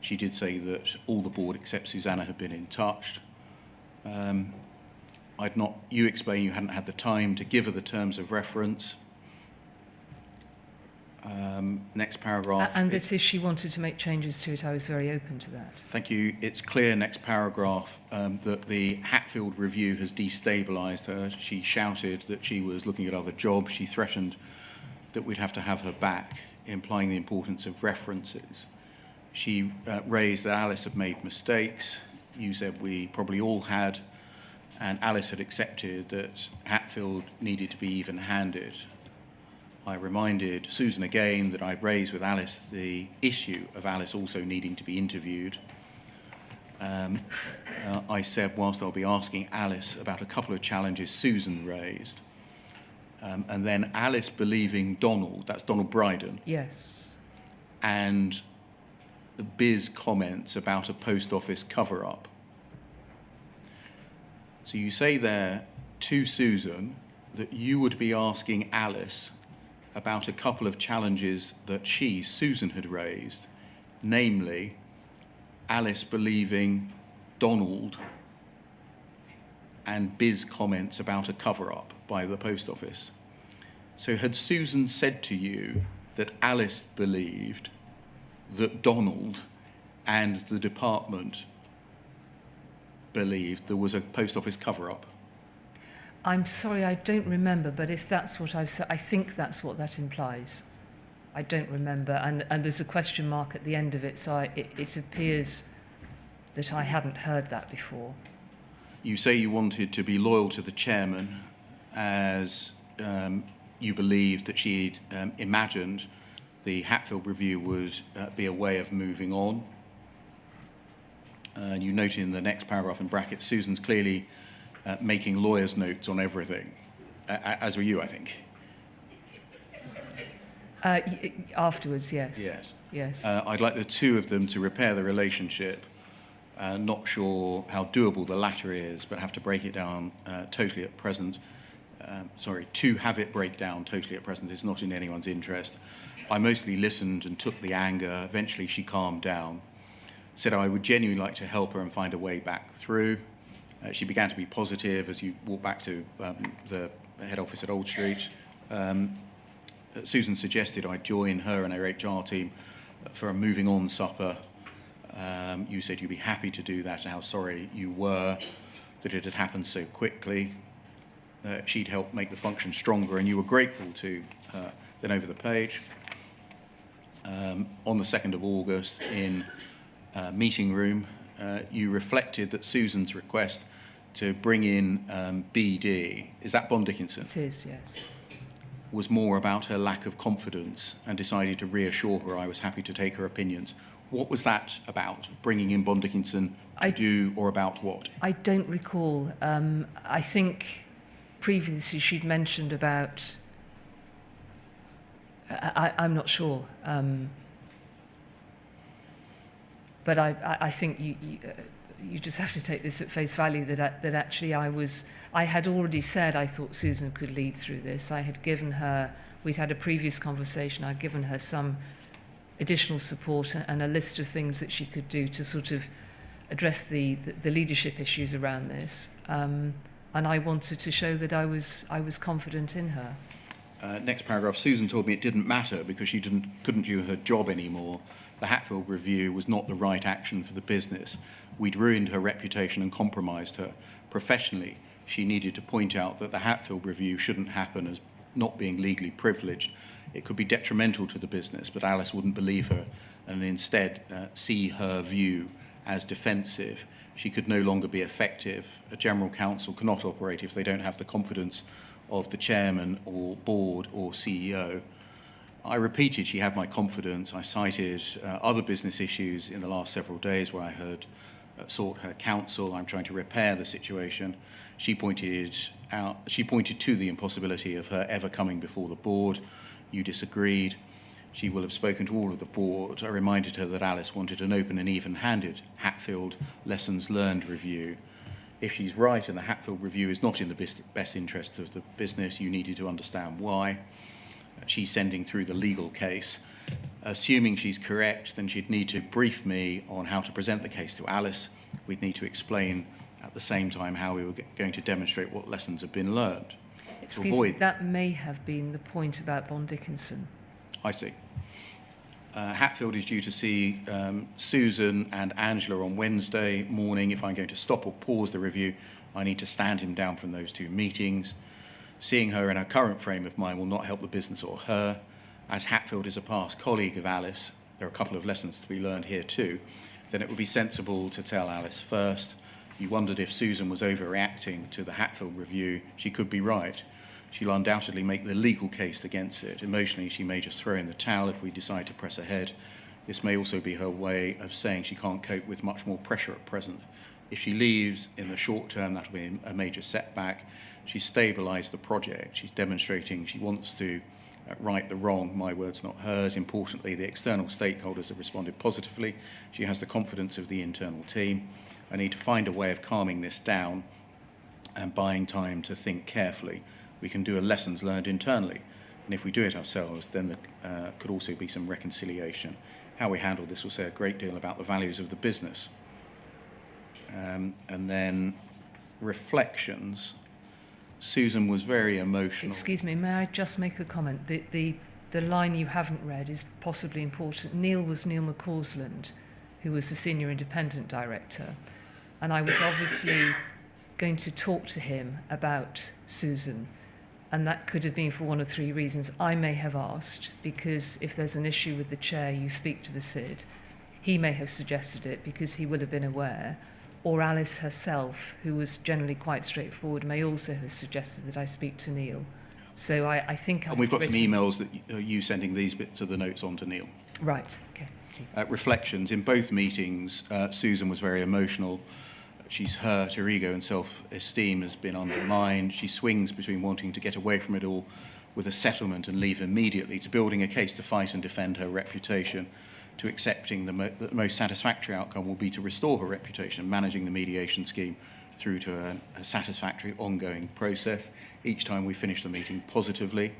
She did say that all the board except Susanna had been in touch. You explained you hadn't had the time to give her the terms of reference. Next paragraph. And that if she wanted to make changes to it, I was very open to that. Thank you. It's clear, next paragraph, that the Hatfield review has destabilised her. She shouted that she was looking at other jobs. She threatened that we'd have to have her back, implying the importance of references. She raised that Alice had made mistakes. You said we probably all had, and Alice had accepted that Hatfield needed to be even-handed. I reminded Susan again that I'd raised with Alice the issue of Alice also needing to be interviewed. I said, whilst I'll be asking Alice about a couple of challenges Susan raised, and then Alice believing Donald, that's Donald Bryden. Yes. And Biz comments about a post office cover-up. So you say there to Susan that you would be asking Alice about a couple of challenges that Susan had raised, namely Alice believing Donald and Biz comments about a cover-up by the post office. So had Susan said to you that Alice believed that Donald and the department believed there was a post office cover-up? I'm sorry, I don't remember, but if that's what I've said, I think that's what that implies. I don't remember, and there's a question mark at the end of it, so it appears that I hadn't heard that before. You say you wanted to be loyal to the chairman as you believed that she'd imagined the Hatfield review would be a way of moving on. And you note in the next paragraph in brackets, Susan's clearly making lawyer's notes on everything, as were you, I think. Afterwards, yes. Yes. I'd like the two of them to repair the relationship. Not sure how doable the latter is, but have to break it down totally at present. To have it break down totally at present is not in anyone's interest. I mostly listened and took the anger. Eventually she calmed down, said I would genuinely like to help her and find a way back through. She began to be positive as you walked back to the head office at Old Street. Susan suggested I join her and her HR team for a moving on supper. You said you'd be happy to do that and how sorry you were that it had happened so quickly. She'd helped make the function stronger and you were grateful to her. Then over the page, on the 2nd of August in meeting room, you reflected that Susan's request to bring in BD, is that Bond Dickinson? It is, yes. was more about her lack of confidence and decided to reassure her I was happy to take her opinions. What was that about, bringing in Bond Dickinson to do, or about what? I don't recall. I think previously she'd mentioned about... I'm not sure. But I think you just have to take this at face value, that actually I had already said I thought Susan could lead through this. I had given her, we'd had a previous conversation, I'd given her some additional support and a list of things that she could do to sort of address the leadership issues around this. And I wanted to show that I was confident in her. Next paragraph, Susan told me it didn't matter because she couldn't do her job anymore. The Hatfield review was not the right action for the business. We'd ruined her reputation and compromised her. Professionally, she needed to point out that the Hatfield review shouldn't happen as not being legally privileged. It could be detrimental to the business, but Alice wouldn't believe her and instead see her view as defensive. She could no longer be effective. A general counsel cannot operate if they don't have the confidence of the chairman or board or CEO. I repeated she had my confidence. I cited other business issues in the last several days where I had sought her counsel. I'm trying to repair the situation. She pointed to the impossibility of her ever coming before the board. You disagreed. She will have spoken to all of the board. I reminded her that Alice wanted an open and even-handed Hatfield lessons learned review. If she's right and the Hatfield review is not in the best interest of the business, you needed to understand why. She's sending through the legal case. Assuming she's correct, then she'd need to brief me on how to present the case to Alice. We'd need to explain at the same time how we were going to demonstrate what lessons have been learned. Excuse me, that may have been the point about Bond Dickinson. I see. Hatfield is due to see Susan and Angela on Wednesday morning. If I'm going to stop or pause the review, I need to stand him down from those two meetings. Seeing her in her current frame of mind will not help the business or her. As Hatfield is a past colleague of Alice, there are a couple of lessons to be learned here too, then it would be sensible to tell Alice first. You wondered if Susan was overreacting to the Hatfield review. She could be right. She'll undoubtedly make the legal case against it. Emotionally, she may just throw in the towel if we decide to press ahead. This may also be her way of saying she can't cope with much more pressure at present. If she leaves in the short term, that'll be a major setback. She's stabilised the project. She's demonstrating she wants to right the wrong, my words, not hers. Importantly, the external stakeholders have responded positively. She has the confidence of the internal team. I need to find a way of calming this down and buying time to think carefully. We can do a lessons learned internally. And if we do it ourselves, then there could also be some reconciliation. How we handle this will say a great deal about the values of the business. And then reflections. Susan was very emotional. Excuse me, may I just make a comment? The line you haven't read is possibly important. Neil was Neil McCausland, who was the senior independent director. And I was obviously going to talk to him about Susan. And that could have been for one of three reasons. I may have asked, because if there's an issue with the chair, you speak to the SID. He may have suggested it because he would have been aware. Or Alice herself, who was generally quite straightforward, may also have suggested that I speak to Neil. So I think... And we've got some emails that you sending these bits of the notes on to Neil. Right, okay. Reflections. In both meetings, Susan was very emotional. She's hurt, her ego and self-esteem has been undermined. She swings between wanting to get away from it all with a settlement and leave immediately, to building a case to fight and defend her reputation, to accepting the most satisfactory outcome will be to restore her reputation, managing the mediation scheme through to a satisfactory ongoing process. Each time we finish the meeting positively.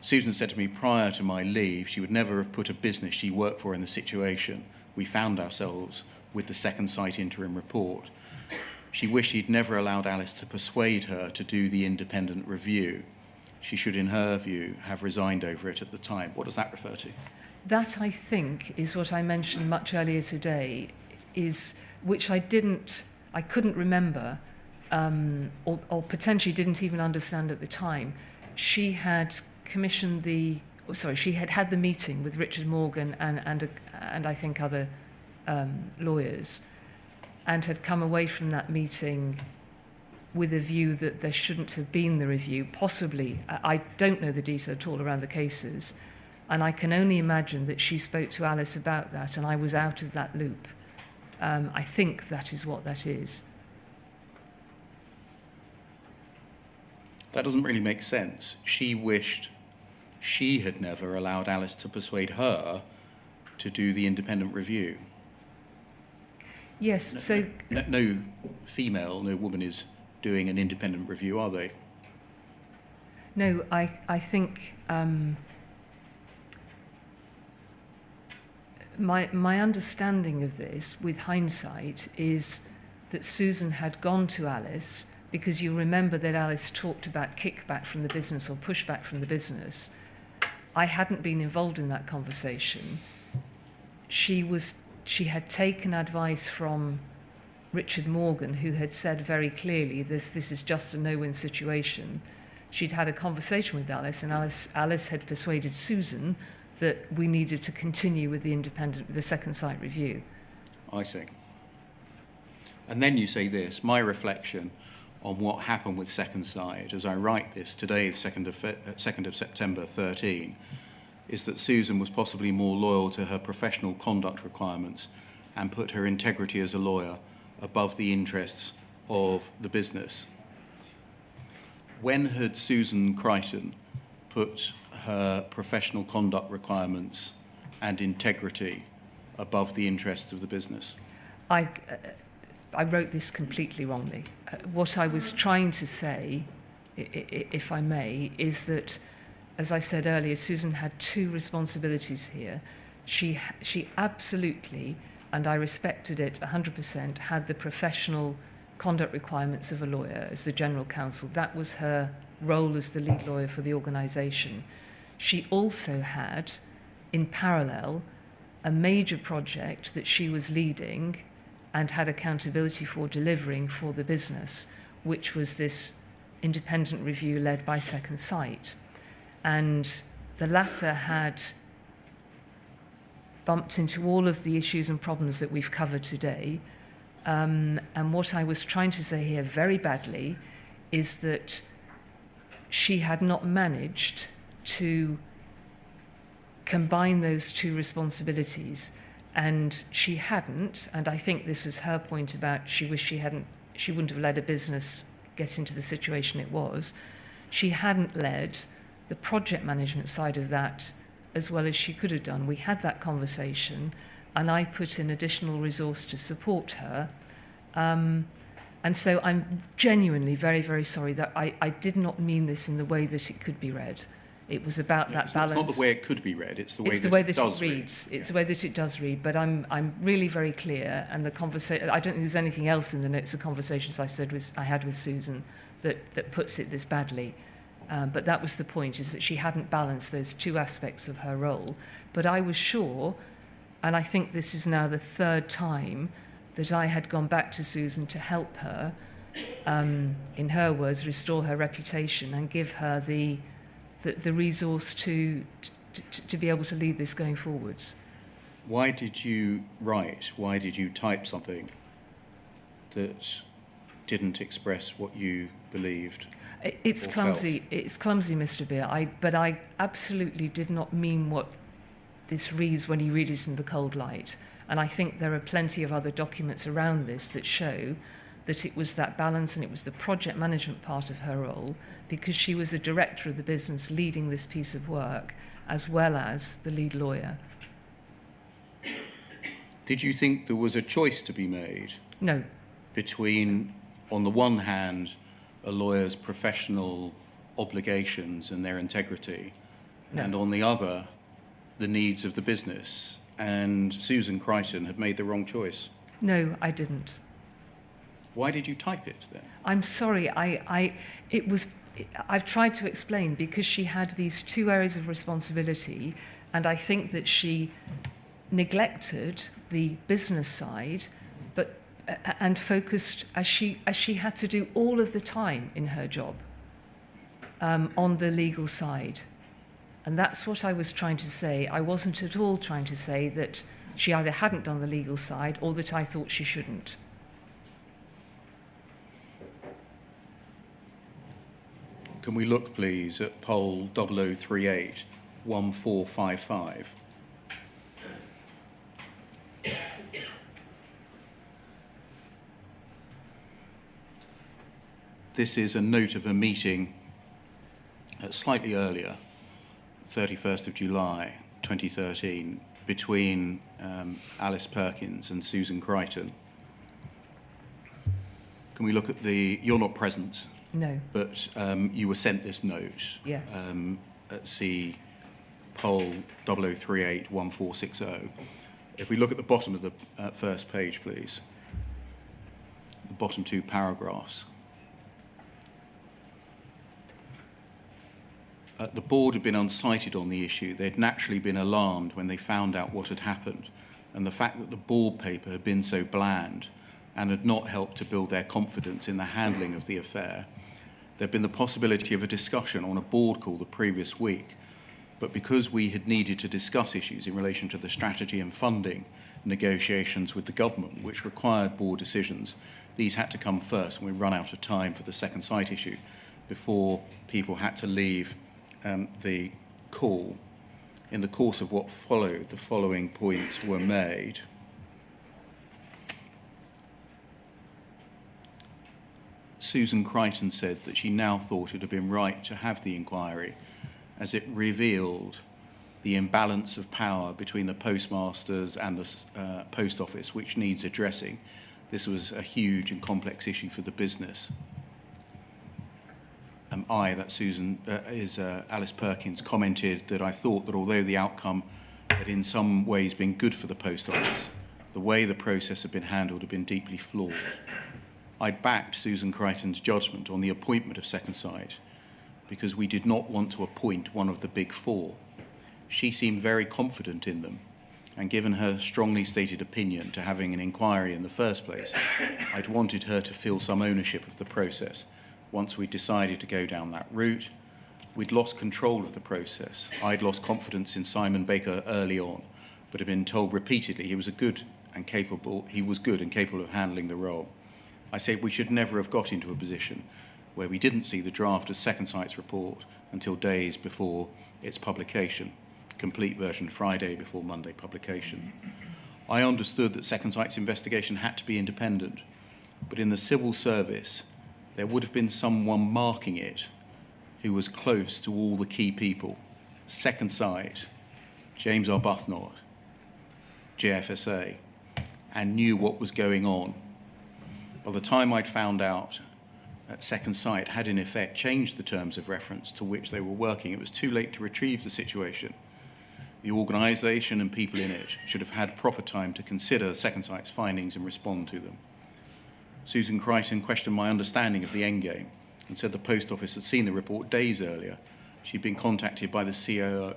Susan said to me prior to my leave she would never have put a business she worked for in the situation we found ourselves with the second sight interim report. She wished she'd never allowed Alice to persuade her to do the independent review. She should, in her view, have resigned over it at the time. What does that refer to? That, I think, is what I mentioned much earlier today, which I couldn't remember, or potentially didn't even understand at the time. She had commissioned she had had the meeting with Richard Morgan and I think other lawyers, and had come away from that meeting with a view that there shouldn't have been the review, possibly. I don't know the detail at all around the cases, and I can only imagine that she spoke to Alice about that, and I was out of that loop. I think that is what that is. That doesn't really make sense. She wished she had never allowed Alice to persuade her to do the independent review. Yes, so... No female, no woman is doing an independent review, are they? No, I think my understanding of this, with hindsight, is that Susan had gone to Alice, because you remember that Alice talked about kickback from the business or pushback from the business. I hadn't been involved in that conversation. She had taken advice from Richard Morgan, who had said very clearly this is just a no-win situation. She'd had a conversation with Alice, and Alice had persuaded Susan that we needed to continue with the second site review. I see. And then you say this, my reflection on what happened with Second Side, as I write this today, 2nd of September 13, is that Susan was possibly more loyal to her professional conduct requirements and put her integrity as a lawyer above the interests of the business. When had Susan Crichton put her professional conduct requirements and integrity above the interests of the business? I wrote this completely wrongly. What I was trying to say, if I may, is that, as I said earlier, Susan had two responsibilities here. She absolutely, and I respected it 100%, had the professional conduct requirements of a lawyer as the general counsel. That was her role as the lead lawyer for the organisation. She also had, in parallel, a major project that she was leading and had accountability for delivering for the business, which was this independent review led by Second Sight. And the latter had bumped into all of the issues and problems that we've covered today. And what I was trying to say here very badly is that she had not managed to combine those two responsibilities. And she hadn't, and I think this was her point about she wished she wouldn't have let a business get into the situation it was. She hadn't led the project management side of that as well as she could have done. We had that conversation, and I put in additional resource to support her. And so I'm genuinely very, very sorry that I did not mean this in the way that it could be read. It was about that balance. It's not the way it could be read, it's the way that it does read. It's the way that it does read, but I'm really very clear, and the conversation, I don't think there's anything else in the notes of conversations I had with Susan that puts it this badly. But that was the point, is that she hadn't balanced those two aspects of her role. But I was sure, and I think this is now the third time that I had gone back to Susan to help her, in her words, restore her reputation and give her the resource to be able to lead this going forwards. Why did you type something that didn't express what you believed? It's clumsy, Mr. Beer, but I absolutely did not mean what this reads when you read it in the cold light. And I think there are plenty of other documents around this that show that it was that balance, and it was the project management part of her role, because she was a director of the business leading this piece of work, as well as the lead lawyer. Did you think there was a choice to be made? No. Between, on the one hand, a lawyer's professional obligations and their integrity, No. and on the other, the needs of the business? And Susan Crichton had made the wrong choice. No, I didn't. Why did you type it then? I'm sorry, I've tried to explain, because she had these two areas of responsibility, and I think that she neglected the business side, and focused, as she had to do all of the time in her job, on the legal side. And that's what I was trying to say. I wasn't at all trying to say that she either hadn't done the legal side or that I thought she shouldn't. Can we look, please, at poll 0038 1455? This is a note of a meeting slightly earlier, 31st of July 2013, between Alice Perkins and Susan Crichton. Can we look at the, you're not present, No. but you were sent this note. Yes. At C poll 0038 1460. If we look at the bottom of the first page, please, the bottom two paragraphs. The board had been unsighted on the issue. They'd naturally been alarmed when they found out what had happened, and the fact that the board paper had been so bland and had not helped to build their confidence in the handling of the affair. There'd been the possibility of a discussion on a board call the previous week, but because we had needed to discuss issues in relation to the strategy and funding negotiations with the government, which required board decisions, these had to come first, and we run out of time for the second site issue before people had to leave the call. In the course of what followed, the following points were made. Susan Crichton said that she now thought it had been right to have the inquiry, as it revealed the imbalance of power between the postmasters and the post office, which needs addressing. This was a huge and complex issue for the business. Alice Perkins, commented that I thought that although the outcome had in some ways been good for the post office, the way the process had been handled had been deeply flawed. I'd backed Susan Crichton's judgment on the appointment of Second Sight because we did not want to appoint one of the big four. She seemed very confident in them, and given her strongly stated opinion to having an inquiry in the first place, I'd wanted her to feel some ownership of the process. Once we decided to go down that route, we'd lost control of the process. I'd lost confidence in Simon Baker early on, but had been told repeatedly he was good and capable of handling the role. I said we should never have got into a position where we didn't see the draft of Second Sight's report until days before its publication, complete version Friday before Monday publication. I understood that Second Sight's investigation had to be independent, but in the civil service, there would have been someone marking it who was close to all the key people. Second Sight, James Arbuthnot, JFSA, and knew what was going on. By the time I'd found out that Second Sight had in effect changed the terms of reference to which they were working, it was too late to retrieve the situation. The organisation and people in it should have had proper time to consider Second Sight's findings and respond to them. Susan Crichton questioned my understanding of the endgame and said the post office had seen the report days earlier. She'd been contacted by the CEO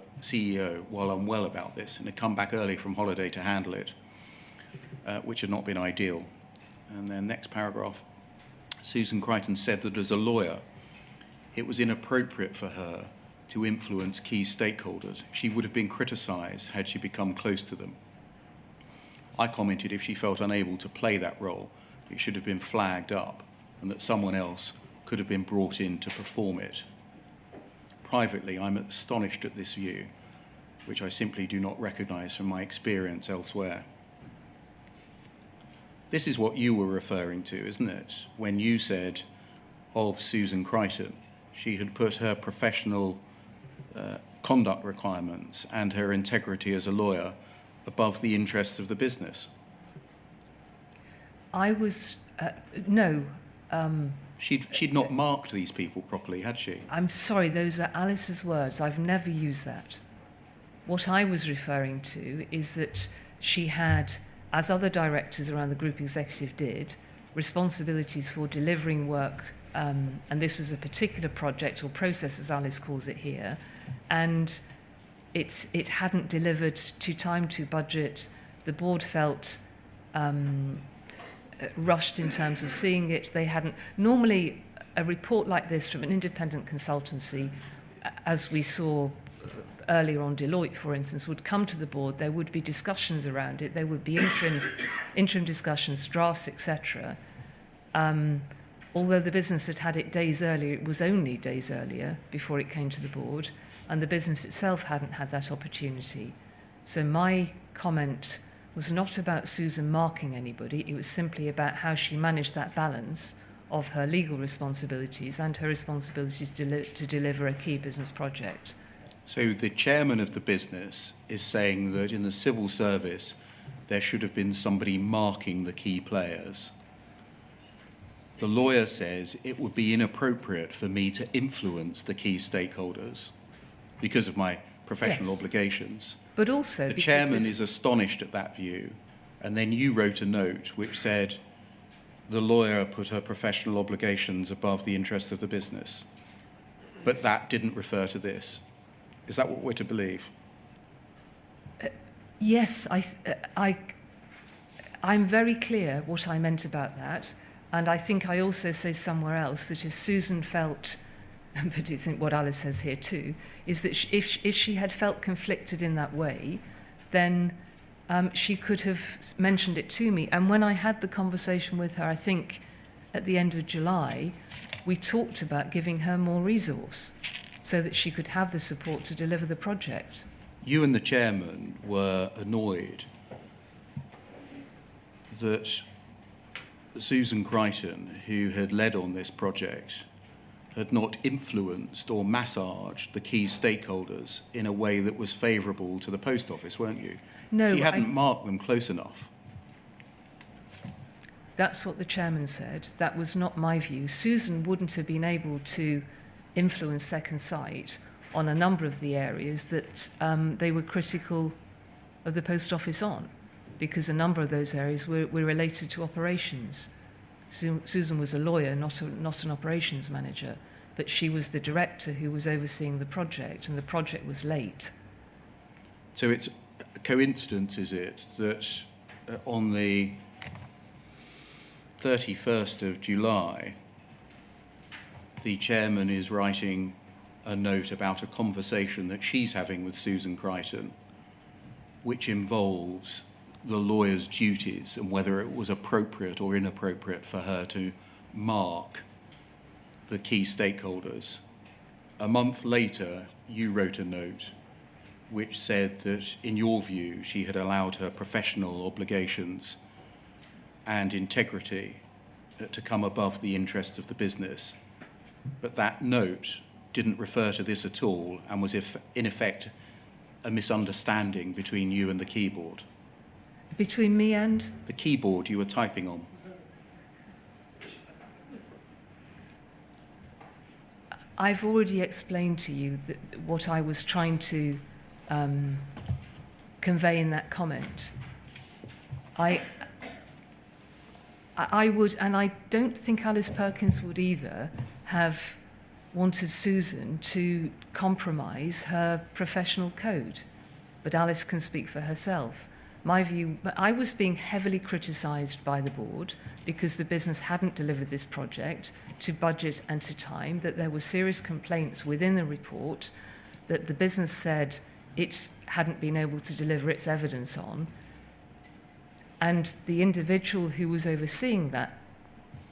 while unwell about this and had come back early from holiday to handle it, which had not been ideal. And then next paragraph, Susan Crichton said that as a lawyer, it was inappropriate for her to influence key stakeholders. She would have been criticised had she become close to them. I commented if she felt unable to play that role, it should have been flagged up and that someone else could have been brought in to perform it. Privately, I'm astonished at this view, which I simply do not recognise from my experience elsewhere. This is what you were referring to, isn't it? When you said of Susan Crichton, she had put her professional conduct requirements and her integrity as a lawyer above the interests of the business. I was, no. She'd not marked these people properly, had she? I'm sorry, those are Alice's words. I've never used that. What I was referring to is that she had, as other directors around the group executive did, responsibilities for delivering work, and this was a particular project or process, as Alice calls it here, and it hadn't delivered to time, to budget. The board felt rushed in terms of seeing it. They hadn't. Normally, a report like this from an independent consultancy, as we saw earlier on Deloitte, for instance, would come to the board. There would be discussions around it. There would be interim discussions, drafts, etc. although the business had had it days earlier, it was only days earlier before it came to the board, and the business itself hadn't had that opportunity. So my comment was not about Susan marking anybody, it was simply about how she managed that balance of her legal responsibilities and her responsibilities to deliver a key business project. So the chairman of the business is saying that in the civil service, there should have been somebody marking the key players. The lawyer says it would be inappropriate for me to influence the key stakeholders because of my professional Yes. obligations. But also, The because chairman this- is astonished at that view, and then you wrote a note which said the lawyer put her professional obligations above the interest of the business. But that didn't refer to this. Is that what we're to believe? Yes, I'm very clear what I meant about that, and I think I also say somewhere else that if Susan felt, but it's what Alice says here too, is that if she had felt conflicted in that way, then she could have mentioned it to me. And when I had the conversation with her, I think at the end of July, we talked about giving her more resource so that she could have the support to deliver the project. You and the chairman were annoyed that Susan Crichton, who had led on this project, had not influenced or massaged the key stakeholders in a way that was favourable to the post office, weren't you? No, She hadn't marked them close enough. That's what the chairman said. That was not my view. Susan wouldn't have been able to influence Second Sight on a number of the areas that they were critical of the post office on, because a number of those areas were related to operations. Susan was a lawyer, not an operations manager, but she was the director who was overseeing the project, and the project was late. So it's a coincidence, is it, that on the 31st of July, the chairman is writing a note about a conversation that she's having with Susan Crichton, which involves the lawyer's duties and whether it was appropriate or inappropriate for her to mark the key stakeholders. A month later, you wrote a note which said that, in your view, she had allowed her professional obligations and integrity to come above the interest of the business. But that note didn't refer to this at all and was, in effect, a misunderstanding between you and the keyboard. Between me and? The keyboard you were typing on. I've already explained to you that what I was trying to convey in that comment. I would, and I don't think Alice Perkins would either, have wanted Susan to compromise her professional code. But Alice can speak for herself. My view, I was being heavily criticised by the board because the business hadn't delivered this project to budget and to time, that there were serious complaints within the report, that the business said it hadn't been able to deliver its evidence on. And the individual who was overseeing that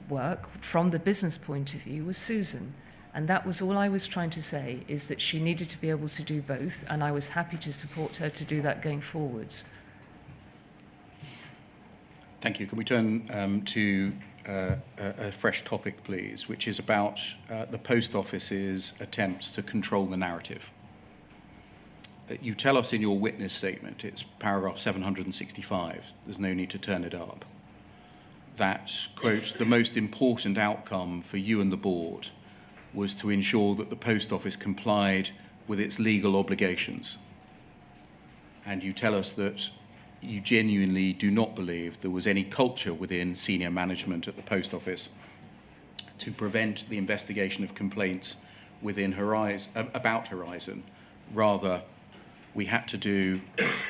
work from the business point of view was Susan. And that was all I was trying to say, is that she needed to be able to do both, and I was happy to support her to do that going forwards. Thank you. Can we turn to a fresh topic, please, which is about the Post Office's attempts to control the narrative? You tell us in your witness statement, it's paragraph 765, there's no need to turn it up, that, quote, the most important outcome for you and the board was to ensure that the Post Office complied with its legal obligations. And you tell us that you genuinely do not believe there was any culture within senior management at the Post Office to prevent the investigation of complaints within about Horizon. Rather, we had to do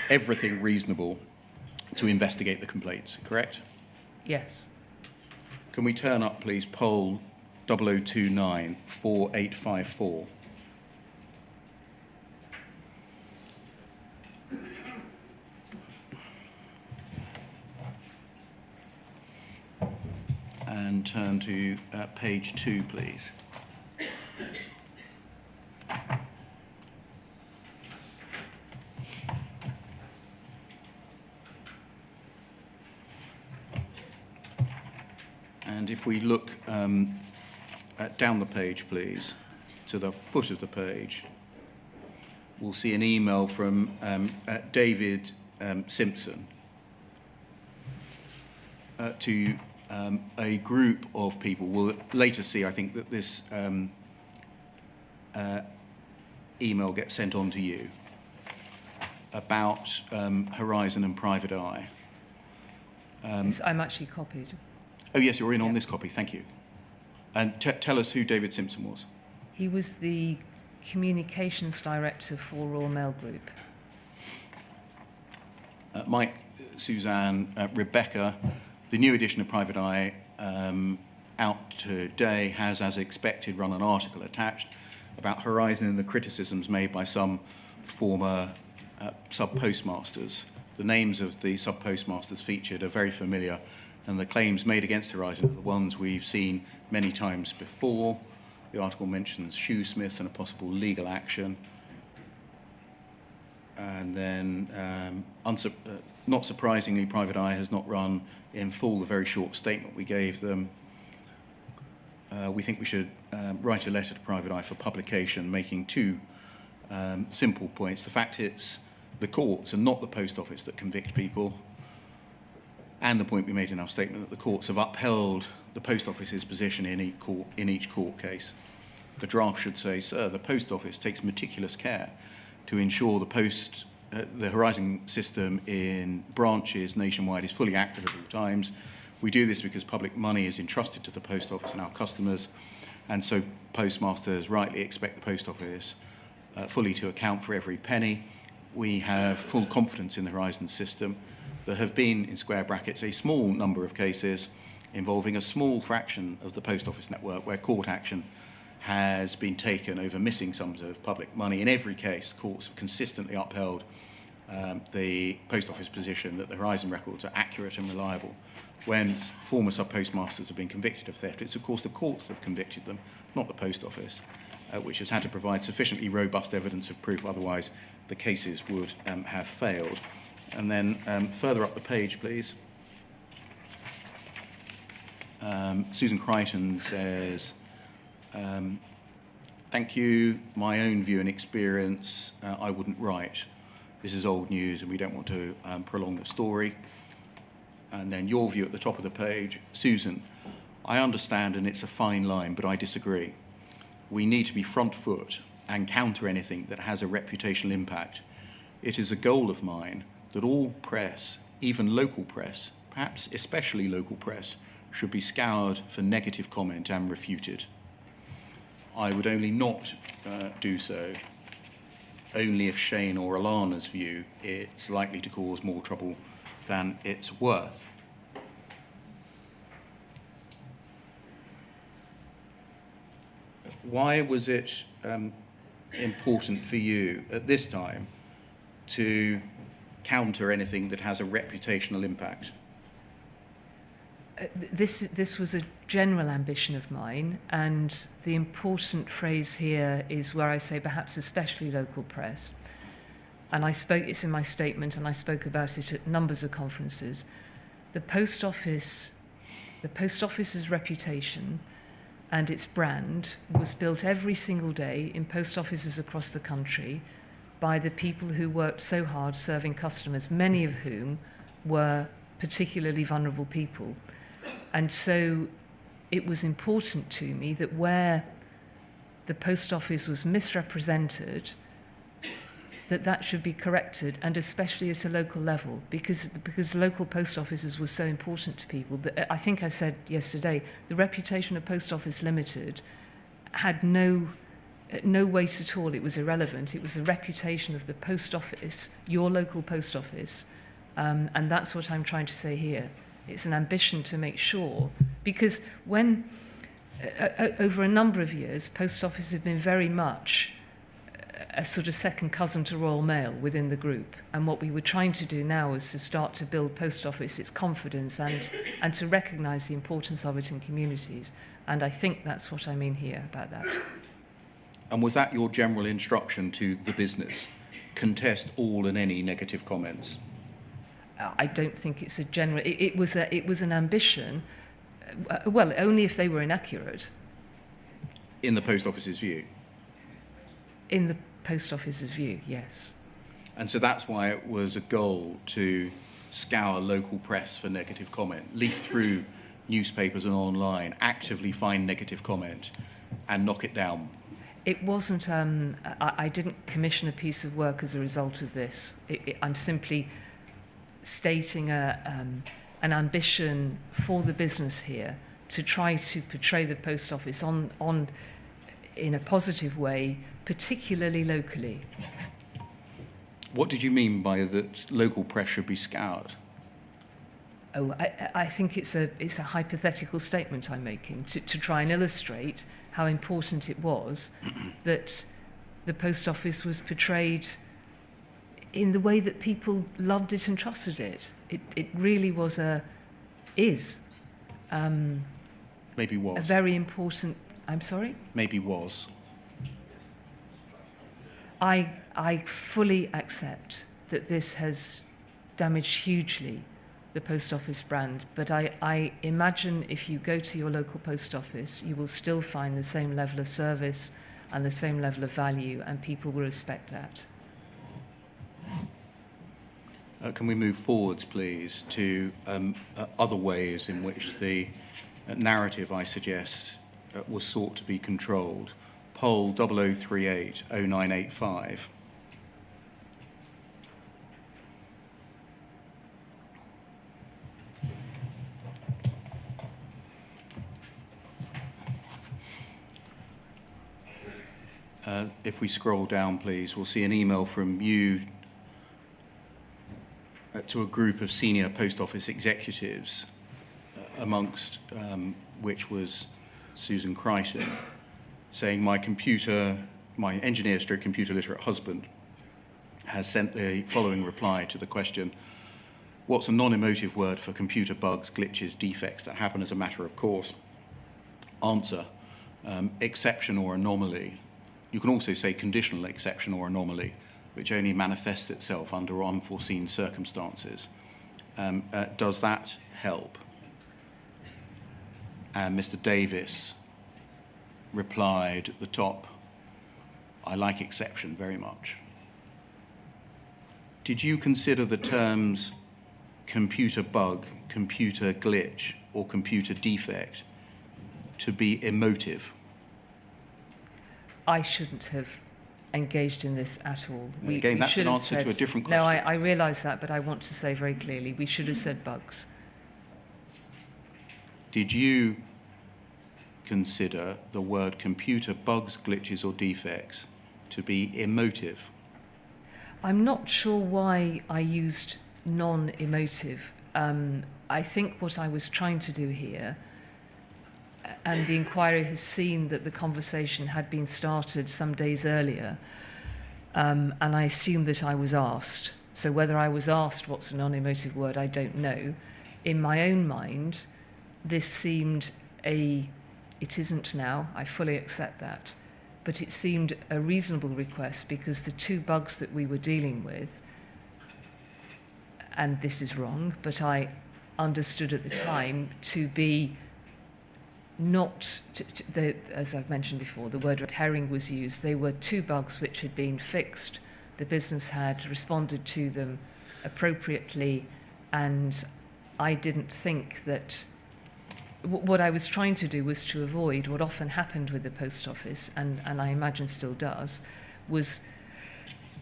everything reasonable to investigate the complaints, correct? Yes. Can we turn up, please, poll 0029 4854? And and turn to page 2, please. And if we look down the page, please, to the foot of the page, we'll see an email from David Simpson to a group of people. We'll later see, I think, that this email gets sent on to you about Horizon and Private Eye. Yes, I'm actually copied. Oh, yes, you're in on this copy. Thank you. And tell us who David Simpson was. He was the communications director for Royal Mail Group. Mike, Suzanne, Rebecca, the new edition of Private Eye out today has, as expected, run an article attached about Horizon and the criticisms made by some former sub-postmasters. The names of the sub-postmasters featured are very familiar, and the claims made against Horizon are the ones we've seen many times before. The article mentions shoesmiths and a possible legal action. And then, not surprisingly, Private Eye has not run in full the very short statement we gave them. We think we should write a letter to Private Eye for publication, making two simple points. The fact it's the courts and not the post office that convict people, and the point we made in our statement that the courts have upheld the post office's position in each court case. The draft should say, sir, the post office takes meticulous care to ensure the Horizon system in branches nationwide is fully accurate at all times. We do this because public money is entrusted to the post office and our customers, and so postmasters rightly expect the post office fully to account for every penny. We have full confidence in the Horizon system. There have been, in square brackets, a small number of cases involving a small fraction of the post office network where court action has been taken over missing sums of public money. In every case, courts have consistently upheld the post office position that the Horizon records are accurate and reliable. When former sub-postmasters have been convicted of theft, it's of course the courts that have convicted them, not the post office, which has had to provide sufficiently robust evidence of proof, otherwise the cases would have failed. And then further up the page, please. Susan Crichton says, thank you, my own view and experience, I wouldn't write. This is old news and we don't want to prolong the story. And then your view at the top of the page. Susan, I understand and it's a fine line, but I disagree. We need to be front foot and counter anything that has a reputational impact. It is a goal of mine that all press, even local press, perhaps especially local press, should be scoured for negative comment and refuted. I would only not do so only if Shane or Alana's view it's likely to cause more trouble than it's worth. Why was it important for you at this time to counter anything that has a reputational impact? This was a general ambition of mine, and the important phrase here is where I say perhaps especially local press. And it's in my statement, and I spoke about it at numbers of conferences. The post office's reputation and its brand was built every single day in post offices across the country by the people who worked so hard serving customers, many of whom were particularly vulnerable people. And so it was important to me that where the post office was misrepresented, that should be corrected, and especially at a local level, because local post offices were so important to people. I think I said yesterday, the reputation of Post Office Limited had no weight at all. It was irrelevant. It was the reputation of the post office, your local post office, and that's what I'm trying to say here. It's an ambition to make sure, because when over a number of years, post offices have been very much a sort of second cousin to Royal Mail within the group. And what we were trying to do now is to start to build Post Office its confidence and to recognise the importance of it in communities. And I think that's what I mean here about that. And was that your general instruction to the business? Contest all and any negative comments? I don't think it's a general... It was an ambition, well, only if they were inaccurate. In the Post Office's view? In the Post Office's view, yes. And so that's why it was a goal to scour local press for negative comment, leaf through newspapers and online, actively find negative comment and knock it down. It wasn't... I didn't commission a piece of work as a result of this. I'm simply stating an ambition for the business here to try to portray the Post Office in a positive way, particularly locally. What did you mean by that local press should be scoured? Oh, I think it's a hypothetical statement I'm making to try and illustrate how important it was that the Post Office was portrayed in the way that people loved it and trusted it. It really was Maybe was. a very important... I'm sorry? Maybe was. I fully accept that this has damaged hugely the Post Office brand, but I imagine if you go to your local post office, you will still find the same level of service and the same level of value, and people will respect that. Can we move forwards, please, to other ways in which the narrative, I suggest, was sought to be controlled? Poll 0038 0985. If we scroll down, please, we'll see an email from you to a group of senior Post Office executives, amongst which was Susan Crichton, saying my engineer/computer literate husband has sent the following reply to the question, what's a non-emotive word for computer bugs, glitches, defects that happen as a matter of course? Answer, exception or anomaly. You can also say conditional exception or anomaly, which only manifests itself under unforeseen circumstances. Does that help? And Mr. Davis replied at the top, I like exception very much. Did you consider the terms computer bug, computer glitch, or computer defect to be emotive? I shouldn't have engaged in this at all. Again, that's an answer to a different question. No, I realise that, but I want to say very clearly, we should have said bugs. Did you consider the word computer bugs, glitches, or defects to be emotive? I'm not sure why I used non-emotive. I think what I was trying to do here, and the inquiry has seen that the conversation had been started some days earlier, and I assume that I was asked. So whether I was asked what's a non-emotive word, I don't know. In my own mind, this seemed it isn't now, I fully accept that, but it seemed a reasonable request because the two bugs that we were dealing with, and this is wrong, but I understood at the time to be not, as I've mentioned before, the word red herring was used. They were two bugs which had been fixed. The business had responded to them appropriately, and I didn't think that what I was trying to do was to avoid what often happened with the Post Office, and I imagine still does, was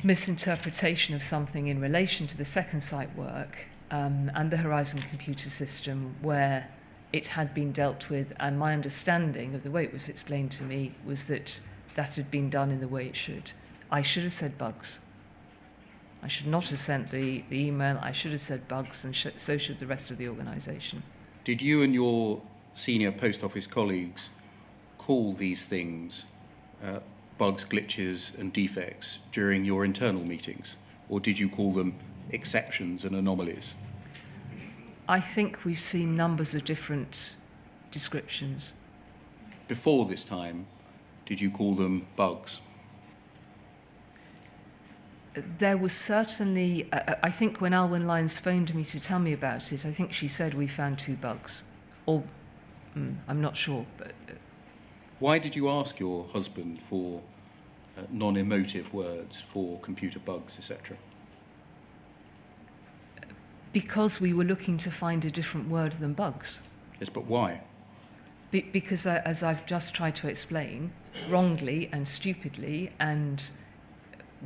misinterpretation of something in relation to the second site work and the Horizon computer system where it had been dealt with, and my understanding of the way it was explained to me was that that had been done in the way it should. I should have said bugs. I should not have sent the email. I should have said bugs, and so should the rest of the organisation. Did you and your senior Post Office colleagues call these things bugs, glitches and defects during your internal meetings? Or did you call them exceptions and anomalies? I think we've seen numbers of different descriptions. Before this time, did you call them bugs? There was certainly, I think when Alwyn Lyons phoned me to tell me about it, I think she said we found 2 bugs. Or, I'm not sure. But Why did you ask your husband for non-emotive words for computer bugs, etc.? because we were looking to find a different word than bugs. Yes, but why? Because, as I've just tried to explain, wrongly and stupidly, and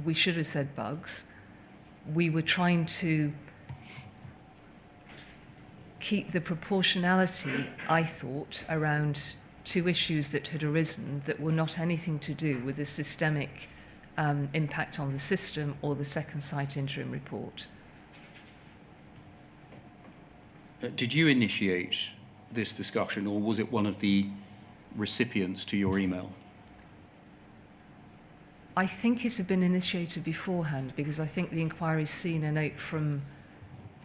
we should have said bugs, we were trying to keep the proportionality, I thought, around 2 issues that had arisen that were not anything to do with the systemic impact on the system or the second site interim report. Did you initiate this discussion, or was it one of the recipients to your email? I think it had been initiated beforehand, because I think the inquiry's seen a note from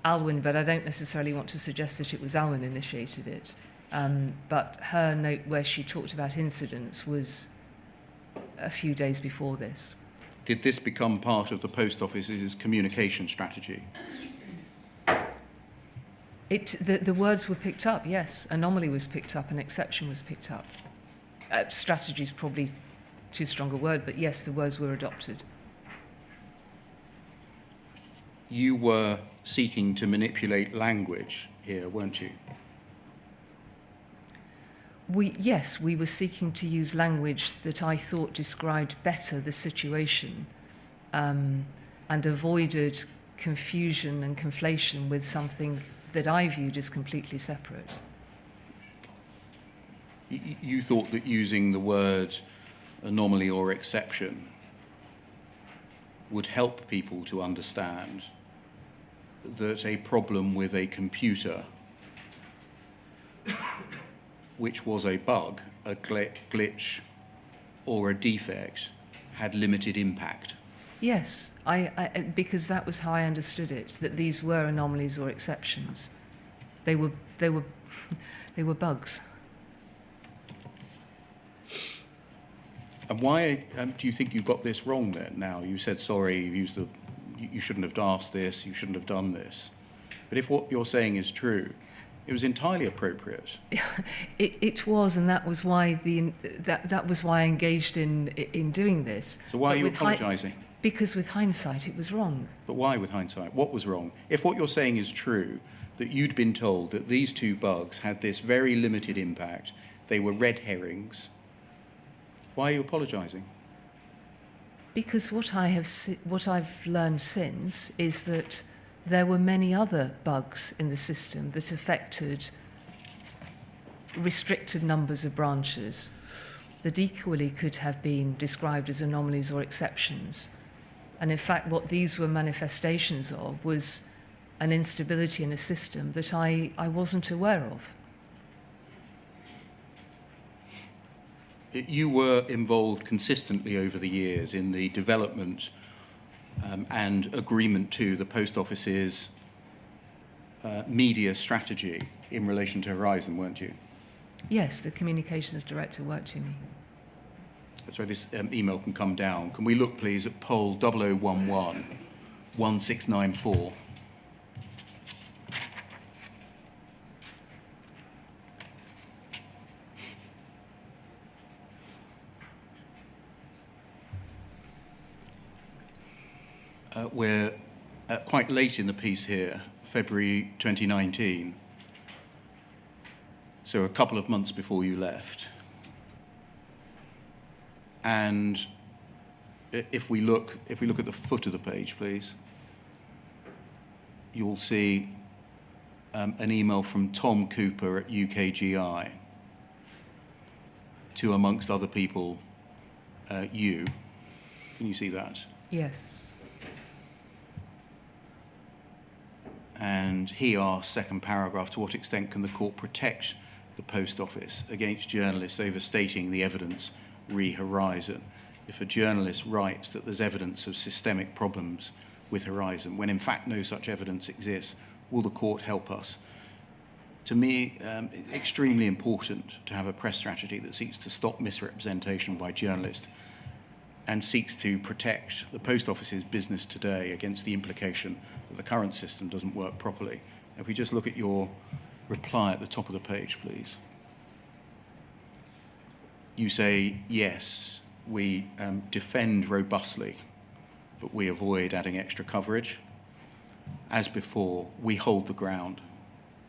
Alwyn, but I don't necessarily want to suggest that it was Alwyn initiated it. But her note where she talked about incidents was a few days before this. Did this become part of the Post Office's communication strategy? The words were picked up, yes. Anomaly was picked up and exception was picked up. Strategy is probably too strong a word, but yes, the words were adopted. You were seeking to manipulate language here, weren't you? Yes, we were seeking to use language that I thought described better the situation and avoided confusion and conflation with something that I viewed as completely separate. You thought that using the word anomaly or exception would help people to understand that a problem with a computer, which was a bug, a glitch, or a defect, had limited impact. Yes, because that was how I understood it, that these were anomalies or exceptions. They were bugs. And why do you think you got this wrong then? Now, you said, sorry, you shouldn't have asked this, you shouldn't have done this. But if what you're saying is true, it was entirely appropriate. It was, and that was why that was why I engaged in doing this. So why are you apologising? Because with hindsight, it was wrong. But why with hindsight? What was wrong? If what you're saying is true, that you'd been told that these 2 bugs had this very limited impact, they were red herrings, why are you apologising? Because what I've learned since is that there were many other bugs in the system that affected restricted numbers of branches that equally could have been described as anomalies or exceptions. And in fact, what these were manifestations of was an instability in a system that I wasn't aware of. You were involved consistently over the years in the development and agreement to the Post Office's media strategy in relation to Horizon, weren't you? Yes, the communications director worked with me. So this email can come down. Can we look, please, at poll 0011 1694? We're quite late in the piece here, February 2019, so a couple of months before you left. And if we look at the foot of the page, please, you'll see an email from Tom Cooper at UKGI to, amongst other people, you. Can you see that? Yes. And he asks, second paragraph, to what extent can the court protect the Post Office against journalists overstating the evidence re Horizon? if a journalist writes that there's evidence of systemic problems with Horizon, when in fact no such evidence exists? Will the court help us? To me, extremely important to have a press strategy that seeks to stop misrepresentation by journalists and seeks to protect the Post Office's business today against the implication that the current system doesn't work properly. If we just look at your reply at the top of the page, please. You say, yes, we defend robustly, but we avoid adding extra coverage. As before, we hold the ground.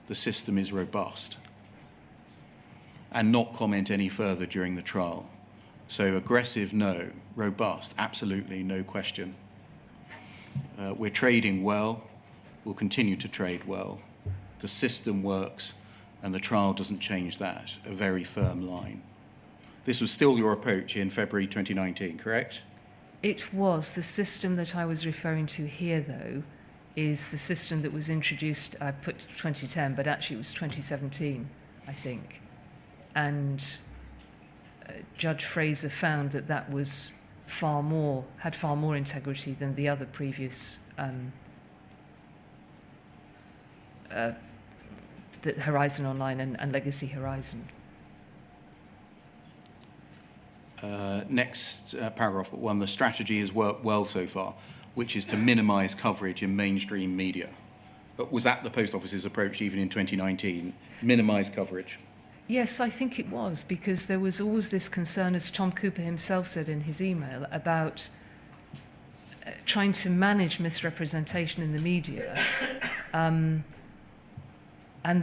The system is robust. And not comment any further during the trial. So aggressive, no. Robust, absolutely, no question. We're trading well. We'll continue to trade well. The system works, and the trial doesn't change that. A very firm line. This was still your approach in February 2019, correct? It was. The system that I was referring to here, though, is the system that was introduced, I put 2010, but actually it was 2017, I think. And Judge Fraser found that that was had far more integrity than the other previous the Horizon Online and Legacy Horizon. Next paragraph, one, the strategy has worked well so far, which is to minimise coverage in mainstream media. But was that the Post Office's approach even in 2019? Minimise coverage? Yes, I think it was, because there was always this concern, as Tom Cooper himself said in his email, about trying to manage misrepresentation in the media, and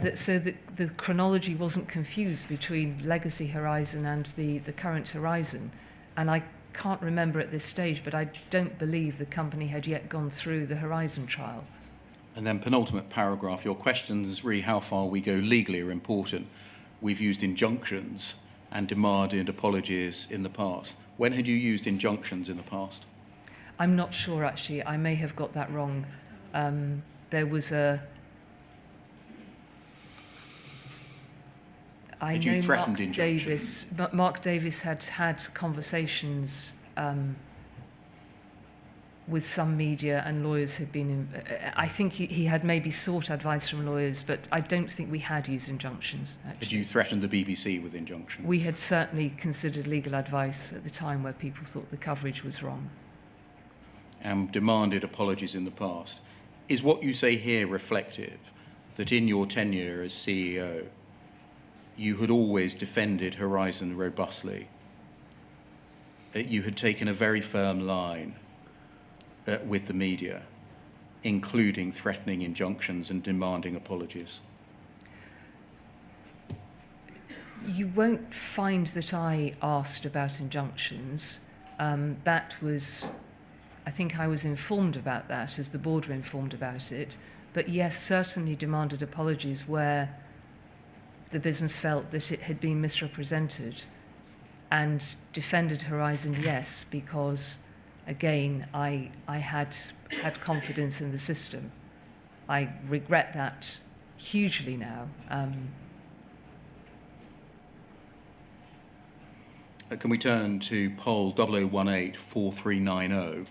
that so that the chronology wasn't confused between Legacy Horizon and the current Horizon. And I can't remember at this stage, but I don't believe the company had yet gone through the Horizon trial. And then penultimate paragraph, your questions re how far we go legally are important. We've used injunctions and demanded apologies in the past. When had you used injunctions in the past? I'm not sure, actually. I may have got that wrong. There was a... I Had you know threatened Mark injunctions? Mark Davis had had conversations with some media, and lawyers had been... I think he had maybe sought advice from lawyers, but I don't think we had used injunctions, actually. Had you threatened the BBC with injunctions? We had certainly considered legal advice at the time where people thought the coverage was wrong. And demanded apologies in the past. Is what you say here reflective that in your tenure as CEO, you had always defended Horizon robustly, that you had taken a very firm line with the media, including threatening injunctions and demanding apologies? You won't find that I asked about injunctions. That was... I think I was informed about that, as the board were informed about it. But yes, certainly demanded apologies where the business felt that it had been misrepresented, and defended Horizon, yes, because, again, I had confidence in the system. I regret that hugely now. Can we turn to poll 00184390?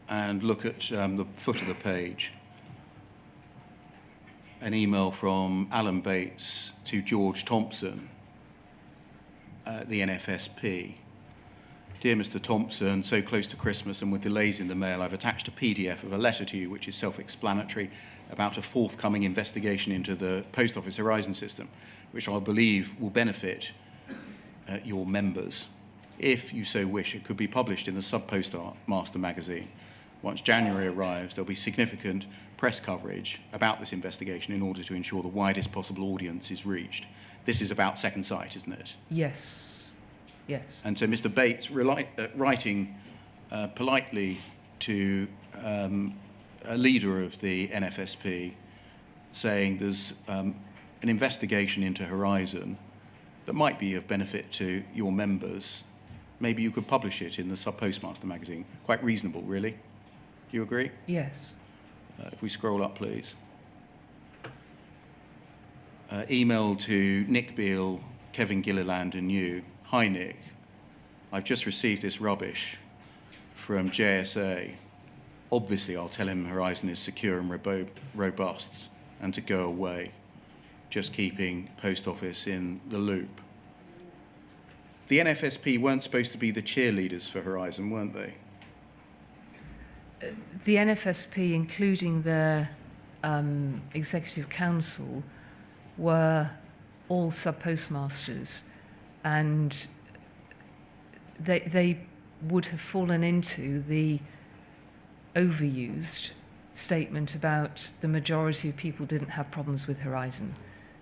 And look at the foot of the page. An email from Alan Bates to George Thompson, the NFSP. Dear Mr. Thompson, so close to Christmas and with delays in the mail, I've attached a PDF of a letter to you which is self-explanatory about a forthcoming investigation into the Post Office Horizon system, which I believe will benefit your members. If you so wish, it could be published in the subpostmaster magazine. Once January arrives, there'll be significant press coverage about this investigation in order to ensure the widest possible audience is reached. This is about Second Sight, isn't it? Yes, yes. And so Mr. Bates, writing politely to a leader of the NFSP, saying there's an investigation into Horizon that might be of benefit to your members, maybe you could publish it in the subpostmaster magazine. Quite reasonable, really. Do you agree? Yes. If we scroll up, please. Email to Nick Beale, Kevin Gilliland and you. Hi, Nick. I've just received this rubbish from JSA. Obviously, I'll tell him Horizon is secure and robust and to go away. Just keeping Post Office in the loop. The NFSP weren't supposed to be the cheerleaders for Horizon, weren't they? The NFSP, including their executive council, were all sub-postmasters, and they would have fallen into the overused statement about the majority of people didn't have problems with Horizon.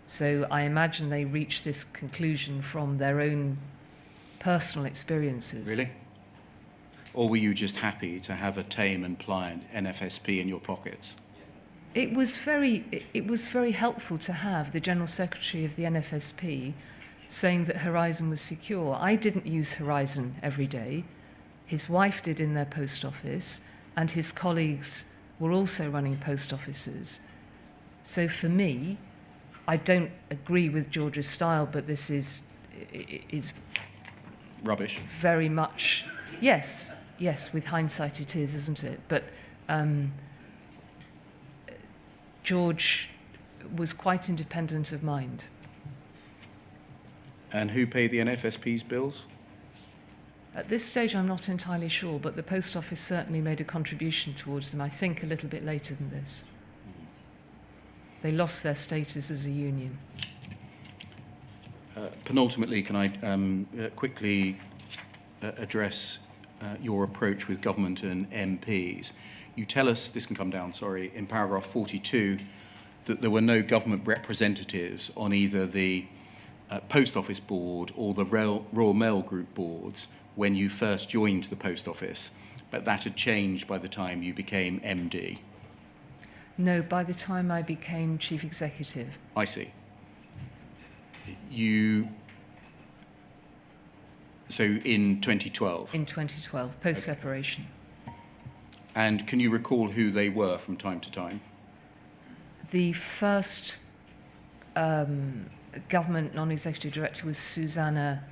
So I imagine they reached this conclusion from their own personal experiences. Really? Or were you just happy to have a tame and pliant NFSP in your pockets? It was very helpful to have the General Secretary of the NFSP saying that Horizon was secure. I didn't use Horizon every day. His wife did in their post office, and his colleagues were also running post offices. So for me, I don't agree with George's style, but this is Rubbish. very much, yes, with hindsight it is, isn't it? But George was quite independent of mind. And who paid the NFSP's bills? At this stage, I'm not entirely sure, but the Post Office certainly made a contribution towards them, I think a little bit later than this. They lost their status as a union. Penultimately, can I quickly address your approach with government and MPs? You tell us, this can come down, sorry, in paragraph 42, that there were no government representatives on either the Post Office board or the Royal Mail Group boards when you first joined the Post Office, but that had changed by the time you became MD. No, by the time I became Chief Executive. I see. So in 2012? In 2012, post-separation. And can you recall who they were from time to time? The first government non-executive director was Susanna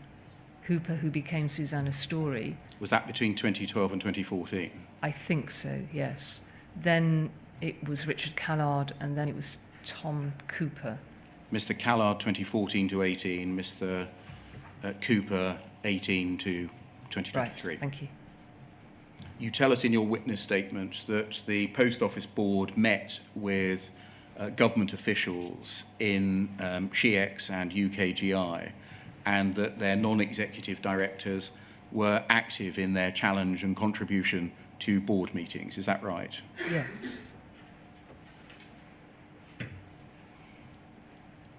Hooper, who became Susanna Story. Was that between 2012 and 2014? I think so, yes. Then it was Richard Callard, and then it was Tom Cooper. Mr. Callard, 2014 to 18, Mr. Cooper, 18 to 2023. Right, thank you. You tell us in your witness statement that the Post Office Board met with government officials in SHIEX and UKGI, and that their non-executive directors were active in their challenge and contribution to board meetings. Is that right? Yes.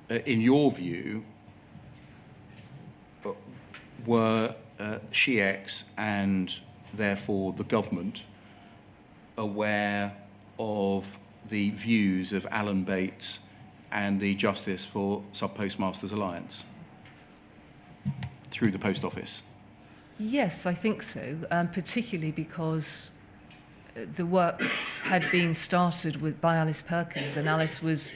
In your view, were SHIEX and therefore the government aware of the views of Alan Bates and the Justice for Sub-Postmasters Alliance through the Post Office? Yes, I think so, particularly because the work had been started by Alice Perkins, and Alice was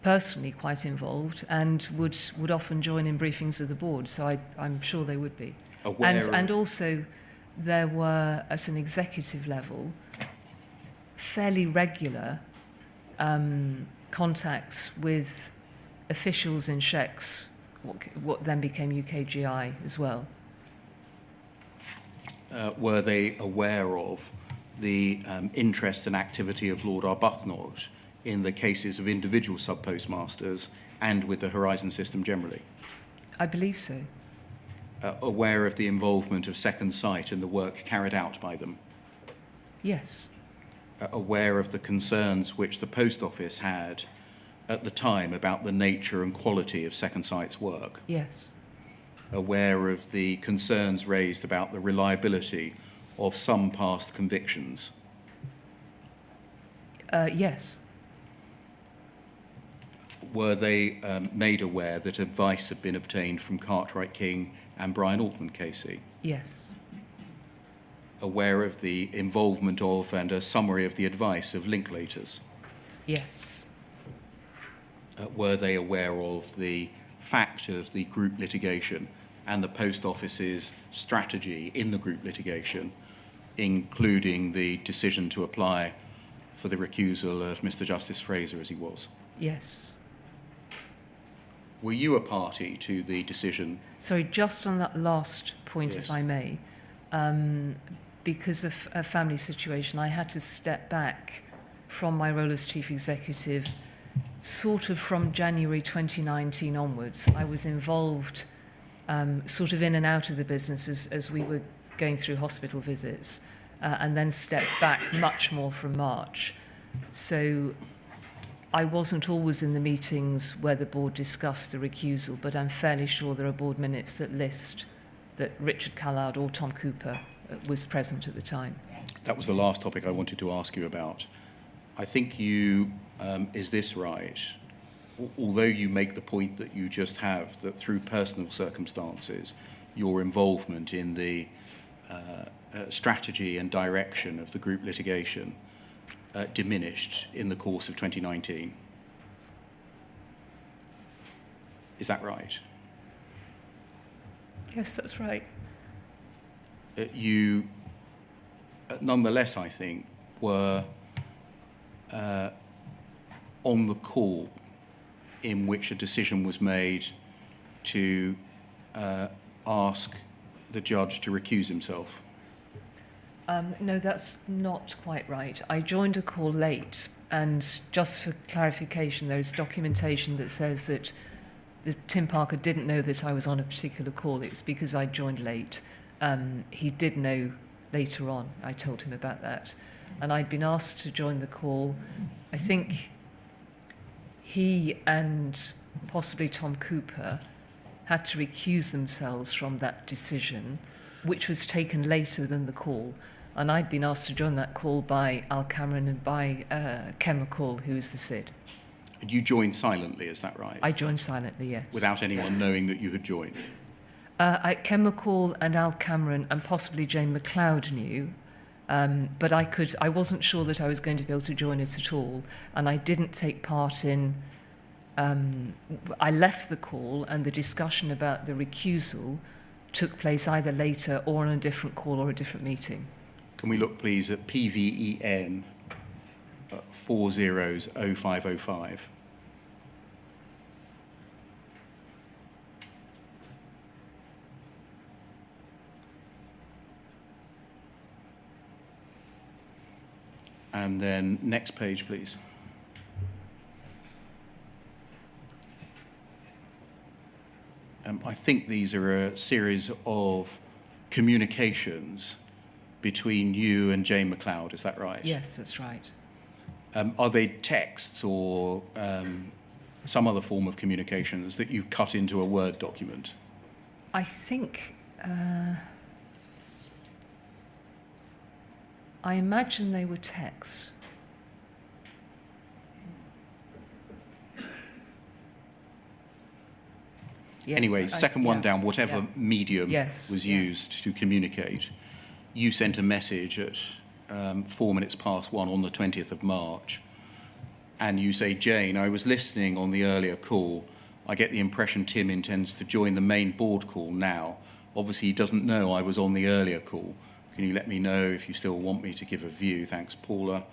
personally quite involved and would often join in briefings of the board, so I'm sure they would be. And also there were, at an executive level, fairly regular contacts with officials in SHIEX, what then became UKGI as well. Were they aware of the interest and activity of Lord Arbuthnot in the cases of individual sub-postmasters and with the Horizon system generally? I believe so. Aware of the involvement of Second Sight and the work carried out by them? Yes. Aware of the concerns which the Post Office had at the time about the nature and quality of Second Sight's work? Yes. Aware of the concerns raised about the reliability of some past convictions? Yes. Were they made aware that advice had been obtained from Cartwright King and Brian Altman Casey? Yes. aware of the involvement of and a summary of the advice of Linklaters? Yes. Were they aware of the fact of the group litigation and the Post Office's strategy in the group litigation, including the decision to apply for the recusal of Mr. Justice Fraser as he was? Yes. Were you a party to the decision? Sorry, just on that last point, Yes. if I may, because of a family situation, I had to step back from my role as chief executive sort of from January 2019 onwards. I was involved sort of in and out of the business as we were going through hospital visits, and then stepped back much more from March. So I wasn't always in the meetings where the board discussed the recusal, but I'm fairly sure there are board minutes that list that Richard Callard or Tom Cooper was present at the time. That was the last topic I wanted to ask you about. I think you, is this right? Although you make the point that you just have, that through personal circumstances, your involvement in the strategy and direction of the group litigation diminished in the course of 2019. Is that right? Yes, that's right. You, nonetheless, I think, were on the call in which a decision was made to ask the judge to recuse himself. No, that's not quite right. I joined a call late, and just for clarification, there is documentation that says that Tim Parker didn't know that I was on a particular call. It's because I joined late. He did know later on. I told him about that. And I'd been asked to join the call. I think he and possibly Tom Cooper had to recuse themselves from that decision, which was taken later than the call. And I'd been asked to join that call by Al Cameron and by Ken McCall, who is the SID. And you joined silently, is that right? I joined silently, yes. Without anyone knowing that you had joined? Ken McCall and Al Cameron and possibly Jane McLeod knew, but I wasn't sure that I was going to be able to join it at all, and I didn't take part in. I left the call, and the discussion about the recusal took place either later or on a different call or a different meeting. Can we look, please, at PVEN 400505? And then next page, please. I think these are a series of communications between you and Jane McLeod, is that right? Yes, that's right. Are they texts or some other form of communications that you cut into a Word document? I think, I imagine they were texts. Yes, Anyway, second one down, whatever medium Yes, was yeah. used to communicate, you sent a message at 4 minutes past 1 on the 20th of March, and you say, Jane, I was listening on the earlier call. I get the impression Tim intends to join the main board call now. Obviously, he doesn't know I was on the earlier call. Can you let me know if you still want me to give a view? Thanks, Paula.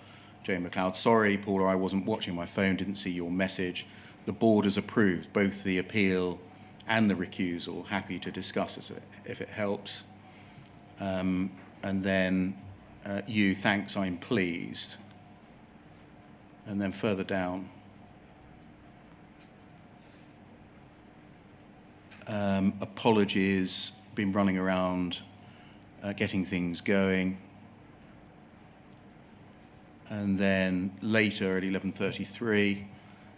Jane McLeod, sorry, Paula, I wasn't watching my phone, didn't see your message. The board has approved both the appeal and the recusal. Happy to discuss it if it helps. And then you, thanks, I'm pleased. And then further down, apologies, been running around getting things going. And then later at 11:33,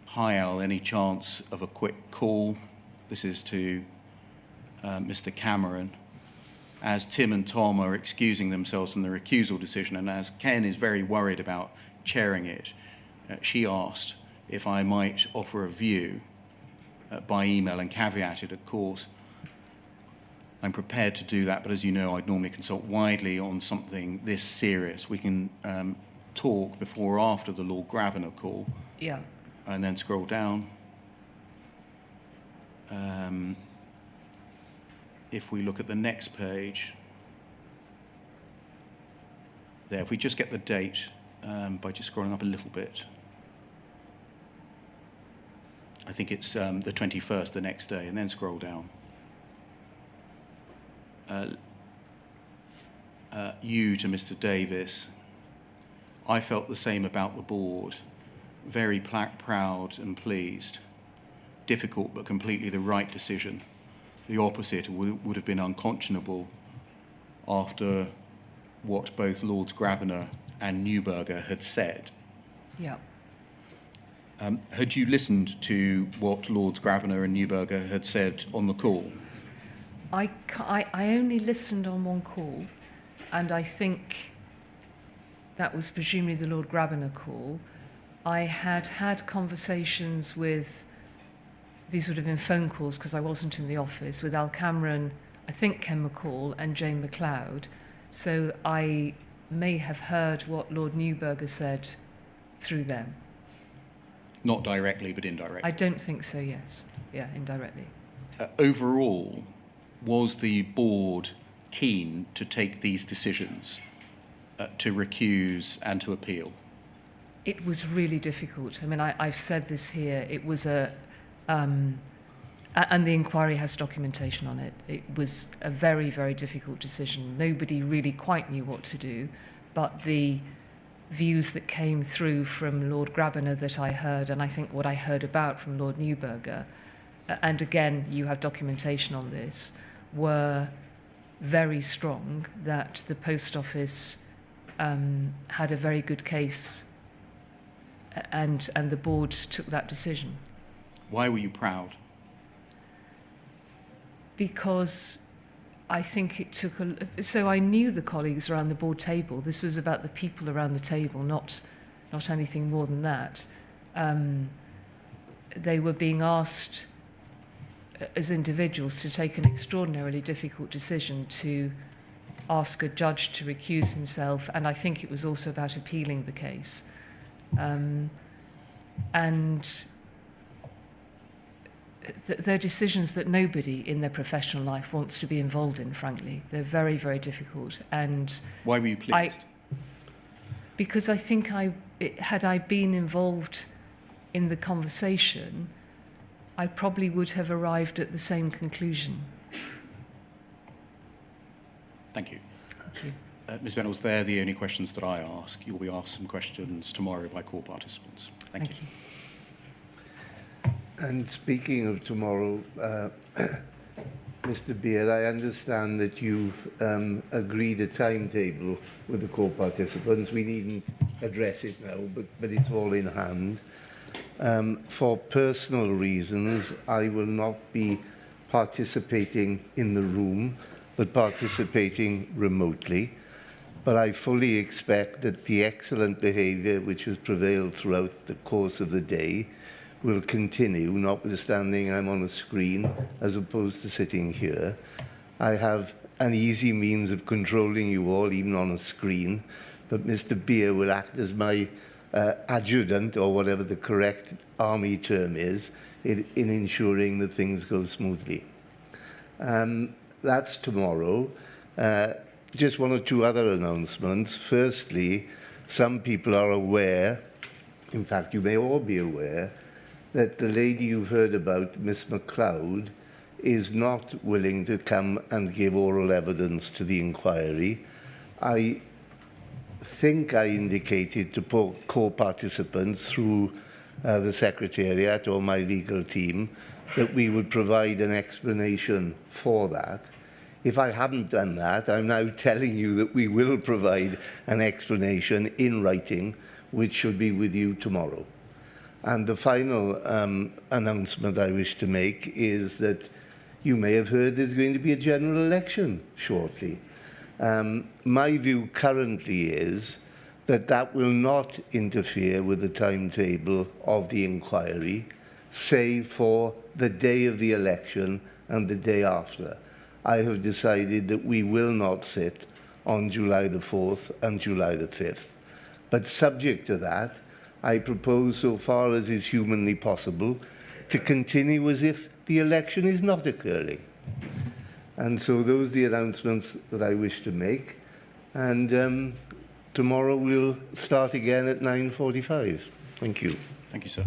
hi Al, any chance of a quick call? This is to Mr. Cameron. As Tim and Tom are excusing themselves from the recusal decision, and as Ken is very worried about chairing it, she asked if I might offer a view by email and caveated, of course, I'm prepared to do that, but as you know, I'd normally consult widely on something this serious. We can talk before or after the Lord Grabiner call. Yeah. And then scroll down. If we look at the next page, there, if we just get the date by just scrolling up a little bit. I think it's the 21st, the next day, and then scroll down. You to Mr. Davis, I felt the same about the board, very proud and pleased, difficult but completely the right decision. The opposite would have been unconscionable after what both Lords Grabiner and Neuberger had said. Yeah. Had you listened to what Lords Grabiner and Neuberger had said on the call? I only listened on one call, and I think that was presumably the Lord Grabiner call. I had conversations with, these would have been phone calls because I wasn't in the office, with Al Cameron, I think Ken McCall, and Jane McLeod. So I may have heard what Lord Neuberger said through them. Not directly, but indirectly. I don't think so, yes. Yeah, indirectly. Overall, was the board keen to take these decisions, to recuse and to appeal? It was really difficult. I mean, I've said this here. It was and the inquiry has documentation on it. It was a very, very difficult decision. Nobody really quite knew what to do, but the views that came through from Lord Grabiner that I heard, and I think what I heard about from Lord Neuberger, and again, you have documentation on this, were very strong that the Post Office had a very good case, and the board took that decision. Why were you proud? Because I think it took so I knew the colleagues around the board table. This was about the people around the table, not anything more than that. They were being asked as individuals to take an extraordinarily difficult decision to ask a judge to recuse himself, and I think it was also about appealing the case. And they're decisions that nobody in their professional life wants to be involved in, frankly. They're very, very difficult. And why were you pleased? Because I think had I been involved in the conversation, I probably would have arrived at the same conclusion. Thank you. Thank you. Ms. Vennells, they're the only questions that I ask. You'll be asked some questions tomorrow by call participants. Thank you. And speaking of tomorrow, Mr. Beard, I understand that you've agreed a timetable with the co-participants. We needn't address it now, but it's all in hand. For personal reasons, I will not be participating in the room, but participating remotely. But I fully expect that the excellent behaviour which has prevailed throughout the course of the day will continue, notwithstanding I'm on a screen as opposed to sitting here. I have an easy means of controlling you all, even on a screen, but Mr. Beer will act as my adjutant, or whatever the correct army term is, in ensuring that things go smoothly. That's tomorrow. Just one or two other announcements. Firstly, some people are aware, in fact, you may all be aware, that the lady you've heard about, Miss McLeod, is not willing to come and give oral evidence to the inquiry. I think I indicated to co-participants through the Secretariat or my legal team that we would provide an explanation for that. If I haven't done that, I'm now telling you that we will provide an explanation in writing, which should be with you tomorrow. And the final announcement I wish to make is that you may have heard there's going to be a general election shortly. My view currently is that that will not interfere with the timetable of the inquiry, save for the day of the election and the day after. I have decided that we will not sit on July the 4th and July the 5th. But subject to that, I propose, so far as is humanly possible, to continue as if the election is not occurring. And so those are the announcements that I wish to make. And tomorrow we'll start again at 9:45. Thank you. Thank you, sir.